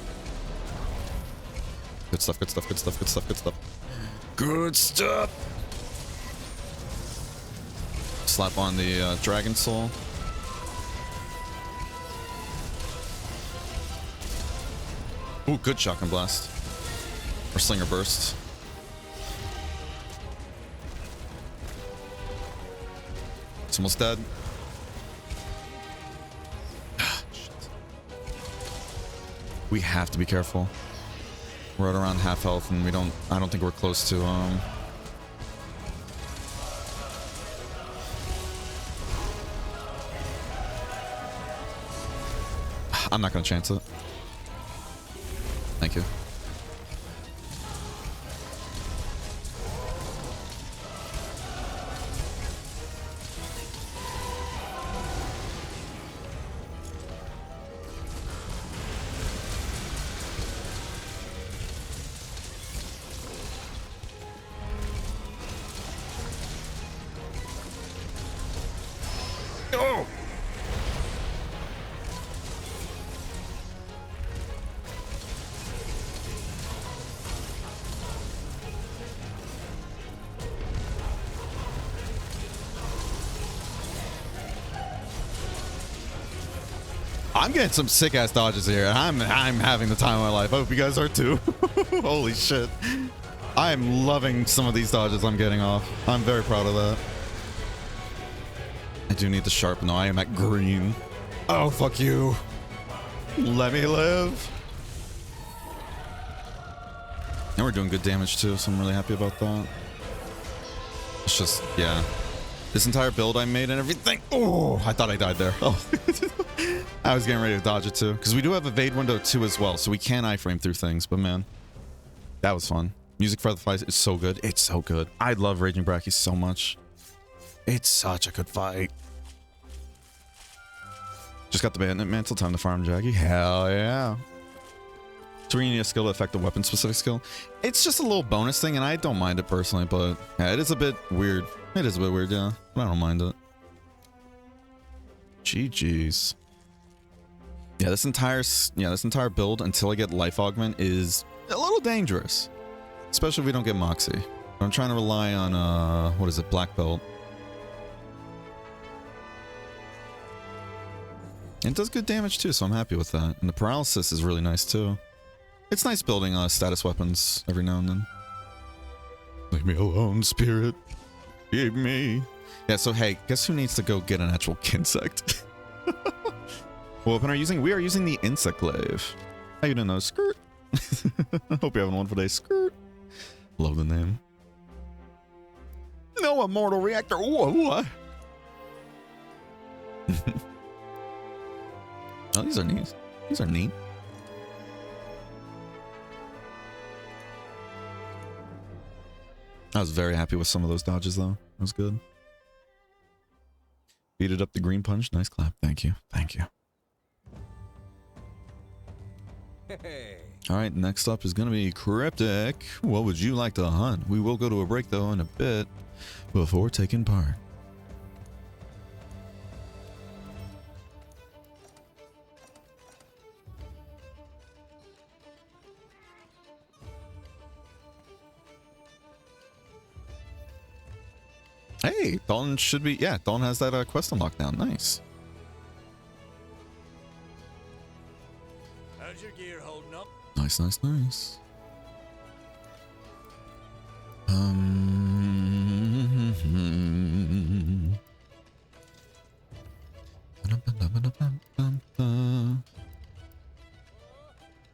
Good stuff, good stuff, good stuff, good stuff, good stuff. Good stuff! Slap on the dragon soul. Ooh, good shotgun blast. Or slinger burst. It's almost dead. We have to be careful. We're at around half health and I don't think we're close to I'm not gonna chance it. Thank you. Oh! I'm getting some sick ass dodges here. I'm having the time of my life. I hope you guys are too. Holy shit. I am loving some of these dodges I'm getting off. I'm very proud of that. I do need the sharpen though. I am at green. Oh, fuck you. Let me live. And we're doing good damage too, so I'm really happy about that. It's just, yeah. This entire build I made and everything. Oh, I thought I died there. Oh. I was getting ready to dodge it too. Because we do have evade window too as well, so we can iframe through things. But man, that was fun. Music for the fight is so good. It's so good. I love Raging Bracky so much. It's such a good fight. Just got the bandit mantle. Time to farm Jaggy. Hell yeah. So we need a skill to affect the weapon specific skill. It's just a little bonus thing, and I don't mind it personally, but yeah, it is a bit weird. It is a bit weird, yeah. But I don't mind it. GG's. Yeah, this entire build until I get life augment is a little dangerous. Especially if we don't get Moxie. I'm trying to rely on what is it, Black Belt. And it does good damage too, so I'm happy with that. And the paralysis is really nice too. It's nice building status weapons every now and then. Leave me alone, spirit. Leave me. Yeah, so hey, guess who needs to go get an actual insect? What weapon are you using? We are using the insect glaive. How you doing though? Skirt. Hope you're having a wonderful day. Skirt. Love the name. No immortal reactor. Whoa. Oh, these are neat. These are neat. I was very happy with some of those dodges, though. That was good. Beated up the green punch. Nice clap. Thank you. Thank you. Hey. All right, next up is going to be Cryptic. What would you like to hunt? We will go to a break, though, in a bit before taking part. Hey, Dalton should be... Yeah, Dalton has that quest unlocked now. Nice. How's your gear holding up? Nice, nice, nice.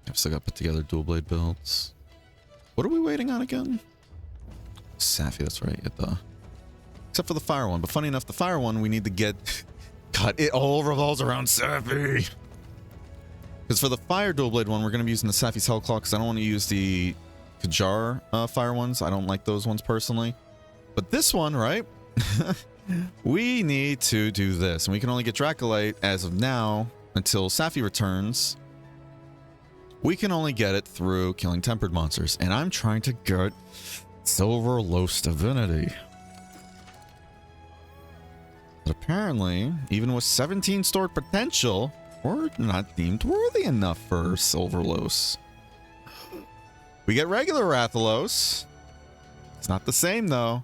I've still got to put together dual blade belts. What are we waiting on again? Safi, that's right. Except for the fire one. But funny enough, the fire one we need to get... God, it all revolves around Safi. Because for the fire dual blade one, we're going to be using the Safi's Hellclaw because I don't want to use the Kajar fire ones. I don't like those ones personally. But this one, right? We need to do this. And we can only get Dracolite as of now until Safi returns. We can only get it through killing tempered monsters. And I'm trying to get Silver Lost Divinity. But apparently, even with 17 stored potential, we're not deemed worthy enough for Silverlos. We get regular Rathalos. It's not the same though.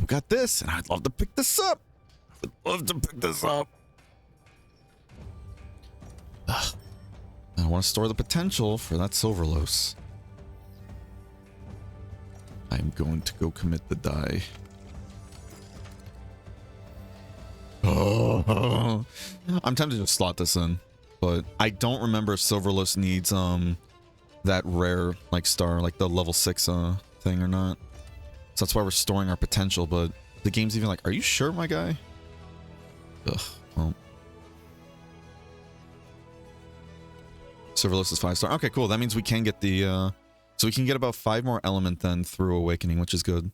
We got this, and I'd love to pick this up. I'd love to pick this up. Ugh. I want to store the potential for that Silverlos. I'm going to go commit the die. Oh, I'm tempted to just slot this in, but I don't remember if Silverless needs that rare like star, like the level 6 thing or not. So that's why we're storing our potential, but the game's even like, are you sure, my guy? Ugh, well. Silverless is 5-star. Okay, cool. That means we can get the so we can get about 5 more element then through Awakening, which is good.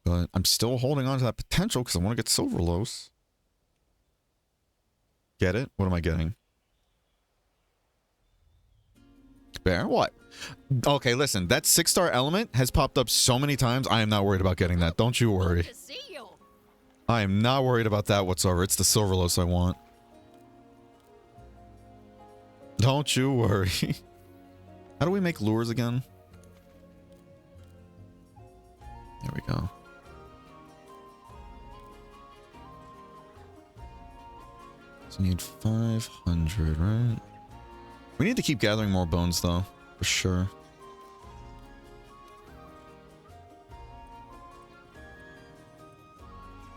But I'm still holding on to that potential because I want to get Silverlos. Get it? What am I getting? Bear? What? Okay, listen. That 6-star element has popped up so many times. I am not worried about getting that. Don't you worry. Good to see you. I am not worried about that whatsoever. It's the Silverlos I want. Don't you worry. How do we make lures again? There we go. So we need 500, right? We need to keep gathering more bones, though, for sure.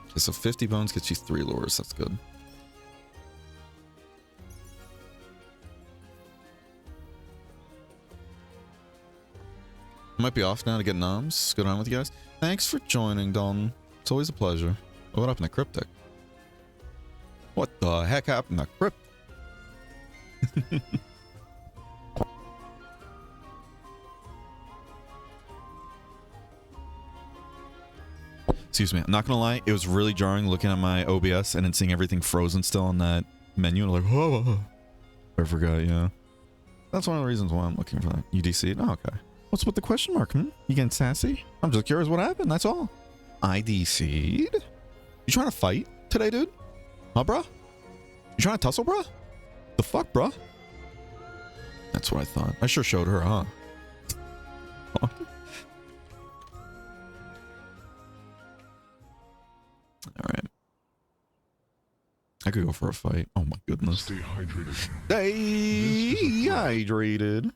Okay, so 50 bones gets you 3 lures. That's good. I might be off now to get noms. Good on with you guys. Thanks for joining, Dalton. It's always a pleasure. Oh, what happened to Cryptic? What the heck happened to Crypt? Excuse me. I'm not gonna lie, it was really jarring looking at my OBS and then seeing everything frozen still on that menu. And like, oh, I forgot. Yeah, that's one of the reasons why I'm looking for that. You DC'd? Oh, okay. What's with the question mark? You getting sassy? I'm just curious what happened. That's all. I DC'd? You trying to fight today, dude? Huh, bruh? You trying to tussle, bruh? The fuck, bruh? That's what I thought. I sure showed her, huh? Alright. I could go for a fight. Oh my goodness. Stay hydrated. Stay hydrated.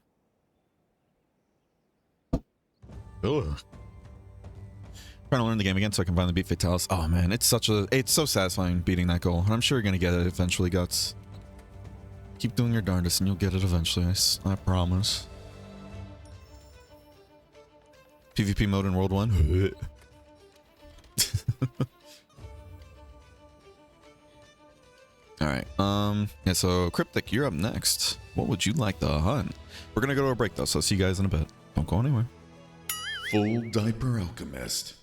Ugh. Trying to learn the game again so I can finally beat Fatalis. Oh man, it's so satisfying beating that goal. And I'm sure you're gonna get it eventually, Guts. Keep doing your darndest and you'll get it eventually, I promise. PvP mode in World 1. Alright, yeah, so Cryptic, you're up next. What would you like to hunt? We're gonna go to a break though, so I'll see you guys in a bit. Don't go anywhere. Full Diaper Alchemist.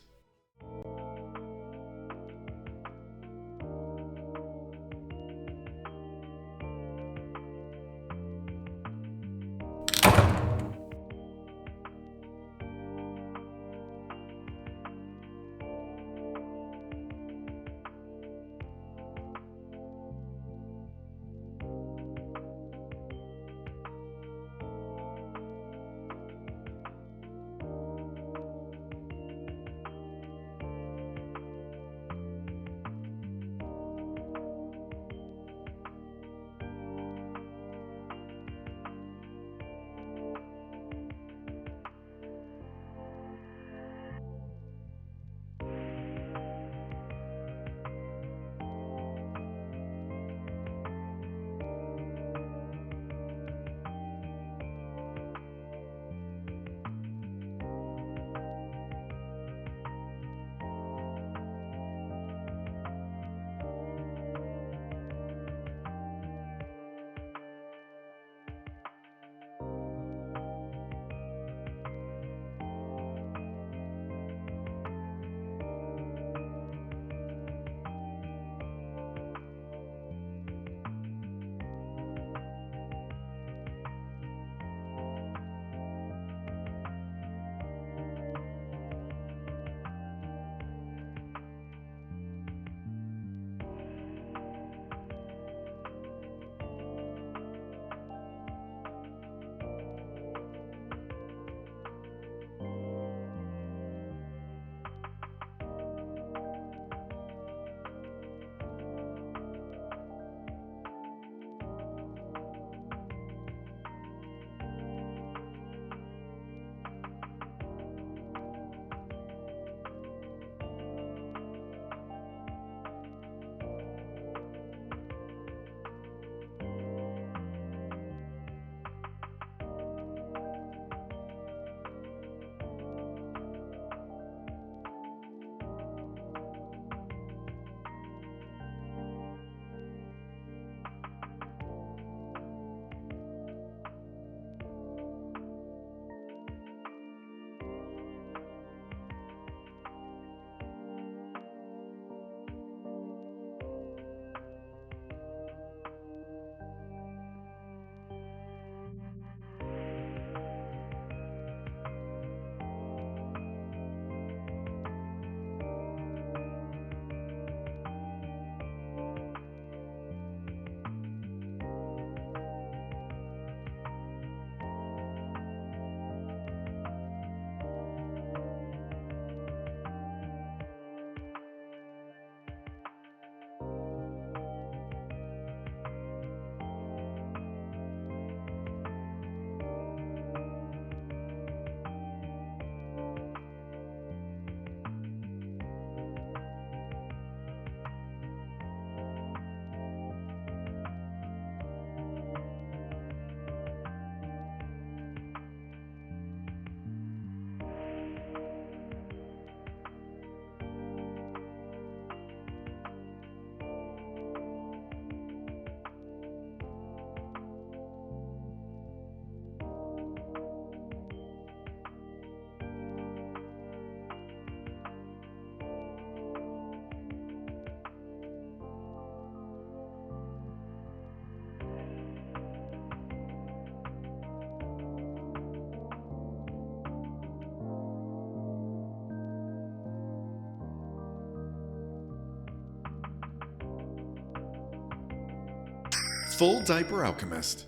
full diaper alchemist.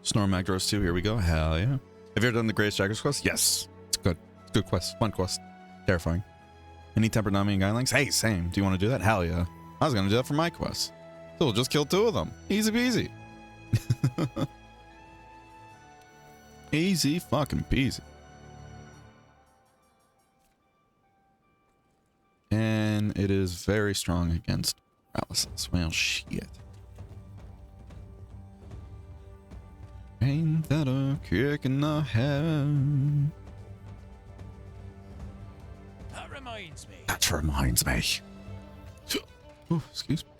Storm Magdros 2, here we go. Hell yeah. Have you ever done the Greatest Jaggers quest? Yes. It's good. It's a good quest. Fun quest. Terrifying. Any Tempered Nami and Guidelines? Hey, same. Do you want to do that? Hell yeah. I was going to do that for my quest. So we'll just kill 2 of them. Easy peasy. Easy fucking peasy. And it is very strong against paralysis. Well, shit. Ain't that a kick in the head? That reminds me. That reminds me. Oh, excuse me.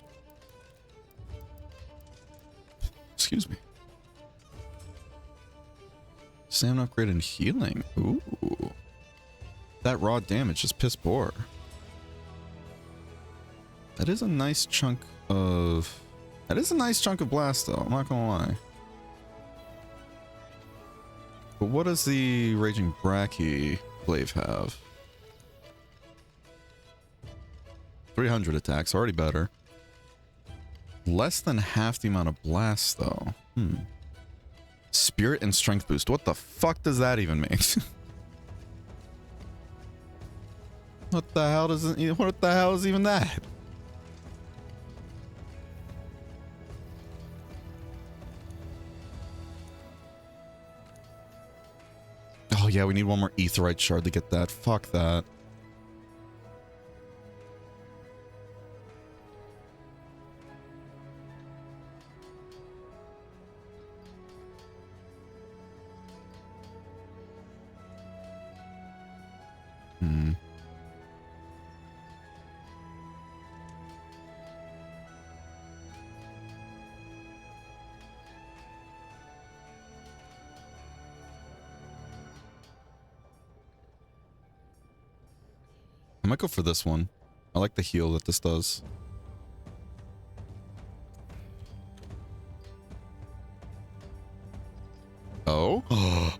Excuse me. Stamina upgrade and healing. Ooh. That raw damage is piss poor. That is a nice chunk of... That is a nice chunk of blast, though. I'm not gonna lie. But what does the Raging Bracky Glaive have? 300 attacks, already better. Less than half the amount of blast, though. Spirit and strength boost. What the fuck does that even mean? What the hell does it? What the hell is even that? Oh yeah, we need one more Aetheryte shard to get that. Fuck that. I might go for this one. I like the heal that this does. Oh?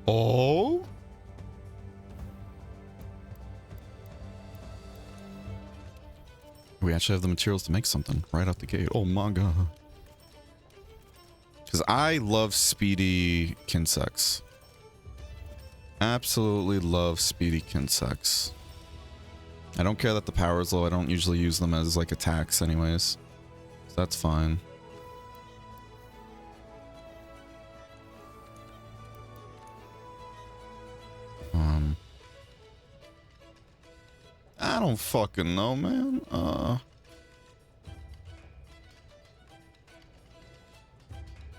Oh? We actually have the materials to make something right out the gate. Oh my god. Because I love speedy Kinsects. Absolutely love speedy Kinsects. I don't care that the power is low. I don't usually use them as like attacks anyways. So that's fine. I don't fucking know, man.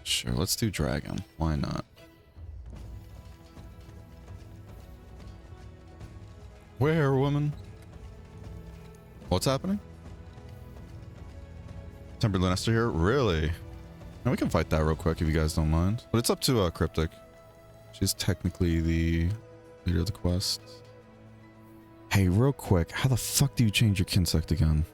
Sure, let's do dragon. Why not? Where, woman? What's happening? Tempered Lunester here? Really? Now we can fight that real quick if you guys don't mind. But it's up to Cryptic. She's technically the leader of the quest. Hey, real quick, how the fuck do you change your Kinsect again?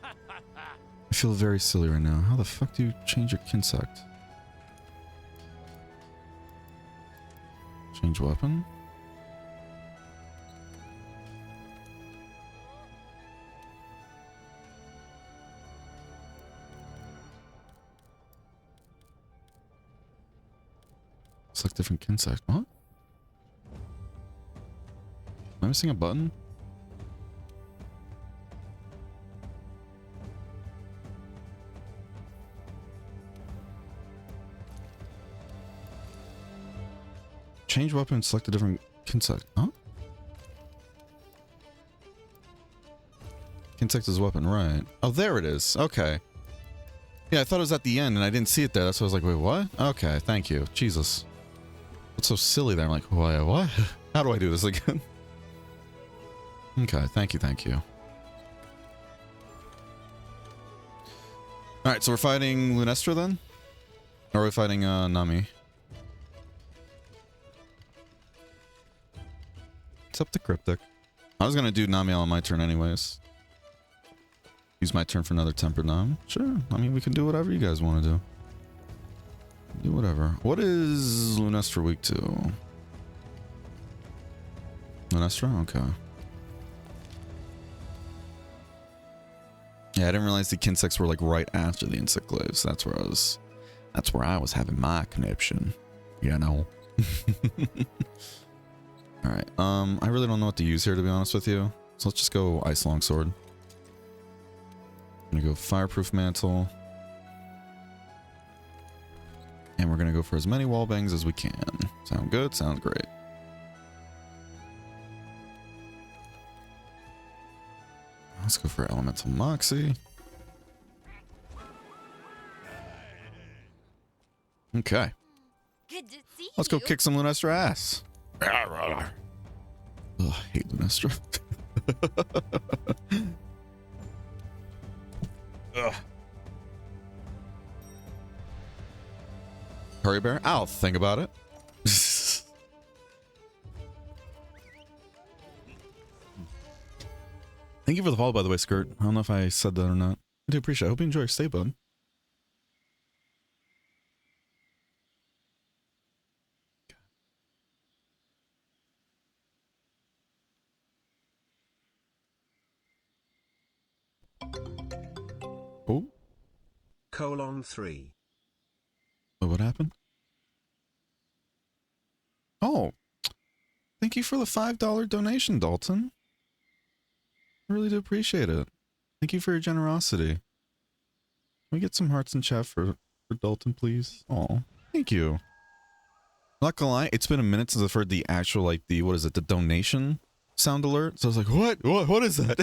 I feel very silly right now. How the fuck do you change your Kinsect? Change weapon? Select different Kinsect. What? Am I missing a button? Change weapon and select a different Kinsect. Huh? Kinsect is weapon, right. Oh, there it is. Okay. Yeah, I thought it was at the end and I didn't see it there. That's why I was like, wait, what? Okay, thank you. Jesus. What's so silly there? I'm like, what? How do I do this again? Okay, thank you, thank you. Alright, so we're fighting Lunestra then? Or are we fighting Nami? It's up to Cryptic. I was gonna do Nami on my turn anyways. Use my turn for another Tempered Nam. Sure, I mean, we can do whatever you guys want to do. Do whatever. What is Lunestra weak to? Lunestra? Okay. Yeah, I didn't realize the Kinsects were like right after the insect glaives. That's where I was having my conniption. You know. Alright, I really don't know what to use here, to be honest with you. So let's just go Ice Longsword. I'm gonna go Fireproof Mantle. And we're gonna go for as many wall bangs as we can. Sound good? Sounds great. Let's go for Elemental Moxie. Okay. Good to see Let's go you. kick some Lunestra ass. Ugh, I hate Lunestra. Ugh. Hurry Bear? I'll think about it. Thank you for the follow, by the way, Skirt. I don't know if I said that or not. I do appreciate it. I hope you enjoy your stay, bud. Oh, :3. what happened? Oh, thank you for the $5 donation, Dalton. I really do appreciate it. Thank you for your generosity. Can we get some hearts in chat for Dalton, please? Oh, thank you. Not gonna lie, it's been a minute since I've heard the actual, like, the, what is it, the donation sound alert. So I was like, what is that?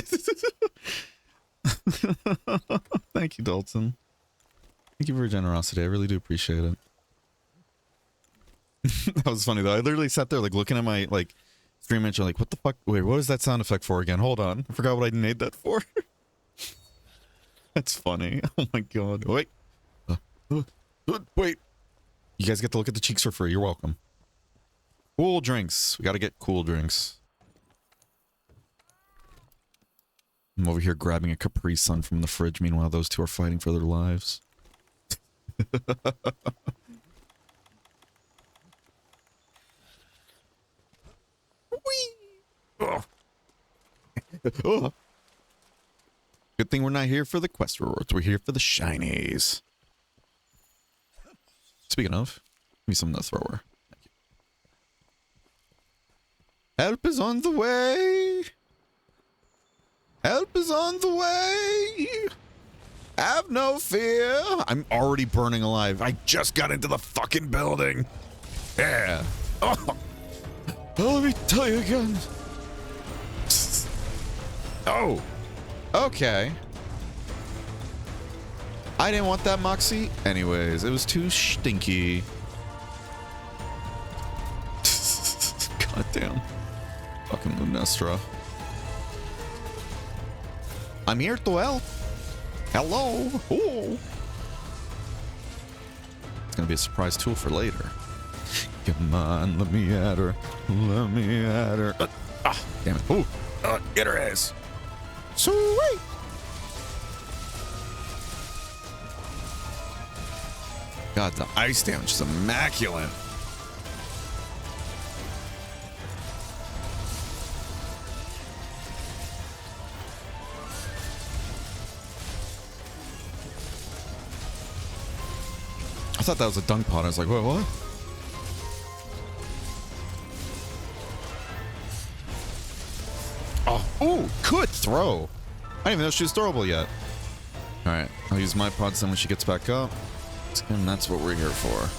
Thank you, Dalton. Thank you for your generosity. I really do appreciate it. That was funny, though. I literally sat there, like, looking at my, like, stream mention, like, what the fuck? Wait, what is that sound effect for again? Hold on. I forgot what I made that for. That's funny. Oh my god. Wait. Wait. You guys get to look at the cheeks for free. You're welcome. Cool drinks. We gotta get cool drinks. I'm over here grabbing a Capri Sun from the fridge. Meanwhile, those two are fighting for their lives. Oh. Oh. Good thing we're not here for the quest rewards. We're here for the shinies. Speaking of, give me some of the thrower. Thank you. Help is on the way. Help is on the way. Have no fear. I'm already burning alive. I just got into the fucking building. Yeah. Oh. Let me tell you again. Oh. Okay. I didn't want that Moxie. Anyways, it was too stinky. God damn. Fucking Lunestra. I'm here to help. Hello. Ooh. It's gonna be a surprise tool for later. Come on, let me at her. Let me at her. Damn it. Ooh. Get her ass. Sweet. God, the ice damage is immaculate. I thought that was a dunk pot. I was like, wait, what? Oh, ooh, good throw. I didn't even know she was throwable yet. All right, I'll use my pods then when she gets back up. And that's what we're here for.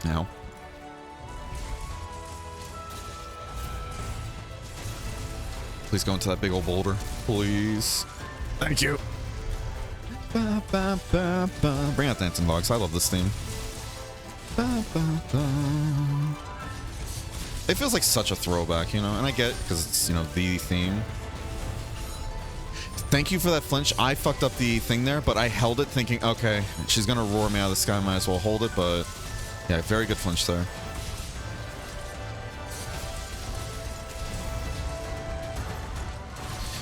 Now. Please go into that big old boulder. Please. Thank you. Ba, ba, ba, ba. Bring out Dancing Logs. I love this theme. Ba, ba, ba. It feels like such a throwback, you know? And I get it because it's, you know, the theme. Thank you for that flinch. I fucked up the thing there, but I held it thinking, okay, she's gonna roar me out of the sky, might as well hold it, but yeah, very good flinch there.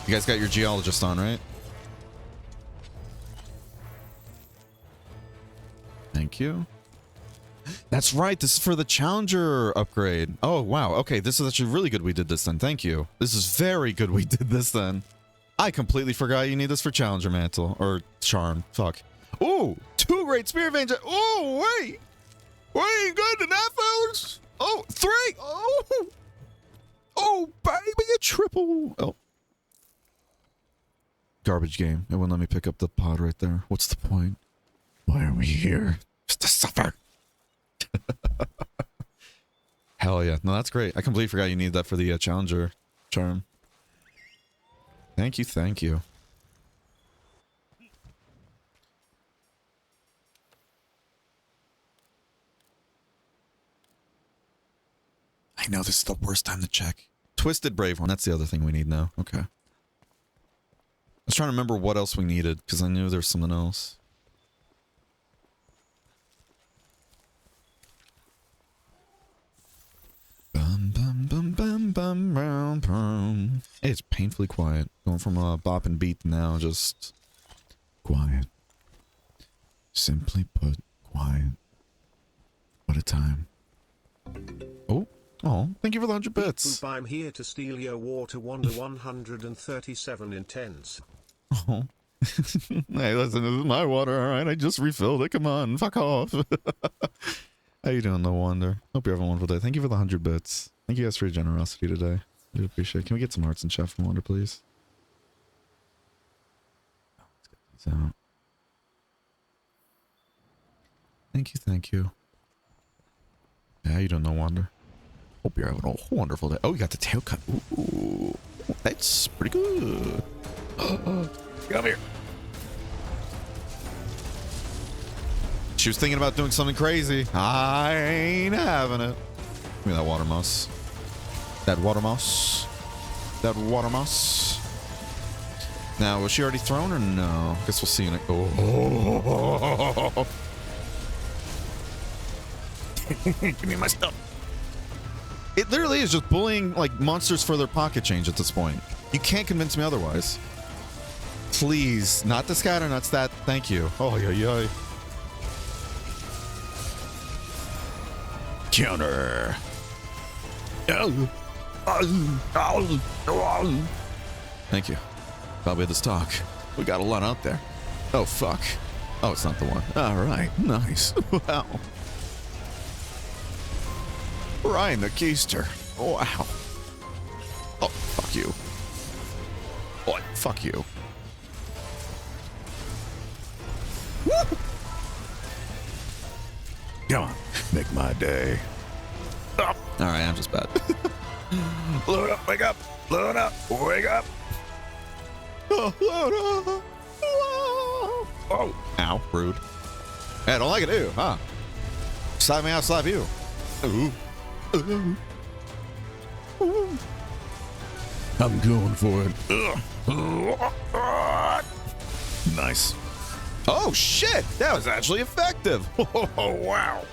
You guys got your geologist on, right? Thank you. That's right. This is for the Challenger upgrade. Oh, wow. Okay, this is actually really good we did this then. Thank you. This is very good we did this then. I completely forgot you need this for Challenger Mantle. Or Charm. Fuck. Ooh, 2 Great Spear Veins. Oh, wait. Wait, good enough, folks. Oh, 3. Oh. Oh, baby, a triple. Oh. Garbage game. It wouldn't let me pick up the pod right there. What's the point? Why are we here? Just to suffer. Hell yeah. No, that's great. I completely forgot you need that for the Challenger charm. Thank you, thank you. I know this is the worst time to check. Twisted Brave One. That's the other thing we need now. Okay. I was trying to remember what else we needed because I knew there's something else. Bum, bum, bum, bum, bum, bum, bum. Hey, it's painfully quiet. Going from a bop and beat to now just quiet. Simply put, quiet. What a time. Oh. Oh, thank you for the 100 bits. Boop, I'm here to steal your water wonder 137 intense. Oh. Hey, listen, this is my water, alright? I just refilled it. Come on, fuck off. How you doing, No Wonder? Hope you're having a wonderful day. Thank you for the 100 bits. Thank you guys for your generosity today. I do appreciate it. Can we get some hearts in chat from Wonder, please? Let's get these out. Thank you, thank you. Yeah, how you doing, No Wonder? Hope you're having a wonderful day. Oh, you got the tail cut. Ooh, that's pretty good. Come here. She was thinking about doing something crazy. I ain't having it. Give me that water moss. That water moss. That water moss. Now, was she already thrown or no? Guess we'll see in it. Oh. Give me my stuff. It literally is just bullying like monsters for their pocket change at this point. You can't convince me otherwise. Please, not the scatter nuts. That. Thank you. Oh yeah, yeah. Counter. Thank you. Glad we had this talk. We got a lot out there. Oh fuck. Oh, it's not the one. All right. Nice. Wow. Ryan the Keister. Wow. Oh, fuck you. Oh, fuck you. Woo! Come on. Make my day. Oh. Alright, I'm just bad. Load up, wake up. Load up, wake up. Oh, load up. Oh. Ow, rude. Hey, I don't like it, ew, huh? Slap me out, slap you. Ooh. I'm going for it. Nice. Oh shit! That was actually effective. Oh wow.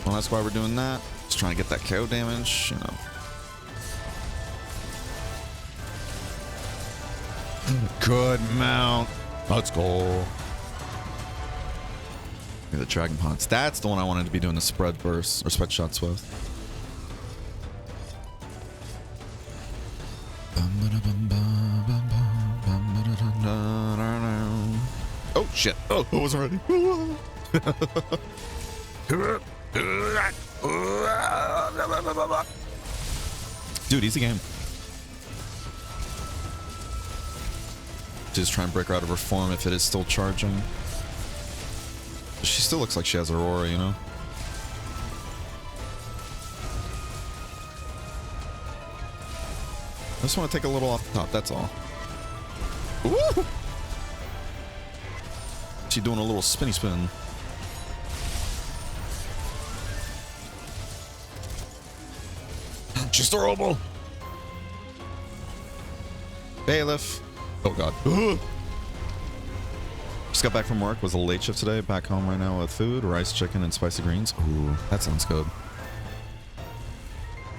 Well, that's why we're doing that. Just trying to get that KO damage, you know. Good mount. Let's go. The Dragon Pods. That's the one I wanted to be doing the spread burst or spread shots with. Oh shit! Oh, I wasn't ready. Dude, easy game. Just try and break her out of her form if it is still charging. She still looks like she has Aurora, you know? I just want to take a little off the top, that's all. Woo! She doing a little spinny spin. She's throwable! Bailiff. Oh god. Just got back from work, was a late shift today. Back home right now with food, rice, chicken, and spicy greens. Ooh, that sounds good.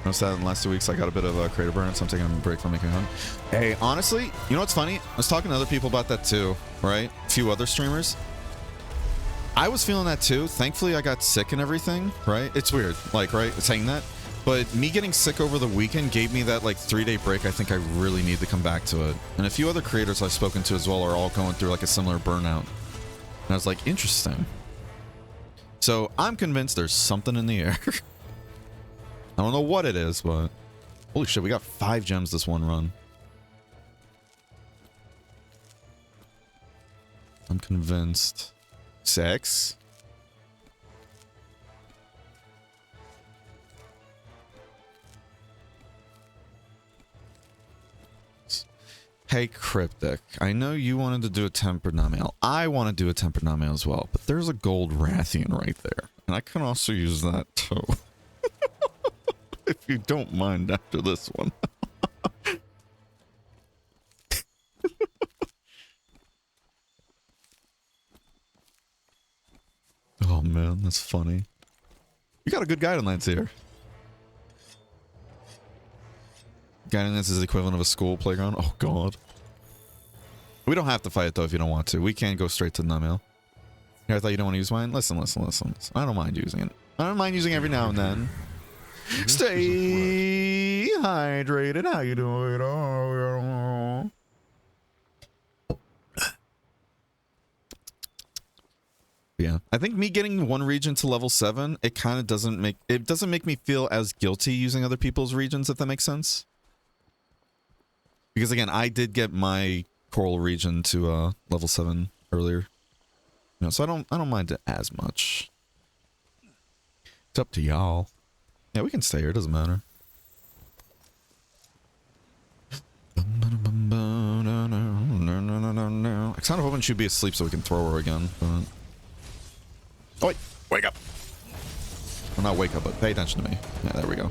Noticed that in the last 2 weeks I got a bit of a creative burnout, so I'm taking a break from making hunt. Hey, honestly, you know what's funny? I was talking to other people about that too, right? A few other streamers. I was feeling that too. Thankfully, I got sick and everything, right? It's weird, like, right? Saying that. But me getting sick over the weekend gave me that, like, 3-day break. I think I really need to come back to it. And a few other creators I've spoken to as well are all going through, like, a similar burnout. And I was like, interesting. So I'm convinced there's something in the air. I don't know what it is, but... Holy shit, we got 5 gems this one run. I'm convinced. 6? Hey, Cryptic, I know you wanted to do a tempered namail. I want to do a tempered namail as well, but there's a gold Rathian right there. And I can also use that too. If you don't mind after this one. Oh man, that's funny. You got a good guiding lance here. Guiding lance is the equivalent of a school playground. Oh god. We don't have to fight it though if you don't want to. We can go straight to the nutmail. Here, I thought you don't want to use mine. Listen. I don't mind using it. I don't mind using it every now and then. Stay hydrated. How you doing? Oh, yeah. I think me getting one region to level 7, it kind of doesn't make me feel as guilty using other people's regions, if that makes sense. Because again, I did get my coral region to level 7 earlier. You know, so I don't mind it as much. It's up to y'all. Yeah, we can stay here, it doesn't matter. I kind of hoping she'd be asleep so we can throw her again, but... Oh, wait! Wake up! Well, not wake up, but pay attention to me. Yeah, there we go.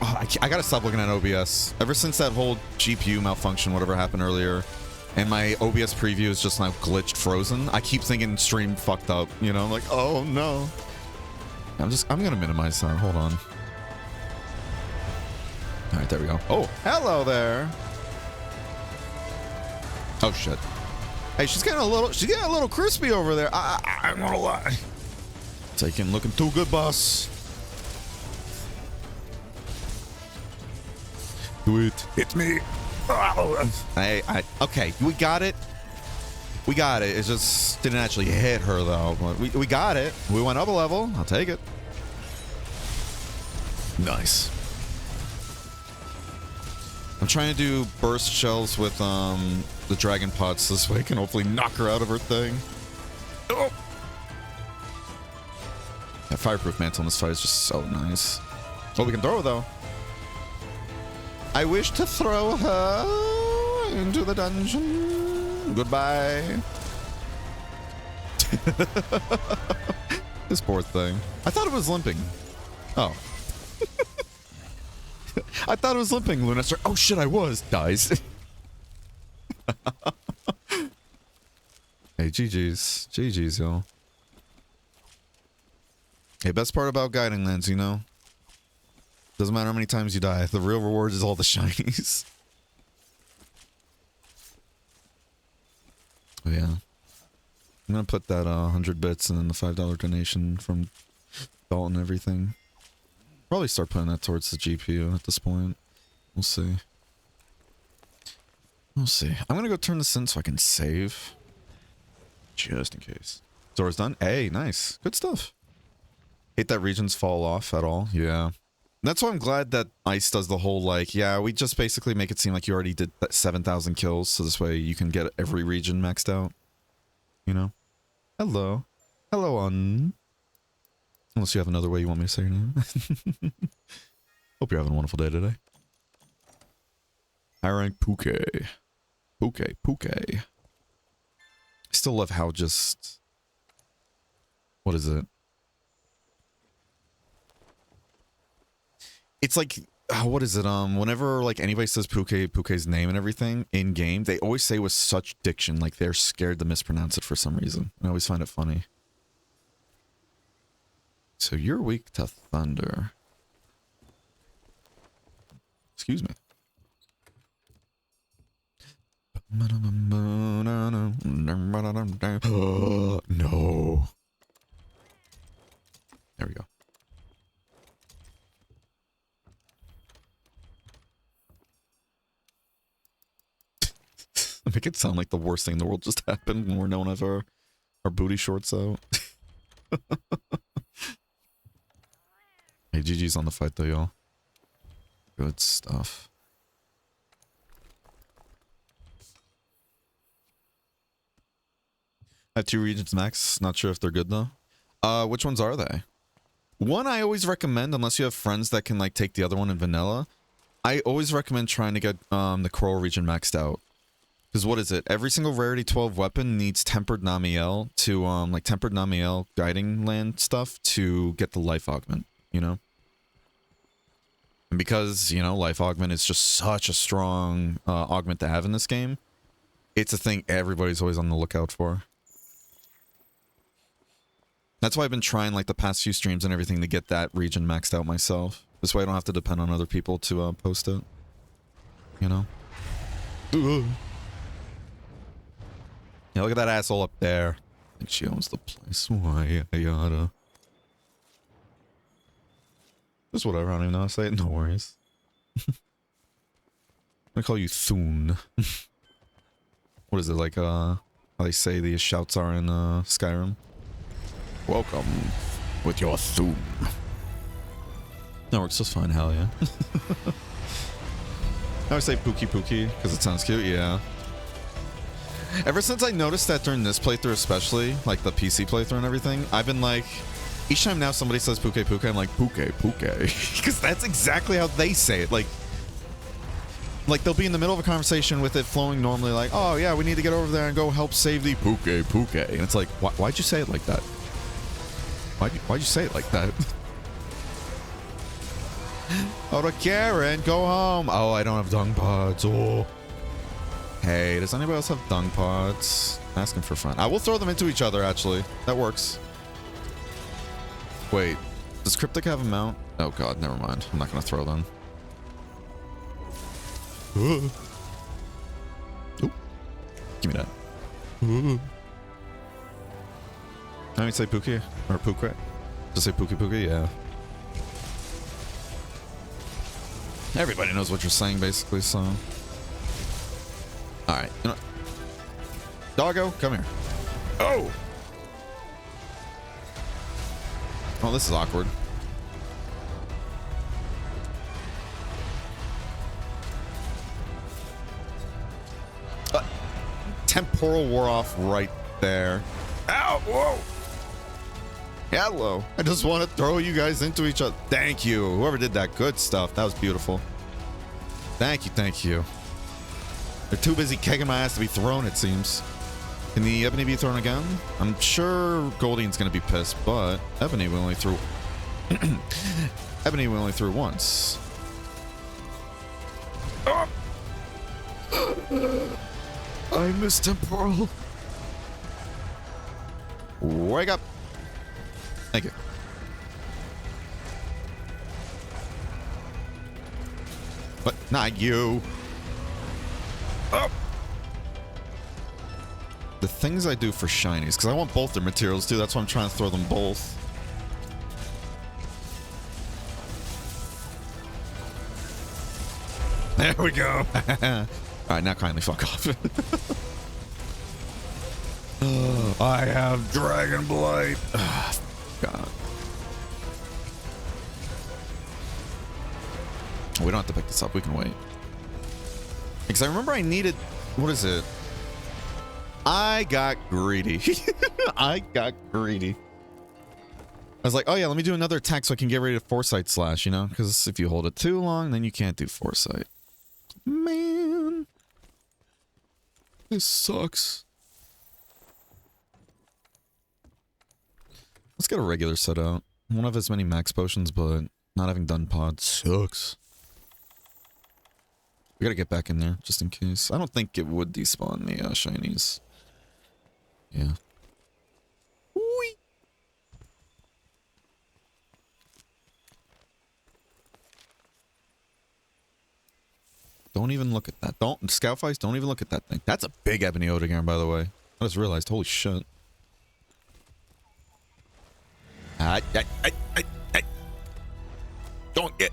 Oh, I gotta stop looking at OBS. Ever since that whole GPU malfunction, whatever happened earlier, and my OBS preview is just now glitched, frozen, I keep thinking stream fucked up, you know? I'm like, oh no. I'm gonna minimize that. Hold on. Alright, there we go. Oh, hello there. Oh shit. Hey, she's getting a little crispy over there. I'm gonna lie. Taking, looking too good, boss. Do it. Hit me. Hey, okay, we got it. We got it. It just didn't actually hit her though. But we got it. We went up a level. I'll take it. Nice. I'm trying to do burst shells with the dragon pots this way. I can hopefully knock her out of her thing. Oh. That fireproof mantle in this fight is just so nice. Oh, we can throw her though. I wish to throw her into the dungeon. Goodbye. This poor thing. I thought it was limping. Oh. I thought it was limping, Lunaster. Oh shit, I was. Dies. Hey, GG's. GG's, y'all. Hey, best part about guiding lands, you know? Doesn't matter how many times you die. The real reward is all the shinies. Oh, yeah. I'm gonna put that 100 bits and then the $5 donation from Dalton and everything. Probably start putting that towards the GPU at this point. We'll see. We'll see. I'm gonna go turn this in so I can save. Just in case. Zora's done. Hey, nice. Good stuff. Hate that regions fall off at all. Yeah. That's why I'm glad that Ice does the whole, like, yeah, we just basically make it seem like you already did 7,000 kills, so this way you can get every region maxed out. You know? Hello. Hello, on. Unless you have another way you want me to say your name. Hope you're having a wonderful day today. High rank Puke. Puke. I still love how just... What is it? It's like what is it? Whenever like anybody says Puke's name and everything in game, they always say with such diction, like they're scared to mispronounce it for some reason. I always find it funny. So you're weak to thunder. Excuse me. No. There we go. Make it sound like the worst thing in the world just happened when we're known as our booty shorts out. Hey, GG's on the fight though, y'all. Good stuff. I have 2 regions max. Not sure if they're good though. Which ones are they? One I always recommend, unless you have friends that can like take the other one in vanilla. I always recommend trying to get the Coral region maxed out. Because what is it? Every single rarity 12 weapon needs tempered Namiel to like tempered Namiel guiding land stuff to get the life augment, you know? And because, you know, life augment is just such a strong augment to have in this game, it's a thing everybody's always on the lookout for. That's why I've been trying like the past few streams and everything to get that region maxed out myself. This way I don't have to depend on other people to post it. You know? Yeah, look at that asshole up there. I think she owns the place. Why, yada. Just whatever, I don't even know how to say it. No worries. I'm gonna call you Thun. What is it, like, how they say the shouts are in, Skyrim? Welcome with your Thun. That works just fine, hell yeah. I would say Pookie Pookie, because it sounds cute, yeah. Ever since I noticed that during this playthrough especially, like the PC playthrough and everything, I've been like, each time now somebody says Puke Puke, I'm like, Puke Puke. Because that's exactly how they say it. Like they'll be in the middle of a conversation with it flowing normally like, oh yeah, we need to get over there and go help save the Puke Puke. And it's like, why'd you say it like that? Why'd you say it like that? Oh, to Karen, go home. Oh, I don't have dung pods. Oh. Hey, does anybody else have dung pods? Asking for fun. I will throw them into each other, actually. That works. Wait, does Cryptic have a mount? Oh god, never mind. I'm not gonna throw them. Ooh. Give me that. Can I say Pookie? Or Puke? Just say Pookie Pookie? Yeah. Everybody knows what you're saying, basically, so... Alright, you know... Doggo, come here. Oh! Oh, this is awkward. Temporal wore off right there. Ow! Whoa! Hello. I just want to throw you guys into each other. Thank you. Whoever did that, good stuff. That was beautiful. Thank you, thank you. They're too busy kicking my ass to be thrown, it seems. Can the Ebony be thrown again? I'm sure Goldine's gonna be pissed, but Ebony we only threw... Ebony we only threw once. I miss temporal. Wake up. Thank you. But not you. Oh. The things I do for shinies, because I want both their materials too. That's why I'm trying to throw them both. There we go. Alright, now kindly fuck off. I have Dragon Blight. God. We don't have to pick this up. We can wait. Because I remember I needed... What is it? I got greedy. I got greedy. I was like, oh yeah, let me do another attack so I can get ready to Foresight Slash, you know? Because if you hold it too long, then you can't do Foresight. Man. This sucks. Let's get a regular set out. I won't have as many max potions, but not having done pods sucks. We gotta get back in there, just in case. I don't think it would despawn the shinies. Yeah. Whee! Don't even look at that. Don't, Scoutfights, don't even look at that thing. That's a big ebony Odegaard, by the way. I just realized, holy shit. I, don't get.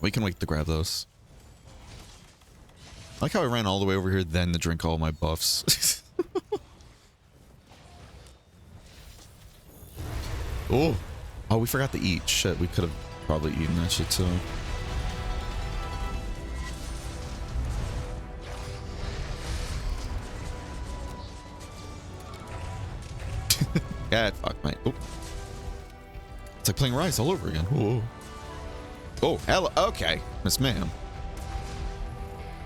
We can wait to grab those. I like how I ran all the way over here then to drink all my buffs. Oh. Oh, we forgot to eat. Shit, we could have probably eaten that shit too. Yeah, fuck, mate. Oh. It's like playing Rise all over again. Whoa. Oh, hello. Okay, Miss Ma'am.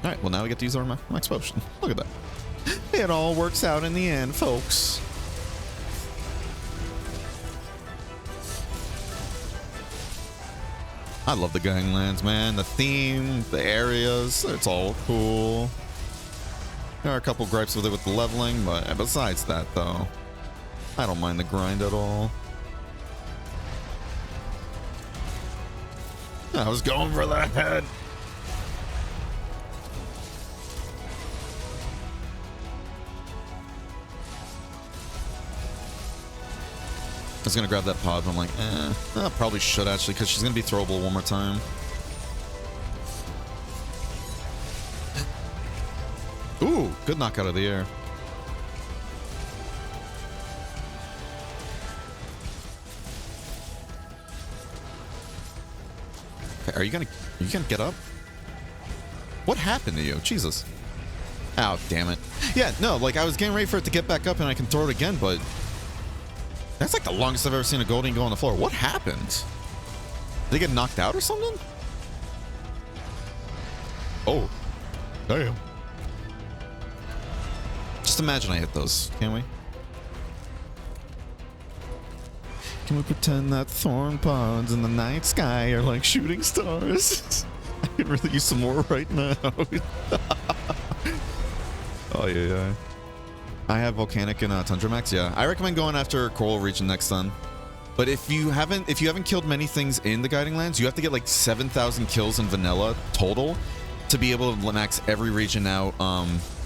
All right, well, now we get to use our max potion. Look at that. It all works out in the end, folks. I love the ganglands, man. The theme, the areas, it's all cool. There are a couple gripes with it with the leveling, but besides that, though, I don't mind the grind at all. I was going for the head. I was gonna grab that pod, but I'm like, I probably should actually, because she's gonna be throwable one more time. Ooh, good knock out of the air. Okay, are you gonna get up? What happened to you? Jesus. Oh, damn it. Yeah, no, like I was getting ready for it to get back up and I can throw it again, but that's like the longest I've ever seen a Goldeen go on the floor. What happened? Did they get knocked out or something? Oh. Damn. Just imagine I hit those, can we? Can we pretend that thorn pods in the night sky are like shooting stars? I could really use some more right now. Oh, yeah. I have Volcanic and Tundra Max. Yeah, I recommend going after Coral Region next time. But if you haven't killed many things in the Guiding Lands, you have to get like 7,000 kills in vanilla total to be able to max every region out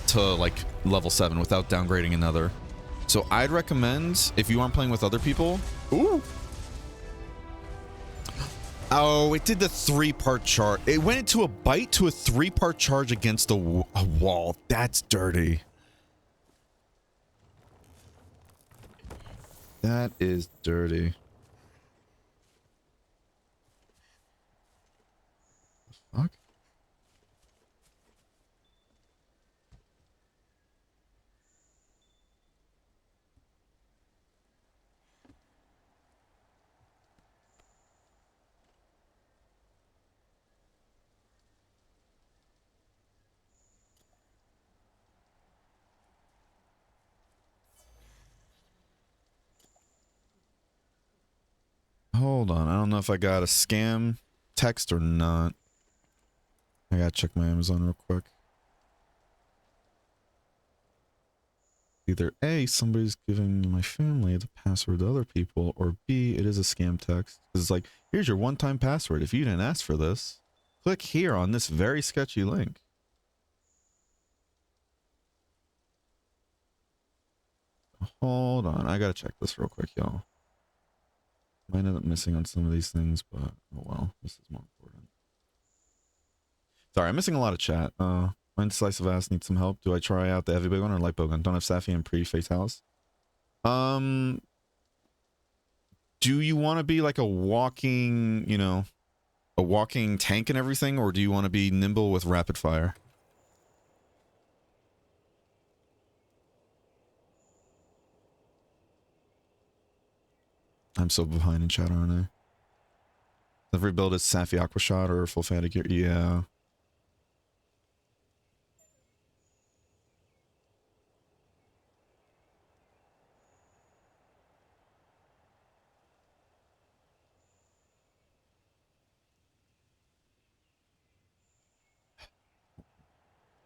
to like level 7 without downgrading another. So I'd recommend if you aren't playing with other people. Ooh. Oh, it did the 3-part charge. It went into a bite to a 3-part charge against a wall. That's dirty. That is dirty. Fuck. Hold on, I don't know if I got a scam text or not. I gotta check my Amazon real quick. Either A, somebody's giving my family the password to other people, or B, it is a scam text. It's like, here's your one-time password. If you didn't ask for this, click here on this very sketchy link. Hold on, I gotta check this real quick, y'all. Might end up missing on some of these things, but oh well, this is more important. Sorry, I'm missing a lot of chat. My indecisive ass needs some help. Do I try out the heavy big one or light bowgun? Don't have Safi and pre-Fatalis. Do you want to be like a walking, you know, a walking tank and everything, or do you want to be nimble with rapid fire? I'm so behind in chat, aren't I? Every build is Safi Aqua Shot or full fatty gear. Yeah.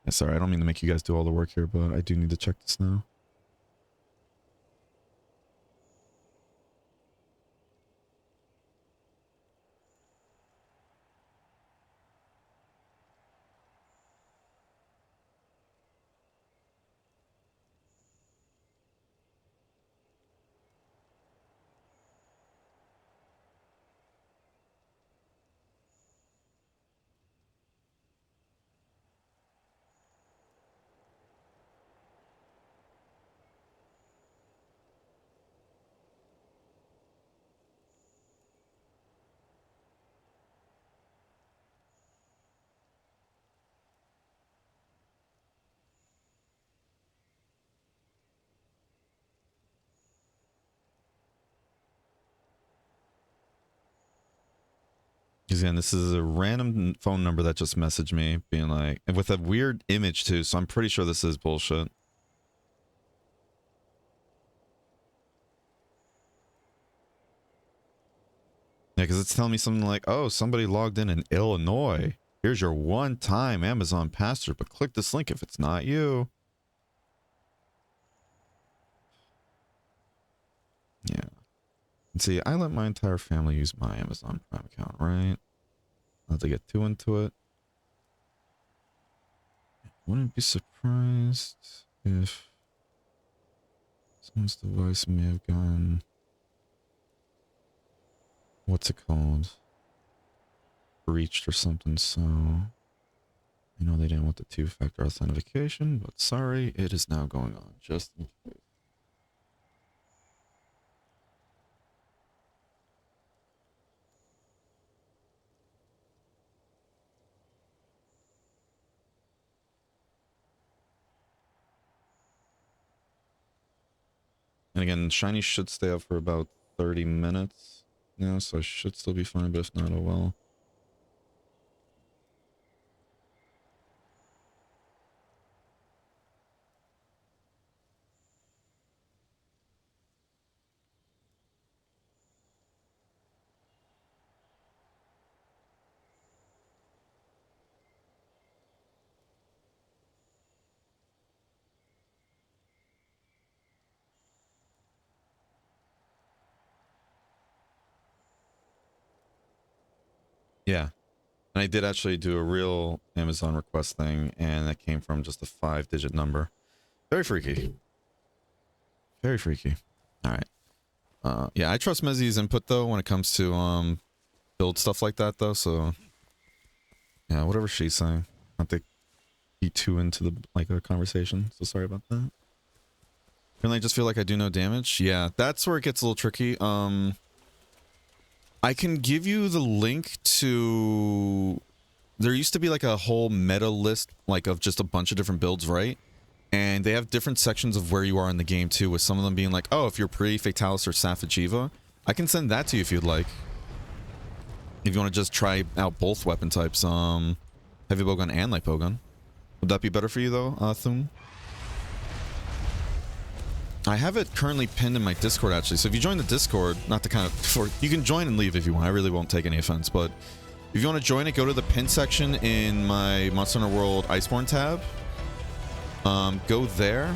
Sorry, I don't mean to make you guys do all the work here, but I do need to check this now. Because again, this is a random phone number that just messaged me, being like, and with a weird image too, so I'm pretty sure this is bullshit. Yeah, because it's telling me something like, oh, somebody logged in Illinois. Here's your one-time Amazon password, but click this link if it's not you. Yeah. And see, I let my entire family use my Amazon Prime account, right? Not to get too into it. Wouldn't be surprised if someone's device may have gone... What's it called? Breached or something, so... I know they didn't want the two-factor authentication, but sorry, it is now going on, just in case. And again, Shiny should stay up for about 30 minutes now, so I should still be fine, but if not, oh well. Yeah. And I did actually do a real Amazon request thing, and that came from just a 5-digit number. Very freaky. Very freaky. Alright. Yeah, I trust Mezzy's input, though, when it comes to, build stuff like that, though, so... Yeah, whatever she's saying. Not to be too into the, like, a conversation, so sorry about that. Really, I just feel like I do no damage? Yeah, that's where it gets a little tricky. I can give you the link to... There used to be like a whole meta list, like of just a bunch of different builds, right? And they have different sections of where you are in the game too, with some of them being like, oh, if you're pre-Fatalis or Safajiva. I can send that to you if you'd like. If you want to just try out both weapon types, heavy bowgun and light bowgun. Would that be better for you though, Thum? I have it currently pinned in my Discord, actually. So if you join the Discord, not to kind of... you can join and leave if you want. I really won't take any offense. But if you want to join it, go to the pin section in my Monster Hunter World Iceborne tab. Go there.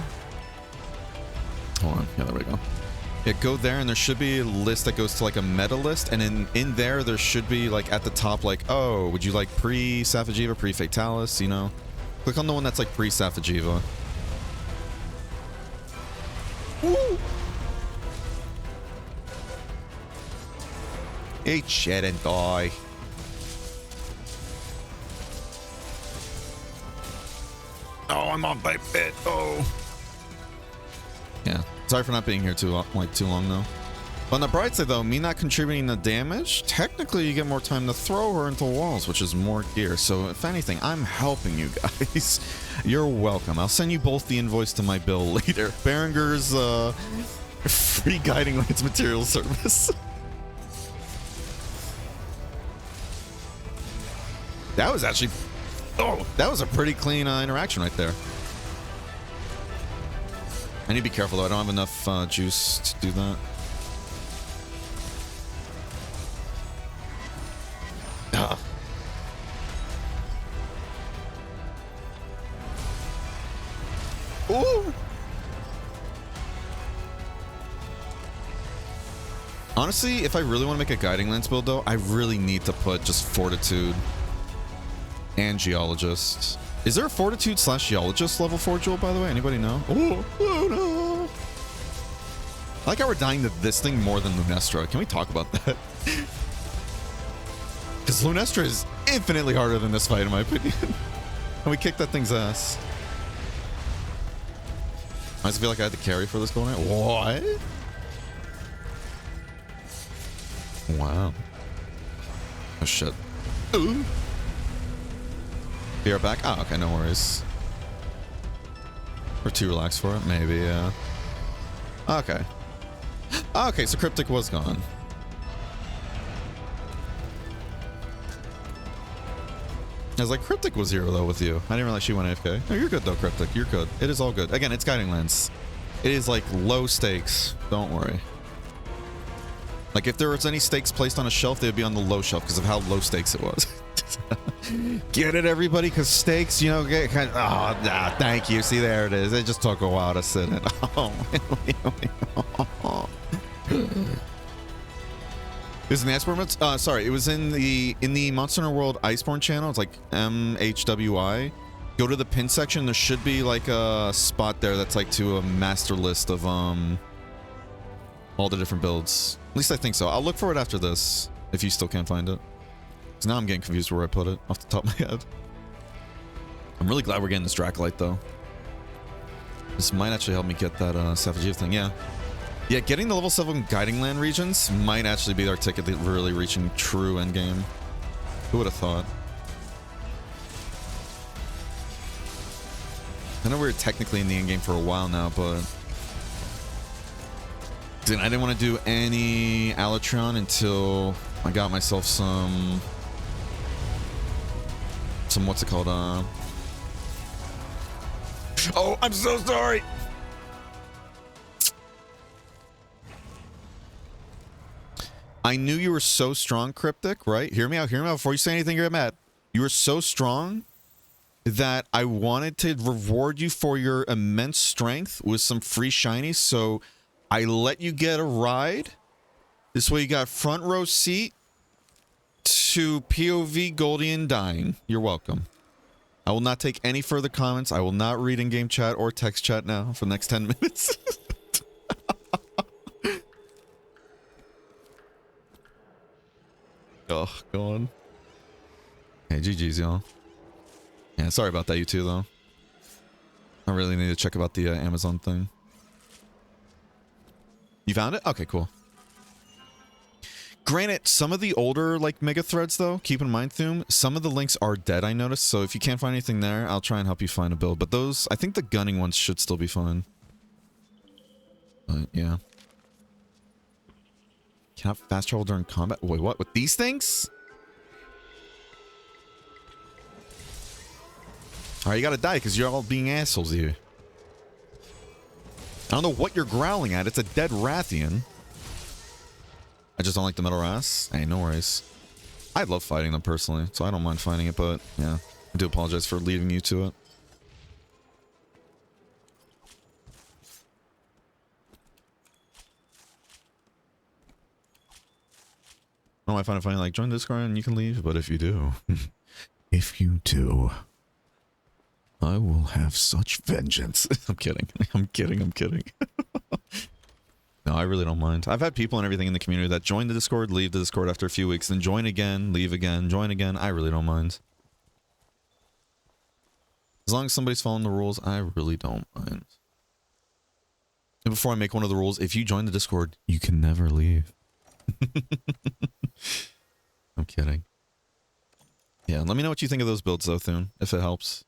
Hold on. Yeah, there we go. Yeah, go there, and there should be a list that goes to like a meta list. And in there should be like at the top, like, oh, would you like pre-Safajiva, pre-Fatalis, you know? Click on the one that's like pre-Safajiva. Woo! Eat shit and die. Oh, I'm on my bed. Oh. Yeah. Sorry for not being here too long though. But on the bright side though, me not contributing the damage, technically you get more time to throw her into walls, which is more gear. So if anything, I'm helping you guys. You're welcome. I'll send you both the invoice to my bill later. Berenger's free guiding lance material service. That was actually... Oh, that was a pretty clean interaction right there. I need to be careful though. I don't have enough juice to do that. Ooh. Honestly, if I really want to make a guiding lance build, though, I really need to put just fortitude and geologist. Is there a fortitude / geologist level 4 jewel, by the way? Anybody know? Oh no. I like how we're dying to this thing more than Lunestra. Can we talk about that? Because Lunestra is infinitely harder than this fight, in my opinion. And we kicked that thing's ass. I just feel like I had to carry for this going on. What? Wow. Oh shit. Ooh. Be right back. Oh, okay, no worries. We're too relaxed for it, maybe, yeah. Okay. Okay, so Cryptic was gone. I was like, Cryptic was here though with you. I didn't realize she went AFK. No, you're good though, Cryptic. You're good. It is all good. Again, it's Guiding Lens. It is like low stakes. Don't worry. Like if there was any stakes placed on a shelf, they would be on the low shelf because of how low stakes it was. Get it, everybody? Because stakes, you know, get kind of, oh, nah, thank you. See, there it is. It just took a while to sit in. Oh, it was in the Iceborne, sorry, it was in the Monster Hunter World Iceborne channel. It's like MHWI. Go to the pin section. There should be like a spot there that's like to a master list of all the different builds. At least I think so. I'll look for it after this if you still can't find it. Because now I'm getting confused where I put it off the top of my head. I'm really glad we're getting this Dracolite though. This might actually help me get that Savagiv thing. Yeah. Yeah, getting the level 7 Guiding Land regions might actually be our ticket to really reaching true endgame. Who would have thought? I know we were technically in the endgame for a while now, but I didn't want to do any Alatron until I got myself some what's it called? Oh, I'm so sorry. I knew you were so strong, Cryptic, right? Hear me out before you say anything, you're mad. You were so strong that I wanted to reward you for your immense strength with some free shinies, so I let you get a ride. This way you got front row seat to POV Goldian dying. You're welcome. I will not take any further comments. I will not read in-game chat or text chat now for the next 10 minutes. Oh, go on. Hey, GG's, y'all. Yeah, sorry about that, you two, though. I really need to check about the Amazon thing. You found it? Okay, cool. Granted, some of the older, like, mega threads, though, keep in mind, Thum, some of the links are dead, I noticed, so if you can't find anything there, I'll try and help you find a build. But those, I think the gunning ones should still be fine. But, yeah. Cannot fast travel during combat? Wait, what? With these things? Alright, you gotta die because you're all being assholes here. I don't know what you're growling at. It's a dead Rathian. I just don't like the metal Wraths. Hey, no worries. I love fighting them personally, so I don't mind fighting it, but yeah. I do apologize for leading you to it. Oh, I find it funny, like, join Discord and you can leave, but if you do, if you do, I will have such vengeance. I'm kidding. I'm kidding. No, I really don't mind. I've had people and everything in the community that join the Discord, leave the Discord after a few weeks, then join again, leave again, join again. I really don't mind. As long as somebody's following the rules, I really don't mind. And before I make one of the rules, if you join the Discord, you can never leave. I'm kidding. Yeah, let me know what you think of those builds, though, Thune, if it helps.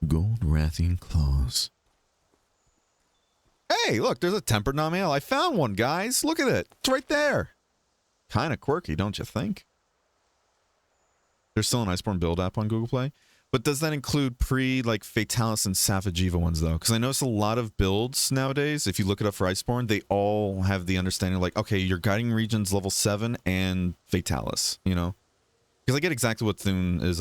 Gold Rathian Claws. Hey, look, there's a Tempered Namiel. I found one, guys. Look at it. It's right there. Kind of quirky, don't you think? There's still an Iceborne build app on Google Play. But does that include like, Fatalis and Safajiva ones, though? Because I notice a lot of builds nowadays, if you look it up for Iceborne, they all have the understanding, like, okay, your Guiding Region's level 7 and Fatalis, you know? Because I get exactly what Thune is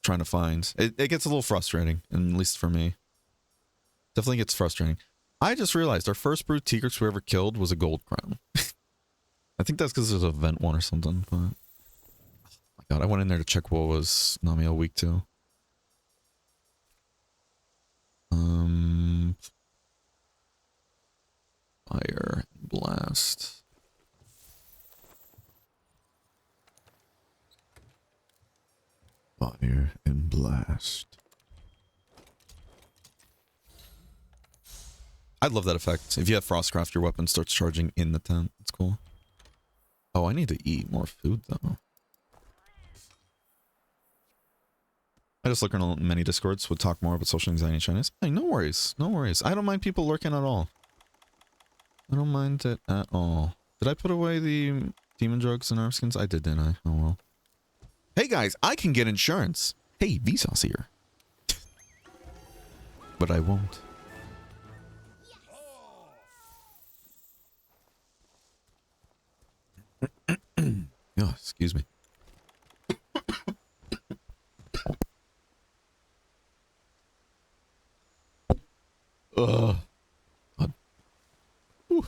trying to find. It gets a little frustrating, at least for me. Definitely gets frustrating. I just realized our first brute Tigrex we ever killed was a gold crown. I think that's because there's an event one or something, but... Oh my god, I went in there to check what was Namiel weak to. Fire and blast. Fire and blast. I love that effect. If you have Frostcraft, your weapon starts charging in the tent. It's cool. Oh, I need to eat more food, though. I just look on many Discords, would talk more about social anxiety in Chinese. Hey, no worries. No worries. I don't mind people lurking at all. I don't mind it at all. Did I put away the demon drugs and nerf skins? I did, didn't I? Oh, well. Hey, guys, I can get insurance. Hey, Vsauce here. But I won't. Oh, excuse me. God. Whew.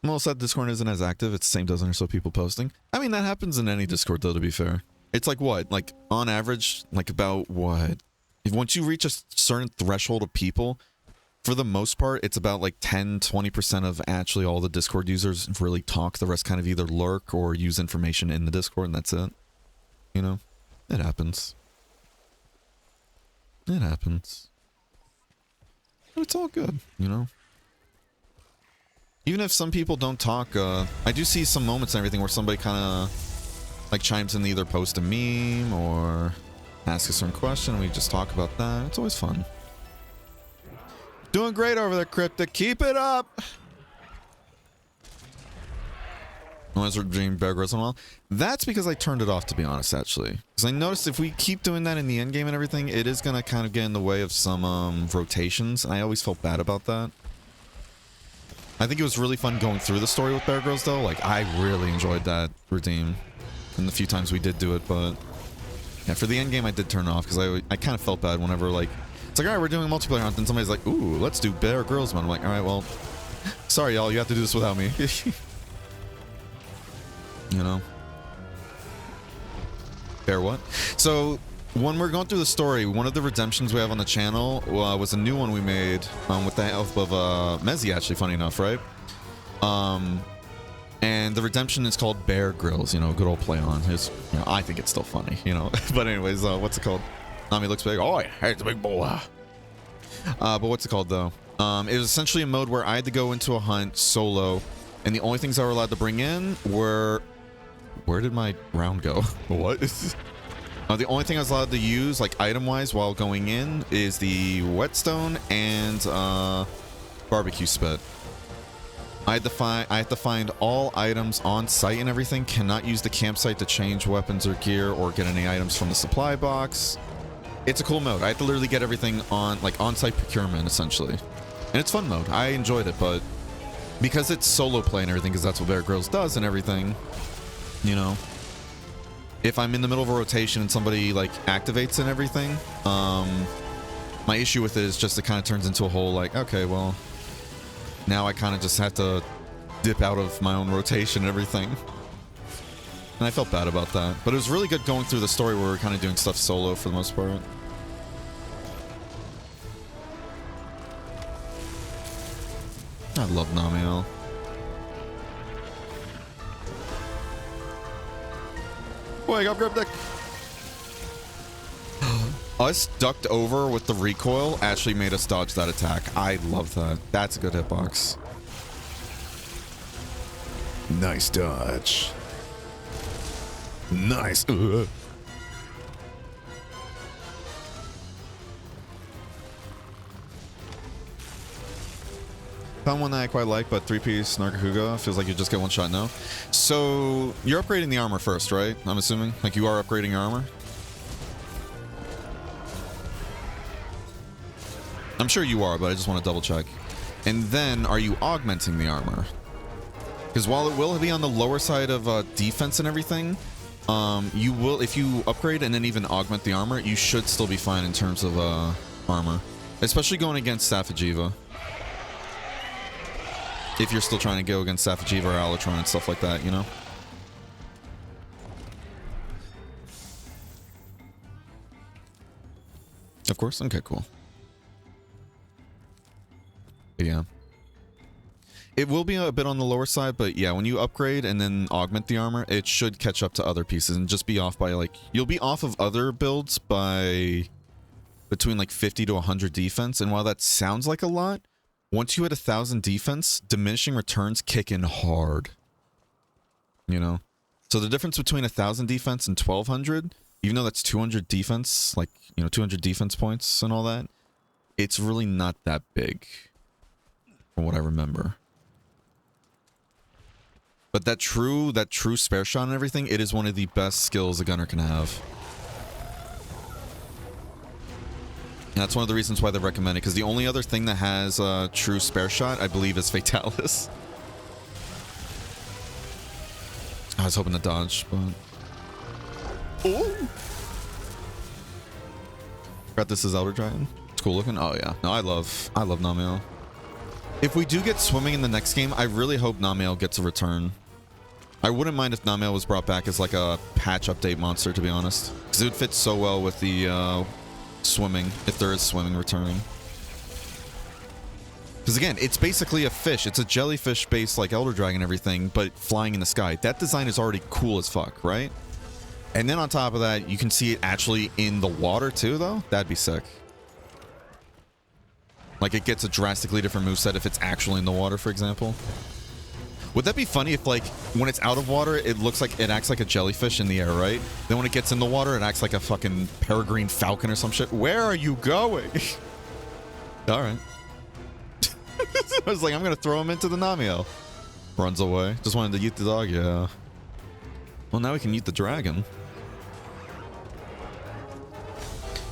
I'm all sad Discord isn't as active. It's the same dozen or so people posting. I mean, that happens in any Discord, though, to be fair. It's like what? Like, on average, like about what? If once you reach a certain threshold of people, for the most part, it's about like 10-20% of actually all the Discord users really talk. The rest kind of either lurk or use information in the Discord, and that's it. You know? It happens. It happens. But it's all good, you know? Even if some people don't talk, I do see some moments and everything where somebody kind of like chimes in to either post a meme or ask a certain question and we just talk about that. It's always fun. Doing great over there, Cryptic. Keep it up! Unless we're doing Bear Grylls in a while. That's because I turned it off, to be honest, actually. Because I noticed if we keep doing that in the endgame and everything, it is going to kind of get in the way of some rotations. And I always felt bad about that. I think it was really fun going through the story with Bear Grylls, though. Like, I really enjoyed that redeem. And the few times we did do it, but... yeah, for the endgame, I did turn it off, because I kind of felt bad whenever, like... it's like, alright, we're doing multiplayer hunt, and somebody's like, ooh, let's do Bear Grylls, man. I'm like, alright, well... sorry, y'all, you have to do this without me. You know? Bear what? So, when we're going through the story, one of the redemptions we have on the channel was a new one we made with the help of Mezzy, actually, funny enough, right? And the redemption is called Bear Grylls, you know, good old play on. It's, you know, I think it's still funny, you know? But anyways, what's it called? Nami looks big. Oh, hey, it's a big boy. But what's it called, though? It was essentially a mode where I had to go into a hunt solo, and the only things I were allowed to bring in were... where did my round go? What? The only thing I was allowed to use, like item-wise, while going in is the whetstone and barbecue spit. I had to find all items on site and everything. Cannot use the campsite to change weapons or gear or get any items from the supply box. It's a cool mode. I had to literally get everything on, like, on-site procurement, essentially. And it's fun mode. I enjoyed it, but because it's solo play and everything, because that's what Bear Grylls does and everything, you know, if I'm in the middle of a rotation and somebody, like, activates and everything, my issue with it is just it kind of turns into a whole, like, okay, well, now I kind of just have to dip out of my own rotation and everything. And I felt bad about that. But it was really good going through the story where we're kind of doing stuff solo for the most part. I love Namiel. Wake up, Cryptic! Us ducked over with the recoil actually made us dodge that attack. I love that. That's a good hitbox. Nice dodge. Nice. Found one that I quite like, but 3-piece Nargahuga feels like you just get one shot now. So you're upgrading the armor first, right? I'm assuming? Like you are upgrading your armor? I'm sure you are, but I just want to double check. And then are you augmenting the armor? Because while it will be on the lower side of defense and everything, You will, if you upgrade and then even augment the armor, you should still be fine in terms of armor, especially going against Safijiva. If you're still trying to go against Safijiva or Alatron and stuff like that, you know? Of course? Okay, cool. Yeah. It will be a bit on the lower side, but yeah, when you upgrade and then augment the armor, it should catch up to other pieces and just be off by like... You'll be off of other builds by between like 50 to 100 defense, and while that sounds like a lot, once you hit 1,000 defense, diminishing returns kick in hard. You know? So the difference between 1,000 defense and 1,200, even though that's 200 defense, like, you know, 200 defense points and all that, it's really not that big, from what I remember. But that true spare shot and everything, it is one of the best skills a gunner can have. And that's one of the reasons why they recommend it, because the only other thing that has a true spare shot, I believe, is Fatalis. I was hoping to dodge, but... Oh! Forgot this is Elder Dragon. It's cool looking. Oh yeah. No, I love Namiel. If we do get swimming in the next game, I really hope Namiel gets a return. I wouldn't mind if Namiel was brought back as like a patch update monster, to be honest. Because it would fit so well with the swimming, if there is swimming returning. Because again, it's basically a fish. It's a jellyfish-based like Elder Dragon and everything, but flying in the sky. That design is already cool as fuck, right? And then on top of that, you can see it actually in the water too, though. That'd be sick. Like, it gets a drastically different moveset if it's actually in the water, for example. Would that be funny if, like, when it's out of water, it looks like it acts like a jellyfish in the air, right? Then when it gets in the water, it acts like a fucking peregrine falcon or some shit. Where are you going? All right. I was like, I'm going to throw him into the Namiel. Runs away. Just wanted to eat the dog, yeah. Well, now we can eat the dragon.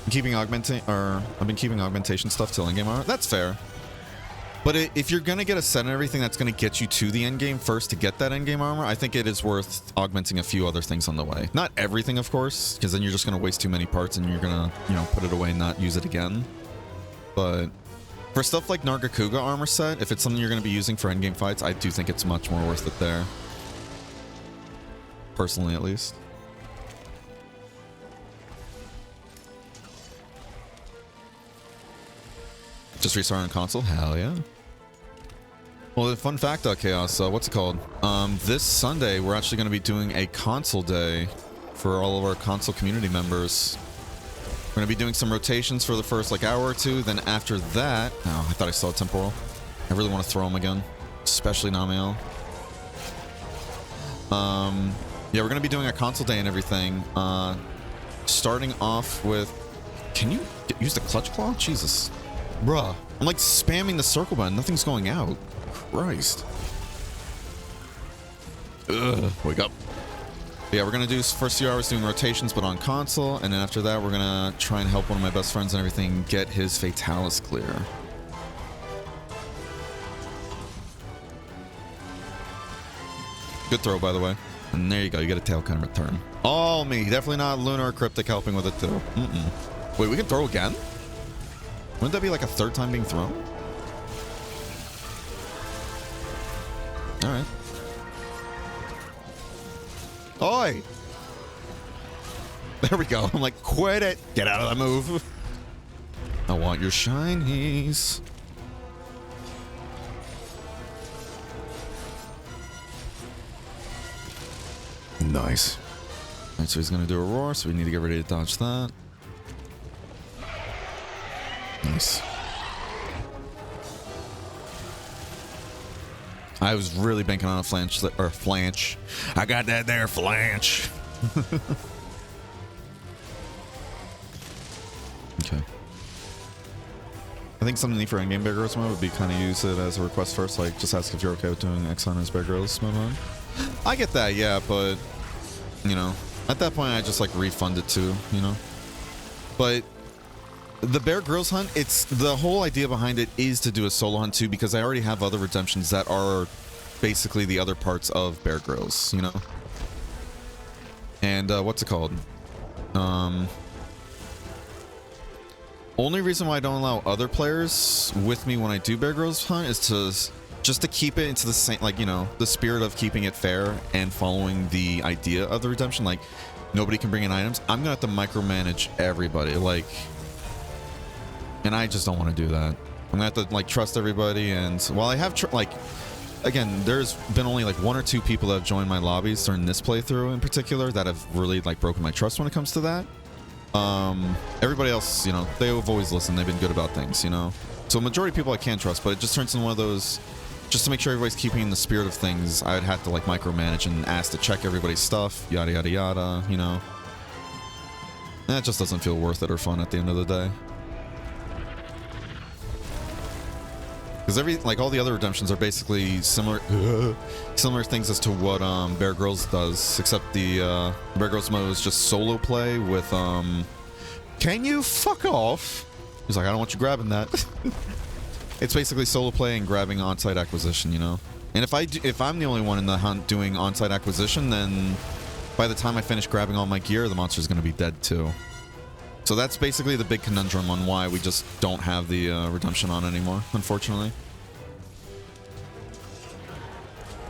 I've been keeping augmentation stuff till endgame armor. That's fair. But if you're going to get a set and everything that's going to get you to the endgame first to get that endgame armor, I think it is worth augmenting a few other things on the way. Not everything, of course, because then you're just going to waste too many parts and you're going to, you know, put it away and not use it again. But for stuff like Nargacuga armor set, if it's something you're going to be using for endgame fights, I do think it's much more worth it there. Personally, at least. Just restart on console? Hell yeah. Well, the fun fact, Chaos, what's it called? This Sunday, we're actually going to be doing a console day for all of our console community members. We're going to be doing some rotations for the first, like, hour or two. Then after that... Oh, I thought I saw a temporal. I really want to throw him again. Especially Namiel. Yeah, we're going to be doing a console day and everything. Starting off with... Can you use the clutch claw? Jesus. Bruh. I'm like spamming the circle button. Nothing's going out. Christ. Ugh. Wake up. But yeah, we're going to do first few hours doing rotations, but on console. And then after that, we're going to try and help one of my best friends and everything get his Fatalis clear. Good throw, by the way. And there you go. You get a tail kind of return. Oh, me. Definitely not Lunar or Cryptic helping with it, too. Wait, we can throw again? Wouldn't that be like a third time being thrown? Alright. Oi! There we go. I'm like, quit it! Get out of the move! I want your shinies. Nice. Alright, so he's gonna do a roar, so we need to get ready to dodge that. Nice. I was really banking on a flanch, or flanch. I got that there, flanch. Okay. I think something neat for endgame Bear Grylls mode would be kind of use it as a request first, like just ask if you're okay with doing Exxon as Bear Grylls mode. I get that, yeah, but you know, at that point I just like refund it too, you know. But the Bear Grylls hunt, it's the whole idea behind it is to do a solo hunt too, because I already have other redemptions that are basically the other parts of Bear Grylls, you know. And what's it called? Only reason why I don't allow other players with me when I do Bear Grylls hunt is just to keep it into the same, like, you know, the spirit of keeping it fair and following the idea of the redemption. Like, nobody can bring in items. I'm gonna have to micromanage everybody, like, and I just don't want to do that. I'm gonna have to like trust everybody. And while I have like, again, there's been only like 1 or 2 people that have joined my lobbies during this playthrough in particular that have really like broken my trust when it comes to that. Everybody else, you know, they have always listened. They've been good about things, you know. So majority of people I can trust, but it just turns into one of those, just to make sure everybody's keeping in the spirit of things, I'd have to like micromanage and ask to check everybody's stuff, yada yada yada, you know. And that just doesn't feel worth it or fun at the end of the day. Because like all the other redemptions are basically similar things as to what Bear Grylls does, except the Bear Grylls mode is just solo play with can you fuck off? He's like, I don't want you grabbing that. It's basically solo play and grabbing on-site acquisition, you know. And if I'm the only one in the hunt doing on-site acquisition, then by the time I finish grabbing all my gear, the monster's going to be dead too. So that's basically the big conundrum on why we just don't have the redemption on anymore, unfortunately.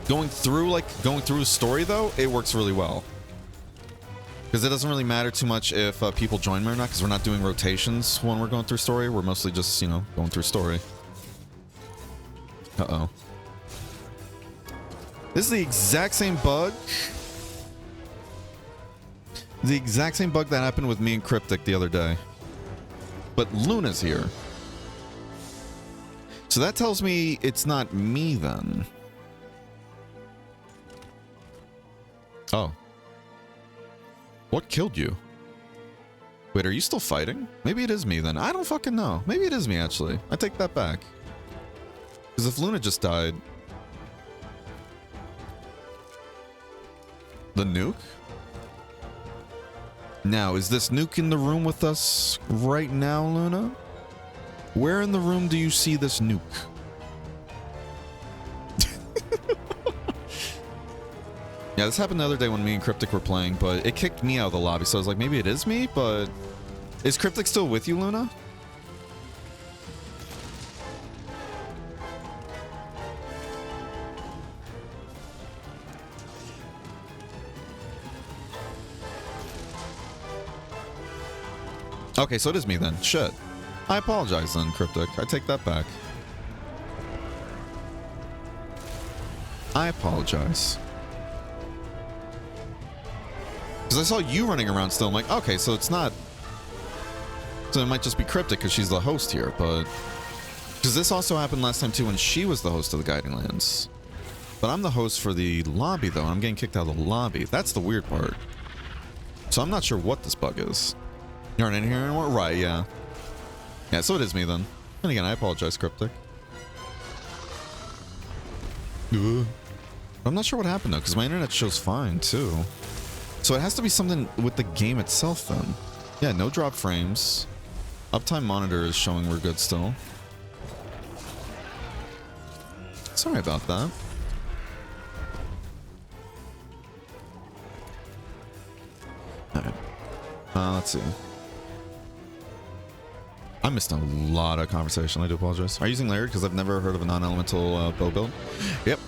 Going through a story though, it works really well. Because it doesn't really matter too much if people join me or not, because we're not doing rotations when we're going through story. We're mostly just, you know, going through story. Uh-oh. This is the exact same bug. The exact same bug that happened with me and Cryptic the other day. But Luna's here. So that tells me it's not me then. Oh. What killed you? Wait, are you still fighting? Maybe it is me then. I don't fucking know. Maybe it is me actually. I take that back. Because if Luna just died... The nuke? Now, is this nuke in the room with us right now, Luna? Where in the room do you see this nuke? Yeah, this happened the other day when me and Cryptic were playing, but it kicked me out of the lobby, so I was like, maybe it is me, but... Is Cryptic still with you, Luna? Okay, so it is me then. Shit. I apologize then, Cryptic. I take that back. I apologize. Because I saw you running around still. I'm like, okay, so it's not... So it might just be Cryptic because she's the host here, but... Because this also happened last time too when she was the host of the Guiding Lands. But I'm the host for the lobby though, and I'm getting kicked out of the lobby. That's the weird part. So I'm not sure what this bug is. You aren't in here anymore? Right, yeah. Yeah, so it is me then. And again, I apologize, Cryptic. I'm not sure what happened though, because my internet shows fine too. So it has to be something with the game itself then. Yeah, no drop frames. Uptime monitor is showing we're good still. Sorry about that. Alright. Let's see. I missed a lot of conversation. I do apologize. Are you using layered? Because I've never heard of a non-elemental bow build. Yep.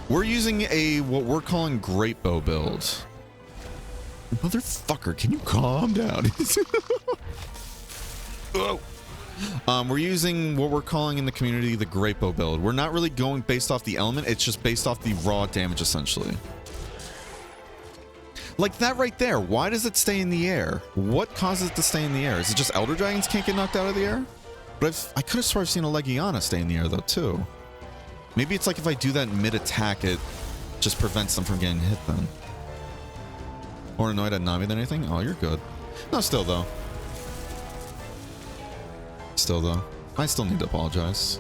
We're using what we're calling great bow build. Motherfucker, can you calm down? Oh. We're using what we're calling in the community the great bow build. We're not really going based off the element. It's just based off the raw damage, essentially. Like that right there. Why does it stay in the air? What causes it to stay in the air? Is it just Elder Dragons can't get knocked out of the air? But I could have sort of seen a Legiana stay in the air though too. Maybe it's like if I do that mid-attack, it just prevents them from getting hit then. Or annoyed at Nami than anything? Oh, you're good. No, still though. Still though. I still need to apologize.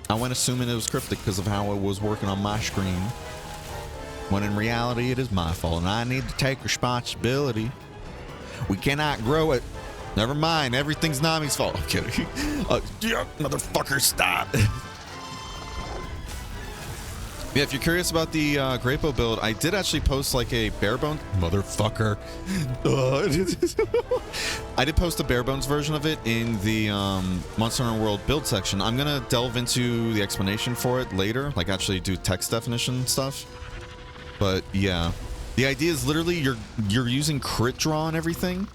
I went assuming it was Cryptic because of how it was working on my screen. When in reality, it is my fault, and I need to take responsibility. We cannot grow it. Never mind, everything's Nami's fault. I'm kidding. Yeah, motherfucker, stop. Yeah, if you're curious about the Grapo build, I did actually post like a bare bones motherfucker. I did post a bare bones version of it in the Monster Hunter World build section. I'm gonna delve into the explanation for it later, like actually do text definition stuff. But yeah, the idea is literally you're using crit draw and everything,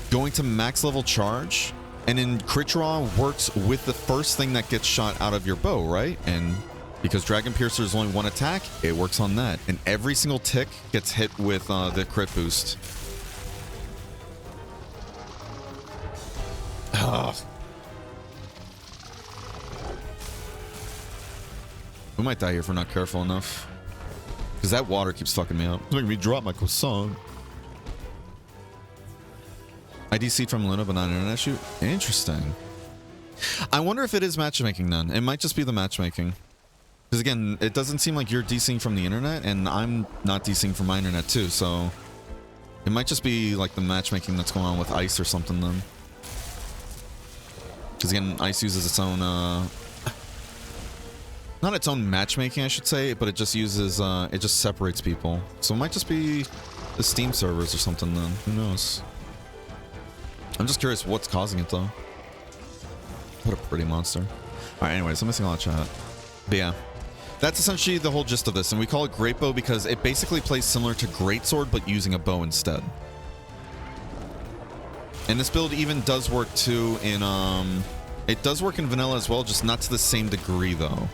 going to max level charge, and then crit draw works with the first thing that gets shot out of your bow, right? And because Dragon Piercer is only one attack, it works on that. And every single tick gets hit with the crit boost. Ugh. We might die here if we're not careful enough. Because that water keeps fucking me up. It's making me drop my croissant. I DC'd from Luna, but not an internet shoot. Interesting. I wonder if it is matchmaking then. It might just be the matchmaking. Because again, it doesn't seem like you're DCing from the internet, and I'm not DCing from my internet too, so it might just be like the matchmaking that's going on with Ice or something then. Because again, Ice uses its own, not its own matchmaking, I should say, but it just uses, it just separates people. So it might just be the Steam servers or something then. Who knows? I'm just curious what's causing it though. What a pretty monster. Alright, anyways, I'm missing a lot of chat. But yeah. That's essentially the whole gist of this, and we call it Great Bow because it basically plays similar to Greatsword, but using a bow instead. And this build even does work too in, it does work in vanilla as well, just not to the same degree though.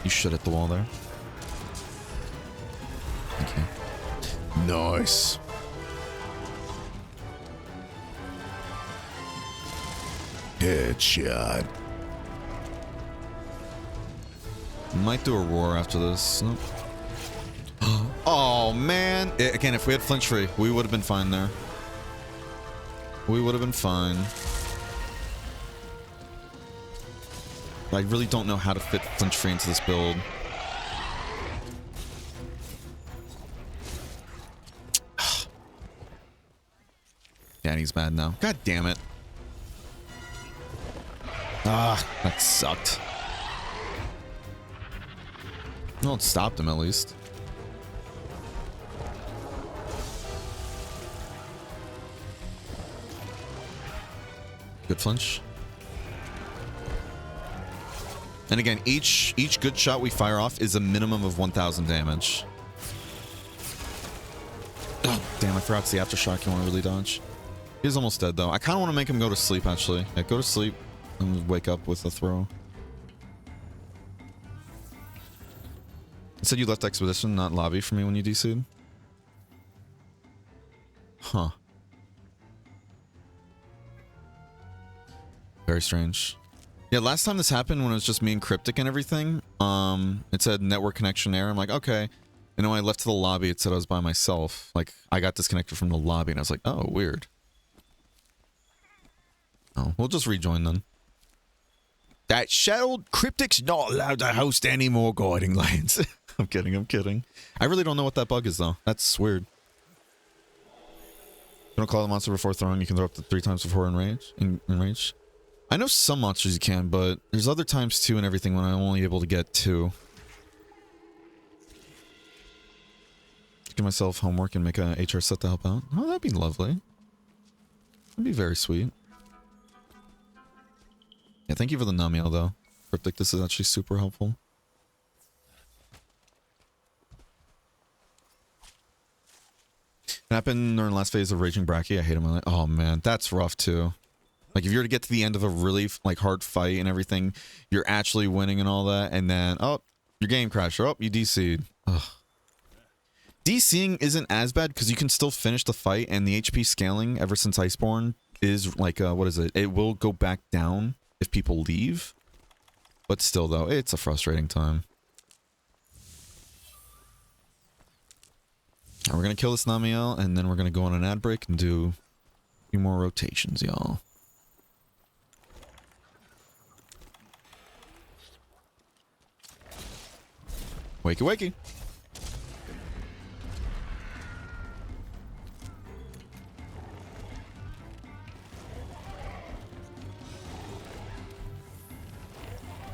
You should hit the wall there. Thank you. Nice. Headshot. Might do a roar after this. Nope. Oh man! Again, if we had flinch free, we would have been fine there. We would have been fine. I really don't know how to fit flinch free into this build. Danny's mad now. God damn it. Ah, that sucked. Well, it stopped him at least. Good flinch. And again, each good shot we fire off is a minimum of 1,000 damage. Oh, damn, I forgot it's the aftershock you want to really dodge. He's almost dead though. I kind of want to make him go to sleep actually. Yeah, go to sleep. And wake up with a throw. You said you left Expedition, not lobby for me when you DC'd? Huh. Very strange. Yeah, last time this happened when it was just me and Cryptic and everything, it said network connection error. I'm like, okay. And when I left to the lobby, it said I was by myself. Like, I got disconnected from the lobby and I was like, oh, weird. Oh, we'll just rejoin then. That shadowed Cryptic's not allowed to host any more guiding lanes. I'm kidding, I'm kidding. I really don't know what that bug is though. That's weird. You don't call the monster before throwing, you can throw up to 3 times before in range. I know some monsters you can, but there's other times too and everything when I'm only able to get 2. Give myself homework and make a HR set to help out. Oh, that'd be lovely. That'd be very sweet. Yeah, thank you for the Namiel though. Cryptic, this is actually super helpful. It happened during the last phase of Raging Bracky. I hate him. Oh man, that's rough too. Like if you're to get to the end of a really like hard fight and everything, you're actually winning and all that, and then oh, your game crashed. Or oh, you DC'd. Ugh. DCing isn't as bad because you can still finish the fight, and the HP scaling ever since Iceborne is like what is it? It will go back down if people leave, but still though, it's a frustrating time. Right, we're gonna kill this Namiel, and then we're gonna go on an ad break and do a few more rotations, y'all. Wakey wakey.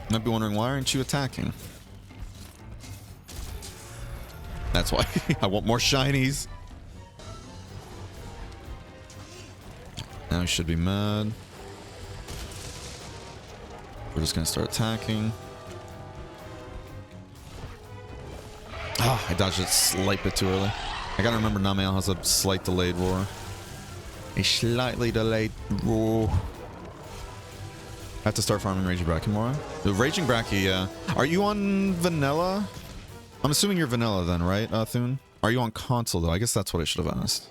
might be wondering, why aren't you attacking? That's why. I want more shinies. Now he should be mad. We're just gonna start attacking. Ah, I dodged it slight bit too early. I gotta remember Namiel has a slight delayed roar. A slightly delayed roar. I have to start farming Raging Bracky more. The Raging Bracky, yeah. Are you on vanilla? I'm assuming you're vanilla then, right, Thune? Are you on console though? I guess that's what I should have asked.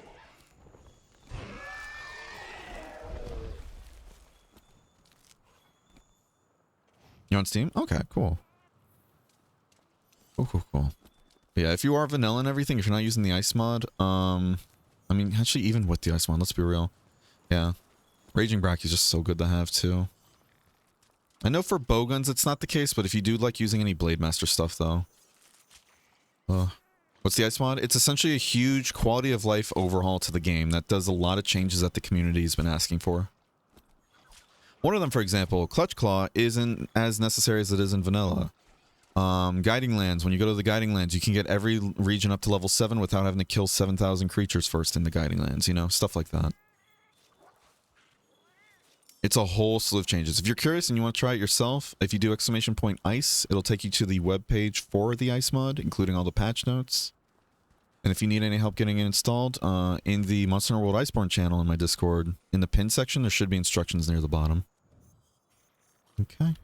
You on Steam? Okay, cool. Cool. Yeah, if you are vanilla and everything, if you're not using the ice mod, I mean, actually, even with the ice mod, let's be real. Yeah. Raging Bracky is just so good to have, too. I know for bowguns it's not the case, but if you do like using any Blade Master stuff, though. What's the ice mod? It's essentially a huge quality of life overhaul to the game that does a lot of changes that the community has been asking for. One of them, for example, Clutch Claw isn't as necessary as it is in vanilla. Guiding Lands, when you go to the Guiding Lands, you can get every region up to level 7 without having to kill 7,000 creatures first in the Guiding Lands, you know, stuff like that. It's a whole slew of changes. If you're curious and you want to try it yourself, if you do !ice, it'll take you to the webpage for the ice mod, including all the patch notes. And if you need any help getting it installed, in the Monster Hunter World Iceborne channel in my Discord, in the pin section, there should be instructions near the bottom. Okay.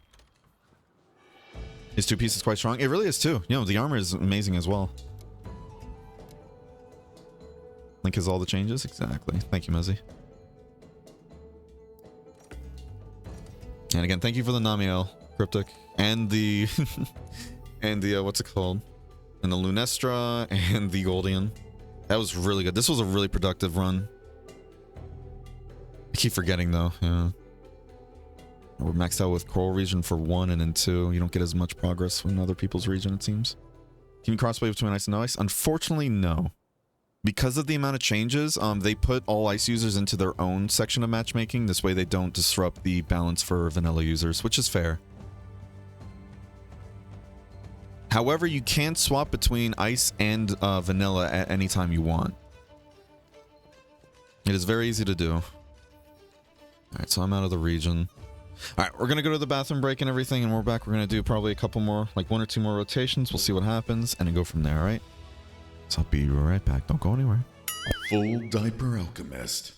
His 2-piece is quite strong. It really is too. You know, the armor is amazing as well. Link has all the changes? Exactly. Thank you, Mezzy. And again, thank you for the Namiel Cryptic. And the... and the, what's it called? And the Lunestra and the Goldian. That was really good. This was a really productive run. I keep forgetting though, yeah. We're maxed out with Coral Region for 1 and then 2. You don't get as much progress in other people's region, it seems. Can you crossplay between ice and no ice? Unfortunately, no. Because of the amount of changes, they put all ice users into their own section of matchmaking. This way they don't disrupt the balance for vanilla users, which is fair. However, you can swap between ice and vanilla at any time you want. It is very easy to do. Alright, so I'm out of the region. Alright, we're gonna go to the bathroom break and everything, and we're back. We're gonna do probably a couple more, like 1 or 2 more rotations. We'll see what happens, and then go from there, alright? So I'll be right back. Don't go anywhere. Full Diaper Alchemist.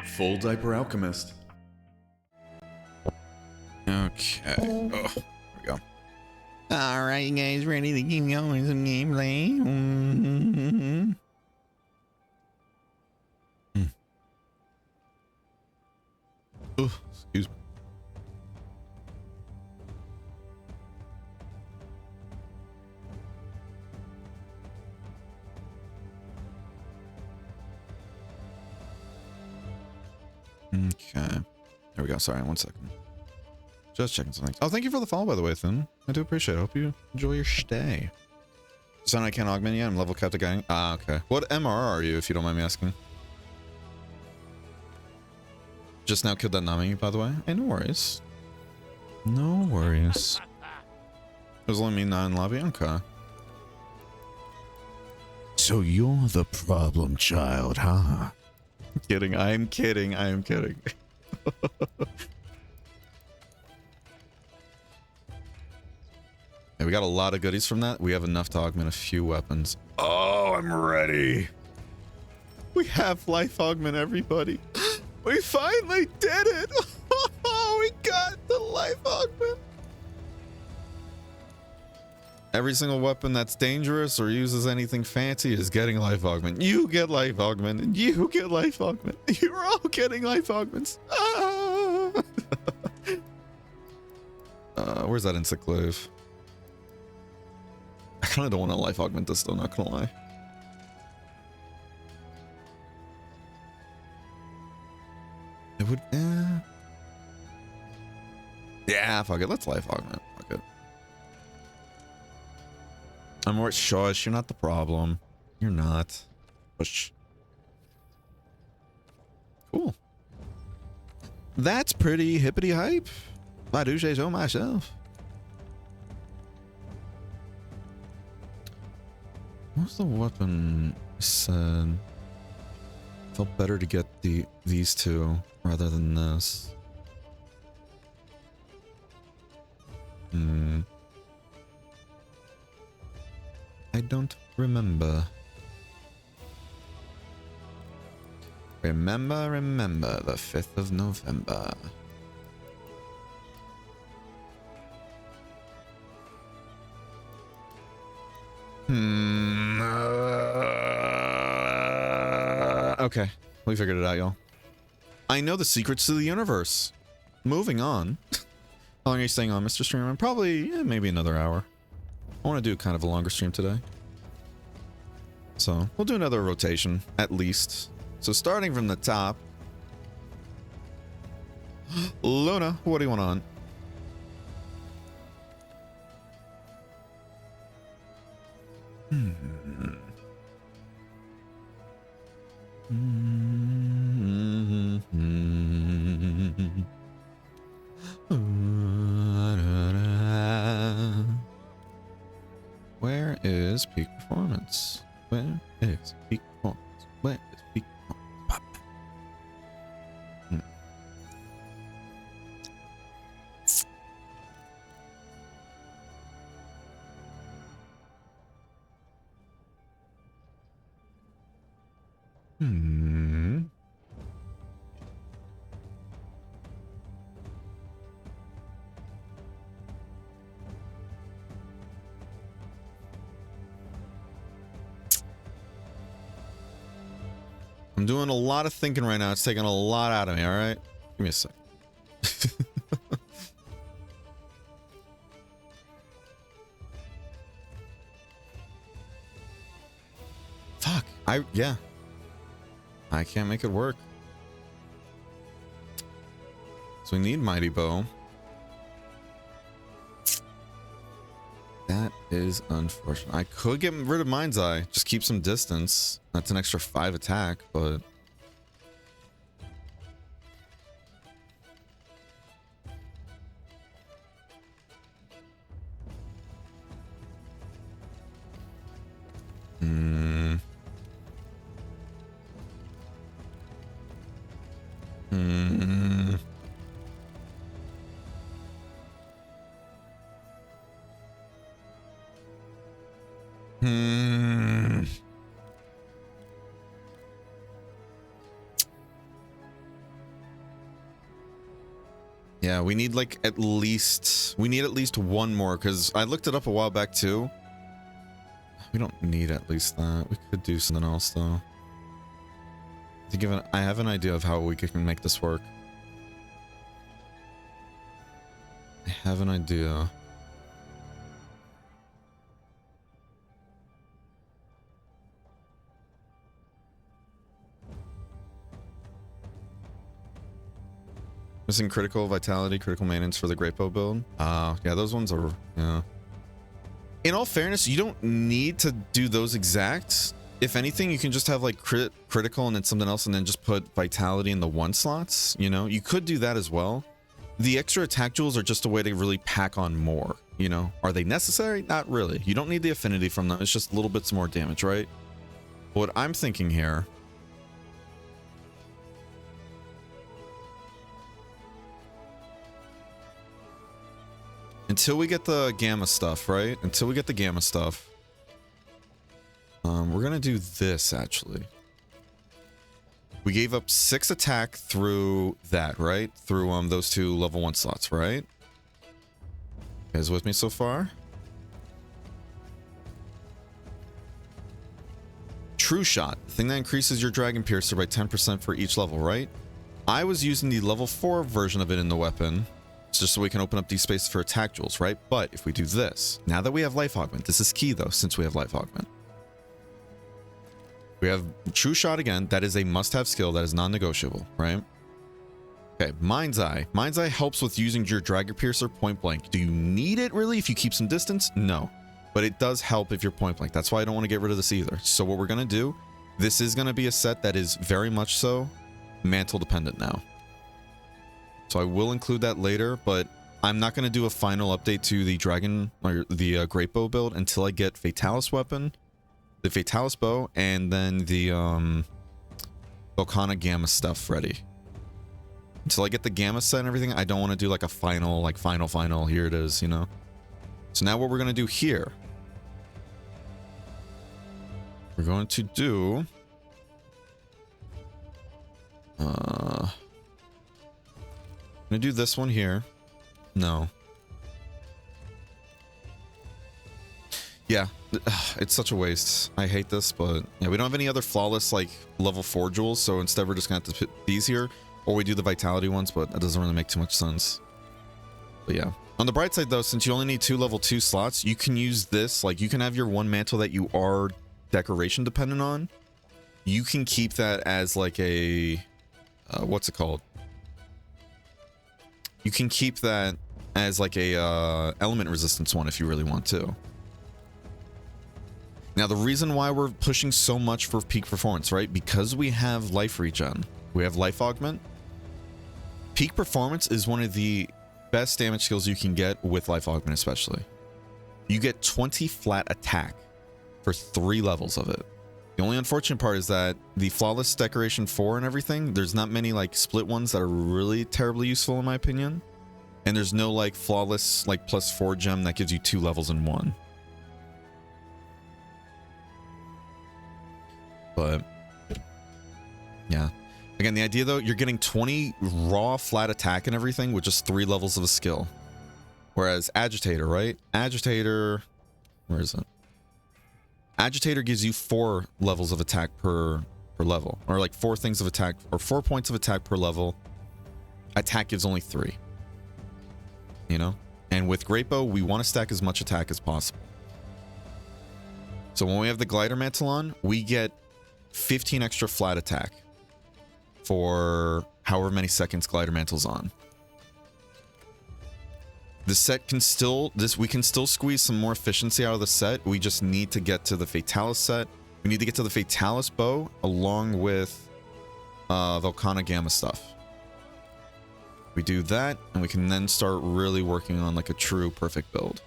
Full diaper alchemist. Okay. Oh, there we go. All right, you guys ready to keep going some gameplay? Oh, excuse me. Okay. There we go. Sorry, 1 second. Just checking something. Oh, thank you for the follow, by the way, Thin. I do appreciate it. Hope you enjoy your stay. Son, I can't augment yet. I'm level capped again. Ah, okay. What MR are you, if you don't mind me asking? Just now killed that Nami, by the way. Hey, no worries. No worries. It was only me not in lobby? Okay. So you're the problem child, huh? Kidding. I am kidding. I am kidding. Yeah, we got a lot of goodies from that. We have enough to augment a few weapons. Oh, I'm ready. We have life augment, everybody. We finally did it. We got the life augment. Every single weapon that's dangerous or uses anything fancy is getting life augment. You get life augment, and you get life augment. You're all getting life augments. Ah! Where's that encyclave? I kind of don't want to life augment this though, not gonna lie. It would, yeah, fuck it, let's life augment, fuck it. I'm more shush, you're not the problem. You're not. Shush. Cool. That's pretty hippity hype. If I do say so myself. What's the weapon said? Felt better to get these two rather than this. I don't remember. Remember the 5th of November. Okay, we figured it out, y'all. I know the secrets to the universe. Moving on. How long are you staying on, Mr. Streamer? Probably, maybe another hour. I want to do kind of a longer stream today. So, we'll do another rotation, at least. So, starting from the top. Luna, what do you want on? Where is peak performance? Where is peak performance? Where is peak performance? Pop. I'm doing a lot of thinking right now. It's taking a lot out of me, all right? Give me a sec. Fuck. Yeah. I can't make it work. So we need Mighty Bow. That is unfortunate. I could get rid of Mind's Eye. Just keep some distance. That's an extra 5 attack, but... Yeah, we need like at least one more, because I looked it up a while back too. We don't need at least that. We could do something else though. I have an idea of how we can make this work. I have an idea. Missing critical vitality, critical maintenance for the Great Bow build. Yeah, those ones are, yeah. In all fairness, you don't need to do those exact. If anything, you can just have like critical and then something else and then just put vitality in the 1 slots, you know? You could do that as well. The extra attack jewels are just a way to really pack on more, you know? Are they necessary? Not really. You don't need the affinity from them. It's just little bits more damage, right? What I'm thinking here... Until we get the gamma stuff, right? Until we get the gamma stuff. We're gonna do this, actually. We gave up 6 attack through that, right? Through those 2 level 1 slots, right? You guys with me so far? True Shot. The thing that increases your Dragon Piercer by 10% for each level, right? I was using the level 4 version of it in the weapon. Just so we can open up these spaces for attack jewels, right? But if we do this, now that we have Life Augment, this is key though, since we have Life Augment. We have True Shot again. That is a must-have skill. That is non-negotiable, right? Okay, Mind's Eye. Mind's Eye helps with using your Dragon Piercer point blank. Do you need it really if you keep some distance? No. But it does help if you're point blank. That's why I don't want to get rid of this either. So what we're going to do, this is going to be a set that is very much so mantle dependent now. So I will include that later, but I'm not going to do a final update to the Dragon or the Great Bow build until I get Fatalis weapon, the Fatalis bow, and then the Volcana Gamma stuff ready. Until I get the Gamma set and everything, I don't want to do like a final, final, here it is, you know? So now what we're going to do here, we're going to do... I'm gonna do this one here. No. Yeah, it's such a waste. I hate this, but yeah, we don't have any other flawless like level 4 jewels, so instead we're just gonna have to put these here, or we do the vitality ones, but that doesn't really make too much sense. But yeah. On the bright side though, since you only need 2 level 2 slots, you can use this, like you can have your one mantle that you are decoration dependent on. You can keep that as like a, what's it called? You can keep that as like a element resistance one if you really want to. Now, the reason why we're pushing so much for peak performance, right? Because we have life regen, we have life augment. Peak performance is one of the best damage skills you can get with life augment, especially. You get 20 flat attack for 3 levels of it. The only unfortunate part is that the flawless decoration 4 and everything, there's not many like split ones that are really terribly useful in my opinion. And there's no like flawless like +4 gem that gives you 2 levels in 1. But yeah, again, the idea though, you're getting 20 raw flat attack and everything with just 3 levels of a skill. Whereas Agitator, right? Agitator, where is it? Agitator gives you 4 levels of attack per level, or like 4 things of attack, or 4 points of attack per level. Attack gives only 3, you know? And with Great Bow, we want to stack as much attack as possible. So when we have the Glider Mantle on, we get 15 extra flat attack for however many seconds Glider Mantle's on. The set can still, we can still squeeze some more efficiency out of the set. We just need to get to the Fatalis set. We need to get to the Fatalis bow along with Volcana Gamma stuff. We do that, and we can then start really working on like a true perfect build.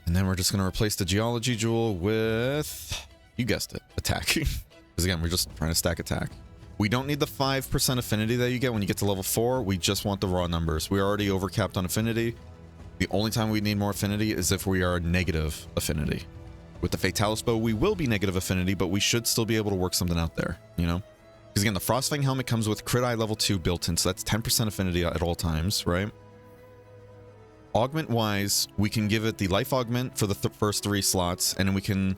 And then we're just going to replace the Geology Jewel with, you guessed it, attack. Because again, we're just trying to stack attack. We don't need the 5% affinity that you get when you get to level 4. We just want the raw numbers. We're already overcapped on affinity. The only time we need more affinity is if we are negative affinity. With the Fatalis bow, we will be negative affinity, but we should still be able to work something out there, you know? Because again, the Frostfang helmet comes with crit eye level 2 built in, so that's 10% affinity at all times, right? Augment wise, we can give it the life augment for the first 3 slots, and then we can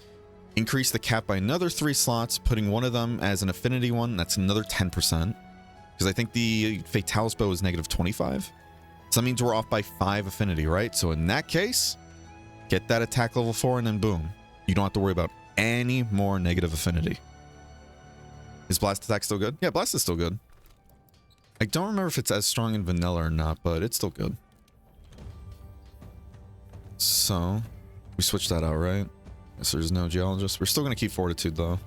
increase the cap by another 3 slots, putting one of them as an affinity one. That's another 10%. Because I think the Fatalis bow is negative 25. So that means we're off by 5 affinity, right? So in that case, get that attack level 4 and then boom. You don't have to worry about any more negative affinity. Is blast attack still good? Yeah, blast is still good. I don't remember if it's as strong in vanilla or not, but it's still good. So, we switched that out, right? Guess there's no geologist. We're still going to keep fortitude, though.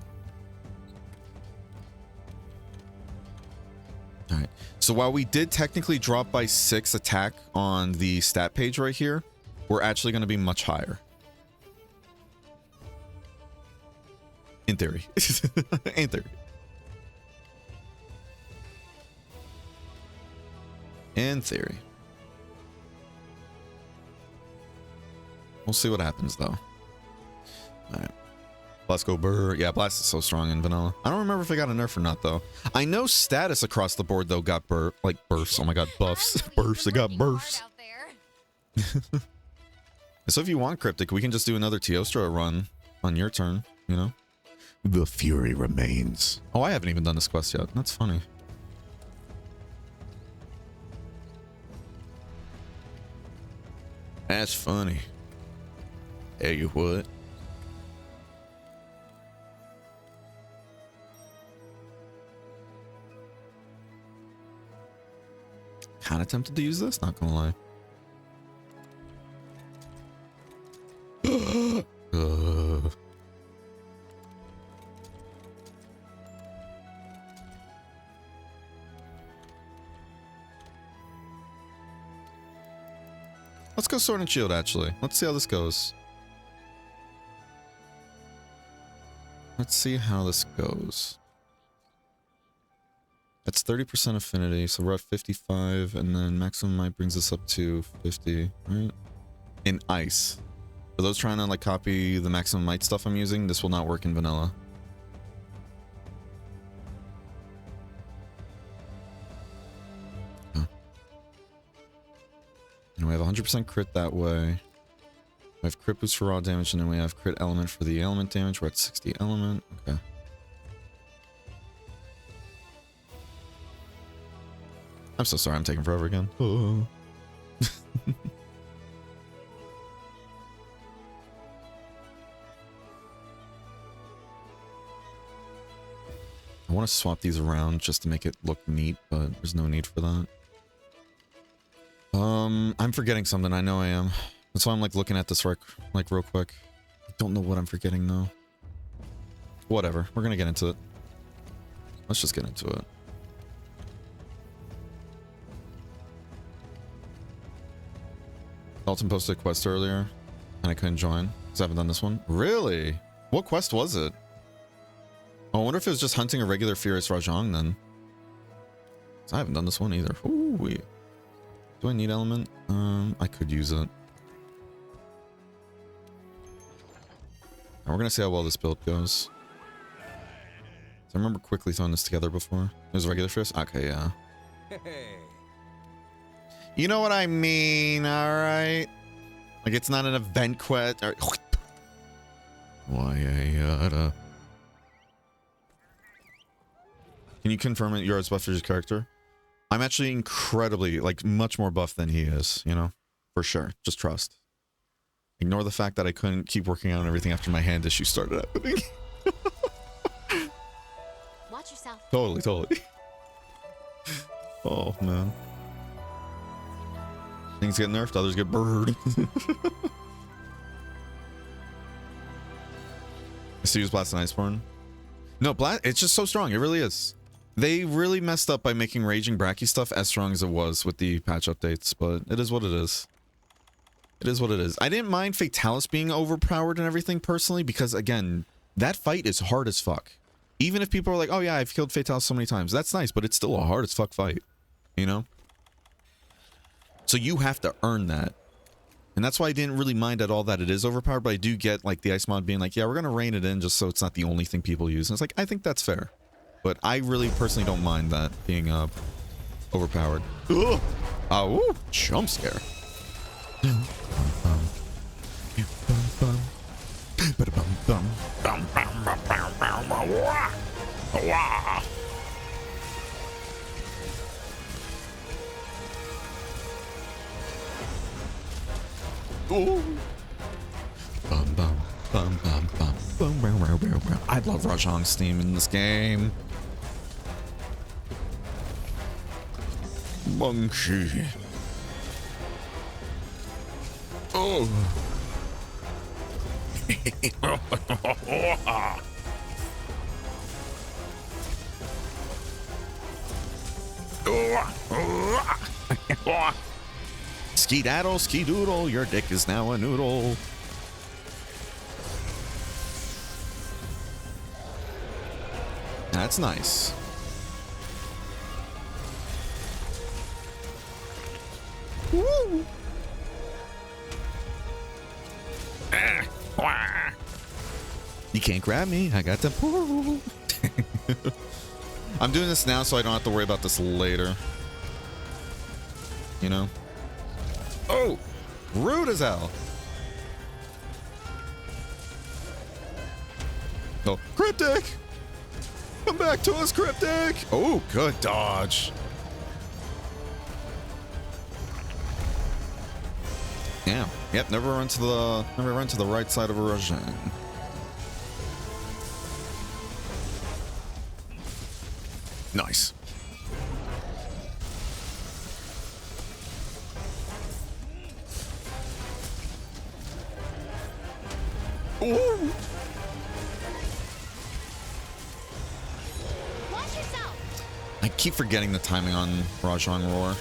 Alright. So while we did technically drop by 6 attack on the stat page right here, we're actually going to be much higher. In theory. In theory. In theory. We'll see what happens, though. Alright. Let's go burr. Yeah, blast is so strong in vanilla. I don't remember if I got a nerf or not, though. I know status across the board, though, got like bursts. Oh my god, buffs. Bursts. It got bursts. So if you want Cryptic, we can just do another Teostra run on your turn, you know? The Fury remains. Oh, I haven't even done this quest yet. That's funny. That's funny. Tell you what. Kind of tempted to use this, not gonna lie. Let's go Sword and Shield, actually. Let's see how this goes. Let's see how this goes. That's 30% affinity, so we're at 55, and then maximum might brings us up to 50, right? In ice. For those trying to like copy the maximum might stuff I'm using, this will not work in vanilla. Huh. And we have 100% crit that way. We have crit boost for raw damage, and then we have crit element for the element damage. We're at 60 element. Okay. I'm so sorry, I'm taking forever again. Oh. I want to swap these around just to make it look neat, but there's no need for that. I'm forgetting something. I know I am. That's why I'm like looking at this like real quick. I don't know what I'm forgetting though. Whatever. We're gonna get into it. Let's just get into it. Dalton posted a quest earlier, and I couldn't join because I haven't done this one. Really? What quest was it? Oh, I wonder if it was just hunting a regular Furious Rajang then. I haven't done this one either. Ooh, wait. Do I need element? I could use it. And we're gonna see how well this build goes. So I remember quickly throwing this together before. It was regular Furious? Okay, yeah. You know what I mean, alright? Like, it's not an event quest. Or... Why, Can you confirm it? You're as buff as your character? I'm actually incredibly, like, much more buff than he is, you know? For sure. Just trust. Ignore the fact that I couldn't keep working out on everything after my hand issue started happening. Watch yourself. Totally. Oh, man. Things get nerfed, others get bird. Serious Blast and Iceborne? No, Blast, it's just so strong. It really is. They really messed up by making Raging Bracky stuff as strong as it was with the patch updates, but it is what it is. It is what it is. I didn't mind Fatalis being overpowered and everything personally because, again, that fight is hard as fuck. Even if people are like, oh yeah, I've killed Fatalis so many times. That's nice, but it's still a hard as fuck fight. You know? So you have to earn that. And that's why I didn't really mind at all that it is overpowered, but I do get like the ice mod being like, yeah, we're going to rein it in just so it's not the only thing people use. And it's like, I think that's fair. But I really personally don't mind that being overpowered. Ugh. Oh, ooh, jump scare. Ooh. Bum, bum, bum, bum, bum, bum, bum, bum, bum, bum. I love Rajang's theme in this game. Monkey. Oh. Ski-daddle, ski-doodle, your dick is now a noodle. That's nice. Woo! You can't grab me, I got the pool. I'm doing this now so I don't have to worry about this later. You know? Oh! Rude as hell. Oh, Cryptic! Come back to us, Cryptic! Oh, good dodge. Yeah. Yep, never run to the right side of a Rajang. Nice. Ooh. Watch yourself. I keep forgetting the timing on Rajang Roar.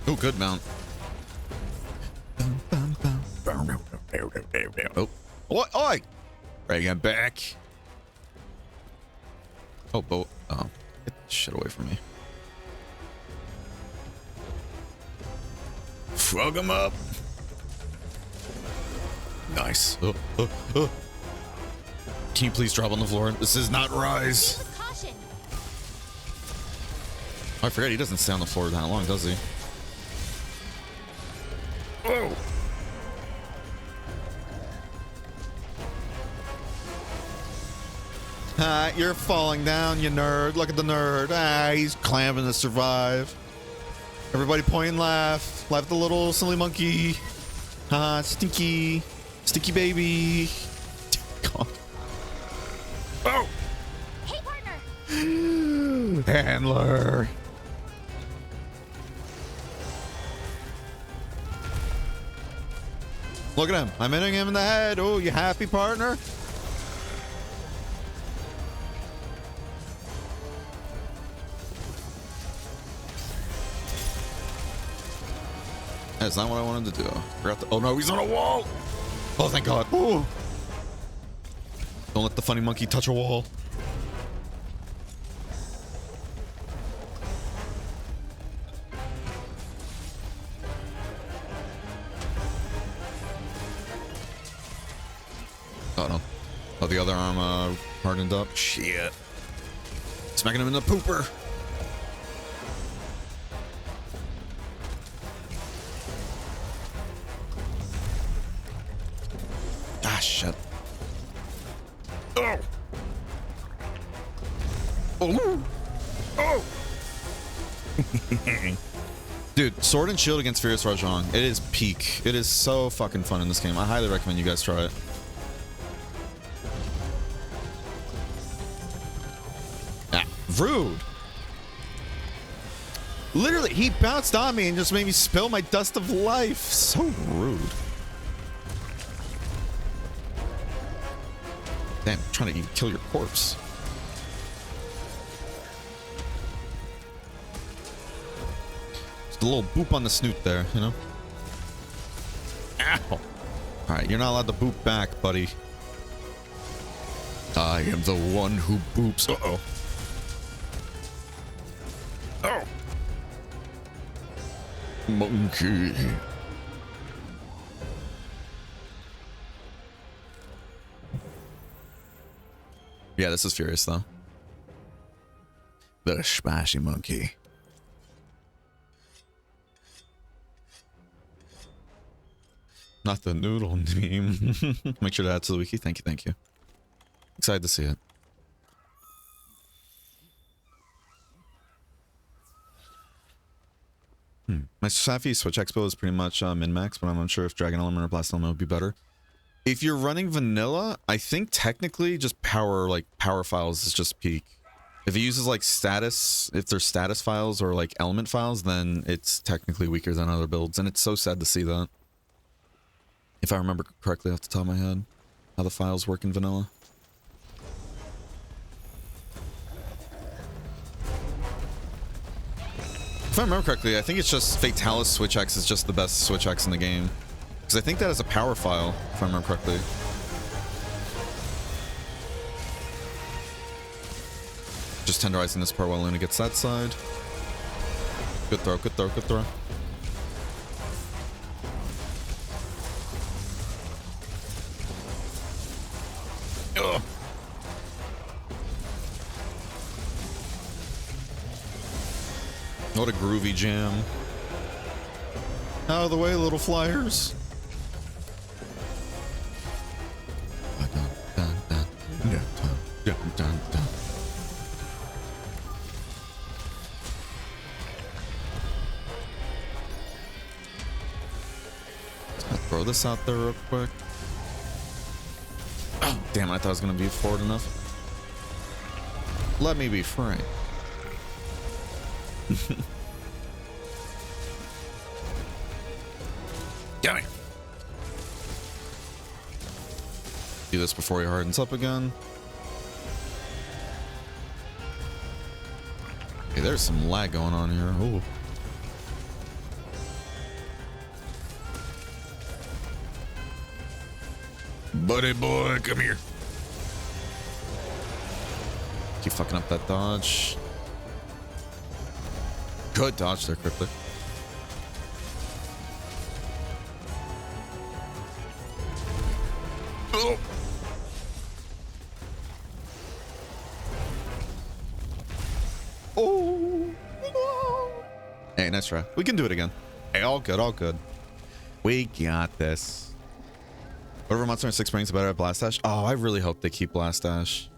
Oh, good mount. Oh, what? Oi! Bring him back. Oh, boat. Oh, get the shit away from me. Frog him up. Nice. Oh, oh, oh. Can you please drop on the floor? This is not Rise. Proceed with caution. I forget he doesn't stay on the floor that long, does he? Oh. Ah, you're falling down, you nerd. Look at the nerd. Ah, he's clamming to survive. Everybody point and laugh. Laugh at the little silly monkey. Ah, stinky. Stinky baby. God. Oh! Hey, partner. Handler. Look at him. I'm hitting him in the head. Oh, you happy, partner? That's not what I wanted to do. Forgot to, oh no, he's on a wall. Oh, thank God. Ooh. Don't let the funny monkey touch a wall. Oh no. Oh, the other arm hardened up. Shit. Smacking him in the pooper. Ah, shit. Oh. Oh. Oh. Dude, Sword and Shield against Fierce Rajang. It is peak. It is so fucking fun in this game. I highly recommend you guys try it. Ah, rude. Literally, he bounced on me and just made me spill my dust of life. So rude. Damn, I'm trying to even kill your corpse. Just a little boop on the snoot there, you know? Ow! Alright, you're not allowed to boop back, buddy. I am the one who boops. Uh-oh. Oh! Monkey. Yeah, this is furious though. The spicy monkey. Not the noodle meme. Make sure to add to the wiki. Thank you, thank you. Excited to see it. My Safi Switch Expo is pretty much min-max, but I'm unsure if Dragon Element or Blast Element would be better. If you're running vanilla, I think technically just power files is just peak. If it uses like status, if there's status files or like element files, then it's technically weaker than other builds, and it's so sad to see that. If I remember correctly off the top of my head, how the files work in vanilla. If I remember correctly, I think it's just Fatalis Switch X is just the best Switch X in the game. Because I think that is a power file, if I remember correctly. Just tenderizing this part while Luna gets that side. Good throw, good throw, good throw. Ugh. What a groovy jam. Out of the way, little flyers. Throw this out there real quick. Oh, damn, I thought I was going to be forward enough. Let me be frank. Get me. Do this before he hardens up again. Okay, there's some lag going on here. Ooh. Buddy boy, come here. Keep fucking up that dodge. Good dodge there, quickly. Oh. Oh. Hey, nice try. We can do it again. Hey, all good, all good. We got this. Whatever Monster Hunter 6 brings better at Blast Dash. Oh, I really hope they keep Blast Dash.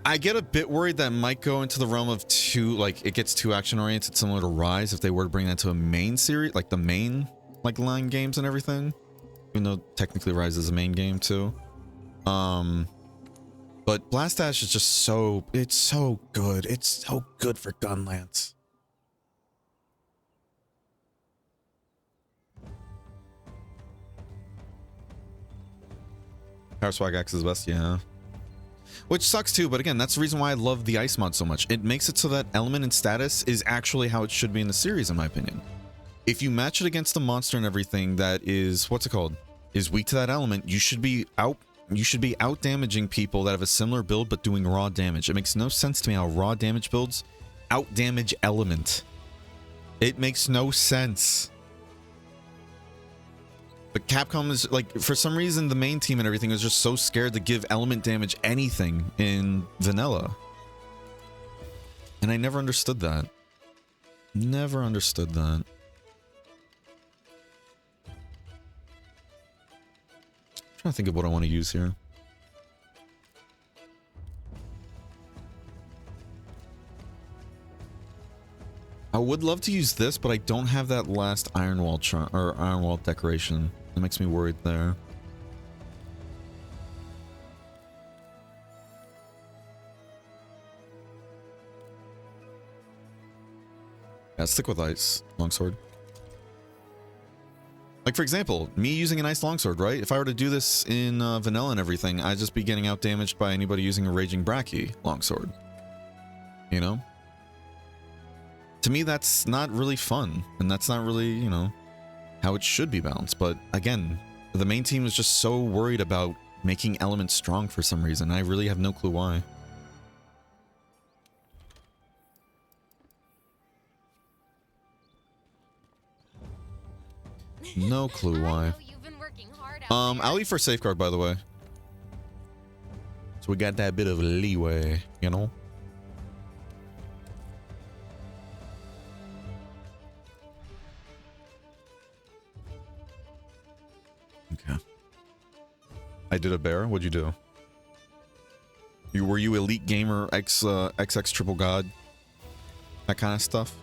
I get a bit worried that might go into the realm of it gets too action oriented, similar to Rise, if they were to bring that to a main series, like the main line games and everything. Even though technically Rise is a main game too. But Blast Dash is just it's so good. It's so good for Gunlance. Power Swag X is best, yeah. Which sucks too, but again, that's the reason why I love the Ice mod so much. It makes it so that element and status is actually how it should be in the series, in my opinion. If you match it against the monster and everything that is, is weak to that element, you should be out damaging people that have a similar build but doing raw damage. It makes no sense to me how raw damage builds out damage element. It makes no sense. But Capcom is for some reason the main team and everything is just so scared to give element damage anything in vanilla. And I never understood that. Never understood that. I'm trying to think of what I want to use here. I would love to use this, but I don't have that last Iron Wall decoration. That makes me worried there. Yeah, stick with Ice Longsword. Like, for example, me using an Ice Longsword, right? If I were to do this in vanilla and everything, I'd just be getting out damaged by anybody using a Raging Bracky Longsword. You know? To me, that's not really fun, and that's not really, you know, how it should be balanced. But again, the main team is just so worried about making elements strong for some reason. I really have no clue why. No clue I why. know you've been working hard out there. I'll leave for safeguard, by the way. So we got that bit of leeway, you know? Okay. I did a bear. What'd you do? Were you elite gamer XX triple god? That kind of stuff?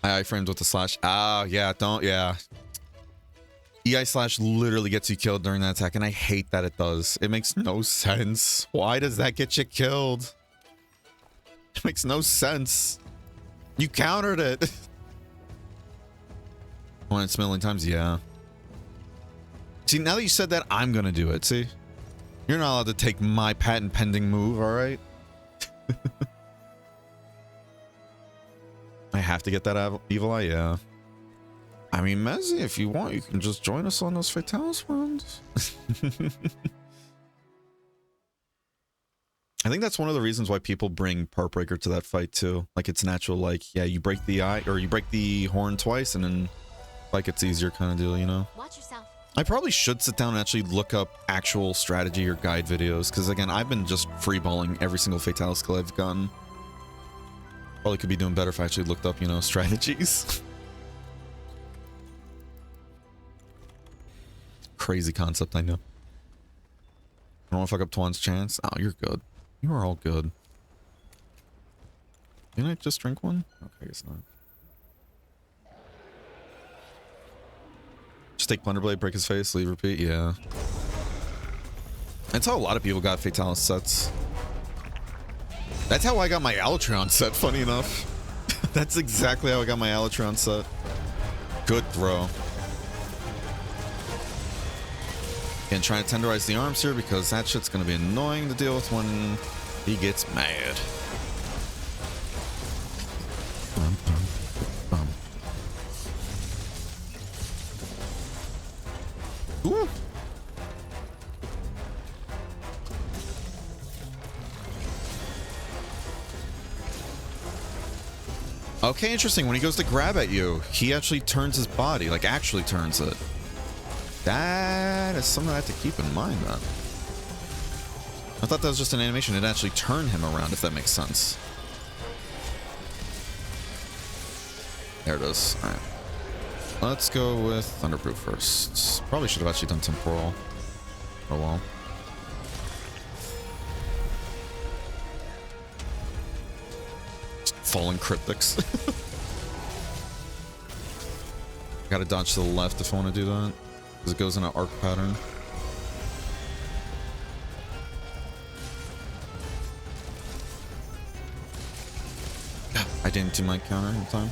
I framed with the slash. Ah, yeah, don't, yeah. EI slash literally gets you killed during that attack, and I hate that it does. It makes no sense. Why does that get you killed? It makes no sense. You countered it. Once a million times, yeah. See, now that you said that, I'm gonna do it, see? You're not allowed to take my patent pending move, alright? I have to get that evil eye, yeah. I mean, Mezzy, if you want, you can just join us on those Fatalis runs. I think that's one of the reasons why people bring Partbreaker to that fight too. Like, it's natural, like, yeah, you break the eye, or you break the horn twice, and then, like, it's easier kind of deal, you know? Watch yourself. I probably should sit down and actually look up actual strategy or guide videos, because, again, I've been just freeballing every single Fatalis skill I've gotten. Probably could be doing better if I actually looked up, you know, strategies. Crazy concept, I know. I don't want to fuck up Twan's chance. Oh, you're good. You are all good. Didn't I just drink one? Okay, I guess not. Just take Plunderblade, break his face, leave, repeat. Yeah. That's how a lot of people got Fatalis sets. That's how I got my Alatreon set, funny enough. That's exactly how I got my Alatreon set. Good throw. Again, trying to tenderize the arms here because that shit's going to be annoying to deal with when he gets mad. Ooh. Okay, interesting. When he goes to grab at you, he actually turns his body, like actually turns it. That is something I have to keep in mind, man. I thought that was just an animation. It actually turned him around, if that makes sense. There it is. All right. Let's go with Thunderproof first. Probably should have actually done Temporal. Oh well. Fallen Cryptics. Gotta dodge to the left if I want to do that. Because it goes in an arc pattern. I didn't do my counter in time.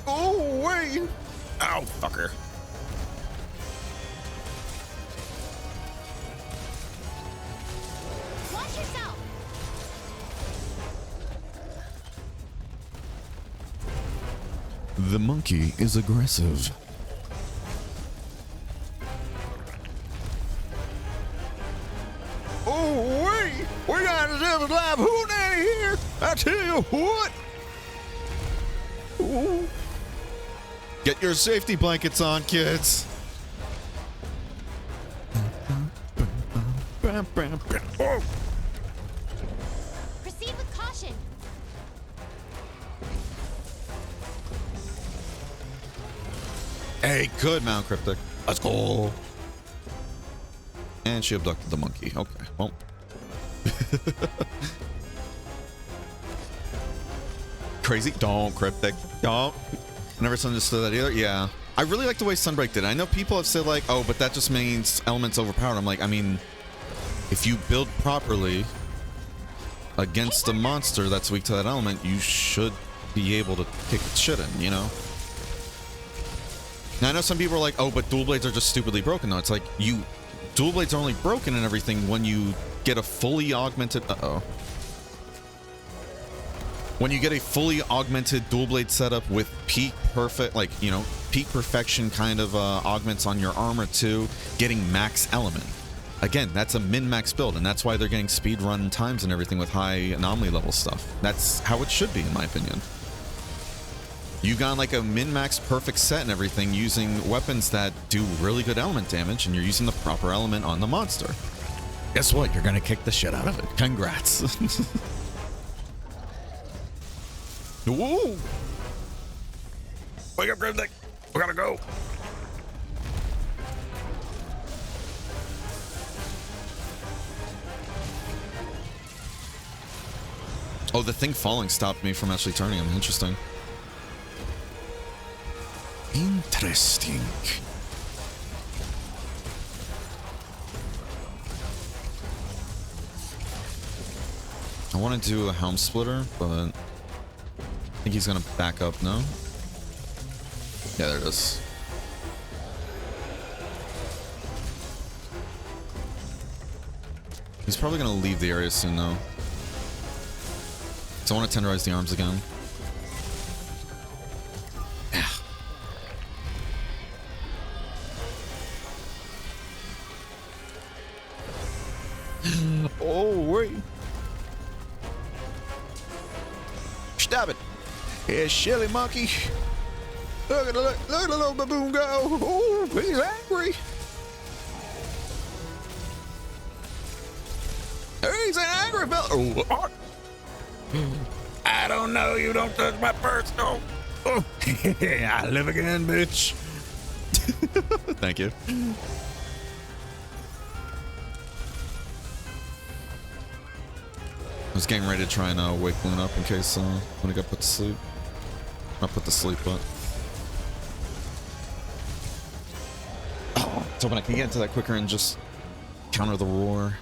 Oh, wait! Ow, fucker. Watch yourself. The monkey is aggressive. Oh, wait! We got a Devil's Live Hootenanny here! I tell you what! Ooh. Get your safety blankets on, kids! Oh. Proceed with caution. Hey, good Mount Cryptic. Let's go. And she abducted the monkey. Okay, well. Crazy. Don't, Cryptic. Don't. I never understood that either. Yeah. I really like the way Sunbreak did it. I know people have said like, oh, but that just means Element's overpowered. I'm like, I mean, if you build properly against a monster that's weak to that element, you should be able to kick its shit in, you know? Now, I know some people are like, oh, but dual blades are just stupidly broken. No, it's like, dual blades are only broken and everything when you get a fully augmented... Uh-oh. When you get a fully augmented dual blade setup with peak perfect, like, you know, peak perfection kind of augments on your armor too, getting max element. Again, that's a min-max build, and that's why they're getting speed run times and everything with high anomaly level stuff. That's how it should be, in my opinion. You got like a min-max perfect set and everything using weapons that do really good element damage, and you're using the proper element on the monster. Guess what? You're gonna kick the shit out of it. Congrats. Whoa! Wake up, Grimdick! We gotta go! Oh, the thing falling stopped me from actually turning him. Interesting. Interesting. I want to do a helm splitter, but I think he's gonna back up, no? Yeah, there it is. He's probably gonna leave the area soon, though. So I want to tenderize the arms again. Yeah. Oh, wait. Stop it. Yeah, Shelly monkey. Look at the little baboon go. Oh, he's angry. He's an angry fella. Oh. I don't know. You don't touch my purse. No. Oh. I live again, bitch. Thank you. I was getting ready to try and wake Loon up in case when I got put to sleep. Not put to sleep, but. Oh, I was hoping I can get into that quicker and just counter the roar.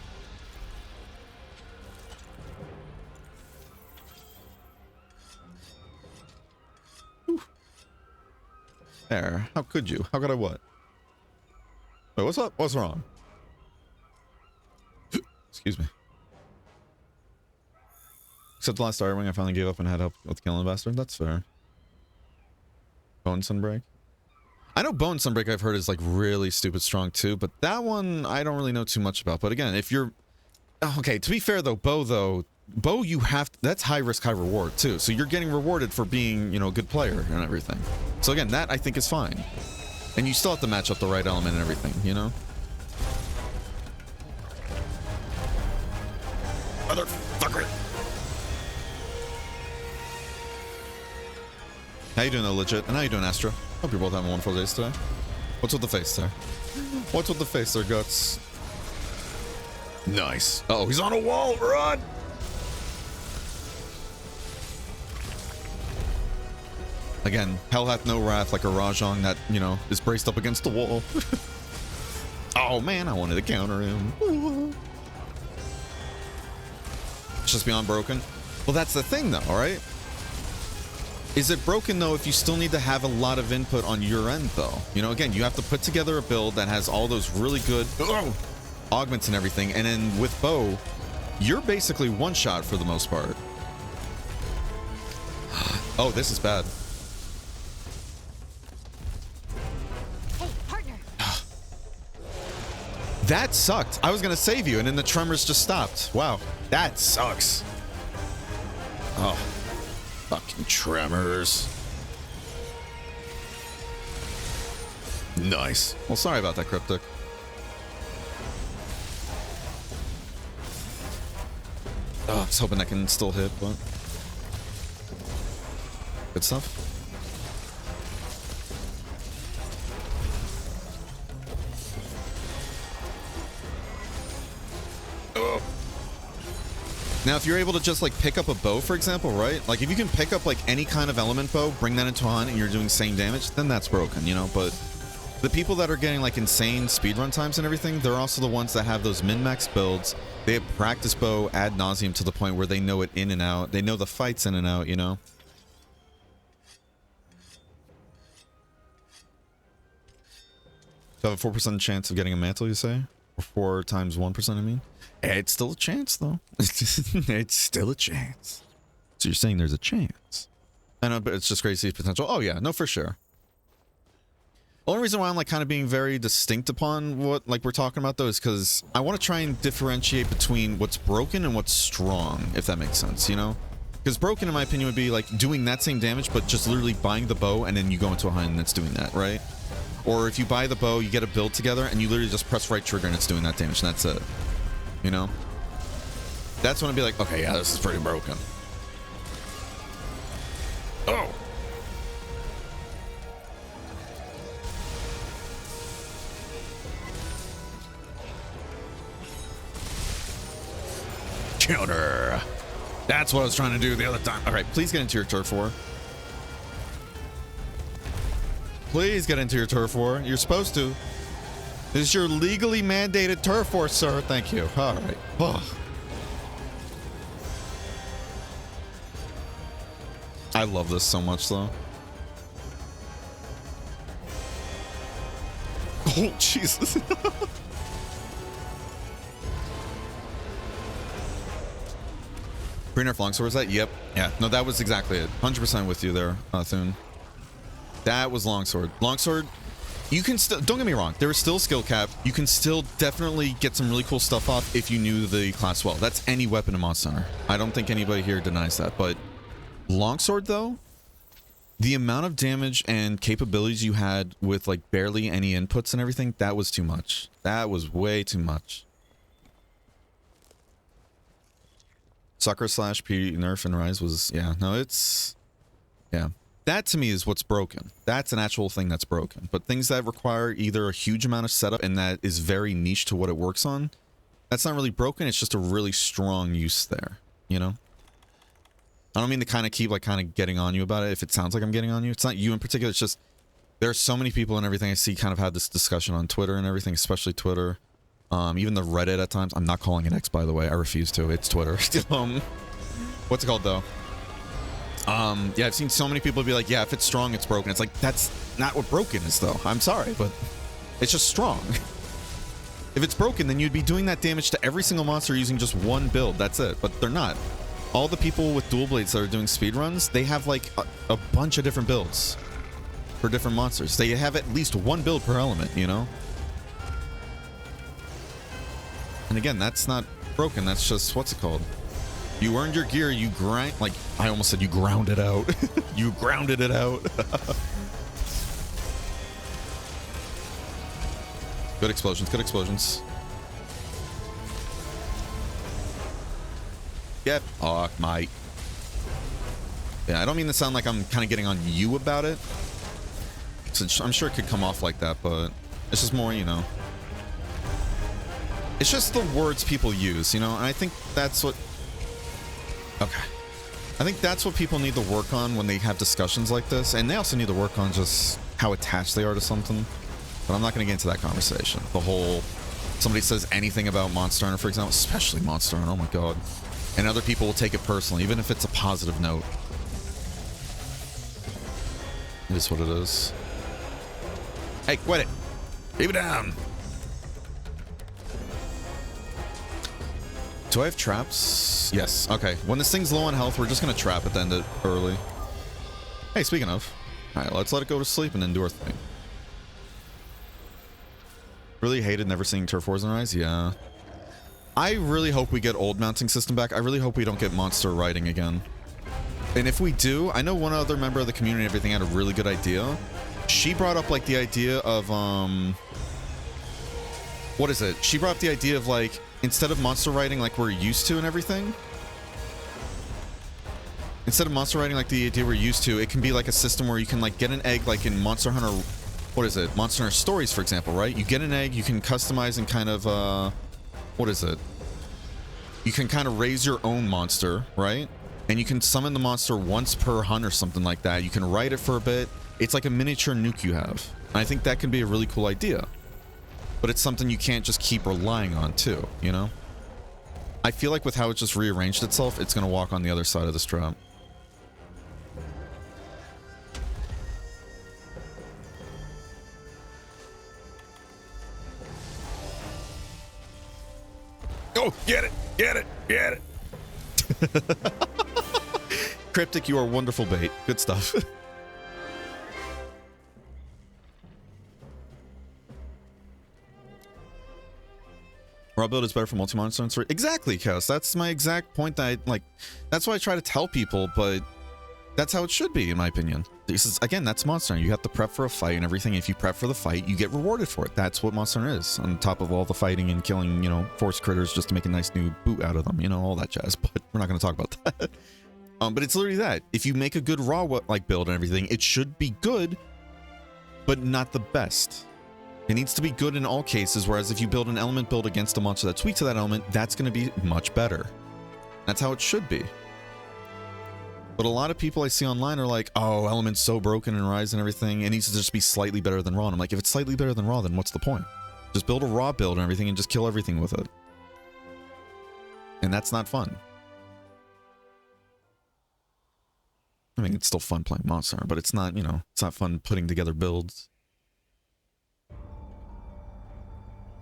There. How could you? How could I what? Wait, what's up? What's wrong? Excuse me. Except the last Iron Wing, I finally gave up and had help with killing the bastard. That's fair. Bone Sunbreak. I know Bone Sunbreak I've heard is like really stupid strong too, but that one I don't really know too much about. But again, if you're... Okay, to be fair though, Bow you have... That's high risk, high reward too. So you're getting rewarded for being, you know, a good player and everything. So again, that I think is fine. And you still have to match up the right element and everything, you know? Motherfucker! How you doing though, legit? And how you doing, Astra? Hope you're both having wonderful days today. What's with the face there? What's with the face there, Guts? Nice. Uh oh, he's on a wall! Run! Again, hell hath no wrath like a Rajang that, you know, is braced up against the wall. Oh man, I wanted to counter him. It's just beyond broken. Well, that's the thing though, alright? Is it broken though if you still need to have a lot of input on your end though? You know, again, you have to put together a build that has all those really good augments and everything, and then with Bow, you're basically one shot for the most part. Oh, this is bad. Hey, partner. That sucked. I was gonna save you, and then the tremors just stopped. Wow, that sucks. Oh, fucking tremors. Nice. Well, sorry about that, Cryptic. Oh, I was hoping I can still hit, but good stuff. Oh. Now, if you're able to just like pick up a bow, for example, right? Like if you can pick up like any kind of element bow, bring that into a hunt, and you're doing same damage, then that's broken, you know. But the people that are getting like insane speedrun times and everything, they're also the ones that have those min-max builds. They have practice Bow ad nauseum to the point where they know it in and out. They know the fights in and out, you know? So have a 4% chance of getting a mantle, you say? Or 4 times 1%, I mean? It's still a chance, though. It's still a chance. So you're saying there's a chance. I know, but it's just crazy potential. Oh yeah, no, for sure. Only reason why I'm like kind of being very distinct upon what like we're talking about though is because I want to try and differentiate between what's broken and what's strong, if that makes sense, you know? Because broken, in my opinion, would be like doing that same damage, but just literally buying the bow and then you go into a hunt and it's doing that, right? Or if you buy the bow, you get a build together and you literally just press right trigger and it's doing that damage and that's it. You know? That's when I'd be like, okay, yeah, this is pretty broken. Oh! Counter. That's what I was trying to do the other time. All right, please get into your turf war. Please get into your turf war. You're supposed to. This is your legally mandated turf war, sir. Thank you. All right. Oh. I love this so much, though. Oh, Jesus. Pre-nerf longsword, was that? Yep. Yeah. No, that was exactly it. 100% with you there, Thune. That was longsword. Longsword, you can still, don't get me wrong, there is still skill cap. You can still definitely get some really cool stuff off if you knew the class well. That's any weapon in Monster Hunter. I don't think anybody here denies that. But longsword, though, the amount of damage and capabilities you had with like barely any inputs and everything, that was too much. That was way too much. Sucker slash P nerf and rise was, yeah, no, it's, yeah. That to me is what's broken. That's an actual thing that's broken. But things that require either a huge amount of setup and that is very niche to what it works on, that's not really broken. It's just a really strong use there, you know? I don't mean to kind of keep like kind of getting on you about it if it sounds like I'm getting on you. It's not you in particular. It's just there are so many people and everything I see kind of have this discussion on Twitter and everything, especially Twitter. Even the Reddit at times. I'm not calling it X, by the way. I refuse to. It's Twitter. What's it called, though? Yeah, I've seen so many people be like, yeah, if it's strong, it's broken. It's like, that's not what broken is, though. I'm sorry, but it's just strong. If it's broken, then you'd be doing that damage to every single monster using just one build. That's it. But they're not. All the people with dual blades that are doing speedruns, they have like a bunch of different builds for different monsters. They have at least one build per element, you know? And again, that's not broken. That's just, what's it called? You earned your gear, you grind, like, I almost said you ground it out. You grounded it out. Good explosions, good explosions. Get fucked, mate. Yeah, I don't mean to sound like I'm kind of getting on you about it. So I'm sure it could come off like that, but it's just more, you know. It's just the words people use, you know, and I think that's what... Okay. I think that's what people need to work on when they have discussions like this, and they also need to work on just how attached they are to something. But I'm not going to get into that conversation. The whole... Somebody says anything about Monster Hunter, for example, especially Monster Hunter, oh my god. And other people will take it personally, even if it's a positive note. It is what it is. Hey, quit it! Keep it down! Do I have traps? Yes. Okay. When this thing's low on health, we're just going to trap it to end it early. Hey, speaking of. Alright, let's let it go to sleep and then do our thing. Really hated never seeing turf wars in Rise? Yeah. I really hope we get old mounting system back. I really hope we don't get monster riding again. And if we do, I know one other member of the community and everything had a really good idea. She brought up like the idea of, what is it? She brought up the idea of like, instead of monster riding like we're used to and everything, instead of monster riding like the idea we're used to, it can be like a system where you can like get an egg like in Monster Hunter, what is it? Monster Hunter Stories, for example, right? You get an egg, you can customize and kind of, what is it? You can kind of raise your own monster, right? And you can summon the monster once per hunt or something like that. You can ride it for a bit. It's like a miniature nuke you have. And I think that can be a really cool idea. But it's something you can't just keep relying on too, you know? I feel like with how it just rearranged itself, it's going to walk on the other side of this trap. Oh, get it, get it, get it. Cryptic, you are wonderful bait. Good stuff. Raw build is better for multi-monster and 3. Exactly, Chaos. That's my exact point that I, like, that's what I try to tell people, but that's how it should be, in my opinion. This is, again, that's Monster Hunter. You have to prep for a fight and everything. If you prep for the fight, you get rewarded for it. That's what Monster Hunter is, on top of all the fighting and killing, you know, force critters just to make a nice new boot out of them, you know, all that jazz. But we're not going to talk about that. But it's literally that. If you make a good raw like build and everything, it should be good, but not the best. It needs to be good in all cases, whereas if you build an element build against a monster that's weak to that element, that's going to be much better. That's how it should be. But a lot of people I see online are like, oh, element's so broken in Rise and everything, it needs to just be slightly better than Raw. And I'm like, if it's slightly better than Raw, then what's the point? Just build a Raw build and everything and just kill everything with it. And that's not fun. I mean, it's still fun playing Monster Hunter, but it's not, you know, it's not fun putting together builds.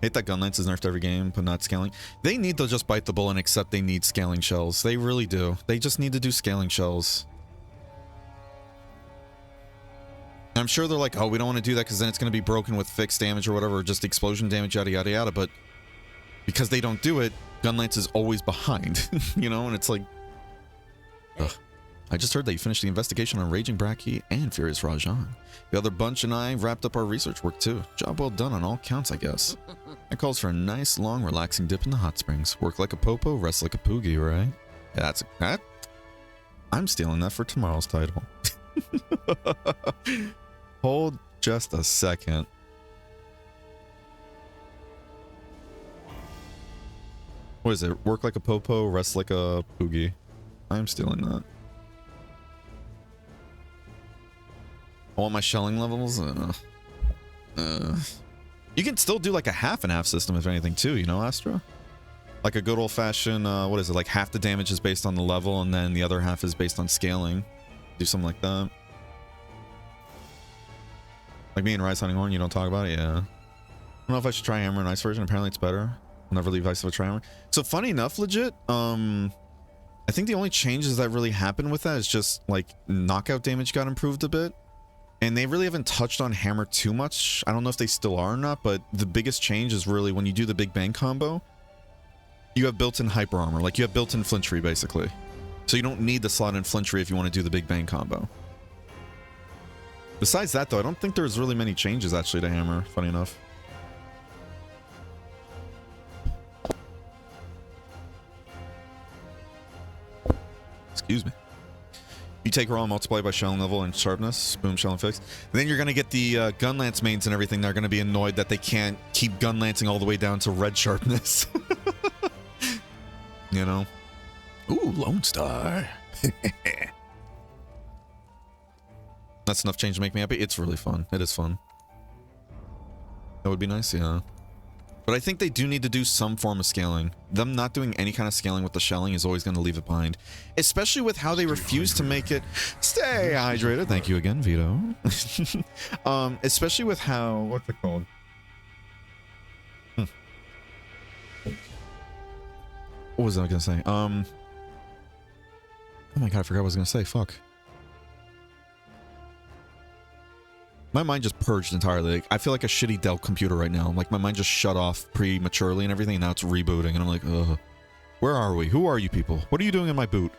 Hate that Gunlance is nerfed every game, but not scaling. They need to just bite the bullet and accept they need scaling shells. They really do. They just need to do scaling shells. And I'm sure they're like, oh, we don't want to do that because then it's going to be broken with fixed damage or whatever, or just explosion damage, yada, yada, yada. But because they don't do it, Gunlance is always behind, you know? And it's like, ugh. I just heard that you finished the investigation on Raging Bracky and Furious Rajan. The other bunch and I wrapped up our research work too. Job well done on all counts, I guess. That calls for a nice, long, relaxing dip in the hot springs. Work like a popo, rest like a poogie, right? Yeah, that's that. I'm stealing that for tomorrow's title. Hold just a second. What is it? Work like a popo, rest like a poogie. I'm stealing that. I want my shelling levels. You can still do like a half and half system if anything too, you know, Astra? Like a good old fashioned, what is it? Like half the damage is based on the level and then the other half is based on scaling. Do something like that. Like me and Rise Hunting Horn, you don't talk about it? Yeah. I don't know if I should try Hammer and Ice version. Apparently it's better. I'll never leave Ice if I try Hammer. So funny enough, legit, I think the only changes that really happened with that is just like knockout damage got improved a bit. And they really haven't touched on Hammer too much. I don't know if they still are or not, but the biggest change is really when you do the Big Bang combo, you have built-in hyper armor. Like you have built-in flinchery, basically. So you don't need the slot in flinchery if you want to do the Big Bang combo. Besides that, though, I don't think there's really many changes, actually, to Hammer, funny enough. Excuse me. You take raw and multiply by shelling level and sharpness, boom, shell and fix. And then you're going to get the Gunlance mains and everything. They're going to be annoyed that they can't keep Gunlancing all the way down to red sharpness. You know? Ooh, Lone Star. That's enough change to make me happy. It's really fun. It is fun. That would be nice, yeah. But I think they do need to do some form of scaling. Them not doing any kind of scaling with the shelling is always going to leave it behind. Especially with how they refuse to make it... Stay hydrated. Thank you again, Vito. Especially with how... What's it called? What was I going to say? Oh my god, I forgot what I was going to say. Fuck. My mind just purged entirely. Like, I feel like a shitty Dell computer right now. Like, my mind just shut off prematurely and everything, and now it's rebooting, and I'm like, ugh. Where are we? Who are you people? What are you doing in my boot?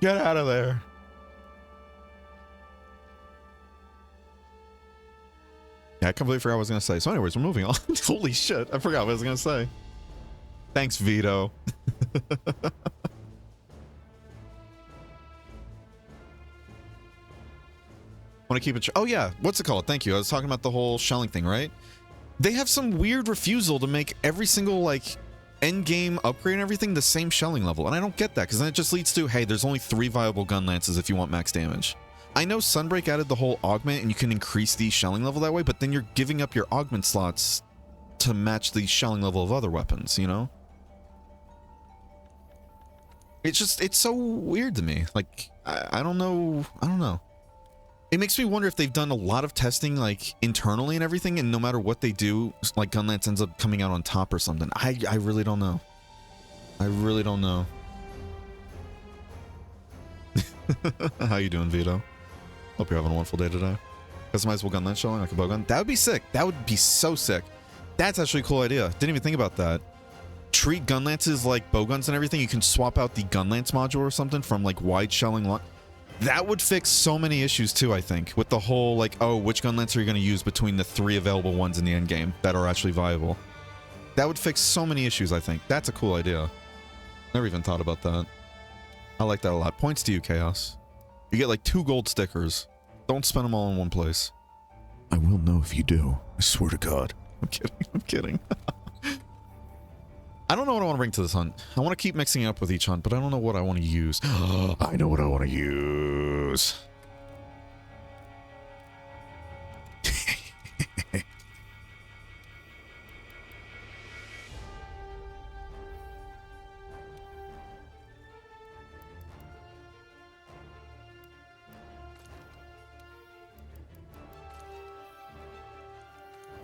Get out of there. Yeah, I completely forgot what I was going to say. So anyways, we're moving on. Holy shit, I forgot what I was going to say. Thanks, Vito. Want to keep it... Oh, yeah. What's it called? Thank you. I was talking about the whole shelling thing, right? They have some weird refusal to make every single, like, end-game upgrade and everything the same shelling level. And I don't get that, because then it just leads to, hey, there's only 3 viable gun lances if you want max damage. I know Sunbreak added the whole augment, and you can increase the shelling level that way, but then you're giving up your augment slots to match the shelling level of other weapons, you know? It's just... It's so weird to me. Like, I don't know... I don't know. It makes me wonder if they've done a lot of testing, like, internally and everything, and no matter what they do, like, Gunlance ends up coming out on top or something. I really don't know. I really don't know. How you doing, Vito? Hope you're having a wonderful day today. Customizable gun lance showing like a bow gun. That would be sick. That would be so sick. That's actually a cool idea. Didn't even think about that. Treat gun lances like bow guns and everything. You can swap out the gun lance module or something from like wide shelling. That would fix so many issues too, I think. With the whole like, oh, which gun lance are you going to use between the 3 available ones in the end game that are actually viable? That would fix so many issues, I think. That's a cool idea. Never even thought about that. I like that a lot. Points to you, Chaos. You get like 2 gold stickers. Don't spend them all in one place. I will know if you do. I swear to God. I'm kidding. I'm kidding. I don't know what I want to bring to this hunt. I want to keep mixing it up with each hunt, but I don't know what I want to use. I know what I want to use.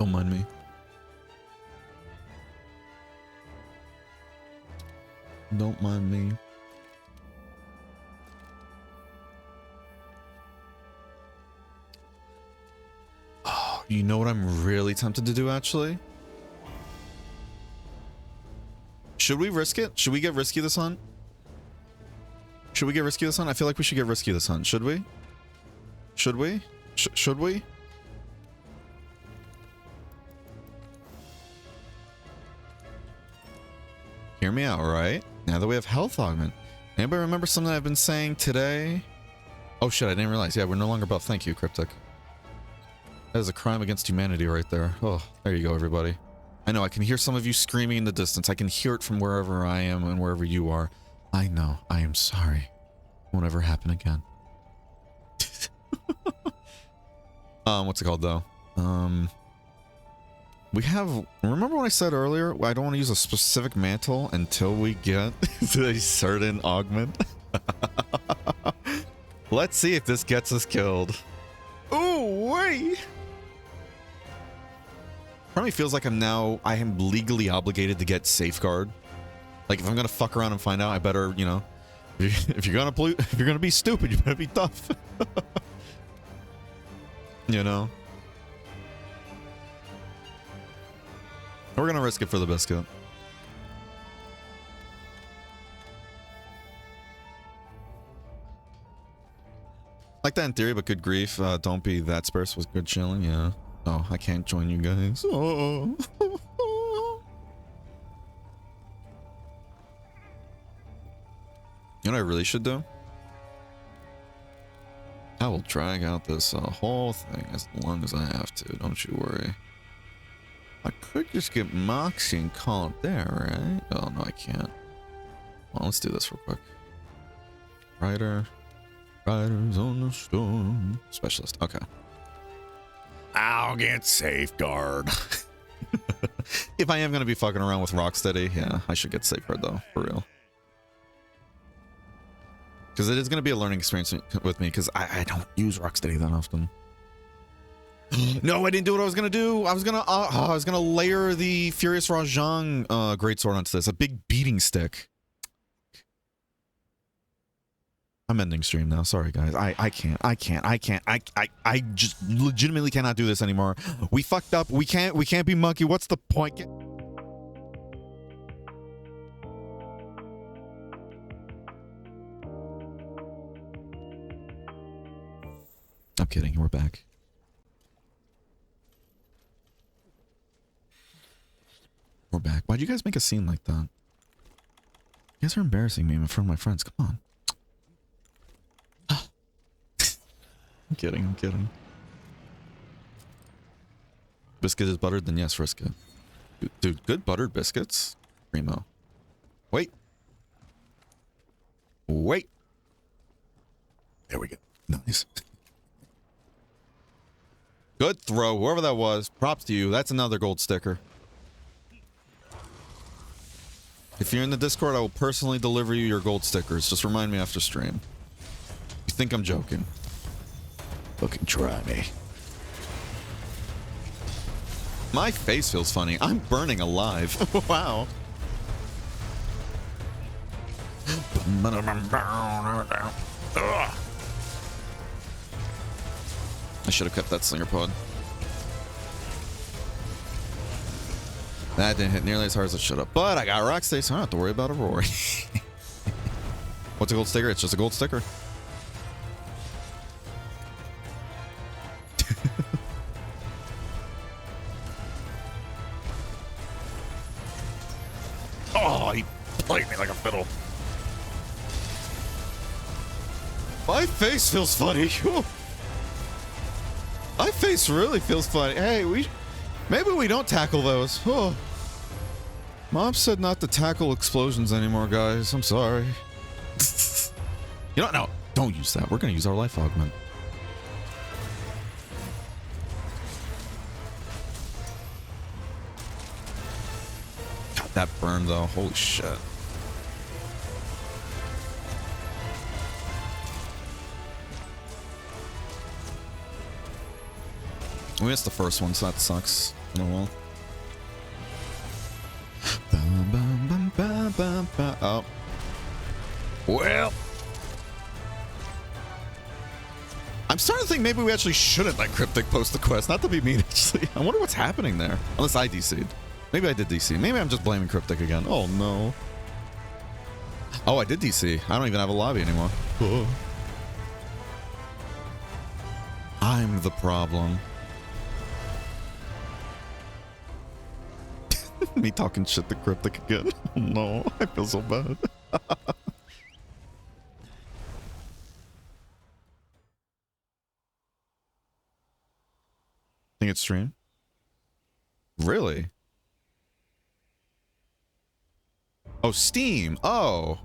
Don't mind me. Don't mind me. Oh, you know what I'm really tempted to do, actually? Should we risk it? Should we get risky this hunt? Should we get risky this hunt? I feel like we should get risky this hunt. Should we? Should we? Should we? Hear me out, right? Now that we have health augment. Anybody remember something I've been saying today? Oh shit, I didn't realize. Yeah, we're no longer buff. Thank you, Cryptic. That is a crime against humanity right there. Oh, there you go, everybody. I know, I can hear some of you screaming in the distance. I can hear it from wherever I am and wherever you are. I know. I am sorry. Won't ever happen again. What's it called, though? We have... Remember when I said earlier, I don't want to use a specific mantle until we get to a certain augment? Let's see if this gets us killed. Oh, wait! Part of me feels like I am legally obligated to get safeguard. Like, if I'm gonna fuck around and find out, I better, you know... If you're gonna be stupid, you better be tough. You know? We're gonna risk it for the biscuit. Like that in theory, but good grief. Don't be that sparse with good chilling. Yeah. Oh, I can't join you guys. Oh. You know what I really should do? I will drag out this whole thing as long as I have to. Don't you worry. I could just get Moxie and call it there, right? Oh, no, I can't. Well, let's do this real quick. Riders on the storm. Specialist, okay. I'll get safeguard. If I am going to be fucking around with Rocksteady, yeah, I should get safeguard though, for real. Because it is going to be a learning experience with me, because I don't use Rocksteady that often. No, I didn't do what I was gonna do. I was gonna layer the Furious Rajang greatsword onto this, a big beating stick. I'm ending stream now. Sorry guys. I just legitimately cannot do this anymore. We fucked up. We can't be monkey. What's the point? I'm kidding. We're back. We're back. Why'd you guys make a scene like that? You guys are embarrassing me in front of my friends. Come on. I'm kidding. I'm kidding. Biscuit is buttered? Then yes, risk it. Dude, good buttered biscuits. Primo. Wait. Wait. There we go. Nice. Good throw. Whoever that was. Props to you. That's another gold sticker. If you're in the Discord, I will personally deliver you your gold stickers. Just remind me after stream. You think I'm joking? Fucking try me. My face feels funny. I'm burning alive. Wow. Ugh. I should have kept that slinger pod. That didn't hit nearly as hard as it should have. But I got rock state, so I don't have to worry about a roar. What's a gold sticker? It's just a gold sticker. Oh, he played me like a fiddle. My face feels funny. My face really feels funny. Hey, maybe we don't tackle those. Oh. Mom said not to tackle explosions anymore, guys. I'm sorry. You know, no, don't use that. We're gonna use our life augment. God, that burned though. Holy shit. We missed the first one, so that sucks. Oh well. Oh. Well. I'm starting to think maybe we actually shouldn't let Cryptic post the quest. Not to be mean, actually. I wonder what's happening there. Unless I DC'd. Maybe I did DC. Maybe I'm just blaming Cryptic again. Oh, no. Oh, I did DC. I don't even have a lobby anymore. Oh. I'm the problem. Me talking shit to Cryptic again. No, I feel so bad. Think it's stream? Really? Oh, Steam. Oh.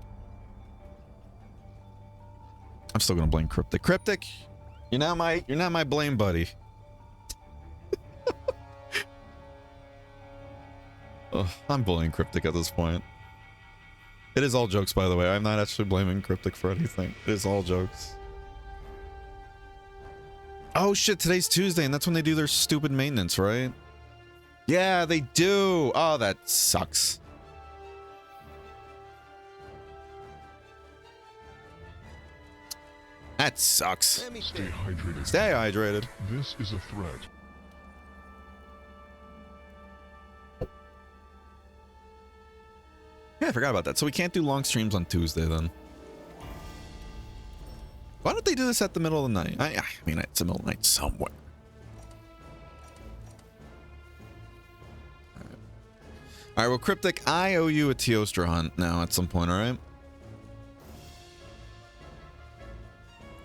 I'm still gonna blame Cryptic. Cryptic, you're not my blame buddy. Oh, I'm bullying Cryptic at this point. It is all jokes, by the way. I'm not actually blaming Cryptic for anything. It is all jokes. Oh shit, today's Tuesday, and that's when they do their stupid maintenance, right? Yeah, they do. Oh, that sucks. That sucks. Stay hydrated. Stay hydrated. This is a threat. Yeah, I forgot about that. So we can't do long streams on Tuesday then. Why don't they do this at the middle of the night? I mean, it's the middle of the night somewhere. All right, well, Cryptic, I owe you a Teostra hunt now at some point, all right?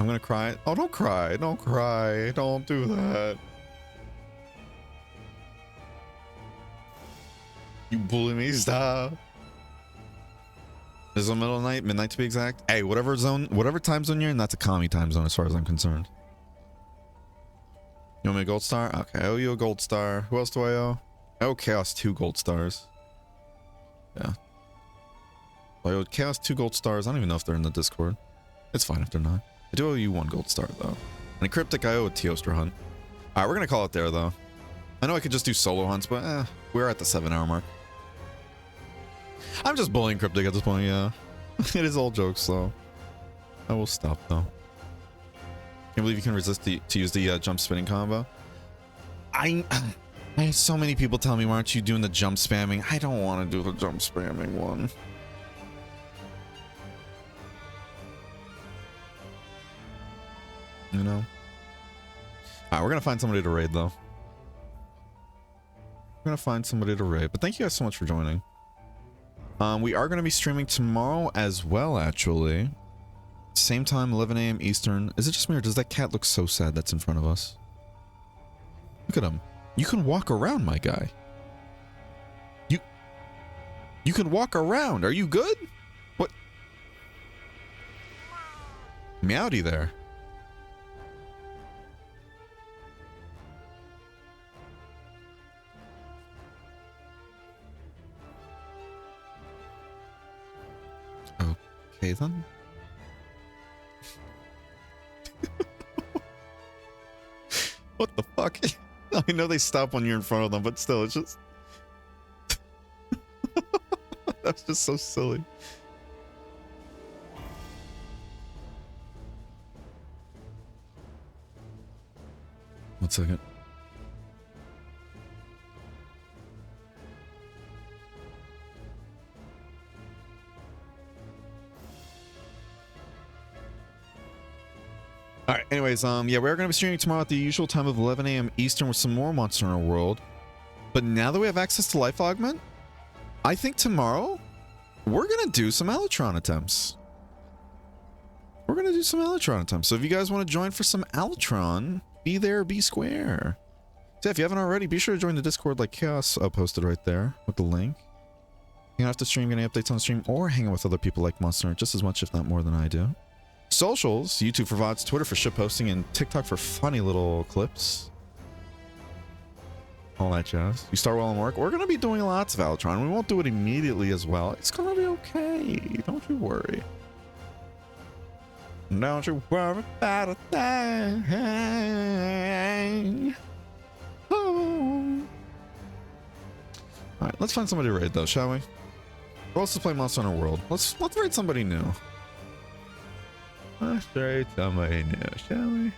I'm gonna cry. Oh, don't cry. Don't cry. Don't do that. You bully me, stop. This is the middle of the night, midnight to be exact. Hey, whatever time zone you're in, that's a commie time zone as far as I'm concerned. You want me a gold star? Okay, I owe you a gold star. Who else do I owe? I owe Chaos 2 gold stars. Yeah. I owe Chaos 2 gold stars. I don't even know if they're in the Discord. It's fine if they're not. I do owe you 1 gold star, though. And Cryptic, I owe a Teostra hunt. Alright, we're gonna call it there, though. I know I could just do solo hunts, but we're at the 7-hour mark. I'm just bullying Cryptic at this point, yeah. It is all jokes, though. I will stop, though. Can't believe you can resist to use the jump spinning combo. I have so many people tell me, why aren't you doing the jump spamming? I don't want to do the jump spamming one. You know? Alright, we're gonna find somebody to raid, though. We're gonna find somebody to raid. But thank you guys so much for joining. We are going to be streaming tomorrow as well, actually. Same time, 11 a.m. Eastern. Is it just me, or does that cat look so sad that's in front of us? Look at him. You can walk around, my guy. You can walk around. Are you good? What? Meowdy there. Okay, then. What the fuck? I know they stop when you're in front of them, but still, it's just... That's just so silly. 1 second. All right. Anyways, yeah, we're gonna be streaming tomorrow at the usual time of 11 a.m. Eastern with some more Monster Hunter World. But now that we have access to Life Augment, I think tomorrow we're gonna do some Alatron attempts. We're gonna do some Alatron attempts. So if you guys want to join for some Alatron, be there, be square. So if you haven't already, be sure to join the Discord like Chaos posted right there with the link. You don't have to stream any updates on stream or hang out with other people like Monster Hunter just as much, if not more than I do. Socials, YouTube for VODs, Twitter for shit posting, and TikTok for funny little clips. All that jazz. You start well in work. We're going to be doing lots of Alatron. We won't do it immediately as well. It's going to be okay. Don't you worry. Don't you worry about a thing. Oh. Alright, let's find somebody to raid though, shall we? Who else to play Monster Hunter World? Let's raid somebody new. Let's raid somebody new, shall we?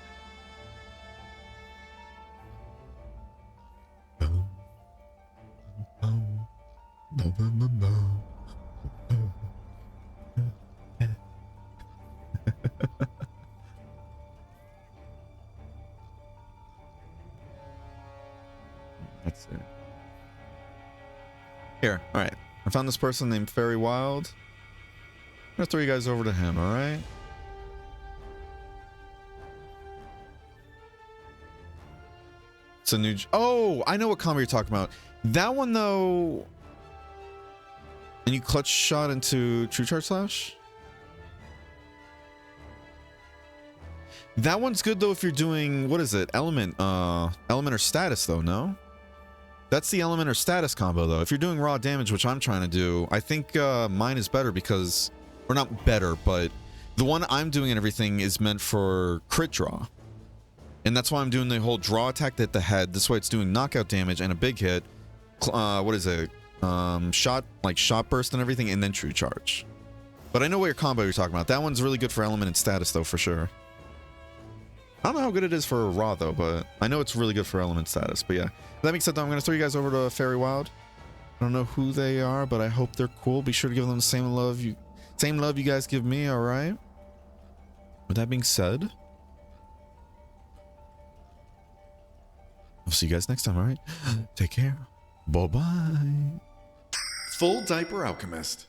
Let's see. Here, all right. I found this person named Fairy Wild. I'm gonna throw you guys over to him, all right? It's a new. Oh, I know what combo you're talking about. That one though. And you clutch shot into True Charge Slash. That one's good though if you're doing, what is it? Element or status though, no? That's the element or status combo though. If you're doing raw damage, which I'm trying to do, I think mine is better because, or not better, but the one I'm doing and everything is meant for crit draw. And that's why I'm doing the whole draw attack at the head. This way it's doing knockout damage and a big hit. What is it? Shot burst and everything, and then true charge. But I know what your combo you're talking about. That one's really good for element and status though, for sure. I don't know how good it is for raw though, but I know it's really good for element status. But yeah, that being said though, I'm gonna throw you guys over to Fairy Wild. I don't know who they are, but I hope they're cool. Be sure to give them the same love you guys give me. All right. With that being said, I'll see you guys next time. All right. Take care. Bye bye. Full Diaper Alchemist.